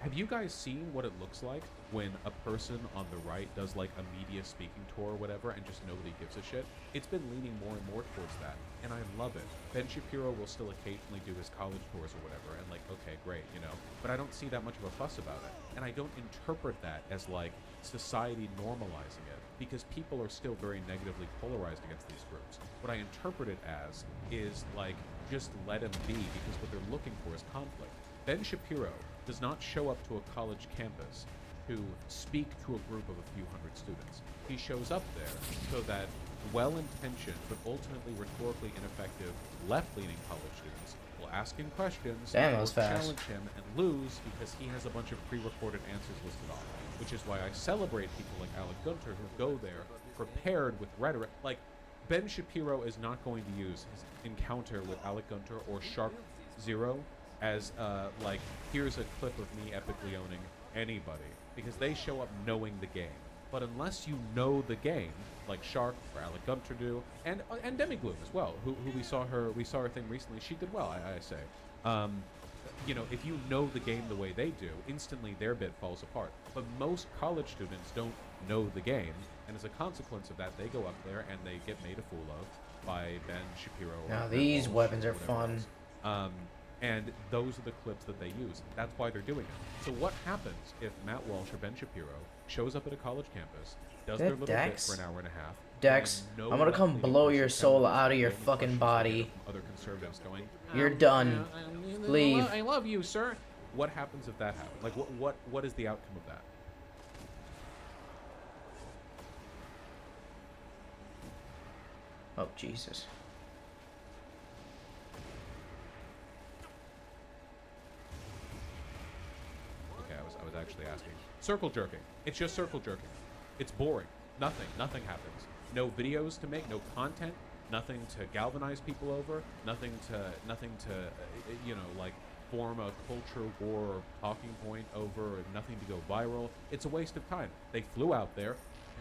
have you guys seen what it looks like when a person on the right does like a media speaking tour or whatever and just nobody gives a shit? It's been leaning more and more towards that, and I love it. Ben Shapiro will still occasionally do his college tours or whatever, and like, okay, great, you know, but I don't see that much of a fuss about it, and I don't interpret that as like society normalizing it, because people are still very negatively polarized against these groups. What I interpret it as is like, just let them be, because what they're looking for is conflict. Ben Shapiro does not show up to a college campus to speak to a group of a few hundred students. He shows up there so that well-intentioned but ultimately rhetorically ineffective left-leaning college students will ask him questions, will challenge him, and lose because he has a bunch of pre-recorded answers listed off. Which is why I celebrate people like Alec Gunter who go there prepared with rhetoric. Like, Ben Shapiro is not going to use his encounter with Alec Gunter or Shark Zero as like, here's a clip of me epically owning anybody, because they show up knowing the game. But unless you know the game, like Shark or Alec Gunter do, and Demi Gloom as well, who we saw her thing recently, she did well, I say. You know, if you know the game the way they do, instantly their bit falls apart. But most college students don't know the game, and as a consequence of that, they go up there and they get made a fool of by Ben Shapiro. Now these weapons are fun. And those are the clips that they use. That's why they're doing it. So what happens if Matt Walsh or Ben Shapiro shows up at a college campus, does their little bit for an hour and a half? Dex, I'm gonna come blow your soul out of your fucking body. Other conservatives going, you're done. Leave. I love you, sir. What happens if that happens? Like, what is the outcome of that? Oh, Jesus. Okay, I was actually asking. Circle jerking. It's just circle jerking. It's boring. Nothing happens. No videos to make, no content, nothing to galvanize people over, nothing to you know, like form a culture war or talking point over, or nothing to go viral. It's a waste of time. They flew out there,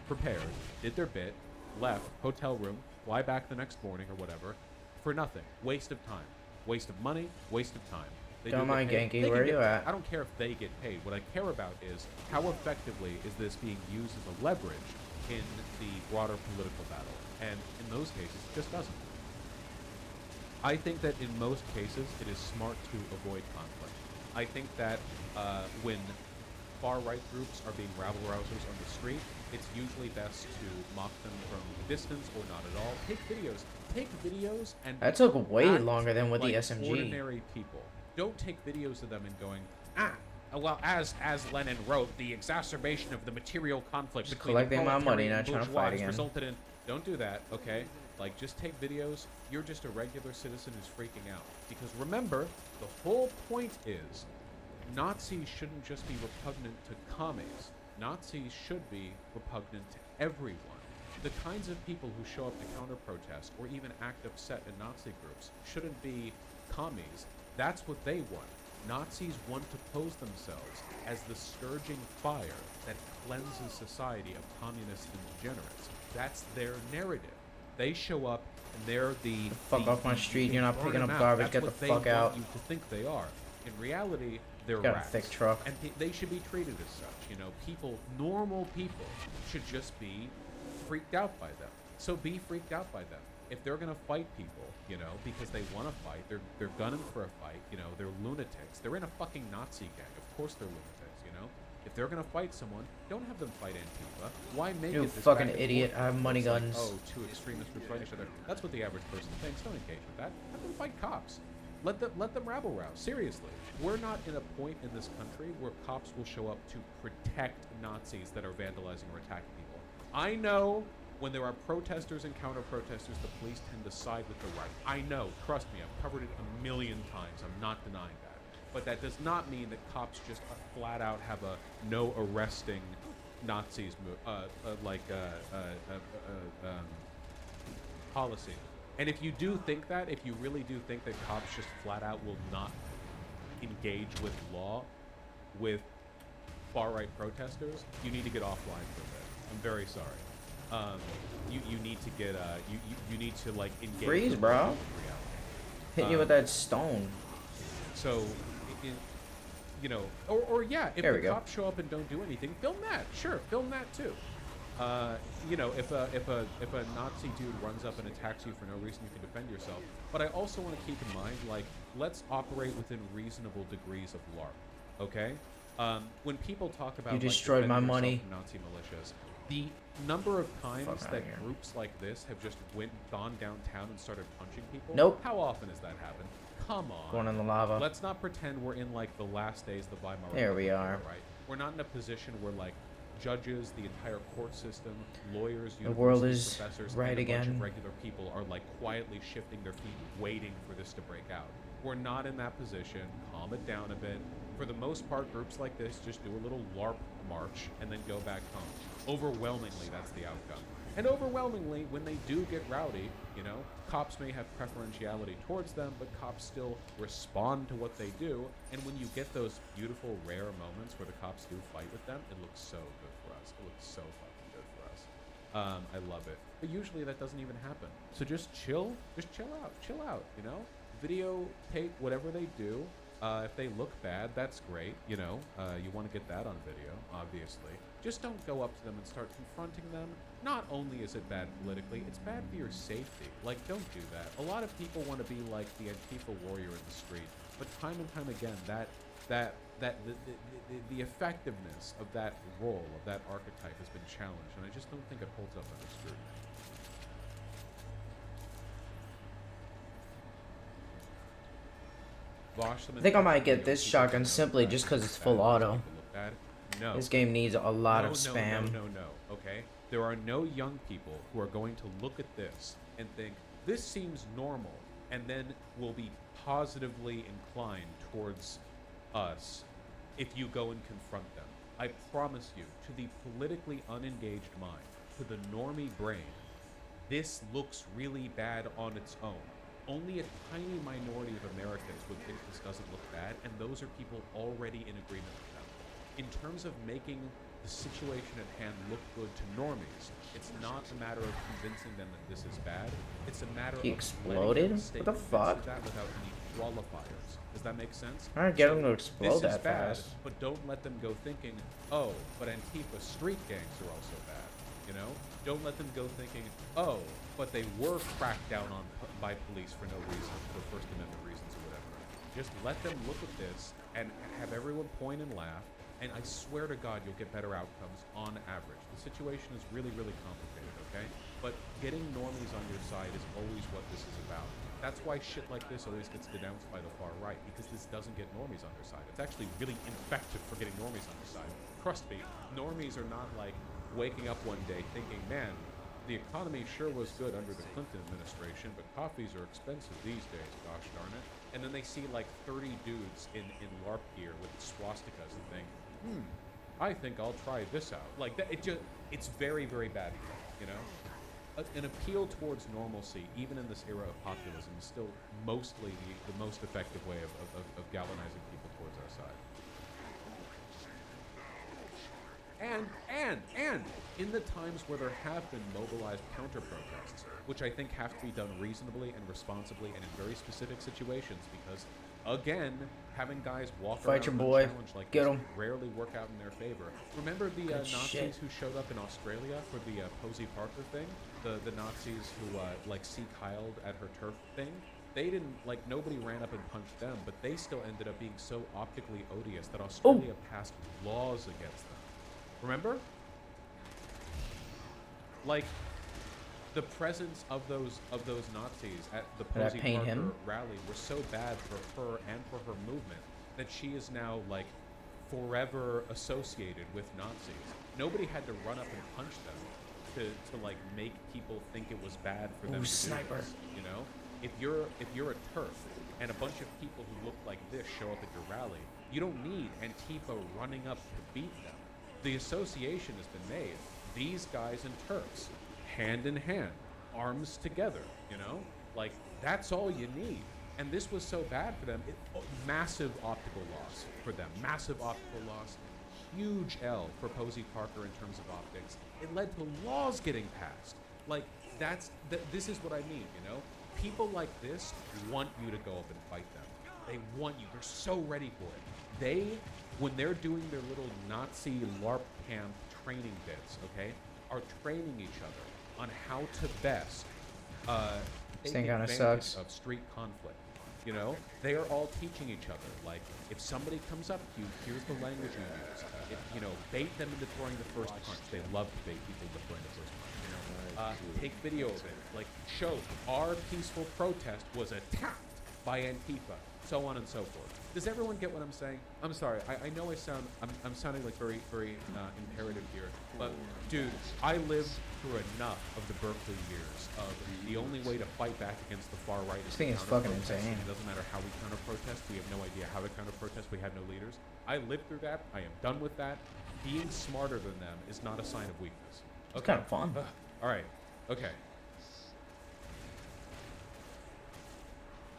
prepared, did their bit, left, hotel room, fly back the next morning or whatever, for nothing. Waste of time. Waste of money, waste of time. Don't mind Genki, where are you at? I don't care if they get paid. What I care about is how effectively is this being used as a leverage in the broader political battle. And in those cases, it just doesn't. I think that in most cases, it is smart to avoid conflict. I think that when far-right groups are being rabble-rousers on the street, it's usually best to mock them from a distance or not at all. Take videos and... That took way longer than with like the SMG. Ordinary people. Don't take videos of them and going, well, as Lenin wrote, the exacerbation of the material conflict Just between collecting the my money, proletariat not and trying to bourgeois fight has again. resulted in... Don't do that, okay? Like, just take videos. You're just a regular citizen who's freaking out. Because remember, the whole point is Nazis shouldn't just be repugnant to commies. Nazis should be repugnant to everyone. The kinds of people who show up to counter-protest or even act upset in Nazi groups shouldn't be commies. That's what they want. Nazis want to pose themselves as the scourging fire that cleanses society of communists and degenerates. That's their narrative. They show up and they're the fuck off my street. You're not picking up out. garbage. That's Get the what fuck they want out. you to think they are. In reality, they're Got a rats. thick truck. And they should be treated as such. You know, people, normal people, should just be freaked out by them. So be freaked out by them. If they're gonna fight people, you know, because they want to fight, they're gunning for a fight. You know, they're lunatics. They're in a fucking Nazi gang. Of course they're lunatics. You know, if they're gonna fight someone, don't have them fight Antifa. Why make You it this fucking back and idiot. forth? I have money It's like, guns. oh, two extremists would fight each other. That's what the average person thinks. Don't engage with that. Have them fight cops. Let them rabble rouse. Seriously, we're not in a point in this country where cops will show up to protect Nazis that are vandalizing or attacking people. I know when there are protesters and counter-protesters, the police tend to side with the right. I know. Trust me, I've covered it a million times. I'm not denying that. But that does not mean that cops just flat out have a no arresting Nazis policy. And if you do think that, if you really do think that cops just flat out will not engage with law, with far-right protesters, you need to get offline for this. I'm very sorry. You need to get you need to like engage. Freeze, bro. Hit you with that stone. So, you know, or yeah, if There the we go. cops show up and don't do anything, film that. Sure, film that too. You know, if a Nazi dude runs up and attacks you for no reason, you can defend yourself. But I also want to keep in mind, like, let's operate within reasonable degrees of LARP. Okay? When people talk about You like, destroyed my defending yourself money. from Nazi militias, the number of times Fuck outta that here. groups like this have just gone downtown and started punching people. Nope. How often has that happened? Come on. Going in the lava. Let's not pretend we're in like the last days of the Weimar There we Republic, are. Right? We're not in a position where like judges, the entire court system, lawyers, The world university is professors, right and a bunch again. of regular people are like quietly shifting their feet, waiting for this to break out. We're not in that position. Calm it down a bit. For the most part, groups like this just do a little LARP march and then go back home. Overwhelmingly, that's the outcome. And overwhelmingly, when they do get rowdy, you know, cops may have preferentiality towards them, but cops still respond to what they do. And when you get those beautiful, rare moments where the cops do fight with them, it looks so good for us. It looks so fucking good for us. I love it. But usually that doesn't even happen. So just chill out, you know? Videotape whatever they do. If they look bad, that's great, you know. You want to get that on video, obviously. Just don't go up to them and start confronting them. Not only is it bad politically, it's bad for your safety. Like, don't do that. A lot of people want to be like the Antifa warrior in the street, but time and time again, the effectiveness of that role, of that archetype, has been challenged, and I just don't think it holds up under scrutiny. I think I might get this shotgun simply just because it's full auto. No. This game needs a lot of No, spam. no, okay? There are no young people who are going to look at this and think, this seems normal, and then will be positively inclined towards us if you go and confront them. I promise you, to the politically unengaged mind, to the normie brain, this looks really bad on its own. Only a tiny minority of Americans would think this doesn't look bad, and those are people already in agreement with them. In terms of making the situation at hand look good to normies, it's not a matter of convincing them that this is bad. It's a matter He of exploded? letting them stay What the convinced of fuck? that without any qualifiers. Does that make sense? I don't get him to explode this is that bad, fast. but don't let them go thinking, oh, but Antifa street gangs are also bad. You know? Don't let them go thinking, oh, but they were cracked down on by police for no reason, for First Amendment reasons or whatever. Just let them look at this and have everyone point and laugh, and I swear to God you'll get better outcomes on average. The situation is really, really complicated, okay? But getting normies on your side is always what this is about. That's why shit like this always gets denounced by the far right, because this doesn't get normies on their side. It's actually really effective for getting normies on their side. Trust me, normies are not like waking up one day thinking, man, the economy sure was good under the Clinton administration, but coffees are expensive these days, gosh darn it. And then they see like 30 dudes in LARP gear with swastikas and think, I think I'll try this out. Like that, it's very, very bad, you know? An appeal towards normalcy, even in this era of populism, is still mostly the most effective way of galvanizing people genocide. And in the times where there have been mobilized counter-protests, which I think have to be done reasonably and responsibly and in very specific situations, because, again, having guys walk around Fight your boy. unchallenged like Get this 'em. rarely work out in their favor. Remember the Good Nazis shit. who showed up in Australia for the Posey Parker thing? The Nazis who, like, Sieg Heiled at her turf thing? They didn't, like, nobody ran up and punched them, but they still ended up being so optically odious that Australia passed laws against them. Remember? Like, the presence of those Nazis at the Did I Posey paint Parker him? rally were so bad for her and for her movement that she is now, like, forever associated with Nazis. Nobody had to run up and punch them to like make people think it was bad for them Ooh, to sniper. do this, you know? If you're a TERF and a bunch of people who look like this show up at your rally, you don't need Antifa running up to beat them. The association has been made. These guys and TERFs, hand in hand, arms together, you know? Like, that's all you need. And this was so bad for them. Massive optical loss for them. Massive optical loss. Huge L for Posey Parker in terms of optics. It led to laws getting passed. Like, this is what I mean, you know? People like this want you to go up and fight them. They want you. They're so ready for it. When they're doing their little Nazi LARP camp training bits, okay, are training each other on how to best take kinda advantage sucks. of street conflict. You know, they are all teaching each other. Like, if somebody comes up to you, here's the language you use. If, you know, bait them into throwing the first punch. They love to bait people into throwing the first punch. You know, take video of it. Like, show our peaceful protest was attacked by Antifa. So on and so forth. Does everyone get what I'm saying? I'm sorry. I know I'm sounding like very, very imperative here. But, dude, I lived through enough of the Berkeley years of the only way to fight back against the far right is This thing to is fucking counter-protest. insane. It doesn't matter how we counter-protest. We have no idea how to counter-protest. We have no leaders. I lived through that. I am done with that. Being smarter than them is not a sign of weakness. Okay. It's kind of fun. All right. Okay.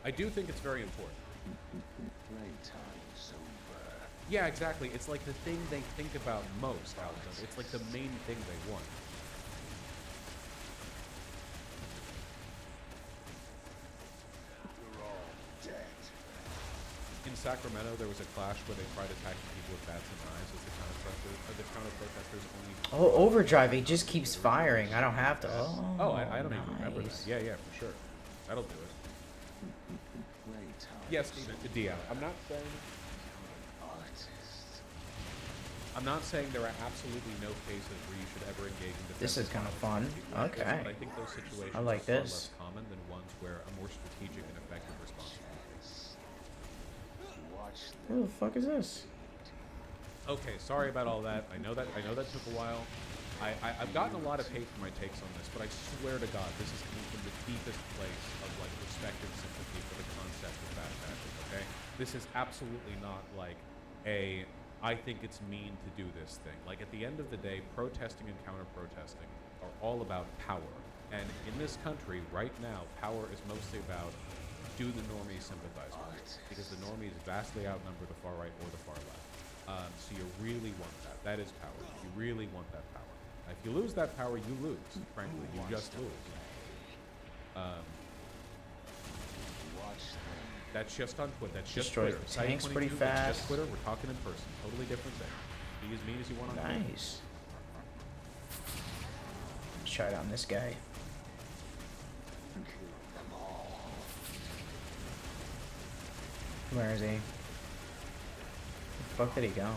I do think it's very important. Playtime's over. Yeah, exactly. It's like the thing they think about most out of them. It's like the main thing they want. You're all dead. In Sacramento, there was a clash where they tried attacking people with bats and knives as the counter-protesters only... Oh, Overdrive, he just keeps firing. I don't have to. Oh, I don't even remember that. nice. Yeah, for sure. That'll do it. Playtime. Yes, Dia. I'm not saying there are absolutely no cases where you should ever engage in defense. This is kind of fun. But Okay. I think those situations I like are far this. less common than ones where a more strategic and effective response is made. Watch Who the fuck is this? Okay, sorry about all that. I know that took a while. I've gotten a lot of hate for my takes on this, but I swear to God, this is coming from the deepest place of like respect and sympathy for the concept of fast fashion. Okay, this is absolutely not like I think it's mean to do this thing. Like, at the end of the day, protesting and counter-protesting are all about power. And in this country, right now, power is mostly about do the normies sympathize with you? Because the normies vastly outnumber the far right or the far left. So you really want that. That is power. You really want that power. If you lose that power, you lose. Frankly, you just lose. That's just on Twitter. That's just Destroys Twitter. the Site tanks 22, pretty that's fast. just Twitter. We're talking in person. Totally different thing. Be as mean as you want on Twitter. Nice. Let's try it on this guy. Where is he? Where the fuck did he go?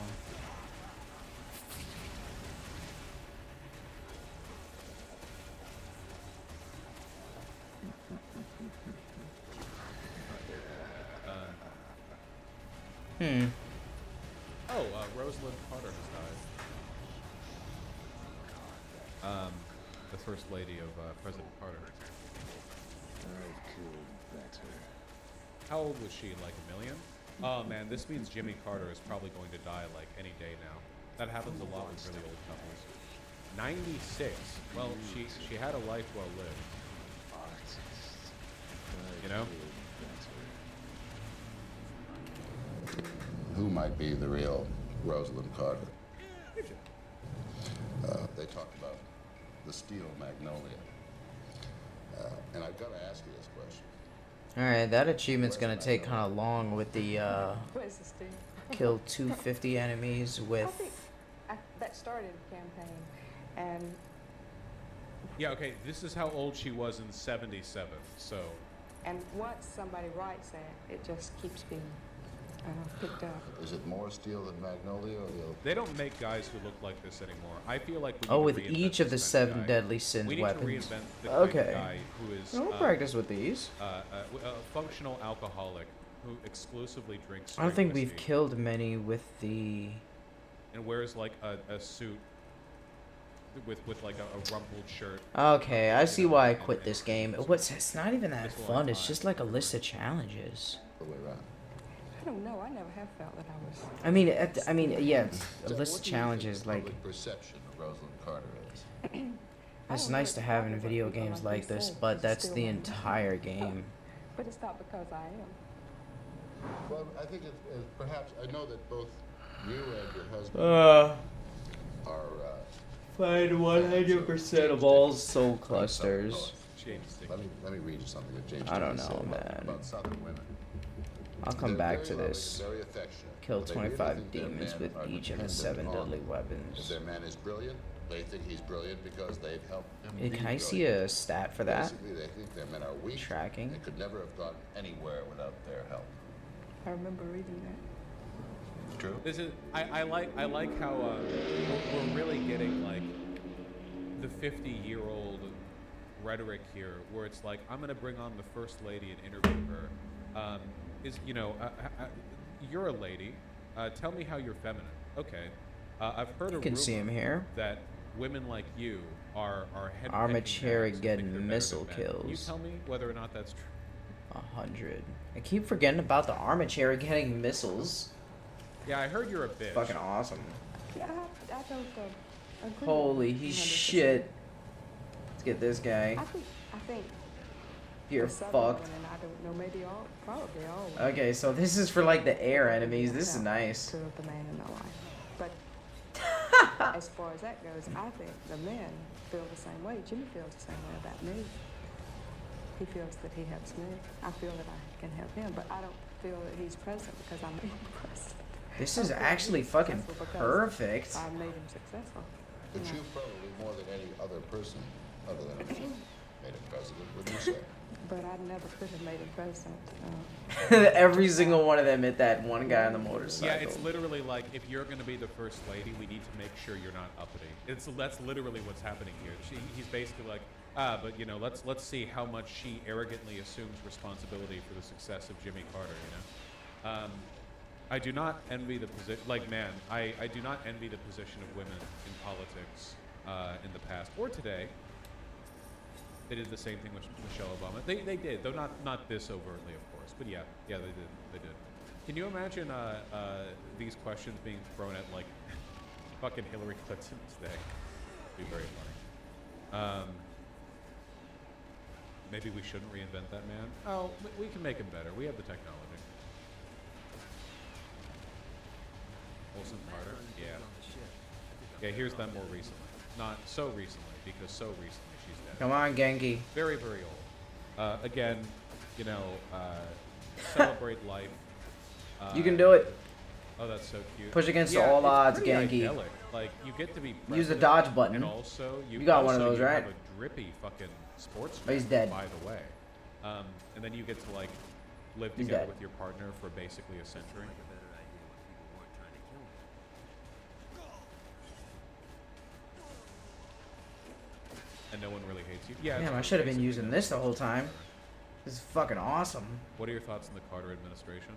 Oh, Rosalind Carter has died. The first lady of President Carter. I've killed better. How old was she? Like a million? Oh man, this means Jimmy Carter is probably going to die like any day now. That happens a lot with really old couples. 96. Well, she had a life well lived. You know? who might be the real Rosalind Carter. They talked about the steel magnolia. And I've got to ask you this question. Alright, that achievement's gonna take kind of long with the, What is this thing? kill 250 enemies I with... think that started a campaign, and Yeah, okay, this is how old she was in 77, so... once somebody writes that, it just keeps being picked up. Is it more steel than magnolia or the other? They don't make guys who look like this anymore. I feel like we Oh, need with to reinvent each of the this kind 7 guy. deadly sins we need weapons. To reinvent the kind Okay. of guy who is We'll practice with these. A functional alcoholic who exclusively drinks. I don't think straight we've whiskey killed many with the... and wears like a suit with like a rumpled shirt. Okay, I see why I quit this game. It's not even that fun. It's just like a list of challenges. The way around. I don't know. I never have felt that I was. I mean, yeah, it's a list of challenges. Like, Public perception of Rosalind Carter is. it's nice to have in video games like this, but that's the entire game. But it's not because I am. Well, I think it's perhaps, I know that both you and your husband Uh. are... Find 100% of all soul clusters. Let me read you something that James I don't Dean know, said man. about Southern women. I'll come They're back very to loving this. and very affectionate, Kill but they really 25 think their demons men with are each of the dependent 7 on deadly them. If weapons. their man is brilliant, they think he's brilliant because they've helped him Hey, be can I see brilliant. a stat for that? Basically, they think their men are weak. Tracking. They could never have gotten anywhere without their help. I remember reading that. True. This is I like how we're really getting like the 50-year-old rhetoric here, where it's like I'm gonna bring on the first lady and interview her. You're a lady. Tell me how you're feminine. Okay. I've heard You can see him here. that women like you are head Armature getting missile You kills. tell me whether or not that's true. 100. I keep forgetting about the armature getting missiles. Yeah, I heard you're a bitch. Fucking awesome. Yeah, I don't agree. Holy with 100%. shit. Let's get this guy. I think. You're the Southern fucked. women, I don't know, maybe all, probably all. women Okay, so this is for like the air enemies. This is nice. To the man in my life. But as far as that goes, I think the men feel the same way. Jimmy feels the same way about me. He feels that he helps me. I feel that I can help him, but I don't feel that he's present because I'm being present. This is actually fucking perfect. I made him successful. But Yeah. you probably more than any other person, other than himself, made him president, wouldn't you say? But I never could have made him president. Every single one of them hit that one guy on the motorcycle. Yeah, it's literally like if you're going to be the first lady, we need to make sure you're not uppity. That's literally what's happening here. He's basically like, but you know, let's see how much she arrogantly assumes responsibility for the success of Jimmy Carter. You know, I do not envy the position. Like, man, I do not envy the position of women in politics in the past or today. They did the same thing with Michelle Obama. They did, though not this overtly, of course. But yeah, they did. Can you imagine these questions being thrown at like fucking Hillary Clinton today? It'd be very funny. Maybe we shouldn't reinvent that man. Oh, we can make him better. We have the technology. Olsen Carter, yeah. Yeah, here's them more recently. Not so recently, because so recently she's dead. Come on, Genki. Very, very old. Again, you know, celebrate life. You can do it. Oh, that's so cute. Push against Yeah, all it's odds, pretty Genki. idyllic. Like, you get to be Use the president, dodge button. And also, You got one of also those, you right? have a drippy fucking sports Oh, he's jet, dead. by the way. And then you get to, like, live He's together dead. with your partner for basically a century. And no one really hates you. Yeah. Damn, I it's should have been basically using this the whole time. This is fucking awesome. What are your thoughts on the Carter administration?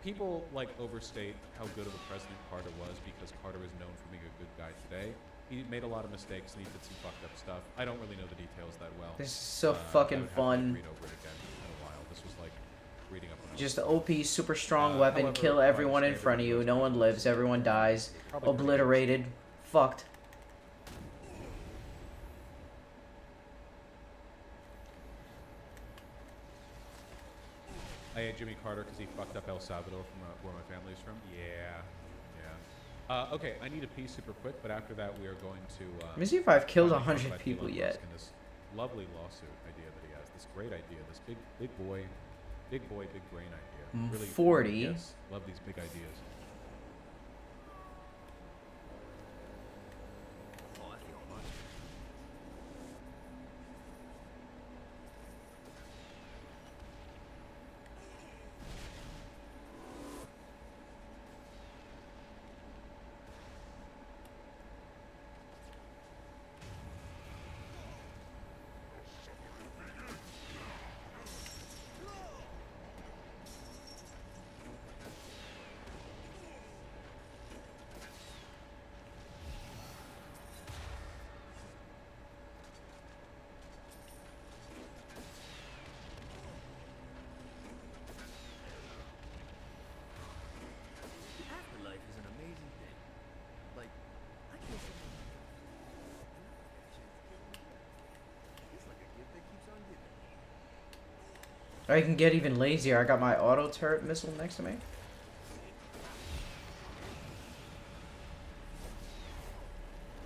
People like overstate how good of a president Carter was because Carter is known for being a good guy today. He made a lot of mistakes and he did some fucked up stuff. I don't really know the details that well. This is so I fucking would have to fun. read over it again in a while. This was like reading up on Just OP, super strong weapon, however, kill by everyone in standard front of you. No one lives, everyone dies. Probably pretty Obliterated. Fucked. I hate Jimmy Carter because he fucked up El Salvador from where my family's from. Yeah. Okay, I need to pee super quick, but after that we are going to... Let me see if I've killed 100 people yet. This lovely lawsuit idea that he has. This great idea. This big boy, big brain idea. Really, 40. Yes, love these big ideas. I can get even lazier. I got my auto turret missile next to me.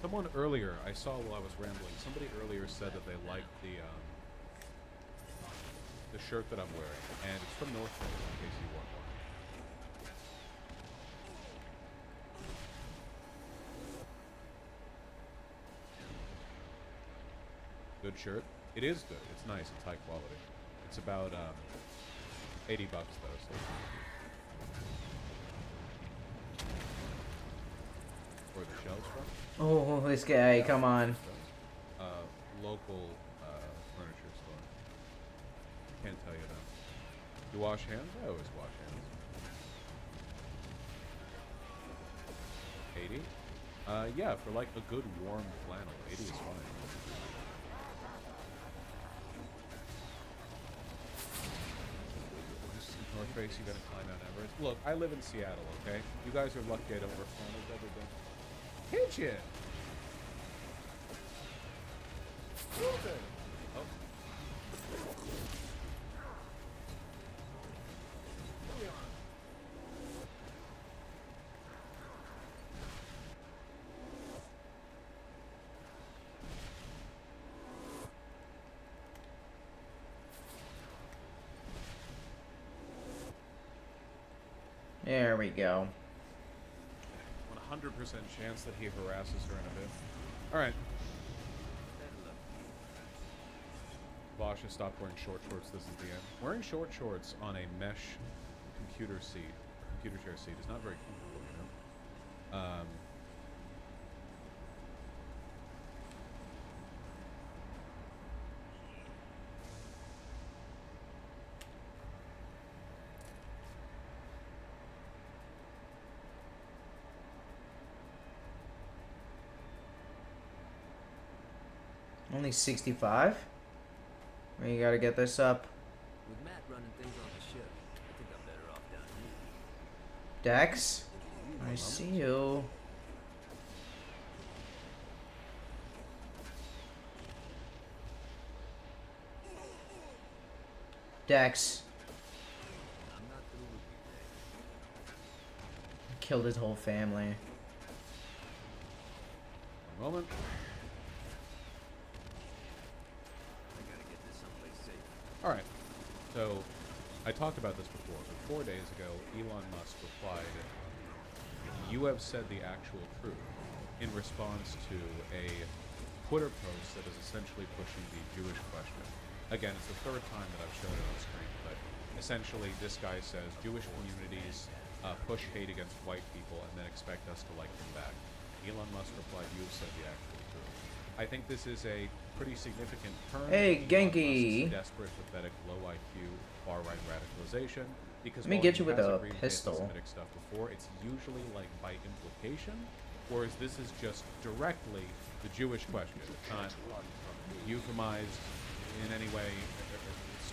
Someone earlier, I saw while I was rambling, somebody earlier said that they liked the shirt that I'm wearing, and it's from North Face, in case you want one. Good shirt. It is good. It's nice. It's high quality. It's about $80 though. So. Where the shelves from? Oh, this guy! Come on. Local furniture store. Can't tell you that. You wash hands? I always wash hands. 80? Yeah, for like a good warm flannel, 80 is fine. North Face, you gotta climb Mount Everest. Look, I live in Seattle, okay? You guys are lucky I don't wear flannels every day. Kitchen! Oh. There we go. 100% chance that he harasses her in a bit. Alright. Bosch has stopped wearing short shorts. This is the end. Wearing short shorts on a mesh computer chair seat is not very comfortable, you know? Only 65? We gotta get this up. With Matt running things on the ship, I think I'm better off down here. Dex? I see you. Dex. I'm not through with you, Killed his whole family. One moment. Alright, so I talked about this before, but 4 days ago, Elon Musk replied, "You have said the actual truth," in response to a Twitter post that is essentially pushing the Jewish question. Again, it's the third time that I've shown it on screen, but essentially this guy says Jewish communities push hate against white people and then expect us to like them back. Elon Musk replied, "You have said the actual truth." I think this is a pretty significant turn. Hey, Genki. Desperate, pathetic, low IQ, far-right radicalization. Because let me get you with a pistol. Stuff before, it's usually like by implication, whereas this is just directly the Jewish question. It's not euphemized in any way.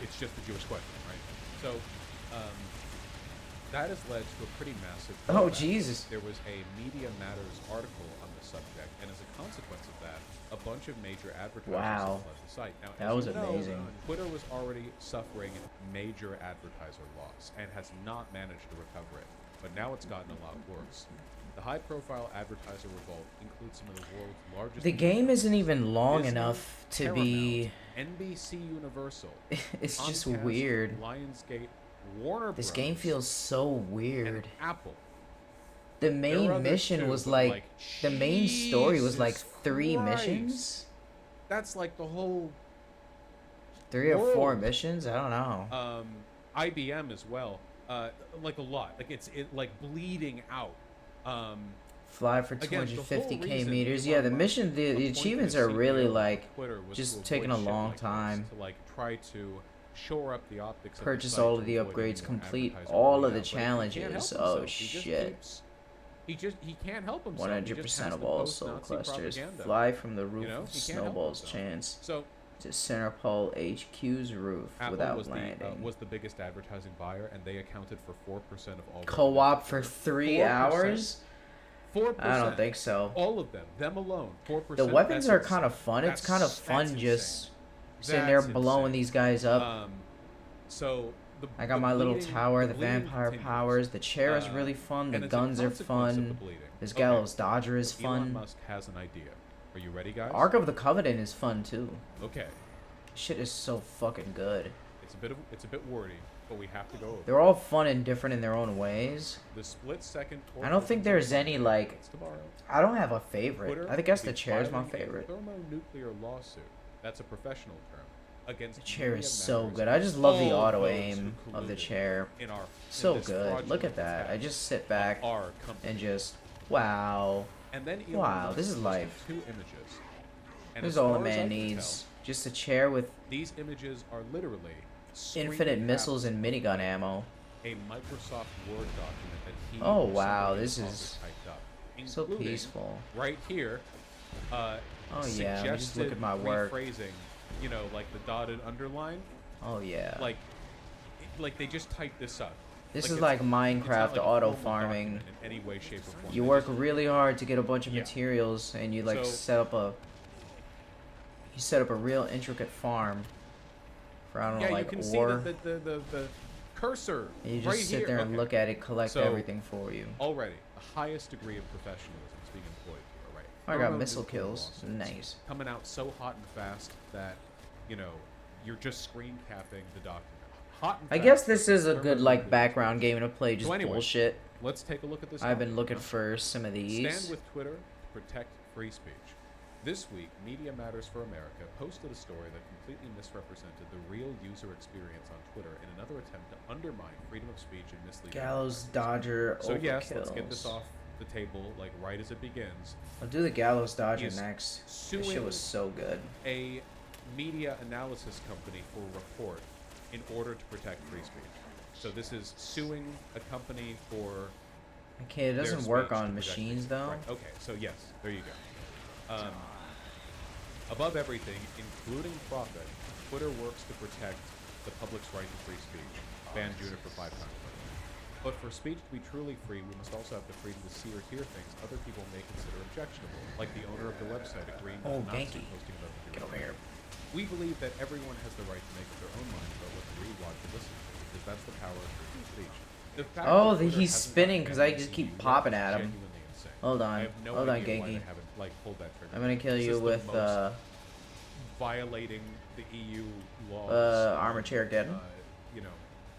It's just the Jewish question, right? So that has led to a pretty massive. Oh, Jesus! There was a Media Matters article on the subject, and as a consequence of that, a a bunch of major advertisers Wow. have left the site. Now, That as was you know, amazing. Twitter was already suffering major advertiser loss and has not managed to recover it. But now it's gotten a lot worse. The high-profile advertiser revolt includes some of the world's largest. The game isn't even long Disney, enough to Paramount, be. NBC Universal. It's just Comcast, weird. Lionsgate, Warner This Bros. game feels so weird. Apple. The There are main others mission too, was but, like the main story was like Jesus 3 Christ. missions, That's like the whole 3 or 4 world. missions. I don't know. IBM as well. Like a lot. Like it's like bleeding out. Fly for again, the whole 250k reason meters. Elon Yeah, the Musk mission, the appointed achievements a are really CEO like of Twitter was just to taking a avoid shit long like this, time. to like try to shore up the optics. Purchase of the site all to of the avoid any upgrades, more complete advertiser all of the bleed out, but he can't help challenges. himself. Oh He just shit. keeps- he can't help himself. 100% of all soul clusters Propaganda. fly from the roof You know, of he can't help Snowball's himself. chance So to Center Pole HQ's roof Apple without was landing. was the biggest advertising buyer, and they accounted for 4% of all. Co-op for 3 hours? 4%. I don't think so. All of them alone. 4%. The weapons are That's kind of fun. It's kind of fun that's just insane. sitting there That's blowing insane. these guys up. So I got my little tower, the vampire powers. The chair is really fun. The and it's a guns are consequence of the fun. bleeding. This Okay. Gallows Dodger is Elon fun. Musk has an idea. Are you ready, guys? Ark of the Covenant is fun too. Okay. Shit is so fucking good. It's a bit wordy, but we have to go over. They're all fun and different in their own ways. The split-second. I don't think there's any like. It's tomorrow. I don't have a favorite. Twitter I guess will the be chair is my filing a favorite. thermonuclear lawsuit. That's a professional term. Against The chair Media is so Matters good. I just love the all auto those aim who of the colluded chair. in So this good. Look at fraudulent that. I attack just sit of back our company. and just wow. And then Elon Wow, Musk this is posted life. 2 images. And This as is all a far as I man can needs. tell, Just a chair with these images are literally infinite screen missiles caps and minigun ammo. a Microsoft Word document that he Oh, or wow, somebody this in his is office typed up, so including peaceful. right here. Oh, yeah, let me just look at my work. Rephrasing, you know, like the dotted underline. Oh yeah. Like they just typed this up. This Like, is like it's not Minecraft like a auto formal farming. document in any way, shape, or form. You They work just- really hard to get a bunch of Yeah. materials, and you like So- set up a. You set up a real intricate farm. For I don't know, Yeah, like you can ore. see the cursor. And you just right sit here. there and Okay. look at it, collect So, everything for you. Already, the highest degree of professionalism is being employed here, right? I got Thermonuclear missile kills. lawsuits Nice. Coming out so hot and fast that, you know, you're just screen capping the document. Hot and I fast. guess this is a good Thermonuclear like background game to play, just So anyway, bullshit. Let's take a look at this. I've been document looking now. for some of these. Stand with Twitter to protect free speech. This week, Media Matters for America posted a story that completely misrepresented the real user experience on Twitter in another attempt to undermine freedom of speech and mislead Gallows Dodger So yes, let's get this overkills. off the table like right as it begins. I'll do the Gallows Dodger He's next. This suing shit was so good. a media analysis company for a report in order to protect free speech. So this is suing a company for. Okay, it their doesn't work speech to on protect free machines speech. though. Right, okay, so yes, there you go. Above everything, including profit, Twitter works to protect the public's right to free speech. Ban Juniper 5 times. But for speech to be truly free, we must also have the freedom to see or hear things other people may consider objectionable, like the owner of the website agreeing Oh, not to Genki. posting about the Get over here. We believe that everyone has the right to make up their own mind about what to read, watch, and listen to, because that's the power of free speech. The fact Oh, that Twitter he's hasn't spinning gotten 'cause I banned just in keep the US popping is at him. genuinely insane. Hold on. I have no Hold on, idea why Genki. they haven't pulled that trigger. I'm gonna kill This you is the with most violating the EU laws. Armor Chair Dead. You know,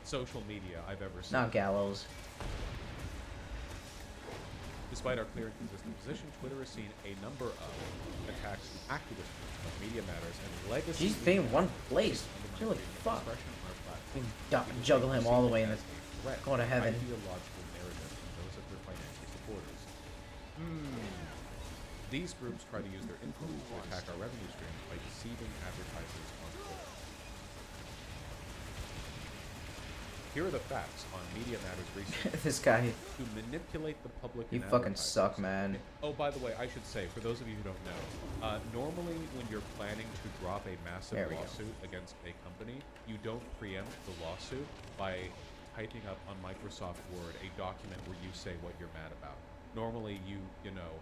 social media I've ever seen. Not Gallows. Despite our clear and consistent position, Twitter has seen a number of attacks from activists of Media Matters and legacy. She's being in one place. Holy fuck. Juggle him all the way in the going to heaven. Ideological narrative from those of their financial supporters. These groups try to use their influence to attack our revenue streams by deceiving advertisers on Twitter. Here are the facts on Media Matters research. This guy. To manipulate the public. You and fucking advertisers. suck, man. Oh, by the way, I should say, for those of you who don't know, normally when you're planning to drop a massive There we go. lawsuit against a company, you don't preempt the lawsuit by typing up on Microsoft Word a document where you say what you're mad about. Normally, you know,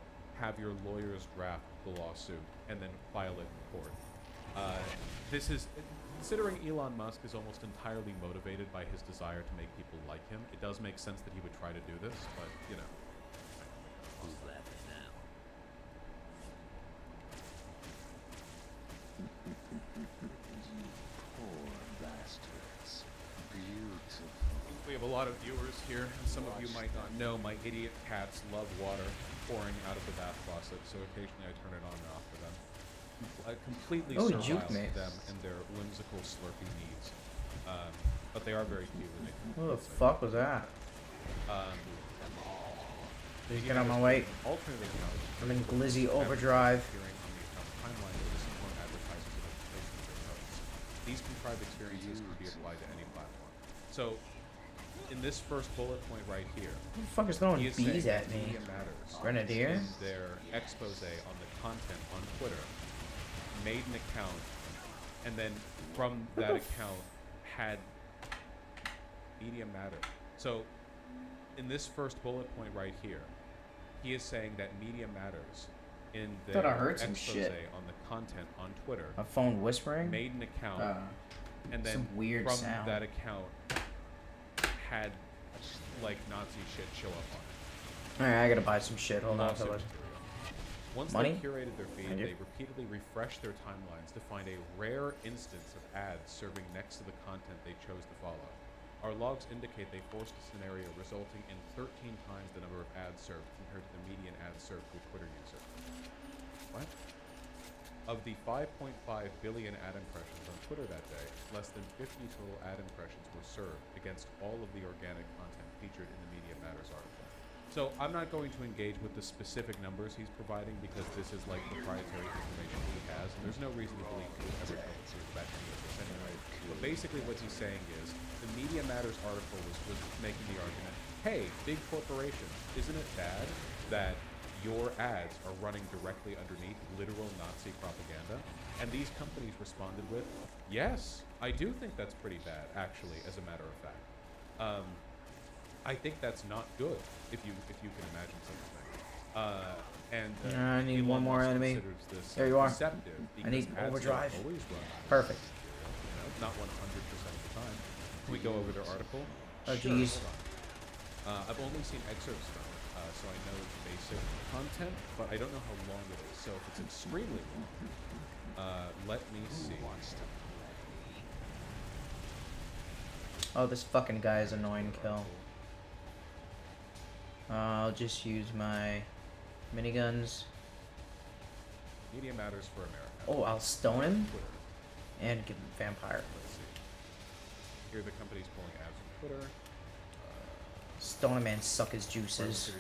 have your lawyers draft the lawsuit and then file it in court. This is, considering Elon Musk is almost entirely motivated by his desire to make people like him, it does make sense that he would try to do this, but, you know. Who's laughing now? Poor bastards. Beautiful. We have a lot of viewers here, and some of you might not know my idiot cats love water pouring out of the bath faucet, so occasionally I turn it on and off for them. Completely servile to them and their whimsical slurpy needs. But they are very cute. What the fuck was that? Get on my way. I'm in Glizzy Overdrive. These contrived experiences can be applied to any platform. So, in this first bullet point right here, Who the fuck is throwing bees at me? Grenadier? In their expose on the content on Twitter, made an account, and then from that account had Media Matter. So, in this first bullet point right here, he is saying that Media Matters in their expose on the content on Twitter. A phone whispering? Made an account, and then some weird from sound. that account had like Nazi shit show up on it. Alright, I gotta buy some shit. Hold on. Once Money? they curated their feed, they repeatedly refreshed their timelines to find a rare instance of ads serving next to the content they chose to follow. Our logs indicate they forced a scenario resulting in 13 times the number of ads served compared to the median ads served to a Twitter user. What? Of the 5.5 billion ad impressions on Twitter that day, less than 50 total ad impressions were served against all of the organic content featured in the Media Matters article. So I'm not going to engage with the specific numbers he's providing because this is like proprietary information he has, and there's no reason to believe he would ever tell the truth about any of this anyway. But basically what he's saying is, the Media Matters article was making the argument, hey, big corporations, isn't it bad that your ads are running directly underneath literal Nazi propaganda? And these companies responded with, yes, I do think that's pretty bad, actually, as a matter of fact. I think that's not good, if you can imagine such a thing. I need one more enemy. There you are. I need overdrive. Perfect. Not 100% of the time. Can we go over their article? Oh, jeez. I've only seen excerpts from it, so I know it's basic content, but I don't know how long it is. So if it's extremely long, let me see. Oh, this fucking guy is annoying to kill. I'll just use my miniguns. Media Matters for America. Oh, I'll stone him and give him vampire. Let's see. Here are the companies pulling ads from Twitter. Stone him and suck his juices.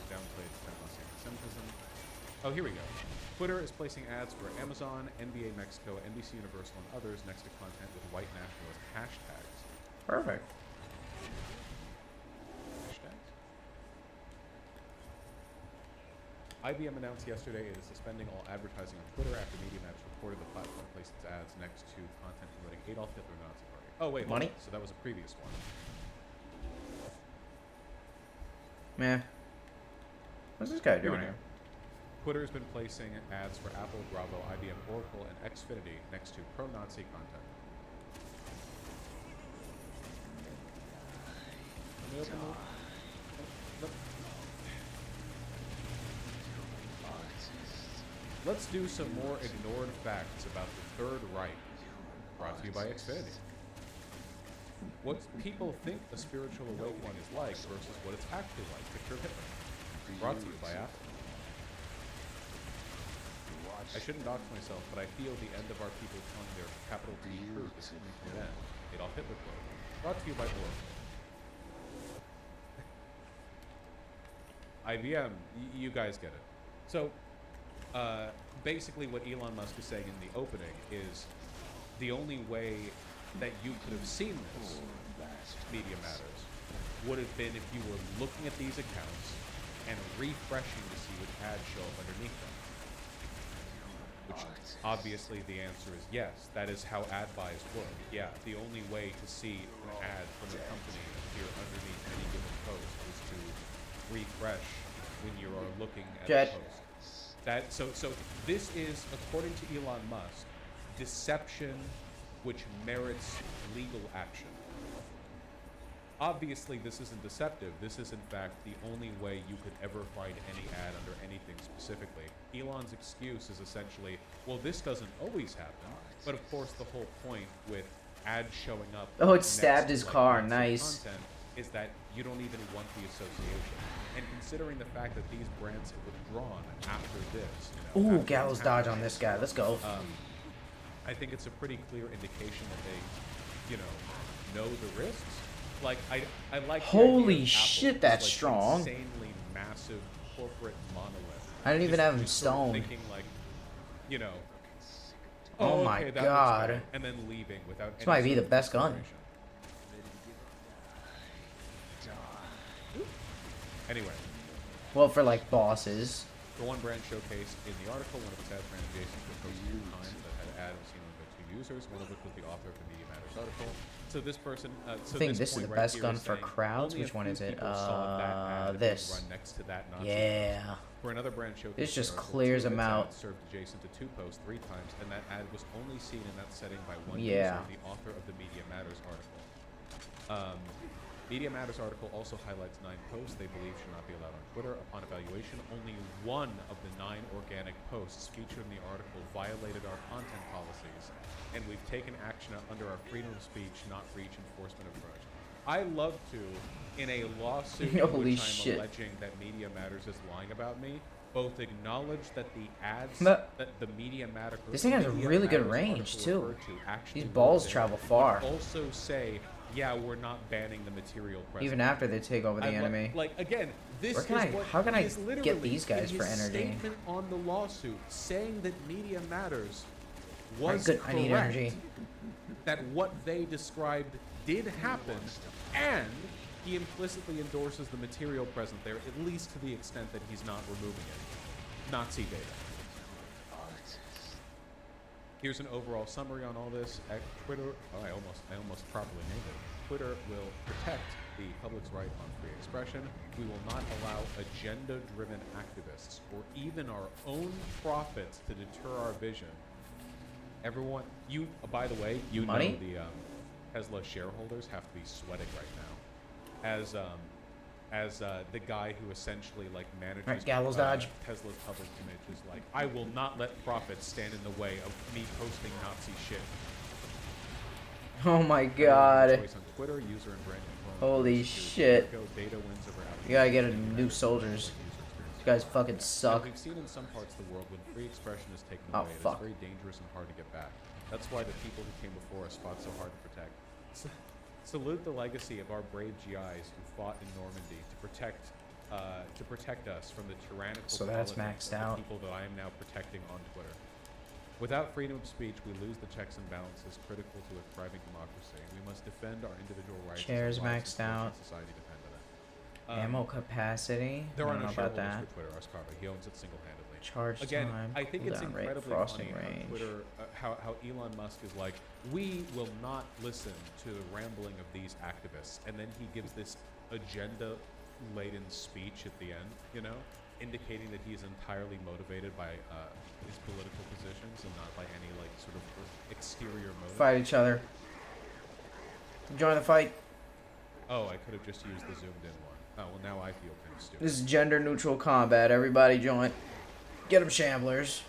Oh, here we go. Twitter is placing ads for Amazon, NBA Mexico, NBC Universal, and others next to content with white nationalist hashtags. Perfect. IBM announced yesterday it is suspending all advertising on Twitter after Media Matters reported the platform placed its ads next to content promoting Adolf Hitler Nazi Party. Oh wait, money. So that was a previous one. Man, what's this guy doing here? Twitter has been placing ads for Apple, Bravo, IBM, Oracle, and Xfinity next to pro-Nazi content. Let me open the... Let's do some more ignored facts about the Third Reich, brought to you by Xfinity. What people think a spiritual awakening is like versus what it's actually like. Picture Hitler, brought to you by Apple. I shouldn't dox myself, but I feel the end of our people telling their capital T truth is coming to an end. Adolf Hitler quote, brought to you by Oracle. IBM, you guys get it. So, basically what Elon Musk is saying in the opening is the only way that you could have seen this Media Matters would have been if you were looking at these accounts and refreshing to see which ads show up underneath them. Which obviously the answer is yes. That is how ad buys work. Yeah, the only way to see an ad from a company appear underneath any given post is to refresh when you are looking at the post. So this is, according to Elon Musk, deception which merits legal action. Obviously, this isn't deceptive. This is, in fact, the only way you could ever find any ad under anything specifically. Elon's excuse is essentially, well, this doesn't always happen. But of course, the whole point with ads showing up. Oh, it stabbed his car. Nice. Content is that you don't even want the association. And considering the fact that these brands have withdrawn after this. Ooh, gallows dodge on this guy. Let's go. I think it's a pretty clear indication that they, know the risks. Like, I like. Holy shit, that's strong. Insanely massive corporate monolith. I didn't even have him stoned. Thinking like, oh my god. And then leaving without. This might be the best gun. Anyway. Well, for like bosses. For one brand showcased in the article, one of its ads ran adjacent to a post 2 times that had ad was seen by 2 users, one of which was the author of the Media Matters article. So this person, I think this is the best gun for crowds. Which one is it? This. Run next to that Nazi yeah. For another brand showcase, this just clears them out. Served adjacent to 2 posts 3 times, and that ad was only seen in that setting by 1 user, the author of the Media Matters article. Media Matters article also highlights 9 posts they believe should not be allowed on Twitter. Upon evaluation, only 1 of the 9 organic posts featured in the article violated our content policies, and we've taken action under our freedom of speech, not breach enforcement approach. I love to, in a lawsuit in which I'm alleging that Media Matters is lying about me, both acknowledge that the ads that the Media Matters. This thing has a really good range too. These balls travel far. Also say, yeah, we're not banning the material present. Even after they take over the enemy. Like again, this how can I get these guys for energy? Statement on the lawsuit saying that Media Matters was correct, I need energy. That what they described did happen, and he implicitly endorses the material present there, at least to the extent that he's not removing it. Nazi data. Here's an overall summary on all this. At Twitter, I almost properly named it. Twitter will protect the public's right on free expression. We will not allow agenda-driven activists or even our own profits to deter our vision. Everyone, by the way, know the Tesla shareholders have to be sweating right now, as the guy who essentially manages gallows dodge. Tesla's public image is like, I will not let profits stand in the way of me posting Nazi shit. Oh my god. Choice on Twitter, user and brand holy shit. Data wins over you gotta get new soldiers. You guys fucking suck. We've seen in some parts of the world when free expression is taken away, it's very dangerous and hard to get back. That's why the people who came before us fought so hard to protect. Salute the legacy of our brave GIs who fought in Normandy to protect us from the tyrannical politics of the people that I am now protecting on Twitter. Without freedom of speech, we lose the checks and balances critical to a thriving democracy. We must defend our individual rights. Chairs maxed out. Society depend on that. Ammo capacity. There are no about that. For Twitter. Oscarva. He owns it single-handedly. Charge Again, time. I think it's incredibly frosting funny range. on Twitter how Elon Musk is like, we will not listen to the rambling of these activists, and then he gives this agenda-laden speech at the end, indicating that he is entirely motivated by his political positions and not by any sort of exterior motive. Fight each other. Join the fight. Oh, I could have just used the zoomed-in one. Oh well, now I feel kind of stupid. This is gender-neutral combat. Everybody join. Get them, shamblers.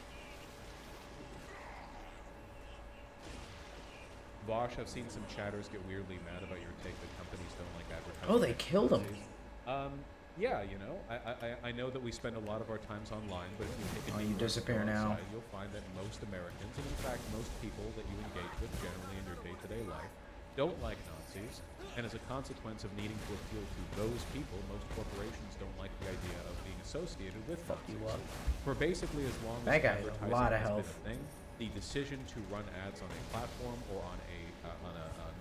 Bosch, I've seen some chatters get weirdly mad about your take that companies don't like advertising. Oh, they killed him. Yeah, I know that we spend a lot of our times online, but if you take a you disappear now. Outside, you'll find that most Americans, and in fact most people that you engage with generally in your day-to-day life, don't like Nazis, and as a consequence of needing to appeal to those people, most corporations don't like the idea of being associated with Nazis. For basically as long as advertising has been a thing, the decision to run ads on a platform or on a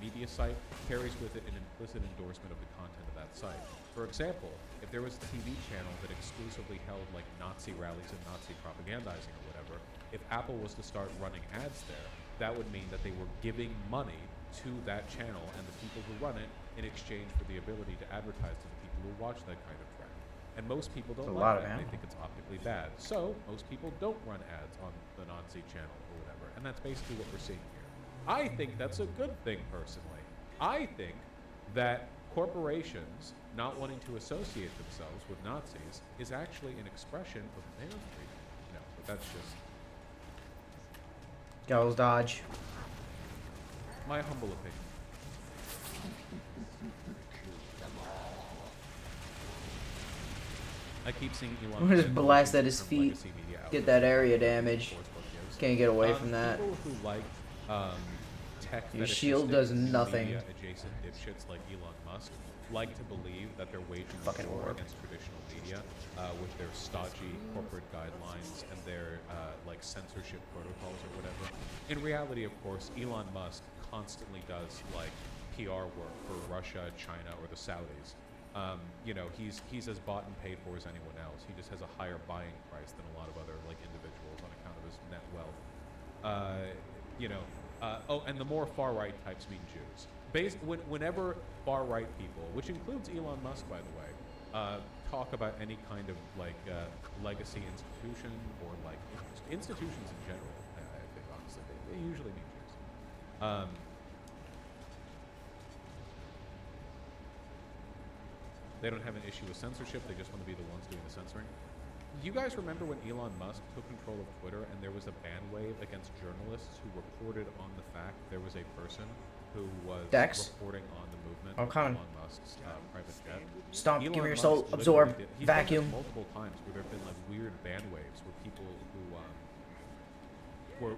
media site carries with it an implicit endorsement of the content of that site. For example, if there was a TV channel that exclusively held Nazi rallies and Nazi propagandizing or whatever, if Apple was to start running ads there, that would mean that they were giving money to that channel and the people who run it in exchange for the ability to advertise to the people who watch that kind of trend. And most people don't A like lot of that. They ammo. think it's optically bad. So most people don't run ads on the Nazi channel or whatever. And that's basically what we're seeing here. I think that's a good thing, personally. I think that corporations not wanting to associate themselves with Nazis is actually an expression of their freedom. No, but that's just Girls dodge. my humble opinion. I keep seeing Elon I'm gonna just Musk blast at used his from feet. legacy media Get outlets that like area Twitter, damage. Foursquare videos. Can't get away from that. People who like tech Your shield fetishistic does nothing. media adjacent dipshits like Elon Musk like to believe that they're waging Fucking war orb. against traditional media with their stodgy corporate guidelines and their like censorship protocols or whatever. In reality, of course, Elon Musk constantly does like PR work for Russia, China, or the Saudis. You know, he's as bought and paid for as anyone else. He just has a higher buying price than a lot of other like individuals on account of his net wealth. You know, oh, and the more far right types mean Jews. Whenever far right people, which includes Elon Musk, by the way, talk about any kind of like legacy institution or like institutions in general, I think honestly they usually mean Jews. They don't have an issue with censorship. They just want to be the ones doing the censoring. You guys remember when Elon Musk took control of Twitter and there was a ban wave against journalists who reported on the fact there was a person who was Dex? reporting on the movement I'm of coming. Elon Musk's private jet? Stomp, Elon give me your Musk soul, literally absorb, he's done this vacuum. multiple times where there have been like weird ban waves where people who were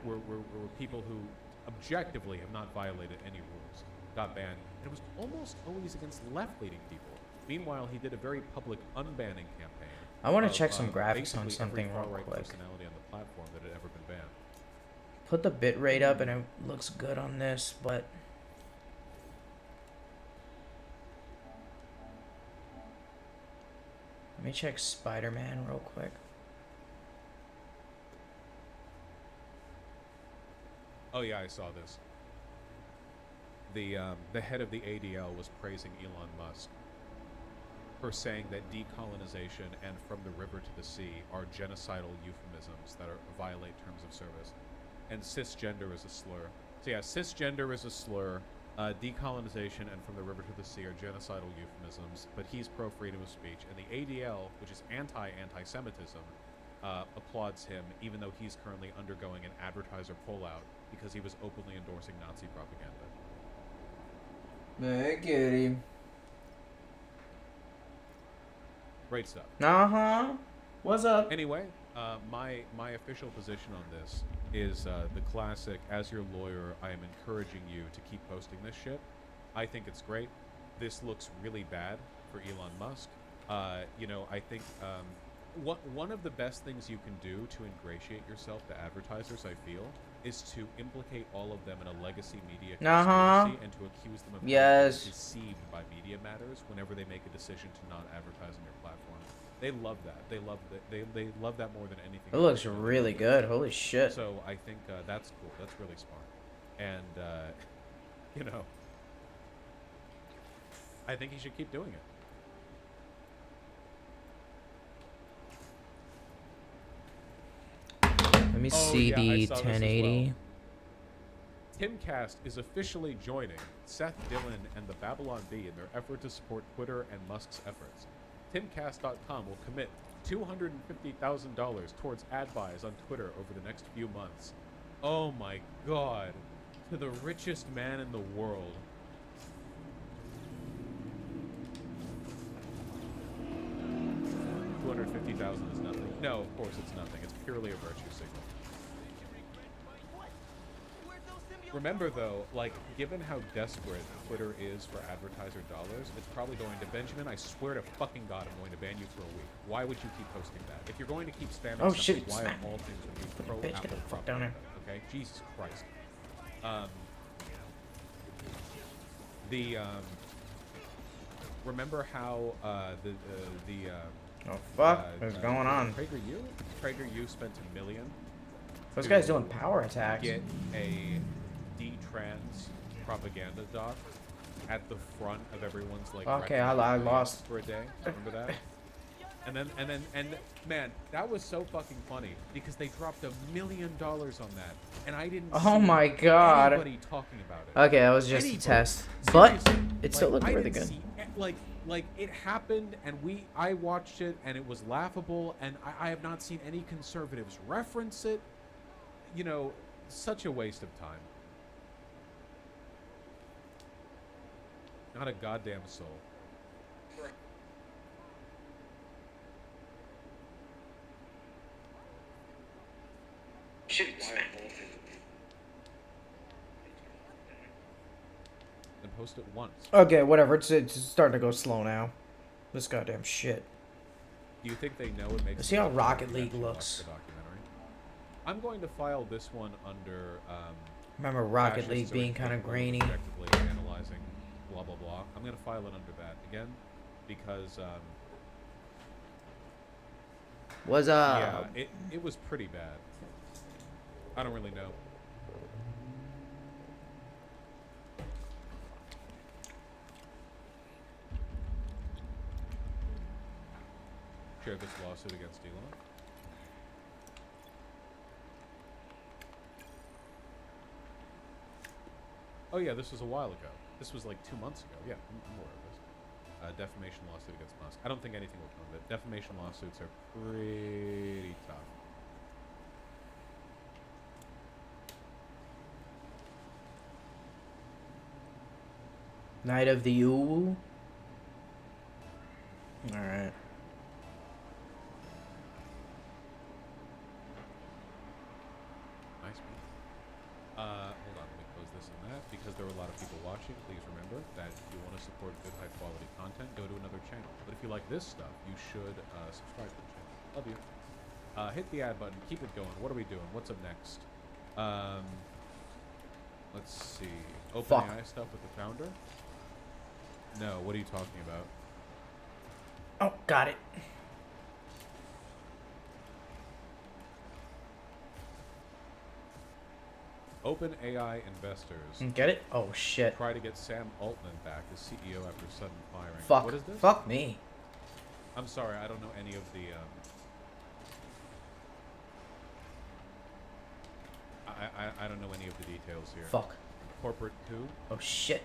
people who objectively have not violated any rules got banned. And it was almost always against left-leaning people. Meanwhile, he did a very public unbanning campaign. I want to of, check some graphics on basically something every real far-right quick. personality on the platform that had ever been banned. Put the bit rate up and it looks good on this, but let me check Spider-Man real quick. Oh yeah, I saw this. The head of the ADL was praising Elon Musk for saying that decolonization and from the river to the sea are genocidal euphemisms that violate terms of service, and cisgender is a slur. So yeah, cisgender is a slur. Decolonization and from the river to the sea are genocidal euphemisms, but he's pro freedom of speech, and the ADL, which is anti-Semitism, applauds him, even though he's currently undergoing an advertiser pullout because he was openly endorsing Nazi propaganda. Hey, kitty. Great stuff. Uh-huh. What's up? Anyway, my official position on this is the classic, as your lawyer, I am encouraging you to keep posting this shit. I think it's great. This looks really bad for Elon Musk. You know, I think one of the best things you can do to ingratiate yourself to advertisers, I feel, is to implicate all of them in a legacy media conspiracy and to accuse them of being deceived by media matters whenever they make a decision to not advertise on your platform. They love that. They love that. They love that more than anything. It looks really good. Holy shit. So I think that's cool. That's really smart. And you know, I think he should keep doing it. Let me see the 1080. Timcast is officially joining Seth Dillon and the Babylon Bee in their effort to support Twitter and Musk's efforts. Timcast.com will commit $250,000 towards ad buys on Twitter over the next few months. Oh my god. To the richest man in the world. $250,000 is nothing. No, of course it's nothing. It's purely a virtue signal. Remember though, like, given how desperate Twitter is for advertiser dollars, it's probably going to, Benjamin, I swear to fucking God, I'm going to ban you for a week. Why would you keep posting that? If you're going to keep spamming Oh, something, shit, why smack. of all things would you pro Bitch, get Apple the fuck down there. propaganda? Okay? Jesus Christ. Remember how oh fuck, what's going on? PragerU spent $1 million. Those guys doing power attacks. Get a D-trans propaganda doc at the front of everyone's like. Okay, record I lost. for a day. Remember that? And man, that was so fucking funny because they dropped $1 million on that, and I didn't. Oh see my god. anybody talking about it. Okay, that was just Anybody. a test, but Seriously. it still looked I really didn't good. see, like it happened, and I watched it, and it was laughable, and I have not seen any conservatives reference it. You know, such a waste of time. Not a goddamn soul. And post it once. Okay, whatever. It's starting to go slow now. This goddamn shit. Do you think they know it makes? See how Rocket League looks. I'm going to file this one under. Remember Rocket fascist League or being kind of grainy. objectively analyzing, blah blah blah. I'm going to file it under that again, because. What's up? Yeah, it was pretty bad. I don't really know. Share this lawsuit against Elon. Oh yeah, this was a while ago. This was like 2 months ago. Yeah, I'm aware of this. Defamation lawsuit against Musk. I don't think anything will come of it. Defamation lawsuits are pretty tough. Night of the Uwu. Alright. Nice one. Hold on, let me close this and that. Because there were a lot of people watching, please remember that if you want to support good, high-quality content, go to another channel. But if you like this stuff, you should subscribe to the channel. Love you. Hit the add button. Keep it going. What are we doing? What's up next? Let's see. OpenAI stuff with the founder? No, what are you talking about? Oh, got it. OpenAI investors. Get it? Oh shit. Try to get Sam Altman back as CEO after sudden firing. Fuck. What is this? Fuck me. I'm sorry, I don't know any of the. I don't know any of the details here. Fuck. Corporate coup. Oh shit.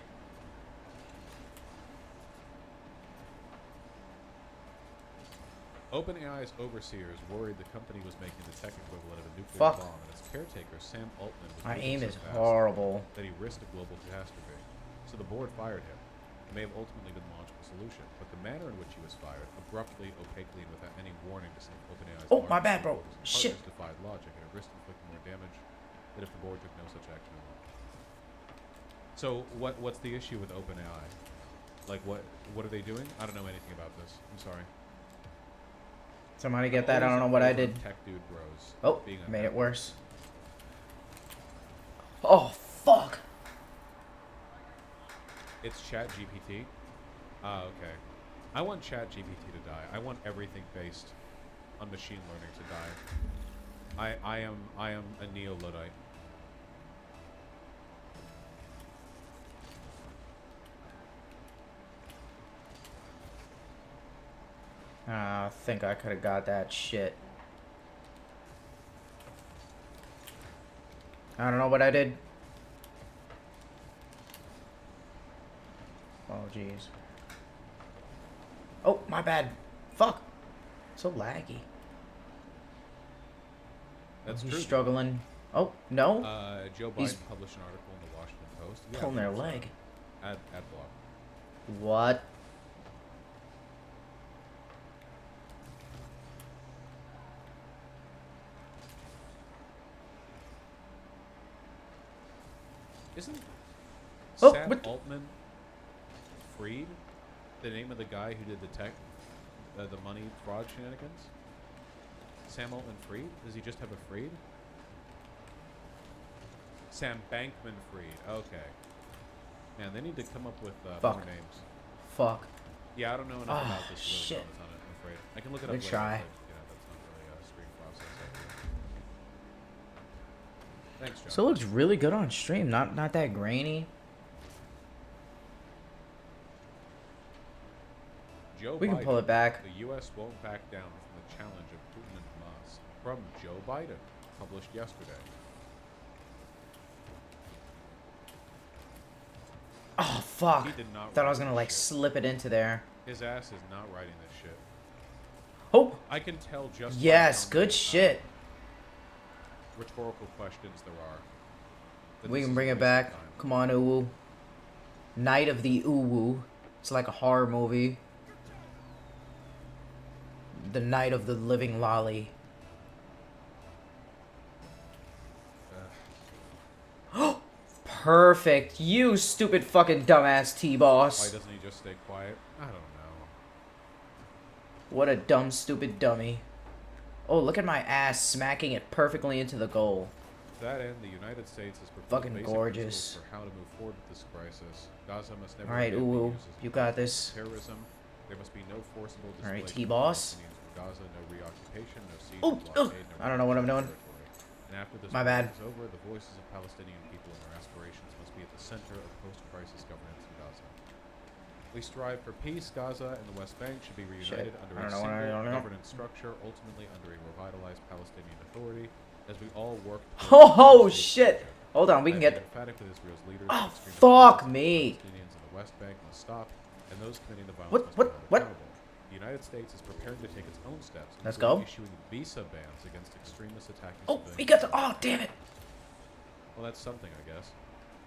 OpenAI's overseers worried the company was making the tech equivalent of a nuclear Fuck. bomb, and its caretaker, Sam Altman, was My moving aim so is fast horrible. that he risked a global catastrophe. So the board fired him. It may have ultimately been the logical solution, but the manner in which he was fired, abruptly, opaquely, and without any warning to some of OpenAI's Oh, my largest bad, bro. shareholders and Shit. partners defied logic, and it risked inflicting more damage than if the board took no such action at all. So what's the issue with OpenAI? Like what are they doing? I don't know anything about this. I'm sorry. Somebody get that? I don't know what I did. Tech dude bros. Oh, being made it unhappy. worse. Oh, fuck. It's ChatGPT. Ah, okay. I want ChatGPT to die. I want everything based on machine learning to die. I am a neo-Luddite. I think I could have got that shit. I don't know what I did. Oh, jeez. Oh, my bad. Fuck. So laggy. That's He's true. struggling. Oh, no. Joe Biden He's published an article in the Washington Post. Yeah, pulling their I'm sorry. leg. Ad block. What? Isn't Oh, Sam what the- Altman freed? The name of the guy who did the tech, the money fraud shenanigans? Sam Altman freed? Does he just have a freed? Sam Bankman Fried. Okay. Man, they need to come up with Fuck. more names. Fuck. Yeah, I don't know enough Ah, about this shit. really on it, I'm afraid. I can look it up Good later. try. But, you know, that's not really a stream process. Thanks, John. So it looks really good on stream. Not that grainy. Joe Joe We can Biden, pull it back. The U.S. won't back down from the challenge of Putin and Hamas. From Joe Biden, published yesterday. Oh fuck! He did not Thought I was write gonna this like shit. slip it into there. His ass is not writing this shit. Oh. I can tell just. by Yes, how good many shit. Rhetorical questions there are. that We this can is bring a it waste of back. time. Come on, Uwu. Night of the Uwu. It's like a horror movie. The Night of the Living Lolly. Perfect. You stupid fucking dumbass Why T-boss. doesn't he just stay quiet? I don't know. What a dumb, stupid dummy. Oh, look at my ass smacking it perfectly into the goal. To that end, the United States has proposed Fucking basic gorgeous. principles for how to move forward with this crisis. Gaza must never Alright, again be Uwu. used as a You got this. terrorism. There must be no forcible Alright, displacement T-boss. of Palestinians from Gaza, no reoccupation, no siege, Oh, no blockade, no I don't know what I'm doing. territory. And after this My war bad. is over, the voices of Palestinian people and their aspirations must be at the center of post-crisis governance in Gaza. We strive for peace. Gaza and the West Bank should be reunited under I a don't know what I single don't know. governance structure, ultimately under a revitalized Palestinian authority, as we all work. Oh shit! Hold on, we can get. Emphatic with Israel's leaders. Oh extremist fuck Palestinians me! in the West Bank must stop, and those committing the violence What? must What? be held What? accountable. The United States is preparing to take its own steps, Let's including go. issuing visa bans against extremists attacking Oh, civilians. we got the. Oh damn it! Well, that's something, I guess.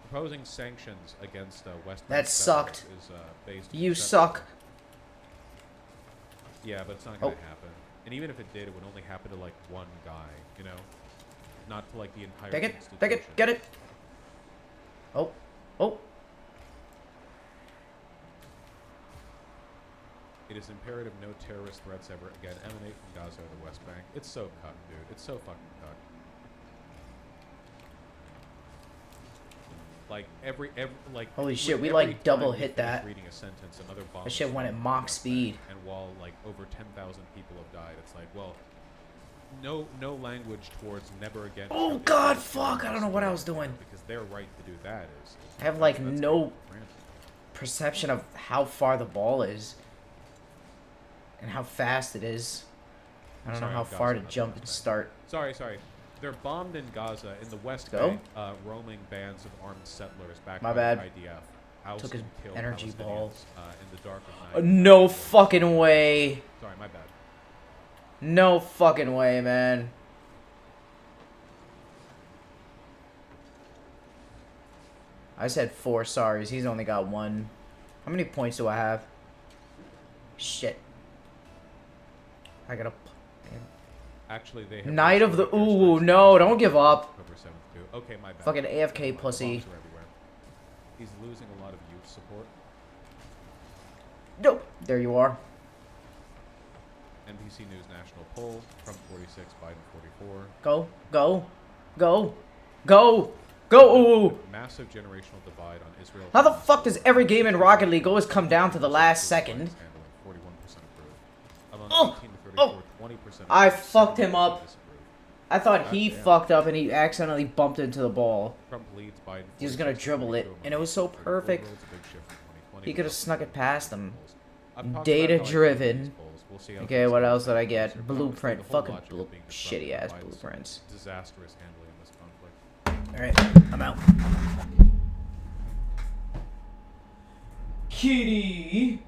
Proposing sanctions against West Bank That settlers sucked. is based on You separate- suck. Yeah, but it's not going to Oh. happen. And even if it did, it would only happen to like one guy, you know, not to like the entire Take it. institution. Take it. Get it. Oh. Oh. It is imperative no terrorist threats ever again emanate from Gaza or the West Bank. It's so cut, dude. It's so fucking cut. Like like Holy shit, we, every like, time double we hit finish that. Reading a sentence, another bomb That is shit went thrown at on Mach the West speed. Bank, and while like over 10,000 people have died, it's like, well, no language towards never again. Oh shall god, Israel fuck! I don't know what I was doing. because their right to do that is. I have like that's no taken for granted. perception of how far the ball is and how fast it is. I don't know Sorry, how Gaza, far to not the jump West and Bank. start. Sorry. They're bombed in Gaza. In the West Go. Bank, roaming bands of armed settlers backed My by bad. the IDF oust Took his and kill energy Palestinians, ball. in the dark of night. No fucking way. Sorry, my bad. No fucking way, man. I said 4 sorries. He's only got 1. How many points do I have? Shit. I gotta. Actually, they have Night of the. restored their Ooh, strikes no, against don't give up. October 7th too. Okay, my bad. Fucking The AFK bombs pussy. are everywhere. He's losing a lot of youth support. Nope. There you are. NBC News national poll: Trump 46, Biden 44. Go. Go. Go. Go. Go. Ooh. Massive generational divide on Israel. How the fuck does every game in Rocket League always come down to the last second? 41% approve. Among Oh, 18 to 34, oh. 20% I approve, fucked him 70% up. disapprove. I thought he Goddamn. fucked up and he accidentally bumped into the ball. Trump leads Biden. He was gonna 46 to dribble it, 32 and it was so among 34 perfect. votes, a big shift from 2020. He could have snuck it past him. I've talked about Data how I feel driven. these polls. We'll see how Okay, things what go. else did I get? The Blueprint. whole Fucking logic of being disrupted shitty ass by Biden's blueprints. Disastrous handling in this conflict. Alright, I'm out. Kitty!